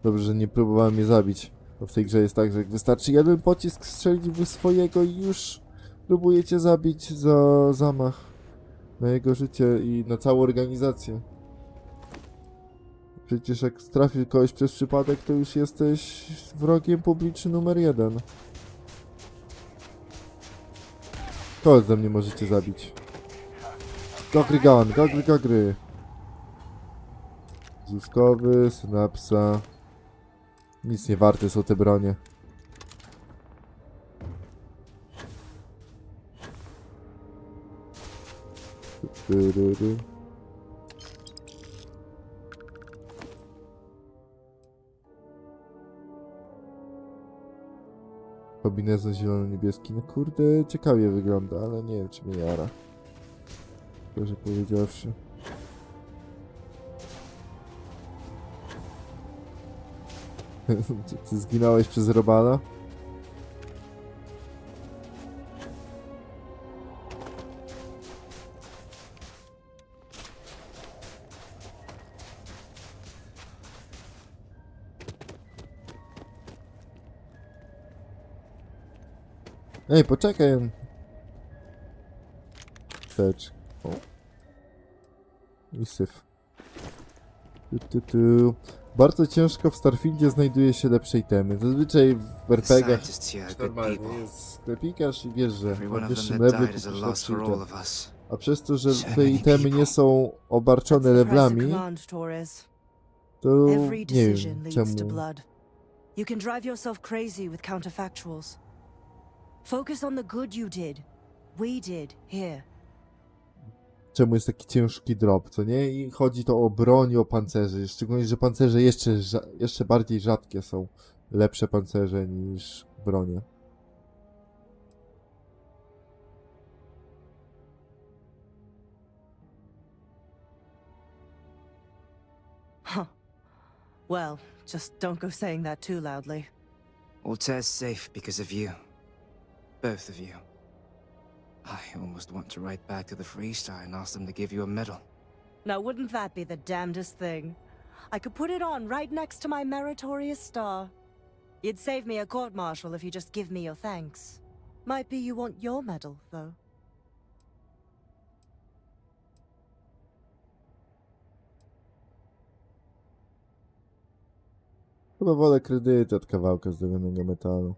Speaker 1: Dobrze, że nie próbowałem mnie zabić. Bo w tej grze jest tak, że wystarczy jeden pocisk strzelić w swojego i już próbujecie zabić za zamach na jego życie i na całą organizację. Przecież jak trafił kogoś przez przypadek, to już jesteś wrogiem publicznym numer 1. Kogo ze mnie możecie zabić? Gagry, gagry. Zuskowy, synapsa. Nic nie warte są te bronie. Kombinezon zielono-niebieski. No kurde, ciekawie wygląda, ale nie wiem, czy mnie jara. Szczerze powiedziawszy. Ty zginąłeś przez robala? Ej, poczekaj. Wstecz. O. I syf. Bardzo ciężko w Starfieldzie znajduje się lepsze itemy. Zazwyczaj w RPG-ach normalnie jest sklepikarz i wiesz, że na wyższym levelu kupisz lepszy item. A przez to, że te itemy nie są obarczone levelami, to nie wiem czemu.
Speaker 19: You can drive yourself crazy with counterfactuals. Focus on the good you did. We did here.
Speaker 1: Czemu jest taki ciężki drop, co nie? I chodzi to o broń, o pancerze. Szczególnie, że pancerze jeszcze bardziej rzadkie są. Lepsze pancerze niż bronie.
Speaker 19: Huh. Well, just don't go saying that too loudly.
Speaker 16: Altair's safe because of you. Both of you. I almost want to write back to the Freestar and ask them to give you a medal.
Speaker 19: Now, wouldn't that be the damnedest thing? I could put it on right next to my meritorious star. You'd save me a court-martial if you just give me your thanks. Might be you want your medal, though.
Speaker 1: Chyba wolę kredyty od kawałka zdrowionego metalu.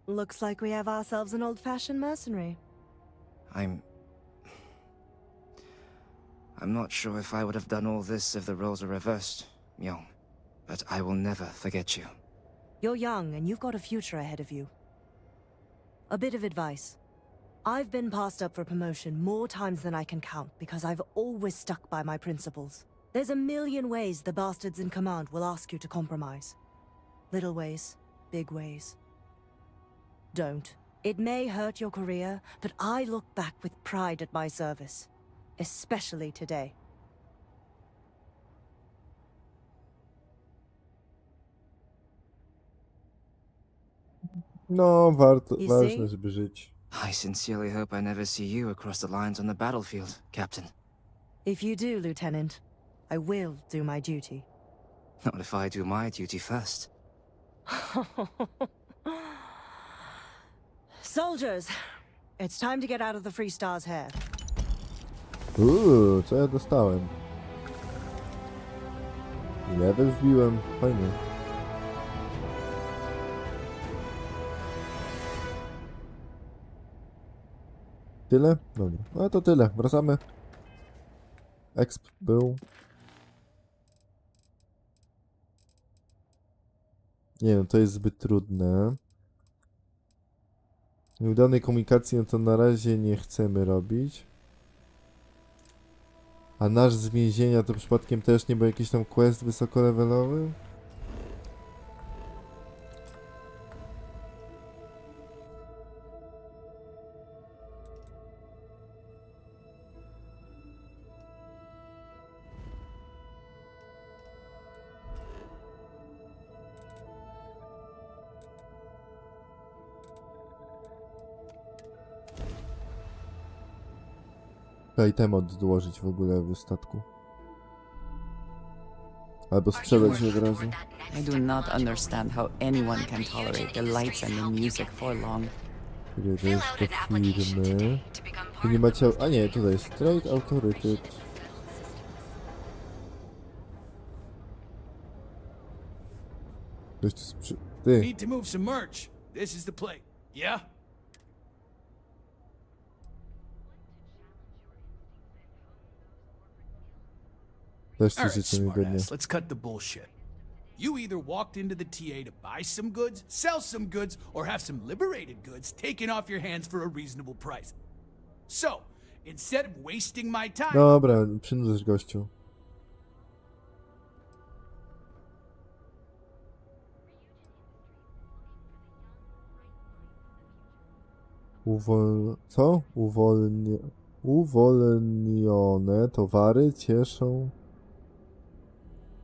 Speaker 19: Looks like we have ourselves an old-fashioned mercenary.
Speaker 16: I'm not sure if I would have done all this if the roles were reversed, Myung. But I will never forget you.
Speaker 19: You're young, and you've got a future ahead of you. A bit of advice. I've been passed up for promotion more times than I can count because I've always stuck by my principles. There's a million ways the bastards in command will ask you to compromise. Little ways, big ways. Don't. It may hurt your career, but I look back with pride at my service. Especially today.
Speaker 1: No, ważne, żeby żyć.
Speaker 16: I sincerely hope I never see you across the lines on the battlefield, Captain.
Speaker 19: If you do, Lieutenant, I will do my duty.
Speaker 16: Not if I do my duty first.
Speaker 19: Soldiers, it's time to get out of the Free Star's hair.
Speaker 1: Co ja dostałem? I level wbiłem, fajnie. Tyle? Dobra, no to tyle, wracamy. Exp był. Nie no, to jest zbyt trudne. Nieudanej komunikacji, no to na razie nie chcemy robić. A nasz z więzienia to przypadkiem też nie był jakiś tam quest wysokolevelowy? I temat odłożyć w ogóle w statku. Albo sprzedać od razu.
Speaker 6: I do not understand how anyone can tolerate the lights and the music for long.
Speaker 1: Ile to jest do firmy? Tu nie macie... A nie, tutaj jest Trade Autorytet. Ktoś tu Ty.
Speaker 10: Need to move some merch. This is the plate. Yeah?
Speaker 1: Też
Speaker 10: All right,
Speaker 1: słyszycie niegodnie.
Speaker 10: smartass, let's cut the bullshit. You either walked into the TA to buy some goods, sell some goods, or have some liberated goods taken off your hands for a reasonable price. So, instead of wasting my time...
Speaker 1: Dobra, przynudzasz gościu. Co? Uwolnię... Uwolnione towary cieszą.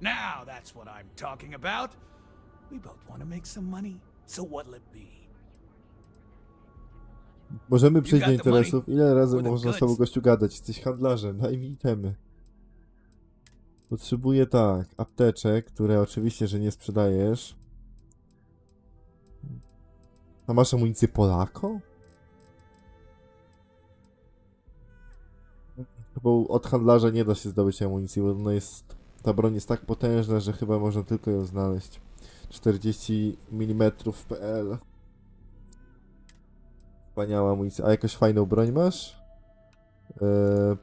Speaker 10: Now that's what I'm talking about. We both want to make some money, so what'll it be?
Speaker 1: Możemy przejść do
Speaker 10: got the money
Speaker 1: interesów. Ile razy
Speaker 10: or the
Speaker 1: można z
Speaker 10: goods?
Speaker 1: tobą gościu gadać? Jesteś handlarzem, daj mi itemy. Potrzebuję tak, apteczek, które oczywiście, że nie sprzedajesz. A masz amunicję Polako? Chyba od handlarza nie da się zdobyć amunicji, bo ona jest, ta broń jest tak potężna, że chyba można tylko ją znaleźć. 40 mm PL. Wspaniała amunicja. A jakąś fajną broń masz?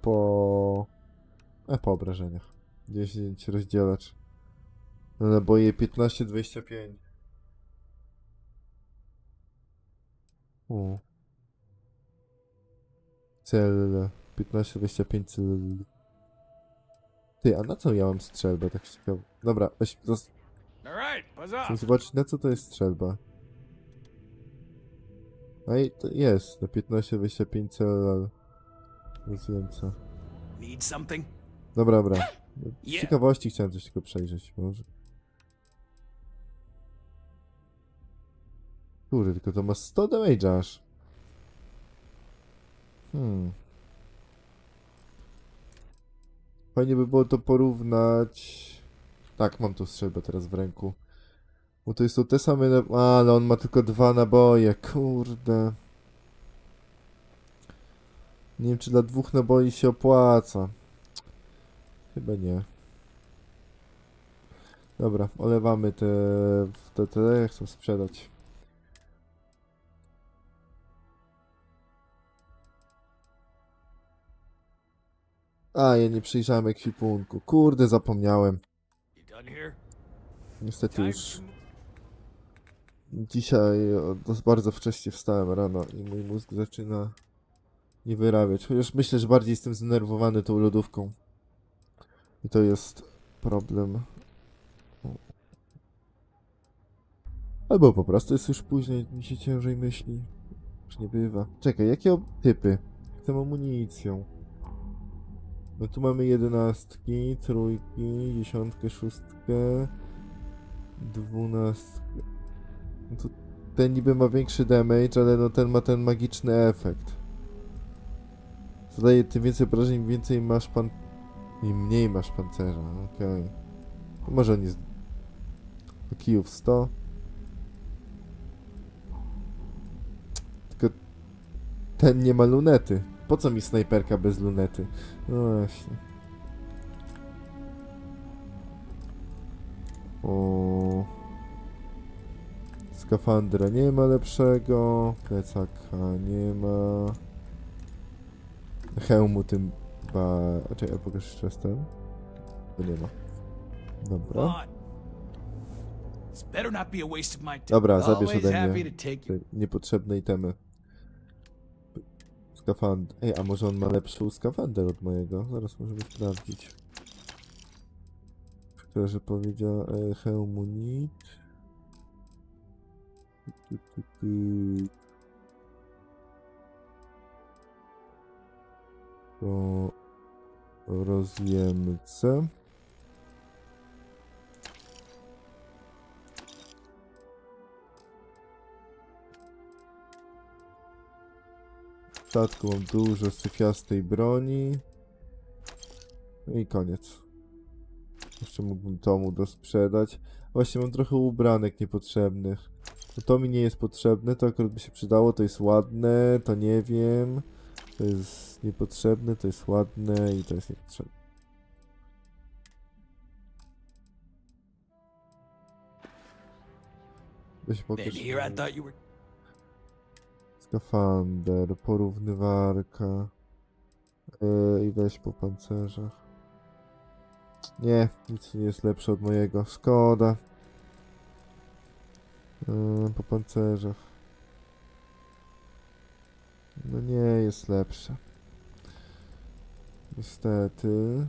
Speaker 1: Po obrażeniach. 10 rozdzielacz. Naboje 15-25. Cel 15-25 cel. Ty, a na co ja mam strzelbę? Tak ciekawe. Dobra, weź. Chcę zobaczyć, na co to jest strzelba. A i to jest, na 15-25 cel. Rozjemca. Dobra. Z ciekawości chciałem coś tylko przejrzeć, może. Kurde, tylko to ma 100 damage aż. Fajnie by było to porównać. Tak, mam tą strzelbę teraz w ręku. Bo to są te same... ale on ma tylko 2 naboje, kurde. Nie wiem, czy dla 2 naboi się opłaca. Chyba nie. Dobra, olewamy te chcę sprzedać. A, ja nie przyjrzałem ekwipunku. Kurde, zapomniałem. Niestety już. Dzisiaj bardzo wcześnie wstałem rano i mój mózg zaczyna nie wyrabiać. Chociaż myślę, że bardziej jestem zdenerwowany tą lodówką. I to jest problem. Albo po prostu jest już później, mi się ciężej myśli. Już nie bywa. Czekaj, jakie typy? Chcę amunicją. No tu mamy 11, 3, 10, 6, 12. No to ten niby ma większy damage, ale no ten ma ten magiczny efekt. Zadaje tym więcej obrażeń, im więcej masz i mniej masz pancerza, okej. Może on jest... Kijów 100. Tylko... Ten nie ma lunety. Po co mi snajperka bez lunety? No właśnie. O. Skafandra nie ma lepszego. Plecaka nie ma. Hełmu tym a czekaj, pokaż jeszcze raz ten. To nie ma. Dobra. Dobra, zabierz ode mnie te niepotrzebne itemy. Skafander. Ej, a może on ma lepszy skafander od mojego? Zaraz możemy sprawdzić. Że powiedział hełmu nic. To rozjemce. W statku mam dużo syfiastej broni. I koniec. Jeszcze mógłbym to mu dosprzedać. Właśnie mam trochę ubranek niepotrzebnych. No to mi nie jest potrzebne, to akurat by się przydało, to jest ładne, to nie wiem. To jest niepotrzebne, to jest ładne i to jest niepotrzebne. Weź pokaż. Skafander, porównywarka. I weź po pancerzach. Nie, nic nie jest lepsze od mojego. Szkoda. Po pancerzach. No nie jest lepsze. Niestety.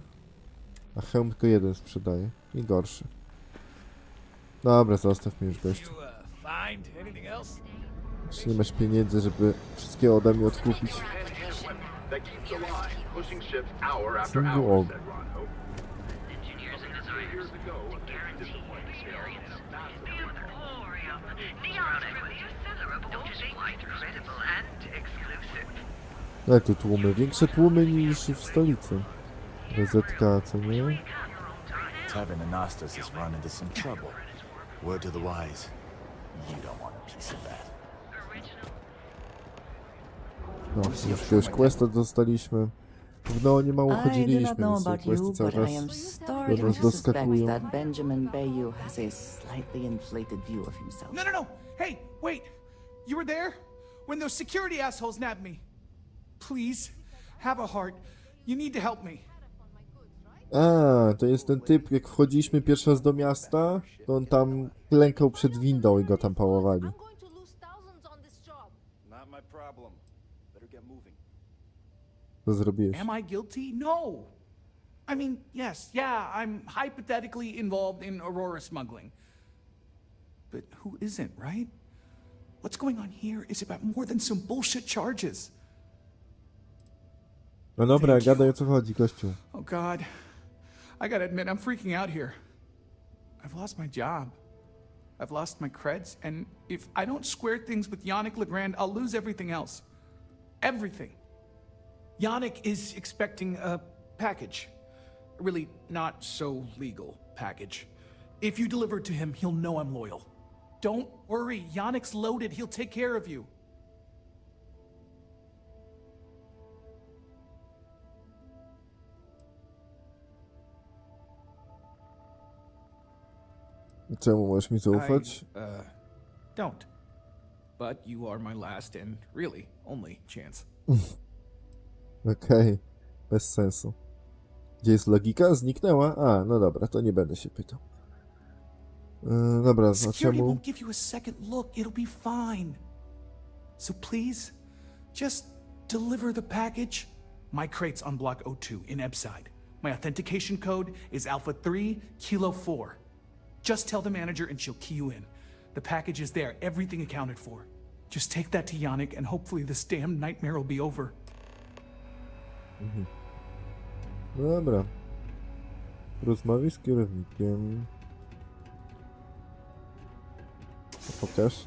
Speaker 1: A hełm tylko jeden sprzedaje. I gorszy. Dobra, zostaw mnie już gościu. Jeśli nie masz pieniędzy, żeby wszystkiego ode mnie odkupić.
Speaker 7: that keeps the line, pushing ships hour after
Speaker 1: Single
Speaker 7: hour,
Speaker 1: og.
Speaker 7: said Ronho. Engineers and designers to guarantee experience is the emporium. Neon's premier seller of all incredible and exclusive.
Speaker 1: Ale tu tłumy, większe tłumy niż w stolicy. RZK, co nie?
Speaker 20: Tavern Anastas has run into some trouble. Word to the wise. You don't want a piece of that.
Speaker 1: No, już jakiegoś questa dostaliśmy. No, nie mało
Speaker 6: I do
Speaker 1: chodziliśmy,
Speaker 6: not know
Speaker 1: więc te
Speaker 6: about
Speaker 1: questy
Speaker 6: you,
Speaker 1: cały
Speaker 6: but
Speaker 1: czas
Speaker 6: I am
Speaker 1: do
Speaker 6: starting
Speaker 1: nas
Speaker 6: to
Speaker 1: doskakują.
Speaker 6: suspect that Benjamin Bayou has a slightly inflated view of himself.
Speaker 10: No. Hey, wait. You were there? When those security assholes nabbed me. Please, have a heart. You need to help me.
Speaker 1: A, to jest ten typ, jak wchodziliśmy pierwszy raz do miasta, to on tam klękał przed windą i go tam pałowali.
Speaker 20: Not my problem. Better get moving.
Speaker 1: Co zrobiłeś?
Speaker 10: Am I guilty? No. I mean, yes, yeah, I'm hypothetically involved in Aurora smuggling. But who isn't, right? What's going on here is about more than some bullshit charges.
Speaker 1: No dobra, gadaj o co chodzi, gościu.
Speaker 10: Oh God. I gotta admit, I'm freaking out here. I've lost my job. I've lost my creds, and if I don't square things with Yannick Legrand, I'll lose everything else. Everything. Yannick is expecting a package. A really not so legal package. If you deliver it to him, he'll know I'm loyal. Don't worry, Yannick's loaded. He'll take care of you.
Speaker 1: Czemu możesz mi zaufać?
Speaker 10: Don't. But you are my last and really only chance.
Speaker 1: Okej, bez sensu. Gdzie jest logika? Zniknęła? A, no dobra, to nie będę się pytał. Dobra, a
Speaker 10: Security
Speaker 1: czemu?
Speaker 10: won't give you a second look. It'll be fine. So please, just deliver the package. My crate's on block 02 in Ebside. My authentication code is Alpha 3 Kilo 4. Just tell the manager and she'll key you in. The package is there, everything accounted for. Just take that to Yannick and hopefully this damn nightmare will be over.
Speaker 1: Mhm. Dobra. Rozmawiaj z kierownikiem. Pokaż.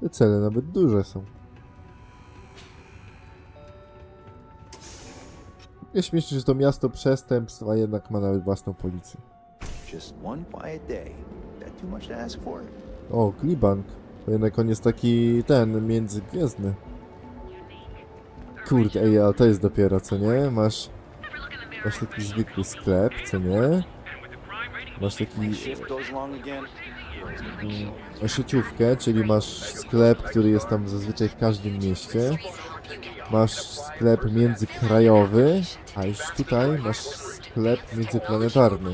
Speaker 1: Te cele nawet duże są. Nie śmiesznie, że to miasto przestępstw, a jednak ma nawet własną policję.
Speaker 20: Just one quiet day. That too much to ask for?
Speaker 1: O, Glibank. To jednak on jest taki, międzygwiezdny. Kurde, ej, ale to jest dopiero, co nie? Masz taki zwykły sklep, co nie? Masz taki sieciówkę, czyli masz sklep, który jest tam zazwyczaj w każdym mieście. Masz sklep międzykrajowy, a już tutaj masz sklep międzyplanetarny.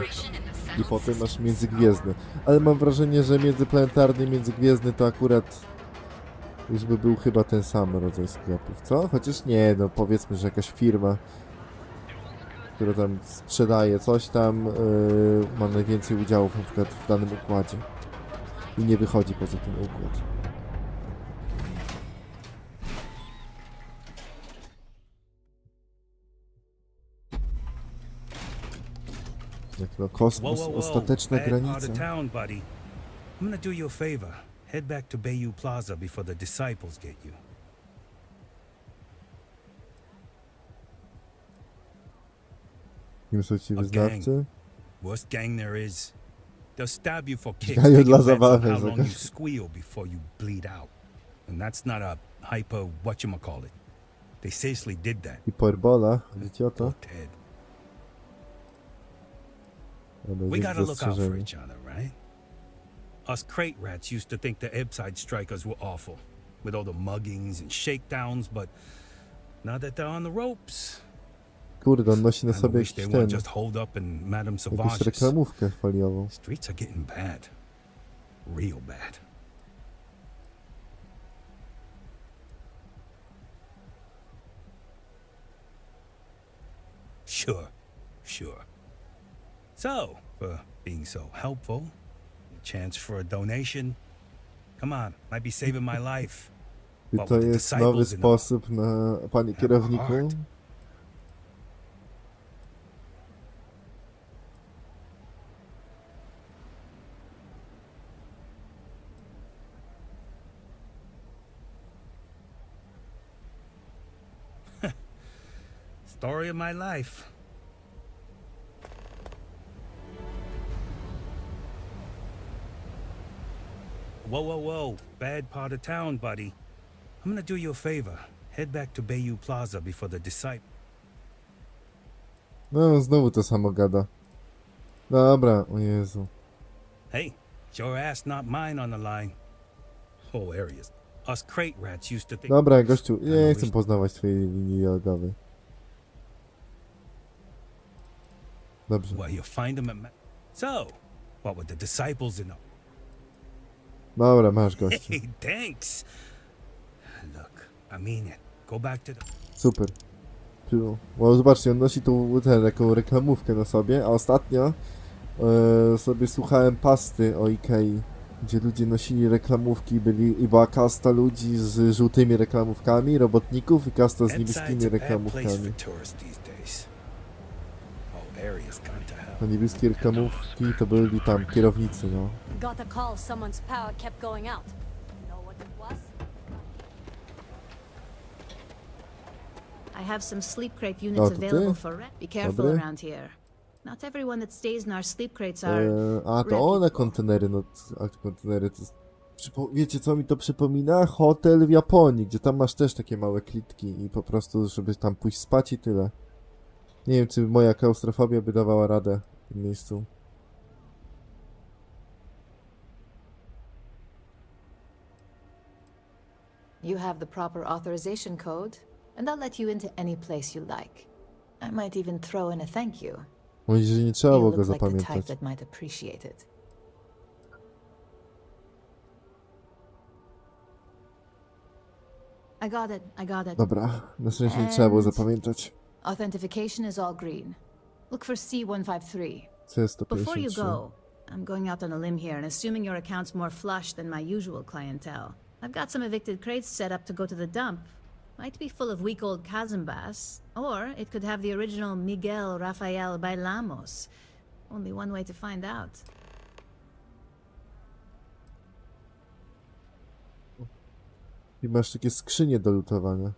Speaker 1: I potem masz międzygwiezdny. Ale mam wrażenie, że międzyplanetarny i międzygwiezdny to akurat już by był chyba ten sam rodzaj sklepów, co? Chociaż nie, no powiedzmy, że jakaś firma, która tam sprzedaje coś tam, ma najwięcej udziałów na przykład w danym układzie. I nie wychodzi poza ten układ. Jak no, kosmos, ostateczna granica.
Speaker 17: I'm gonna do you a favor. Head back to Bayou Plaza before the disciples get you.
Speaker 1: Kim są ci wyznawcy?
Speaker 17: Worst gang there is. They'll stab you for kicks.
Speaker 1: Gają dla
Speaker 17: taking bets on
Speaker 1: zabawy,
Speaker 17: how long you
Speaker 1: zobacz.
Speaker 17: squeal before you bleed out. And that's not a hyper whatchamacallit. They seriously did that.
Speaker 1: I porbola, idiota.
Speaker 17: We gotta look out for each other, right? Us crate rats used to think the Ebside strikers were awful, with all the muggings and shakedowns, but now that they're on the ropes,
Speaker 1: Kurde, on nosi na
Speaker 17: I
Speaker 1: sobie
Speaker 17: wish
Speaker 1: jakiś
Speaker 17: they
Speaker 1: ten,
Speaker 17: weren't just holed up in Madame
Speaker 1: jakąś
Speaker 17: Sauvage's.
Speaker 1: reklamówkę foliową.
Speaker 17: Streets are getting bad. Real bad. Sure. So, for being so helpful, a chance for a donation. Come on, might be saving my life.
Speaker 1: I to jest nowy sposób na, panie kierowniku.
Speaker 17: Story of my life. Whoa, whoa, whoa. Bad part of town, buddy. I'm gonna do you a favor. Head back to Bayou Plaza before the disciple.
Speaker 1: No, znowu to samo gada. Dobra, o Jezu.
Speaker 17: Hey, it's your ass, not mine on the line. Whole areas. Us crate rats used to think...
Speaker 1: Dobra, gościu, nie chcę poznawać twojej linii dialogowej. Dobrze.
Speaker 17: Well, you'll find them at... So, what with the disciples and all?
Speaker 1: Dobra, masz gościu.
Speaker 17: Hey, thanks. Look, I mean it. Go back to the...
Speaker 1: Super. Bo zobaczcie, on nosi tą taką reklamówkę na sobie, a ostatnio sobie słuchałem pasty o Ikei, gdzie ludzie nosili reklamówki i była kasta ludzi z żółtymi reklamówkami, robotników i kasta z niebieskimi reklamówkami. A niebieskie reklamówki to byli tam kierownicy, no.
Speaker 11: Got a call, someone's power kept going out. Know what it was?
Speaker 3: I have some sleep crate units available for rent. Be careful around here. Not everyone that stays in our sleep crates are...
Speaker 1: A to one kontenery, no a kontenery to... Wiecie co mi to przypomina? Hotel w Japonii, gdzie tam masz też takie małe klitki i po prostu, żeby tam pójść spać i tyle. Nie wiem, czy moja klaustrofobia by dawała radę w tym miejscu.
Speaker 12: You have the proper authorization code, and I'll let you into any place you like. I might even throw in a thank you.
Speaker 1: Mówi, że nie trzeba było
Speaker 12: You
Speaker 1: go
Speaker 12: look like the type
Speaker 1: zapamiętać.
Speaker 12: that might appreciate it.
Speaker 3: I got it.
Speaker 1: Dobra, na szczęście nie trzeba było zapamiętać.
Speaker 3: Authentication is all green. Look for C153. Before you
Speaker 1: C153.
Speaker 3: go, I'm going out on a limb here and assuming your account's more flush than my usual clientele. I've got some evicted crates set up to go to the dump. Might be full of week old Kazambas, or it could have the original Miguel Rafael Bailamos. Only one way to find out.
Speaker 1: I masz takie skrzynie do lutowania.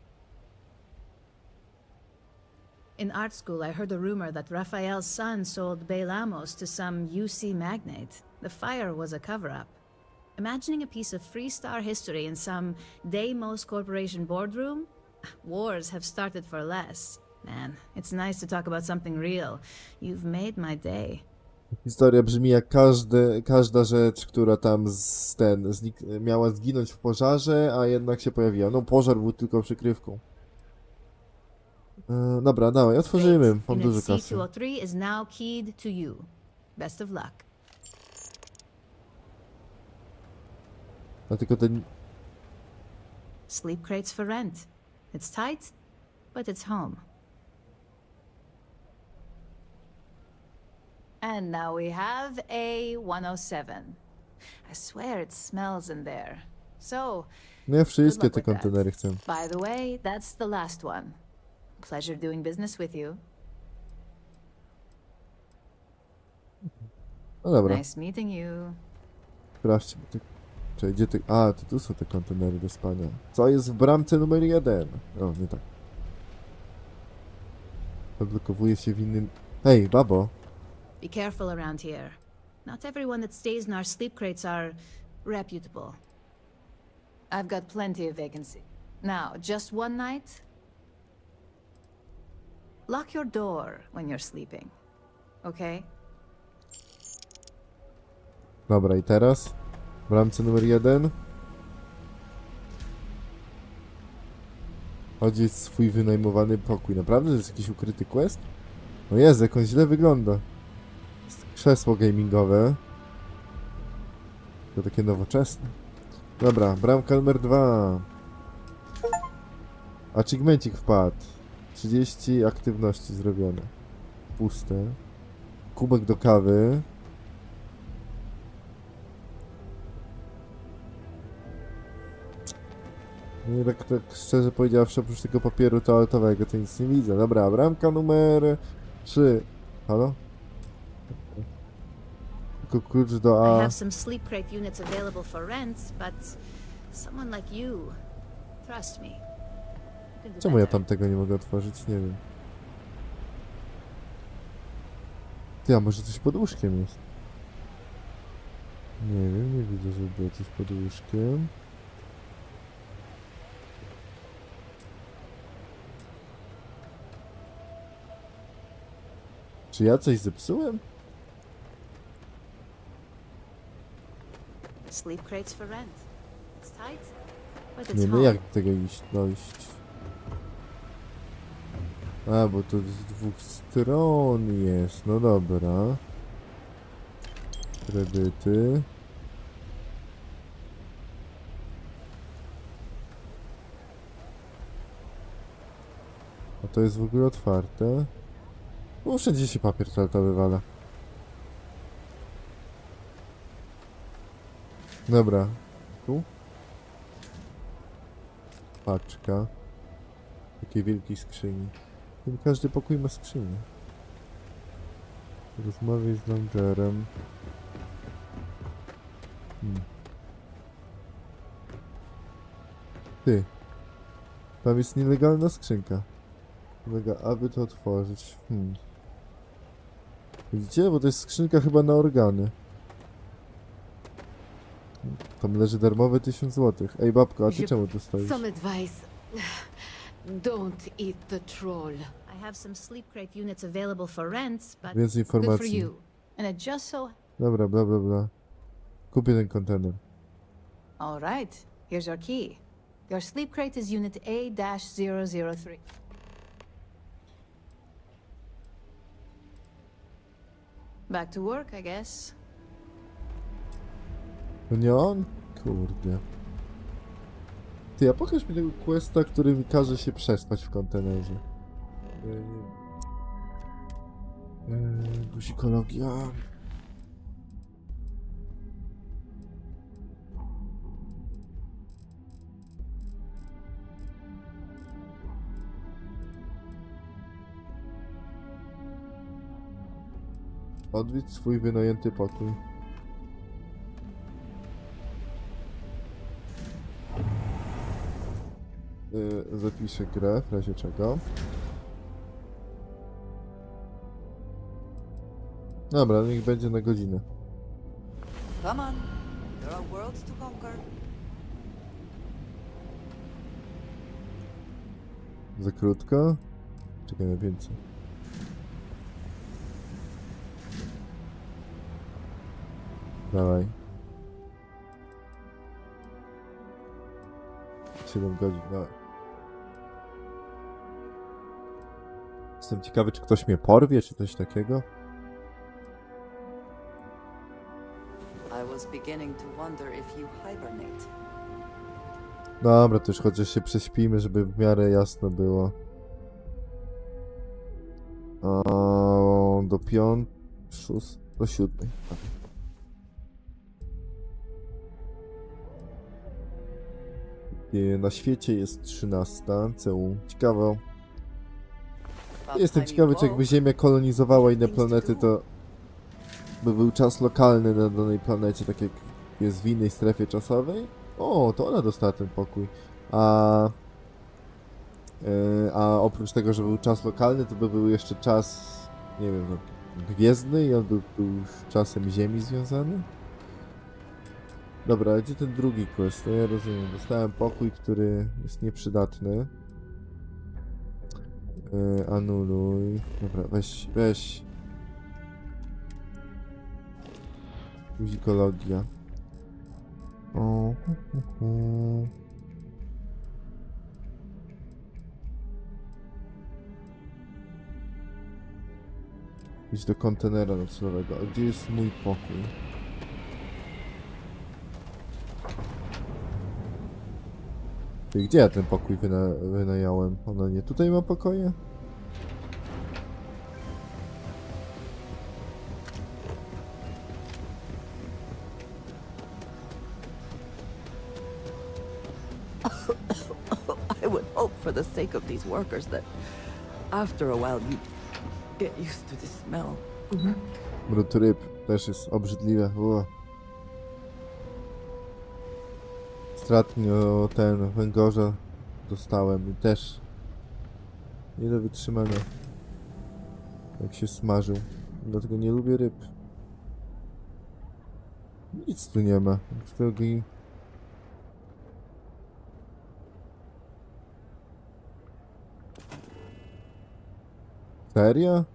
Speaker 3: In art school, I heard a rumor that Rafael's son sold Bailamos to some UC magnate. The fire was a cover-up. Imagining a piece of Freestar history in some Deimos Corporation boardroom? Wars have started for less. Man, it's nice to talk about something real. You've made my day.
Speaker 1: Historia brzmi jak każda rzecz, która tam miała zginąć w pożarze, a jednak się pojawiła. No pożar był tylko przykrywką. Dobra, dawaj, otworzymy. Mam dużo kasy.
Speaker 3: C203 is now keyed to you. Best of luck.
Speaker 1: A tylko ten...
Speaker 3: Sleep crates for rent. It's tight, but it's home. And now we have A107. I swear it smells in there. So,
Speaker 1: No ja wszystkie te kontenery chcę.
Speaker 12: By the way, that's the last one. Pleasure doing business with you.
Speaker 1: No dobra.
Speaker 12: Nice meeting you.
Speaker 1: Sprawdźcie, gdzie ty... A, to tu są te kontenery do spania. Co jest w bramce numer 1? O, nie tak. Odblokowuje się w innym... Hej, babo!
Speaker 3: Be careful around here. Not everyone that stays in our sleep crates are reputable.
Speaker 12: I've got plenty of vacancy. Now, just one night? Lock your door when you're sleeping. Okay?
Speaker 1: Dobra, i teraz? W bramce numer 1. Chodzi w swój wynajmowany pokój. Naprawdę? To jest jakiś ukryty quest? O Jezu, jak on źle wygląda. Jest krzesło gamingowe. To takie nowoczesne. Dobra, bramka numer 2. Achievementik wpadł. 30 aktywności zrobione. Puste. Kubek do kawy. No i tak szczerze powiedziawszy, oprócz tego papieru toaletowego to nic nie widzę. Dobra, bramka numer 3. Halo? Tylko klucz do
Speaker 12: I
Speaker 1: A.
Speaker 12: have some sleep crate units available for rent, but someone like you, trust me.
Speaker 1: Czemu ja tam tego nie mogę otworzyć? Nie wiem. Ty, a może coś pod łóżkiem jest? Nie wiem, nie widzę, żeby było coś pod łóżkiem. Czy ja coś zepsułem?
Speaker 12: Sleep crates for rent. It's tight, but
Speaker 1: Nie,
Speaker 12: it's
Speaker 1: no
Speaker 12: home.
Speaker 1: jak do tego dojść? A, bo to z dwóch stron jest. No dobra. Kredyty. A to jest w ogóle otwarte. No wszędzie się papier toaletowy wala. Dobra. Tu? Paczka. Takiej wielkiej skrzyni. Każdy pokój ma skrzynię. Rozmawiaj z loungerem. Ty. Tam jest nielegalna skrzynka. Aby to otworzyć. Widzicie? Bo to jest skrzynka chyba na organy. Tam leży darmowe 1000 zł. Ej babko, a ty czemu tu stoisz?
Speaker 12: Some advice. Don't eat the troll. I have some sleep crate units available for rent, but
Speaker 1: Więcej
Speaker 12: good for
Speaker 1: informacji.
Speaker 12: you. And it just so...
Speaker 1: Dobra, bla bla bla. Kupię ten kontener.
Speaker 12: All right, here's your key. Your sleep crate is unit A-003. Back to work, I guess.
Speaker 1: To nie on? Kurde. Ty, a pokaż mi tego questa, który mi każe się przespać w kontenerze. Guzikologia. Odwiedź swój wynajęty pokój. Zapiszę grę, w razie czego. Dobra, niech będzie na godzinę.
Speaker 6: Come on. There are worlds to conquer.
Speaker 1: Za krótko? Czekaj na więcej. Dawaj. 7 godzin, dawaj. Jestem ciekawy, czy ktoś mnie porwie, czy coś takiego.
Speaker 6: I was beginning to wonder if you hibernate.
Speaker 1: Dobra, to już chociaż się prześpimy, żeby w miarę jasno było. Do 5, 6, do 7. Na świecie jest 13. CU. Ciekawe. Jestem ciekawy, czy jakby Ziemia kolonizowała inne planety, to by był czas lokalny na danej planecie, tak jak jest w innej strefie czasowej. O, to ona dostała ten pokój. A oprócz tego, że był czas lokalny, to by był jeszcze czas, nie wiem, no, gwiezdny i on był z czasem Ziemi związany. Dobra, gdzie ten drugi quest? No ja rozumiem, dostałem pokój, który jest nieprzydatny. Anuluj. Dobra, weź. Guzikologia. Idź do kontenera noclegowego. A gdzie jest mój pokój? Ty, gdzie ja ten pokój wynająłem? Ona nie tutaj ma pokoje?
Speaker 6: for the sake of these workers that after a while you get used to the smell.
Speaker 1: Brud ryb też jest obrzydliwe. Ostatnio ten węgorza dostałem i też nie do wytrzymania, jak się smażył. Dlatego nie lubię ryb. Nic tu nie ma. Serio?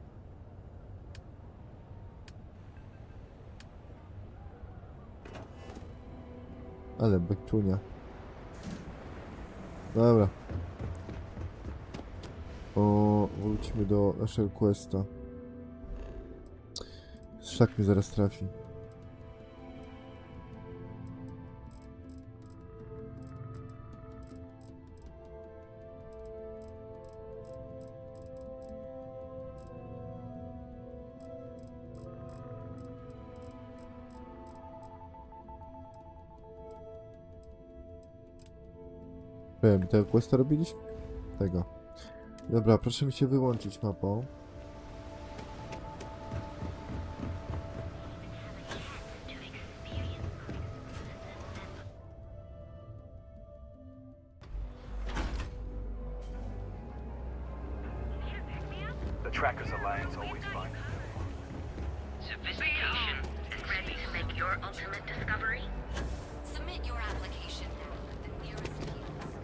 Speaker 1: Ale bekczunia. Dobra. Wróćmy do naszego questa. Szlak mnie zaraz trafi. Wiem, tego questa robiliśmy? Tego. Dobra, proszę mi się wyłączyć mapą.
Speaker 20: The Trackers Alliance always finds
Speaker 7: Sophistication and ready to make your ultimate discovery? Submit your application now at the nearest fields.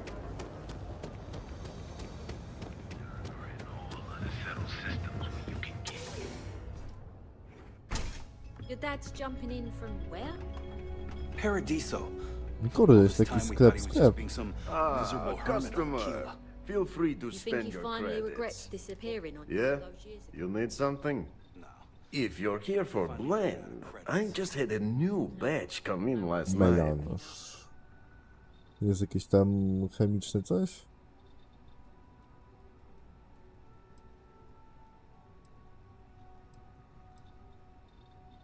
Speaker 11: Your dad's jumping in from where?
Speaker 15: Paradiso.
Speaker 1: Kurde, jest taki sklep.
Speaker 21: Customer. Feel free to
Speaker 11: You think
Speaker 21: spend
Speaker 11: he
Speaker 21: your
Speaker 11: finally
Speaker 21: credits.
Speaker 11: regrets disappearing on
Speaker 21: Yeah?
Speaker 11: you all those years ago?
Speaker 21: You need something? If you're here for blend, I just had a new batch come in last night.
Speaker 1: Melon. Jest jakieś tam chemiczne coś?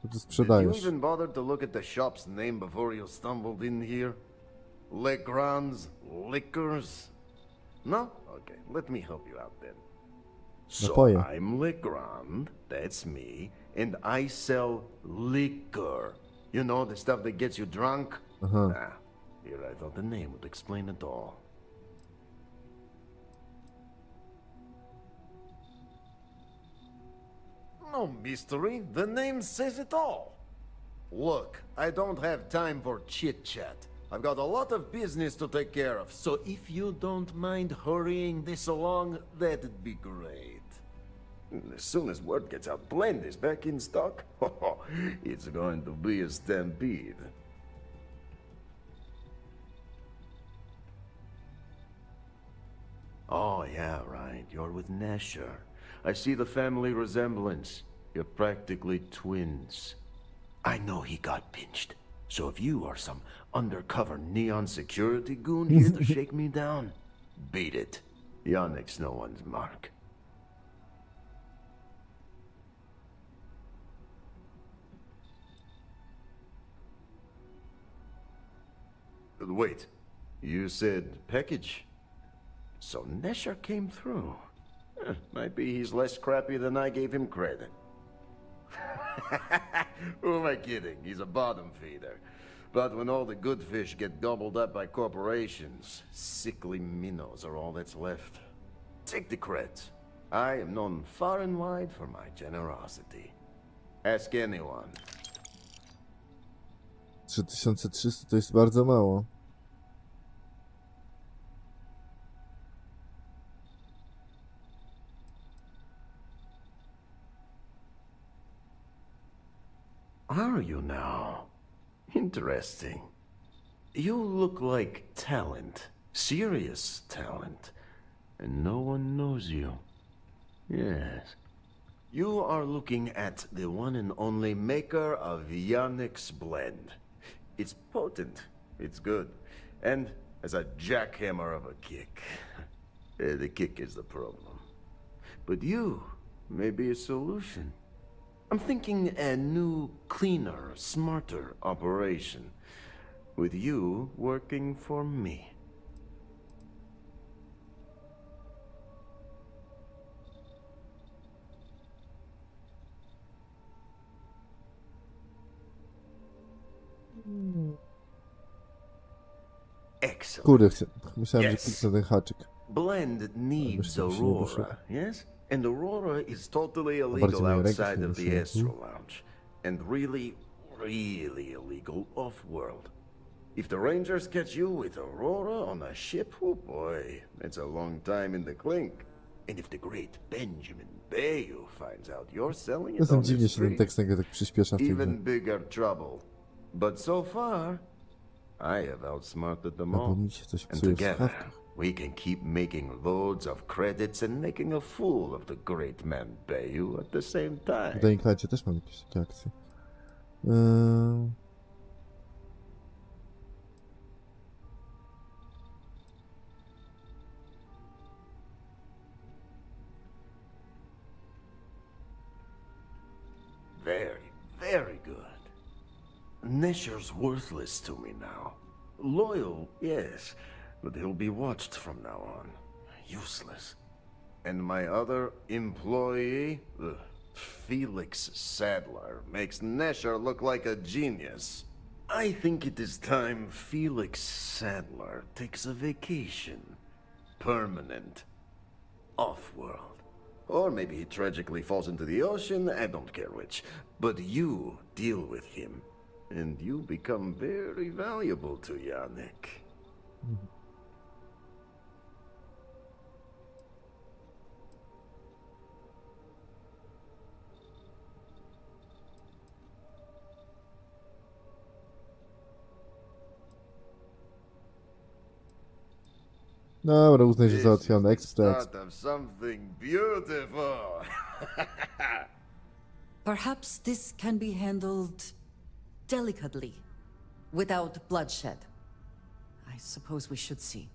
Speaker 1: Co ty
Speaker 21: Did you
Speaker 1: sprzedajesz?
Speaker 21: even bother to look at the shop's name before you stumbled in here? Legrand's Liquors? No? Okay, let me help you out then. So
Speaker 1: Napoje.
Speaker 21: I'm Legrand, that's me, and I sell liquor. You know, the stuff that gets you drunk? Ah, here I thought the name would explain it all. No mystery, the name says it all. Look, I don't have time for chit-chat. I've got a lot of business to take care of, so if you don't mind hurrying this along, that'd be great. As soon as word gets out, blend is back in stock. It's going to be a stampede. Oh, yeah, right. You're with Nasher. I see the family resemblance. You're practically twins. I know he got pinched. So if you are some undercover neon security goon here to shake me down, beat it. Yannick's no one's mark. Wait, you said package? So Nesher came through. Might be he's less crappy than I gave him credit. Who am I kidding? He's a bottom feeder. But when all the good fish get gobbled up by corporations, sickly minnows are all that's left. Take the credit. I am known far and wide for my generosity. Ask anyone.
Speaker 1: 3300 to jest bardzo mało.
Speaker 21: Are you now? Interesting. You look like talent. Serious talent. And no one knows you. Yes. You are looking at the one and only maker of Yannick's blend. It's potent. It's good. And as a jackhammer of a kick. The kick is the problem. But you may be a solution. I'm thinking a new, cleaner, smarter operation. With you working for me.
Speaker 1: Kurde, myślałem, że kliknę ten haczyk.
Speaker 21: Blend needs
Speaker 1: myślę, że się nie wyszło.
Speaker 21: Aurora, yes? And Aurora is totally
Speaker 1: bardziej
Speaker 21: illegal
Speaker 1: moje ręki
Speaker 21: outside
Speaker 1: się
Speaker 21: of the
Speaker 1: ruszyły.
Speaker 21: Astro Lounge. And really, really illegal off-world. If the Rangers catch you with Aurora on a ship, oh boy, that's a long time in the clink. And if the great Benjamin Bayou finds out you're selling it
Speaker 1: Czasem
Speaker 21: on the
Speaker 1: dziwnie się ten
Speaker 21: street,
Speaker 1: tekst nagle tak przyspiesza w tej grze.
Speaker 21: even bigger trouble. But so far, I have outsmarted them
Speaker 1: Albo
Speaker 21: all.
Speaker 1: mi się coś
Speaker 21: And
Speaker 1: psuje w
Speaker 21: together,
Speaker 1: słuchawkach.
Speaker 21: we can keep making loads of credits and making a fool of the great man Bayou at the same time.
Speaker 1: W Dying Light'cie też mam jakieś takie akcje.
Speaker 21: Very, very good. Nesher's worthless to me now. Loyal, yes, but he'll be watched from now on. Useless. And my other employee, Felix Sadler, makes Nesher look like a genius. I think it is time Felix Sadler takes a vacation. Permanent. Off-world. Or maybe he tragically falls into the ocean, I don't care which. But you deal with him, and you become very valuable to Yannick.
Speaker 1: Dobra, uznaj, że załatwiony. Ekspert.
Speaker 21: Start of something beautiful.
Speaker 6: Perhaps this can be handled delicately, without bloodshed. I suppose we should see.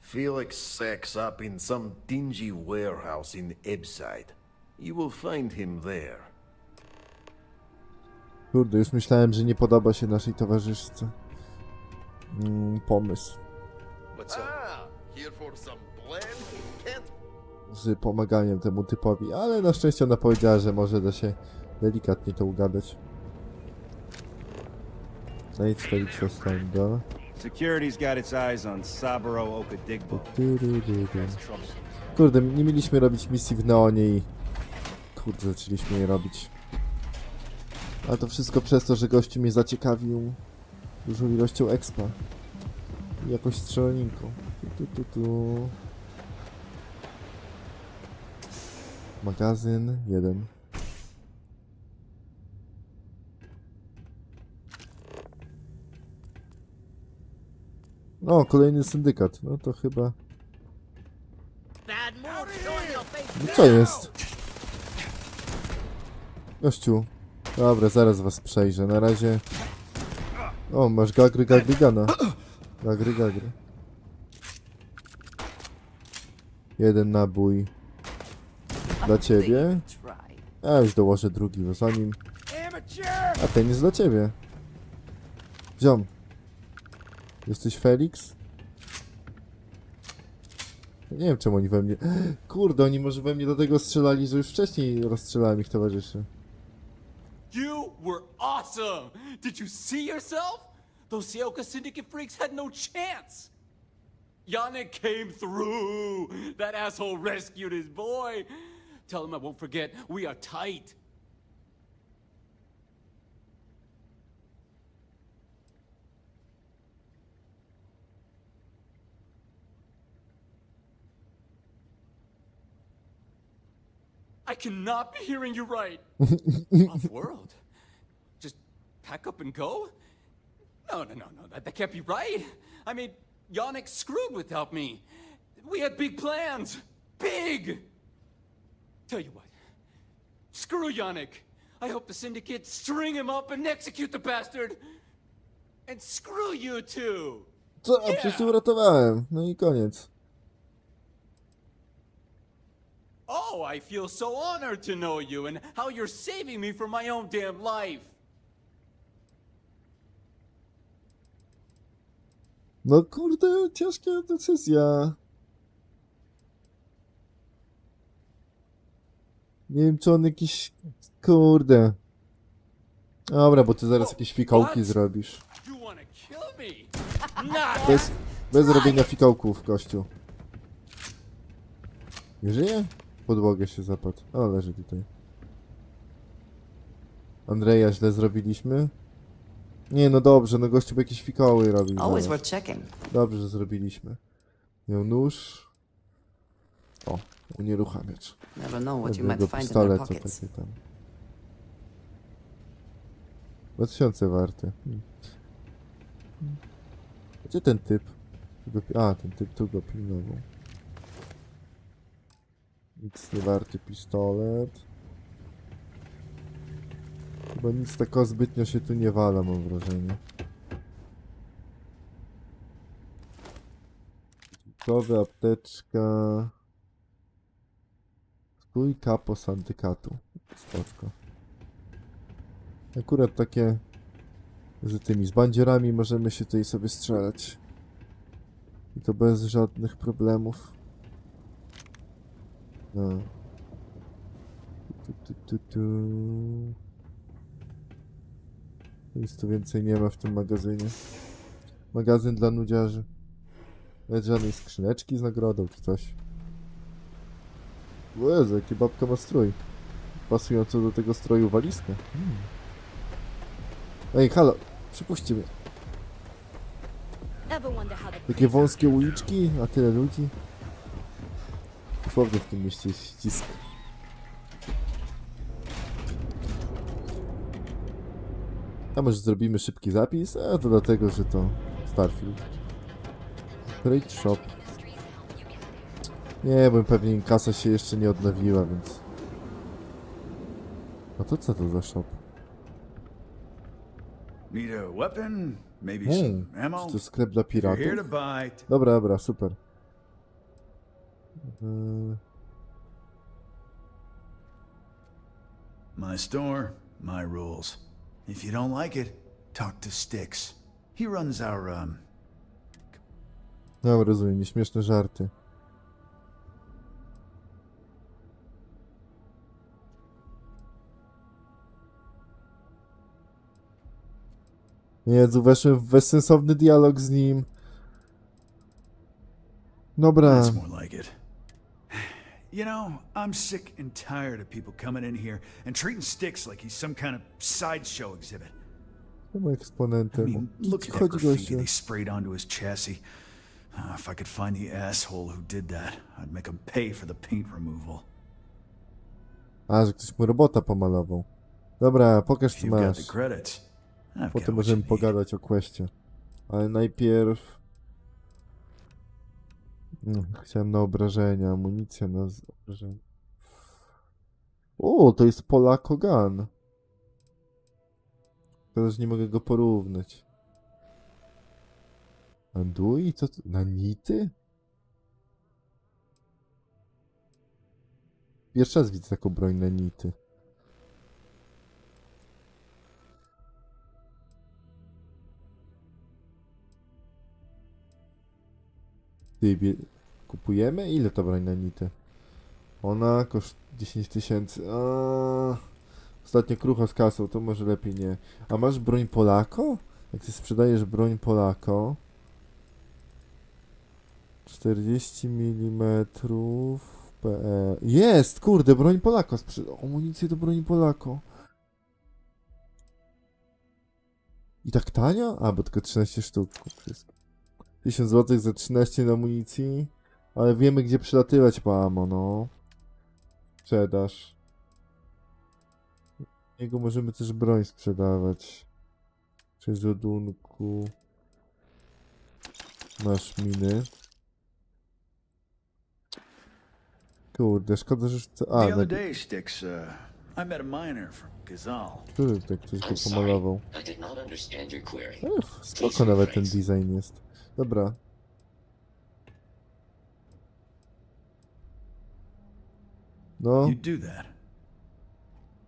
Speaker 21: Felix sacks up in some dingy warehouse in Ebside. You will find him there.
Speaker 1: Kurde, już myślałem, że nie podoba się naszej towarzyszce. Pomysł.
Speaker 21: Here for some blend?
Speaker 1: Z pomaganiem temu typowi, ale na szczęście ona powiedziała, że może da się delikatnie to ugadać. Znajdź Felixa Standa.
Speaker 13: Security's got its eyes on Saburo Okadigbo.
Speaker 1: Kurde, nie mieliśmy robić misji w Neonie i... Kurde, zaczęliśmy je robić. Ale to wszystko przez to, że gościu mnie zaciekawił dużą ilością expa. I jakąś strzelaninku. Magazyn 1. O, kolejny syndykat. No to chyba... No co jest? Gościu. Dobra, zaraz was przejrzę. Na razie... O, masz gagry gana. Gagry. Jeden nabój dla ciebie. A już dołożę drugi, bo zanim... A ten jest dla ciebie. Ziom. Jesteś Felix? Nie wiem czemu oni we mnie... Kurde, oni może we mnie do tego strzelali, że już wcześniej rozstrzelałem ich towarzyszy.
Speaker 14: You were awesome! Did you see yourself? Those Seoka Syndicate freaks had no chance! Yannick came through! That asshole rescued his boy! Tell him I won't forget, we are tight! I cannot be hearing you right! Off-world? Just pack up and go? No, that can't be right. I mean, Yannick screwed without me. We had big plans. Big! Tell you what, screw Yannick. I hope the Syndicate string him up and execute the bastard. And screw you too.
Speaker 1: Co? A przecież cię uratowałem. No i koniec.
Speaker 14: Oh, I feel so honored to know you and how you're saving me from my own damn life.
Speaker 1: No kurde, ciężka decyzja. Nie wiem, czy on jakiś... Kurde. Dobra, bo ty zaraz jakieś fikołki zrobisz.
Speaker 14: You wanna kill
Speaker 1: Bez robienia fikołków, gościu. Nie żyje? Podłogę się zapadł. O, leży tutaj. Andrzeja źle zrobiliśmy? Nie, no dobrze, no gościu by jakieś fikoły robił.
Speaker 6: Always worth checking.
Speaker 1: Dobrze, że zrobiliśmy. Miał nóż. O, unieruchamiacz.
Speaker 6: Never know what you
Speaker 1: Dobrego
Speaker 6: might find in their
Speaker 1: pistoletu
Speaker 6: pockets.
Speaker 1: takie tam. 2000 warty. Gdzie ten typ? A, ten typ tu go pilnował. Nic nie warty pistolet. Chyba nic takiego zbytnio się tu nie wala, mam wrażenie. Gotowa apteczka. Spój kapo z antykatu. Spoczko. Akurat takie z bandziorami możemy się tutaj sobie strzelać. I to bez żadnych problemów. No. Nic tu więcej nie ma w tym magazynie. Magazyn dla nudziarzy. Nawet żadnej skrzyneczki z nagrodą czy coś. O Jezu, jaki babka ma strój. Pasującą do tego stroju walizkę. Ej, halo, przypuśćcie mnie. Takie wąskie uliczki, a tyle ludzi. Dosłownie w tym mieście jest ścisk. A może zrobimy szybki zapis? A to dlatego, że to Starfield. Trade shop. Nie, bo pewnie kasa się jeszcze nie odnowiła, więc... A to co to za shop?
Speaker 13: Need a weapon? Maybe some ammo?
Speaker 1: Czy to sklep dla piratów?
Speaker 13: You're here to buy.
Speaker 1: Dobra, super.
Speaker 13: My store, my rules. If you don't like it, talk to Styx. He runs our,
Speaker 1: No, rozumiem, nieśmieszne żarty. Jezu, weszłem w bezsensowny dialog z nim. Dobra.
Speaker 13: That's more like it. You know, I'm sick and tired of people coming in here and treating Styx like he's some kind of sideshow exhibit.
Speaker 1: Tym eksponentem.
Speaker 13: I mean, look at that graffiti they sprayed onto his chassis. If I could find the asshole who did that, I'd make him pay for the paint removal.
Speaker 1: A, że ktoś mu robota pomalował. Dobra, pokaż co
Speaker 13: You've got the
Speaker 1: masz.
Speaker 13: credits. I've got
Speaker 1: Potem
Speaker 13: what
Speaker 1: możemy
Speaker 13: you need.
Speaker 1: pogadać o questie. Ale najpierw... chciałem na obrażenia, amunicja na obrażenia. O, to jest Polako Gun. Teraz nie mogę go porównać. Andui? Co to? Na nity? Pierwszy raz widzę taką broń na nity. Kupujemy? Ile ta broń na nity? Ona koszt 10 000. Ostatnio krucho z kasą, to może lepiej nie. A masz broń Polako? Jak ty sprzedajesz broń Polako? 40 mm PE. Jest! Kurde, broń Polako amunicję do broni Polako. I tak tanio? A, bo tylko 13 sztuk. Wszystko. 1000 zł za 13 na amunicji. Ale wiemy, gdzie przylatywać po ammo, no. Sprzedaż. Jego możemy też broń sprzedawać. Przez ładunku. Masz miny. Kurde, szkoda, że...
Speaker 13: The other day, Styx, I met a miner from Gazal.
Speaker 1: Który tak ktoś go pomalował? Spoko nawet ten design jest. Dobra. No.
Speaker 13: You do that.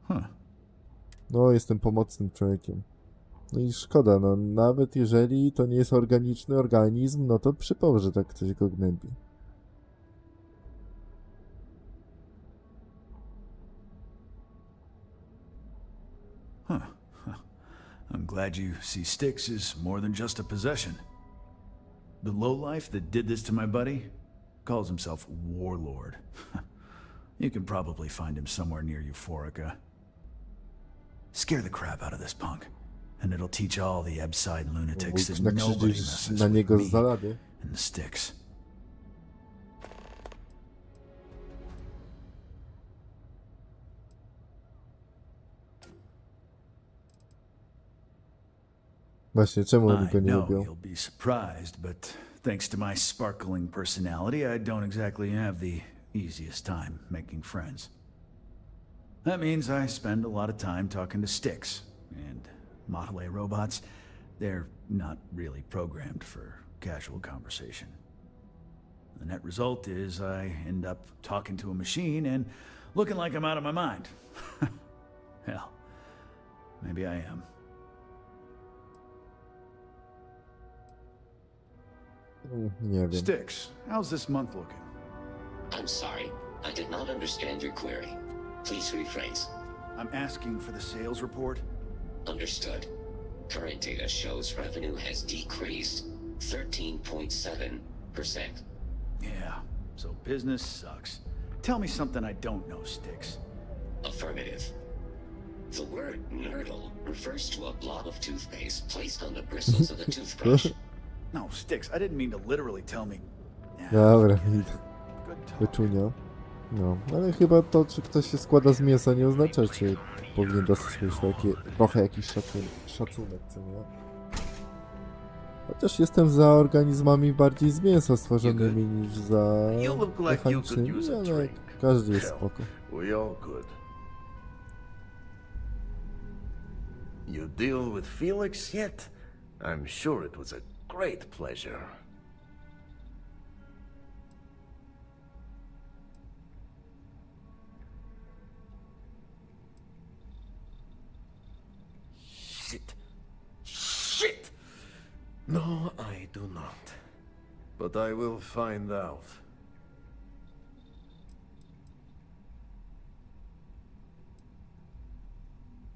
Speaker 13: Huh.
Speaker 1: No, jestem pomocnym człowiekiem. No i szkoda, no nawet jeżeli to nie jest organiczny organizm, no to przypomnę, że tak coś go gnębi.
Speaker 13: I'm glad you see Styx as more than just a possession. The lowlife that did this to my buddy calls himself Warlord. You can probably find him somewhere near Euphorica. Scare the crap out of this punk, and it'll teach all the Ebside lunatics that nobody messes
Speaker 1: na
Speaker 13: with
Speaker 1: niego
Speaker 13: me
Speaker 1: z zalady.
Speaker 13: and the Styx.
Speaker 1: Właśnie, czemu oni
Speaker 13: I
Speaker 1: go nie
Speaker 13: know
Speaker 1: lubią?
Speaker 13: you'll be surprised, but thanks to my sparkling personality, I don't exactly have the easiest time making friends. That means I spend a lot of time talking to Styx, and Model A robots, they're not really programmed for casual conversation. The net result is I end up talking to a machine and looking like I'm out of my mind. Hell, maybe I am.
Speaker 1: Nie wiem.
Speaker 13: Styx, how's this month looking?
Speaker 4: I'm sorry, I did not understand your query. Please rephrase.
Speaker 13: I'm asking for the sales report.
Speaker 4: Understood. Current data shows revenue has decreased 13.7%.
Speaker 13: Yeah, so business sucks. Tell me something I don't know, Styx.
Speaker 4: Affirmative. The word nurdle refers to a blob of toothpaste placed on the bristles of a toothbrush.
Speaker 13: No, Styx, I didn't mean to literally tell me.
Speaker 1: Dobra, wyczunia. No, ale chyba to, czy ktoś się składa z mięsa, nie oznacza, czy powinien dostać już trochę jakiś szacunek, co nie? Chociaż jestem za organizmami bardziej z mięsa stworzonymi niż za mechanicznymi, ale każdy jest spoko.
Speaker 21: We all good. You deal with Felix yet? I'm sure it was a great pleasure. Shit! No, I do not. But I will find out.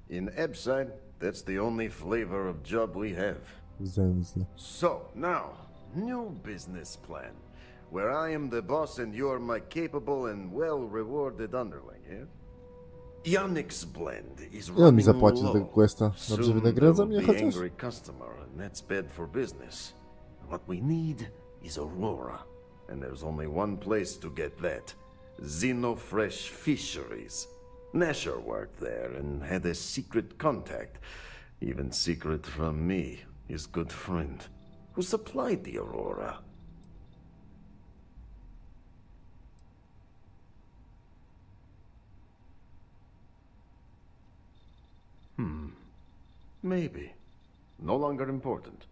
Speaker 21: In Ebside, that's the only flavor of job we have.
Speaker 1: Zemzy.
Speaker 21: So, now, new business plan. Where I am the boss and you are my capable and well-rewarded underling, yeah? Yannick's blend is
Speaker 1: Ile mi
Speaker 21: running
Speaker 1: zapłaci za tego
Speaker 21: low.
Speaker 1: questa? Dobrze
Speaker 21: Soon
Speaker 1: wynagradza
Speaker 21: there
Speaker 1: mnie
Speaker 21: will be
Speaker 1: chociaż?
Speaker 21: angry customer, and that's bad for business. What we need is Aurora, and there's only one place to get that. Xenofresh Fisheries. Nasher worked there and had a secret contact. Even secret from me, his good friend, who supplied the Aurora. Maybe. No longer important.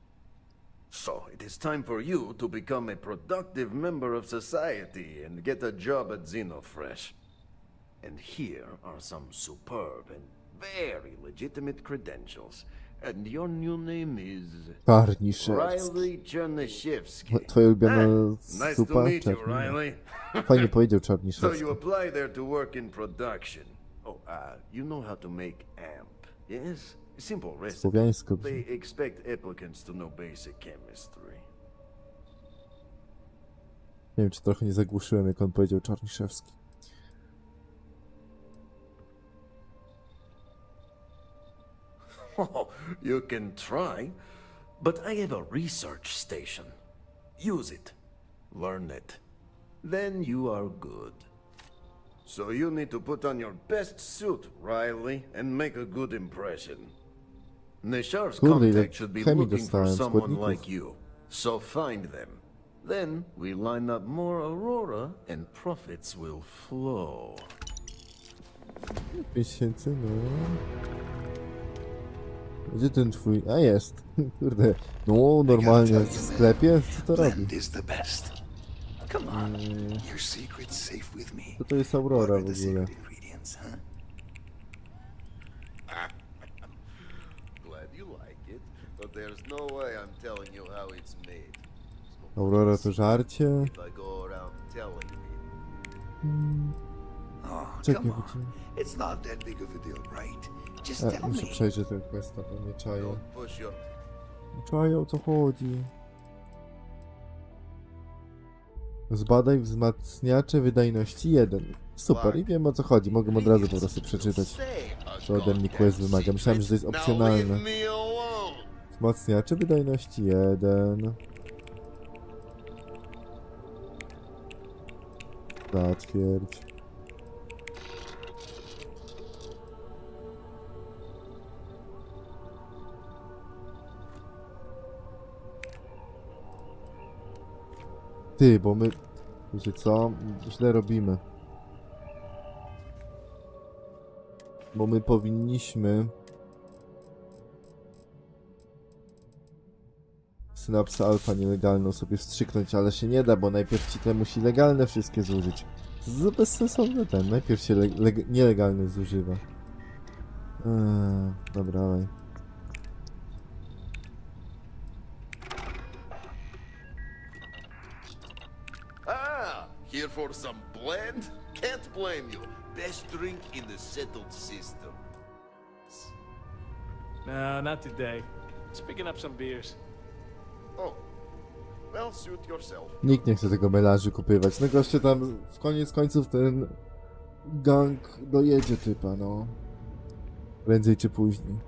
Speaker 21: So, it is time for you to become a productive member of society and get a job at Xenofresh. And here are some superb and very legitimate credentials. And your new name is... Riley Czernyszewski.
Speaker 1: Twoja ulubiona
Speaker 21: Nice
Speaker 1: supa?
Speaker 21: to meet you,
Speaker 1: Czarny.
Speaker 21: Riley.
Speaker 1: Fajnie powiedział
Speaker 21: So
Speaker 1: Czarnyszewski.
Speaker 21: you apply there to work in production. Oh, you know how to make amp, yes? Simple recipe.
Speaker 1: Słowiańsko.
Speaker 21: They expect applicants to know basic chemistry.
Speaker 1: Nie wiem, czy trochę nie zagłuszyłem, jak on powiedział Czarnyszewski.
Speaker 21: Oh, you can try, but I have a research station. Use it. Learn it. Then you are good. So you need to put on your best suit, Riley, and make a good impression. Neshar's
Speaker 1: Kurde, ile
Speaker 21: contact should be
Speaker 1: chemii
Speaker 21: looking for
Speaker 1: dostałem,
Speaker 21: someone
Speaker 1: składników.
Speaker 21: like you. So find them. Then we line up more Aurora and profits will flow.
Speaker 1: 5000, no. Gdzie ten twój... A, jest. Kurde. No, normalnie w sklepie? Co to robi?
Speaker 22: Come on, your secret's safe with me.
Speaker 1: Co to jest Aurora w ogóle?
Speaker 22: Ingredients, huh?
Speaker 21: Glad you like it, but there's no way I'm telling you how it's made.
Speaker 1: Aurora to żarcie?
Speaker 21: If I go around telling people.
Speaker 22: Oh,
Speaker 1: Czekaj,
Speaker 22: come on. It's not that big of a deal, right? Just tell
Speaker 1: muszę
Speaker 22: me.
Speaker 1: przejrzeć ten questa, bo nie czaję.
Speaker 22: Don't push your...
Speaker 1: Nie czaję, o co chodzi. Zbadaj wzmacniacze wydajności 1. Super, i wiem o co chodzi. Mogę od razu po prostu przeczytać, co ode mnie quest wymaga. Myślałem, że to jest opcjonalne. Wzmacniacze wydajności 1. Zatwierdź. Ty, bo my... Wiecie co? Źle robimy. Bo my powinniśmy... Synapsę alfa nielegalną sobie wstrzyknąć, ale się nie da, bo najpierw ci te musi legalne wszystkie zużyć. To bezsensowne ten. Najpierw się nielegalny zużywa. Dobra, dawaj.
Speaker 21: Here for some blend? Can't blame you. Best drink in the settled system.
Speaker 2: No, not today. Just picking up some beers.
Speaker 21: Oh, well, suit yourself.
Speaker 1: Nikt nie chce tego melanżu kupywać. No goście tam w koniec końców ten gang dojedzie typa, no. Prędzej czy później.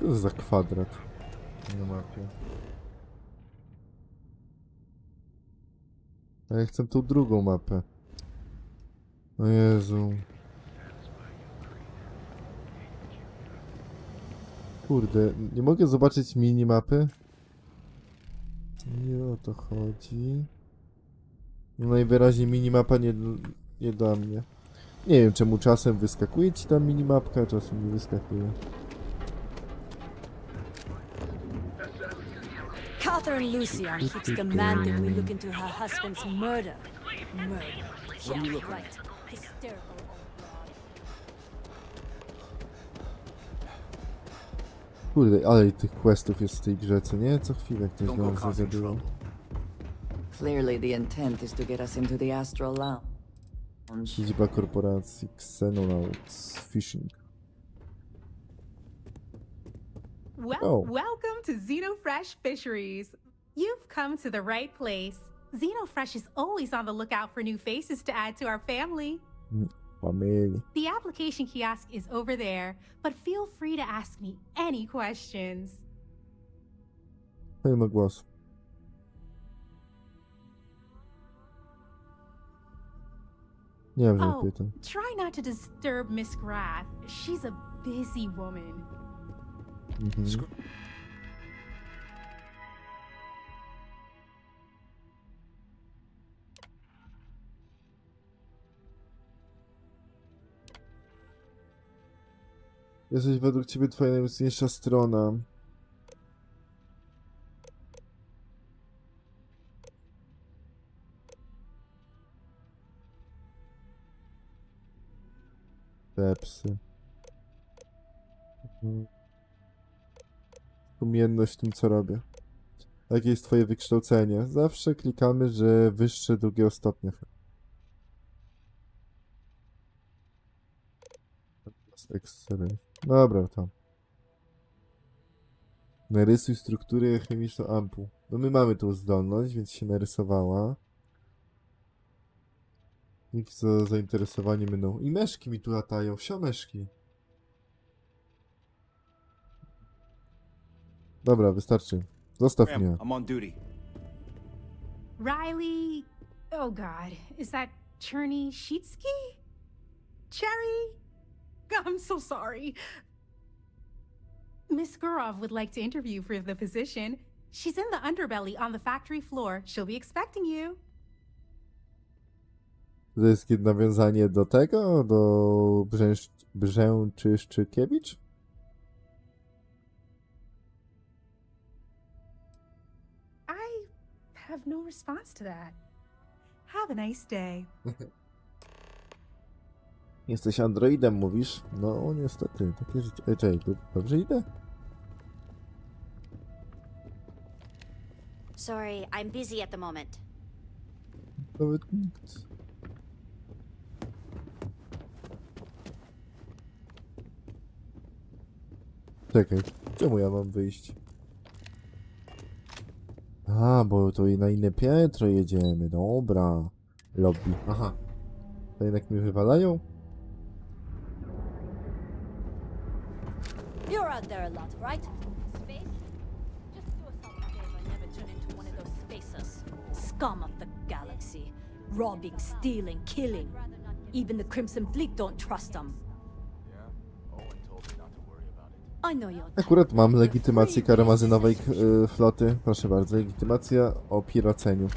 Speaker 1: Co to za kwadrat na mapie? A ja chcę tą drugą mapę. O Jezu. Kurde, nie mogę zobaczyć minimapy? Nie o to chodzi. No najwyraźniej minimapa nie dla mnie. Nie wiem czemu czasem wyskakuje ci tam minimapka, czasem nie wyskakuje.
Speaker 11: Catherine Lucian keeps demanding we look into her husband's murder. Murder. Yeah, right. Hysterical old broad.
Speaker 1: Kurde, ale tych questów jest w tej grze, co nie? Co chwilę ktoś do nas zagadywał.
Speaker 6: Clearly the intent is to get us into the astral lounge.
Speaker 1: Liczba korporacji, Xenonauts, Fishing.
Speaker 9: Welcome to Xenofresh Fisheries. You've come to the right place. Xenofresh is always on the lookout for new faces to add to our family.
Speaker 1: Family.
Speaker 9: The application kiosk is over there, but feel free to ask me any questions.
Speaker 1: Hej, ma głos. Nie wiem, że pytam.
Speaker 9: Try not to disturb Miss Grath. She's a busy woman.
Speaker 1: Jesteś według ciebie twoja najmocniejsza strona. Pepsy. Umiejętność w tym, co robię. Jakie jest twoje wykształcenie? Zawsze klikamy, że wyższe drugiego stopnia. Dobra, tam. Narysuj strukturę chemiczną ampuł. No my mamy tą zdolność, więc się narysowała. Dzięki za zainteresowanie mną. I meszki mi tu latają, wsiomeszki. Dobra, wystarczy. Zostaw mnie.
Speaker 15: I'm on duty.
Speaker 9: Riley... Oh god, is that Chernysheetsky? Cherry? I'm so sorry. Miss Gurov would like to interview you for the position. She's in the underbelly on the factory floor. She'll be expecting you.
Speaker 1: To jest nawiązanie do tego? Do Brzęczyszczykiewicz?
Speaker 9: I have no response to that. Have a nice day.
Speaker 1: Jesteś androidem, mówisz? No, niestety, takie życie. Czekaj, dobrze idę?
Speaker 23: Sorry, I'm busy at the moment.
Speaker 1: Nawet nikt. Czekaj, czemu ja mam wyjść? A, bo to i na inne piętro jedziemy, dobra. Lobby, aha. To jednak mnie wywalają?
Speaker 11: You're out there a lot, right? Space? Just do us all a favor and never turn into one of those spacers. Scum of the galaxy. Robbing, stealing, killing. Even the Crimson Fleet don't trust them. I know you're
Speaker 1: Akurat mam legitymację karmazynowej floty. Proszę bardzo, legitymacja o piraceniu.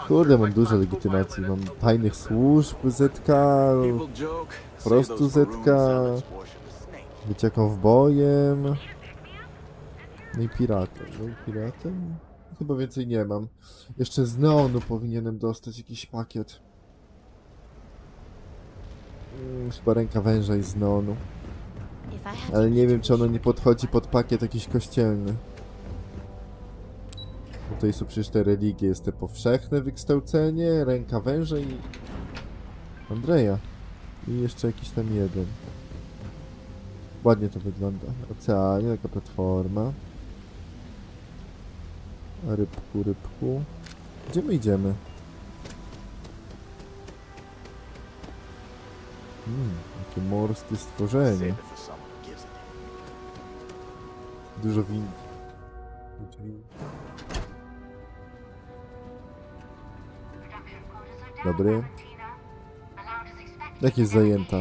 Speaker 1: Kurde, mam dużo legitymacji. Mam tajnych służb ZK, po prostu ZK, bycia kowbojem. No i piratem. No i piratem? Chyba więcej nie mam. Jeszcze z neonu powinienem dostać jakiś pakiet. Chyba ręka węża jest z neonu. Ale nie wiem, czy ono nie podchodzi pod pakiet jakiś kościelny. Tutaj są przecież te religie. Jest te powszechne wykształcenie, ręka węża i... Andrzeja. I jeszcze jakiś tam jeden. Ładnie to wygląda. Oceanie, taka platforma. Rybku, rybku. Gdzie my idziemy? Jakie morskie stworzenie. Dużo win. Dobry. Jak jest zajęta?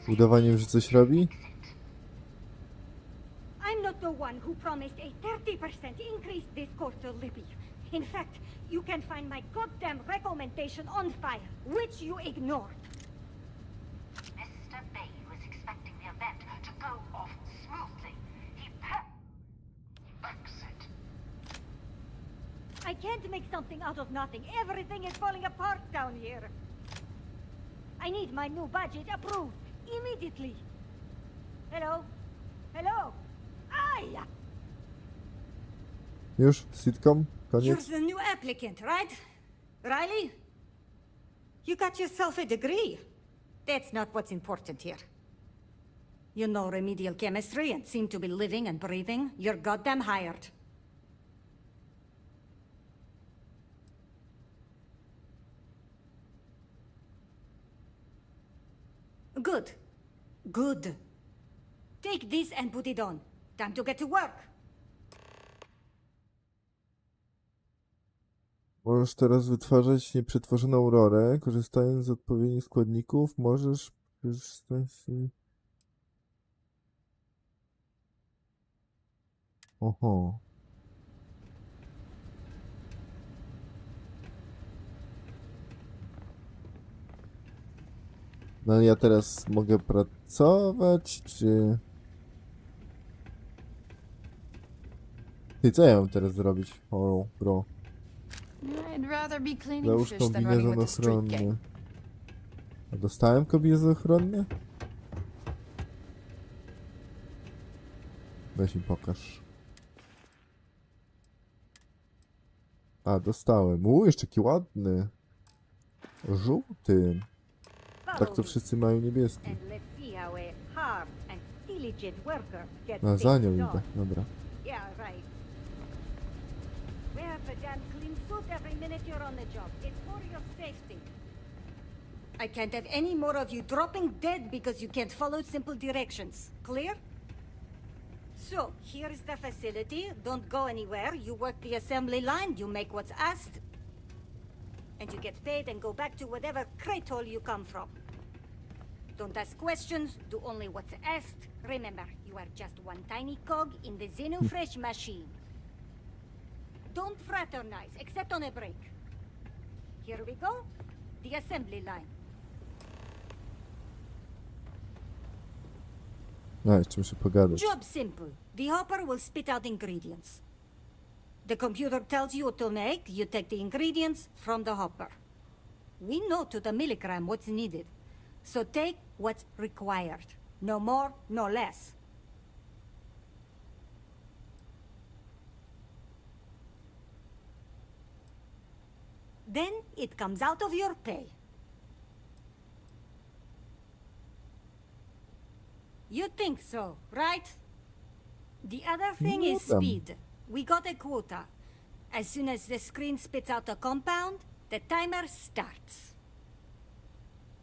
Speaker 1: Udawaniem, że coś robi?
Speaker 5: I'm not the one who promised a 30% increase this quarter, Libby. In fact, you can find my goddamn recommendation on file, which you ignored.
Speaker 7: Mr. Bain was expecting the event to go off smoothly. He backs it.
Speaker 5: I can't make something out of nothing. Everything is falling apart down here. I need my new budget approved immediately. Hello? Hello? Aye!
Speaker 1: Już? Sitcom?
Speaker 5: You're
Speaker 1: Koniec?
Speaker 5: the new applicant, right? Riley? You got yourself a degree. That's not what's important here. You know remedial chemistry and seem to be living and breathing. You're goddamn hired. Good. Good. Take this and put it on. Time to get to work.
Speaker 1: Możesz teraz wytwarzać nieprzetworzoną rorę, korzystając z odpowiednich składników. Możesz korzystać... Oho. No ale ja teraz mogę pracować, czy... Ty, co ja mam teraz zrobić? O, bro.
Speaker 3: I'd rather be cleaning
Speaker 1: Załóż
Speaker 3: fish than running
Speaker 1: kombinezon
Speaker 3: with the street gang.
Speaker 1: ochronny. A dostałem kombinezon ochronny? Weź mi pokaż. A, dostałem. Jeszcze taki ładny. Żółty. Tak to wszyscy mają niebieski.
Speaker 5: And let's see how a hard and diligent worker gets
Speaker 1: A, za
Speaker 5: things
Speaker 1: nią
Speaker 5: done.
Speaker 1: idę. Dobra.
Speaker 5: Yeah, right. Wear the damn clean suit every minute you're on the job. It's for your safety. I can't have any more of you dropping dead because you can't follow simple directions. Clear? So, here is the facility. Don't go anywhere. You work the assembly line, you make what's asked, and you get paid and go back to whatever crate hole you come from. Don't ask questions, do only what's asked. Remember, you are just one tiny cog in the Xenofresh machine. Don't fraternize, except on a break. Here we go. The assembly line.
Speaker 1: A, jeszcze muszę pogadać.
Speaker 5: Job simple. The hopper will spit out ingredients. The computer tells you what to make, you take the ingredients from the hopper. We know to the milligram what's needed. So take what's required. No more, no less. Then it comes out of your pay. You think so, right? The other thing is speed. We got a quota. As soon as the screen spits out a compound, the timer starts.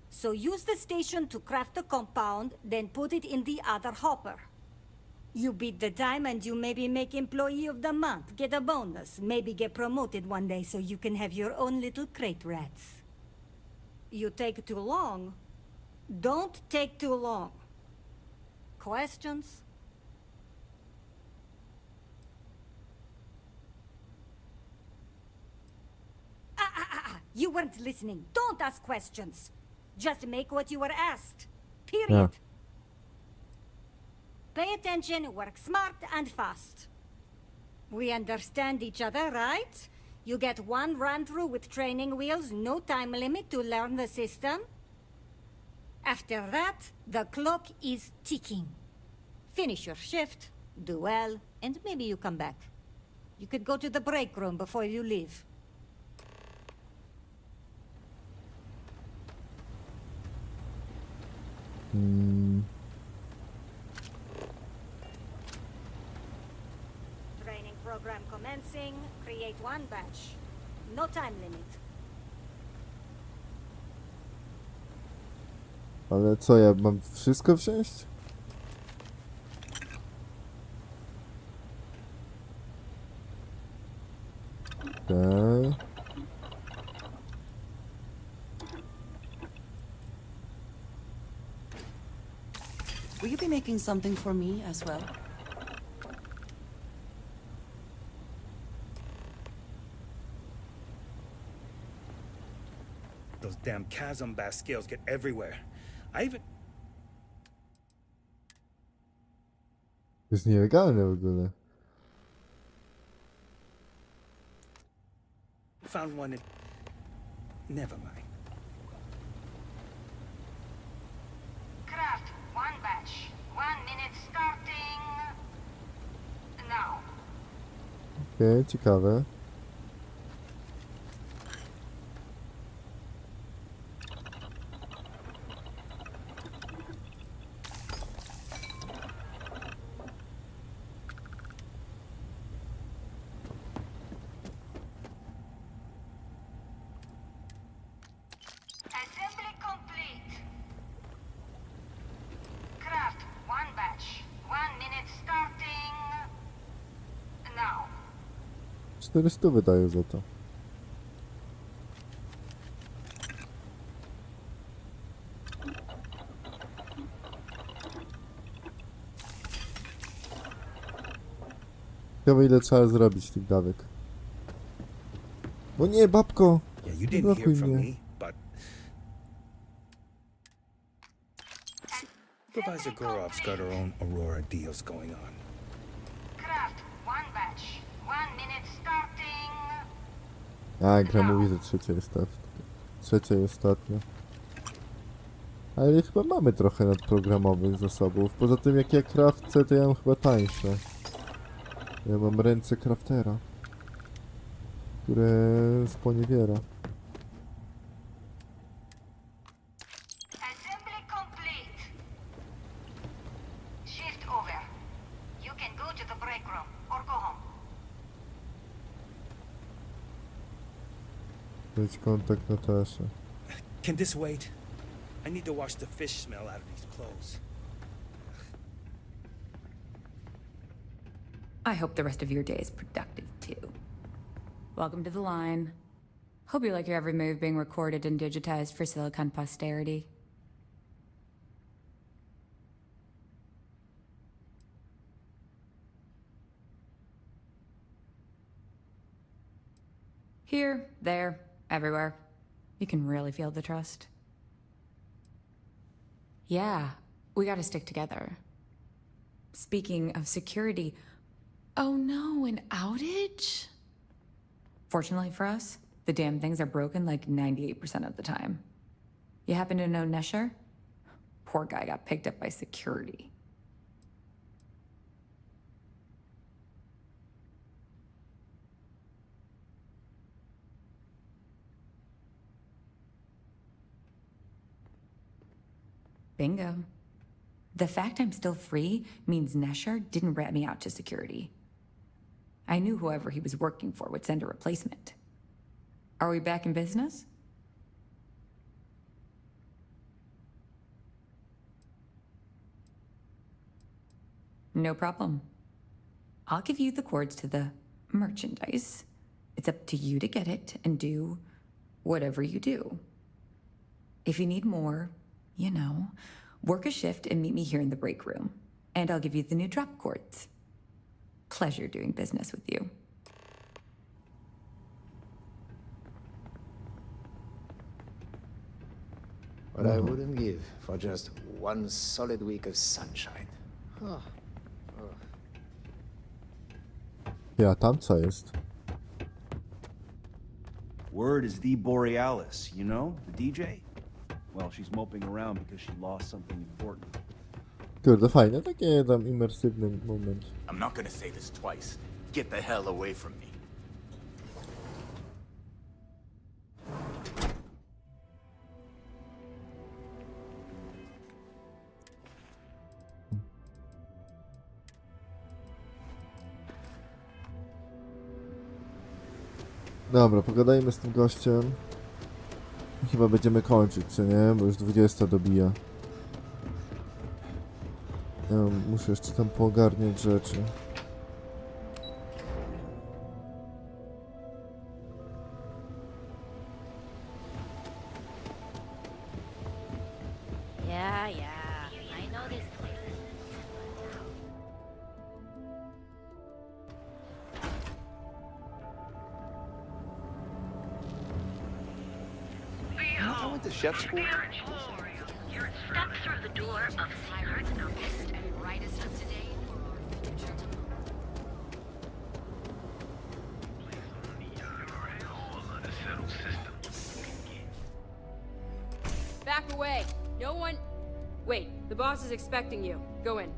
Speaker 5: So use the station to craft a compound, then put it in the other hopper. You beat the time and you maybe make Employee of the Month, get a bonus, maybe get promoted one day so you can have your own little crate rats. You take too long? Don't take too long. Questions? You weren't listening. Don't ask questions. Just make what you were asked. Period.
Speaker 1: Yeah.
Speaker 5: Pay attention, work smart and fast. We understand each other, right? You get one run through with training wheels, no time limit to learn the system. After that, the clock is ticking. Finish your shift, do well, and maybe you come back. You could go to the break room before you leave. Training program commencing. Create one batch. No time limit.
Speaker 1: Ale co, ja mam wszystko wziąć? Okej.
Speaker 6: Will you be making something for me as well?
Speaker 17: Those damn chasm bass scales get everywhere. I even
Speaker 1: To jest nielegalne w ogóle.
Speaker 17: found one in... Never mind.
Speaker 5: Craft one batch. 1 minute starting now.
Speaker 1: Okej, ciekawe.
Speaker 5: Assembly complete. Craft one batch. 1 minute starting now.
Speaker 1: 400 wydaję za to. Ciekawe ile trzeba zrobić tych dawek. O nie, babko!
Speaker 17: Yeah, you
Speaker 1: Nie
Speaker 17: didn't
Speaker 1: blokuj
Speaker 17: hear from
Speaker 1: mnie.
Speaker 17: me, but Supervisor Gorov's got her own Aurora deals going on.
Speaker 5: Craft one batch. 1 minute starting.
Speaker 1: A, gra mówi, że trzecia i ostatnia. Ale chyba mamy trochę nadprogramowych zasobów. Poza tym jak ja crafcę, to ja mam chyba tańsze. Ja mam ręce craftera, które sponiewiera.
Speaker 5: Assembly complete. Shift over. You can go to the break room or go home.
Speaker 1: Mieć kontakt Nataszy.
Speaker 17: Can this wait? I need to wash the fish smell out of these clothes.
Speaker 8: I hope the rest of your day is productive, too. Welcome to the line. Hope you like your every move being recorded and digitized for Silicon posterity. Here, there, everywhere. You can really feel the trust. Yeah, we gotta stick together. Speaking of security, oh no, an outage? Fortunately for us, the damn things are broken like 98% of the time. You happen to know Nesher? Poor guy got picked up by security. Bingo. The fact I'm still free means Nesher didn't rat me out to security. I knew whoever he was working for would send a replacement. Are we back in business? No problem. I'll give you the cords to the merchandise. It's up to you to get it and do whatever you do. If you need more, you know, work a shift and meet me here in the break room, and I'll give you the new drop cords. Pleasure doing business with you.
Speaker 16: What I wouldn't give for just one solid week of sunshine. Oh.
Speaker 1: Ja, tam co jest?
Speaker 18: Word is the Borealis, you know? The DJ? Well, she's moping around because she lost something important.
Speaker 1: Kurde, fajne, takie tam imersywny moment.
Speaker 20: I'm not gonna say this twice. Get the hell away from me.
Speaker 1: Dobra, pogadajmy z tym gościem. Chyba będziemy kończyć, czy nie? Bo już 20 dobija. Ja muszę jeszcze tam poogarniać rzeczy.
Speaker 11: Yeah, yeah. I know this place.
Speaker 15: I went to chef school.
Speaker 7: Step through the door of secrets noticed and brightest of today for our future.
Speaker 23: Back away. No one... Wait, the boss is expecting you. Go in.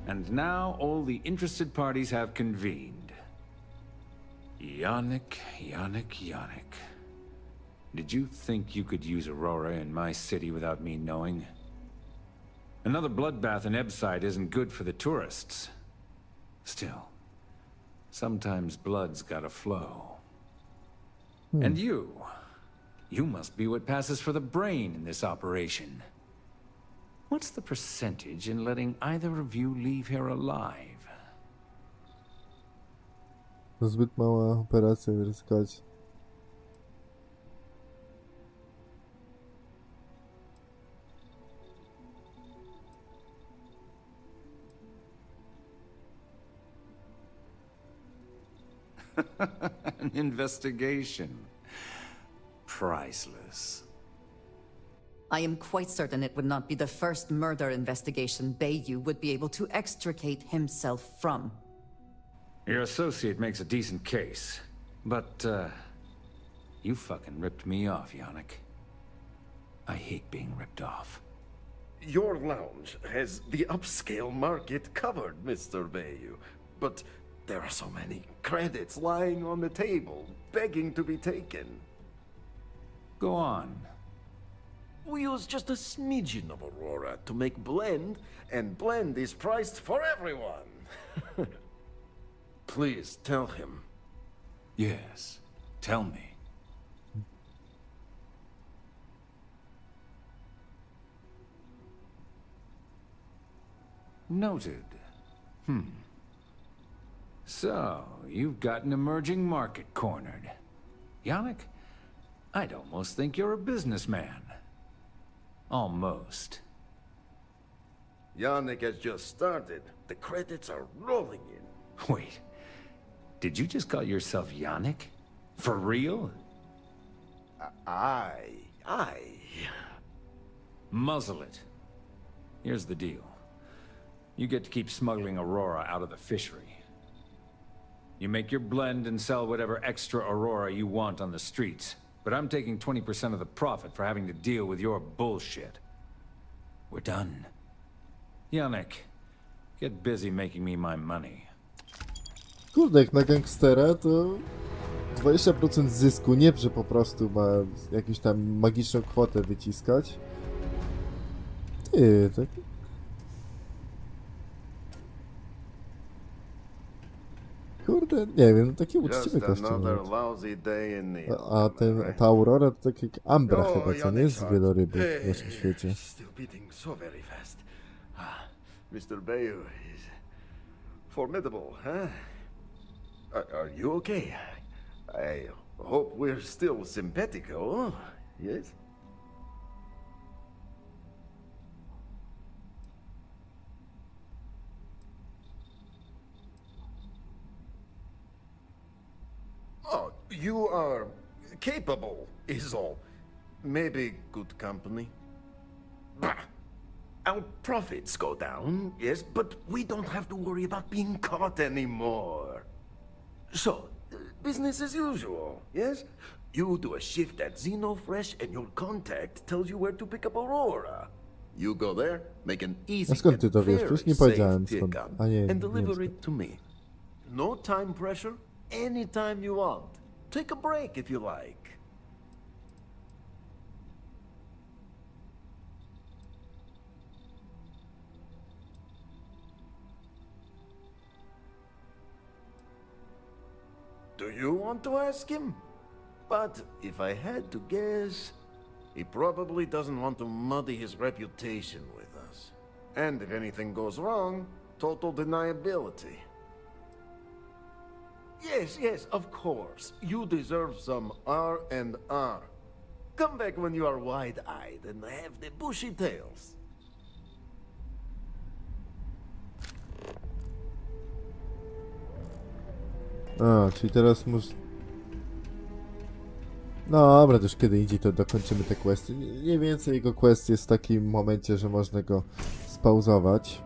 Speaker 13: And now all the interested parties have convened. Yannick. Did you think you could use Aurora in my city without me knowing? Another bloodbath in Ebside isn't good for the tourists. Still, sometimes blood's gotta flow. And you must be what passes for the brain in this operation. What's the percentage in letting either of you leave here alive?
Speaker 1: To zbyt mała operacja, ryskać.
Speaker 13: An investigation. Priceless.
Speaker 6: I am quite certain it would not be the first murder investigation Bayou would be able to extricate himself from.
Speaker 13: Your associate makes a decent case, but, you fucking ripped me off, Yannick. I hate being ripped off.
Speaker 21: Your lounge has the upscale market covered, Mr. Bayou. But there are so many credits lying on the table, begging to be taken.
Speaker 13: Go on.
Speaker 21: We use just a smidgen of Aurora to make blend, and blend is priced for everyone. Please tell him.
Speaker 13: Yes, tell me. Noted. So, you've got an emerging market cornered. Yannick, I'd almost think you're a businessman. Almost.
Speaker 21: Yannick has just started. The credits are rolling in.
Speaker 13: Wait, did you just call yourself Yannick? For real?
Speaker 21: I...
Speaker 13: Muzzle it. Here's the deal. You get to keep smuggling Aurora out of the fishery. You make your blend and sell whatever extra Aurora you want on the streets. But I'm taking 20% of the profit for having to deal with your bullshit. We're done. Yannick, get busy making me my money.
Speaker 1: Kurde, jak na gangstera to 20% zysku, nie że po prostu ma jakąś tam magiczną kwotę wyciskać. Ty, tak... Kurde, nie wiem, takie uczciwe kości ta Aurora to tak jak Ambra chyba, co nie? Z wielorybów w naszym świecie.
Speaker 21: Mr. Bayou is formidable, huh? Are you okay? I hope we're still simpatico, yes? Oh, you are capable, is all. Maybe good company. Bah! Our profits go down, yes, but we don't have to worry about being caught anymore. So, business as usual, yes? You do a shift at Xenofresh and your contact tells you where to pick up Aurora. You go there, make an easy
Speaker 1: A skąd ty to wiesz? Przecież nie powiedziałem
Speaker 21: safe
Speaker 1: skąd.
Speaker 21: pickup
Speaker 1: A nie,
Speaker 21: and deliver
Speaker 1: nie
Speaker 21: it to me. No time pressure, anytime you want. Take a break if you like. Do you want to ask him? But if I had to guess, he probably doesn't want to muddy his reputation with us. And if anything goes wrong, total deniability. Yes, of course. You deserve some R&R. Come back when you are wide-eyed and have the bushy tails.
Speaker 1: A, czyli teraz No dobra, to już kiedy indziej to dokończymy te questy. Mniej więcej jego quest jest w takim momencie, że można go spauzować.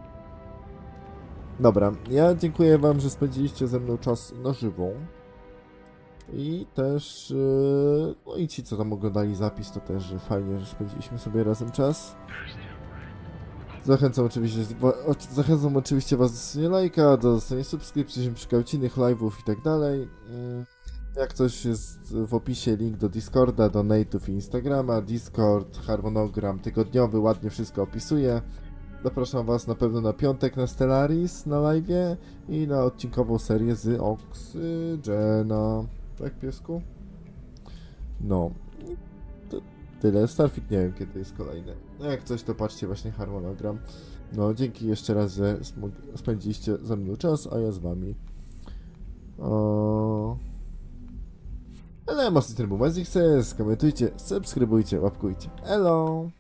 Speaker 1: Dobra, ja dziękuję wam, że spędziliście ze mną czas na żywo. I też, no i ci co tam oglądali zapis, to też że fajnie, że spędziliśmy sobie razem czas. Zachęcam oczywiście was do zostawienia lajka, do zostawienia subskrypcji, żeby szukać innych live'ów i tak dalej. Jak coś jest w opisie, link do Discorda, donate'ów i Instagrama, Discord, harmonogram tygodniowy, ładnie wszystko opisuje. Zapraszam was na pewno na piątek na Stellaris na live'ie i na odcinkową serię z Oxygena. Tak, piesku? No. To tyle. Starfield nie wiem, kiedy jest kolejny. No jak coś, to patrzcie właśnie harmonogram. No, dzięki jeszcze raz, że spędziliście ze mną czas, a ja z wami. Ale mocny trybu matiszxcs, komentujcie, subskrybujcie, łapkujcie. Elo!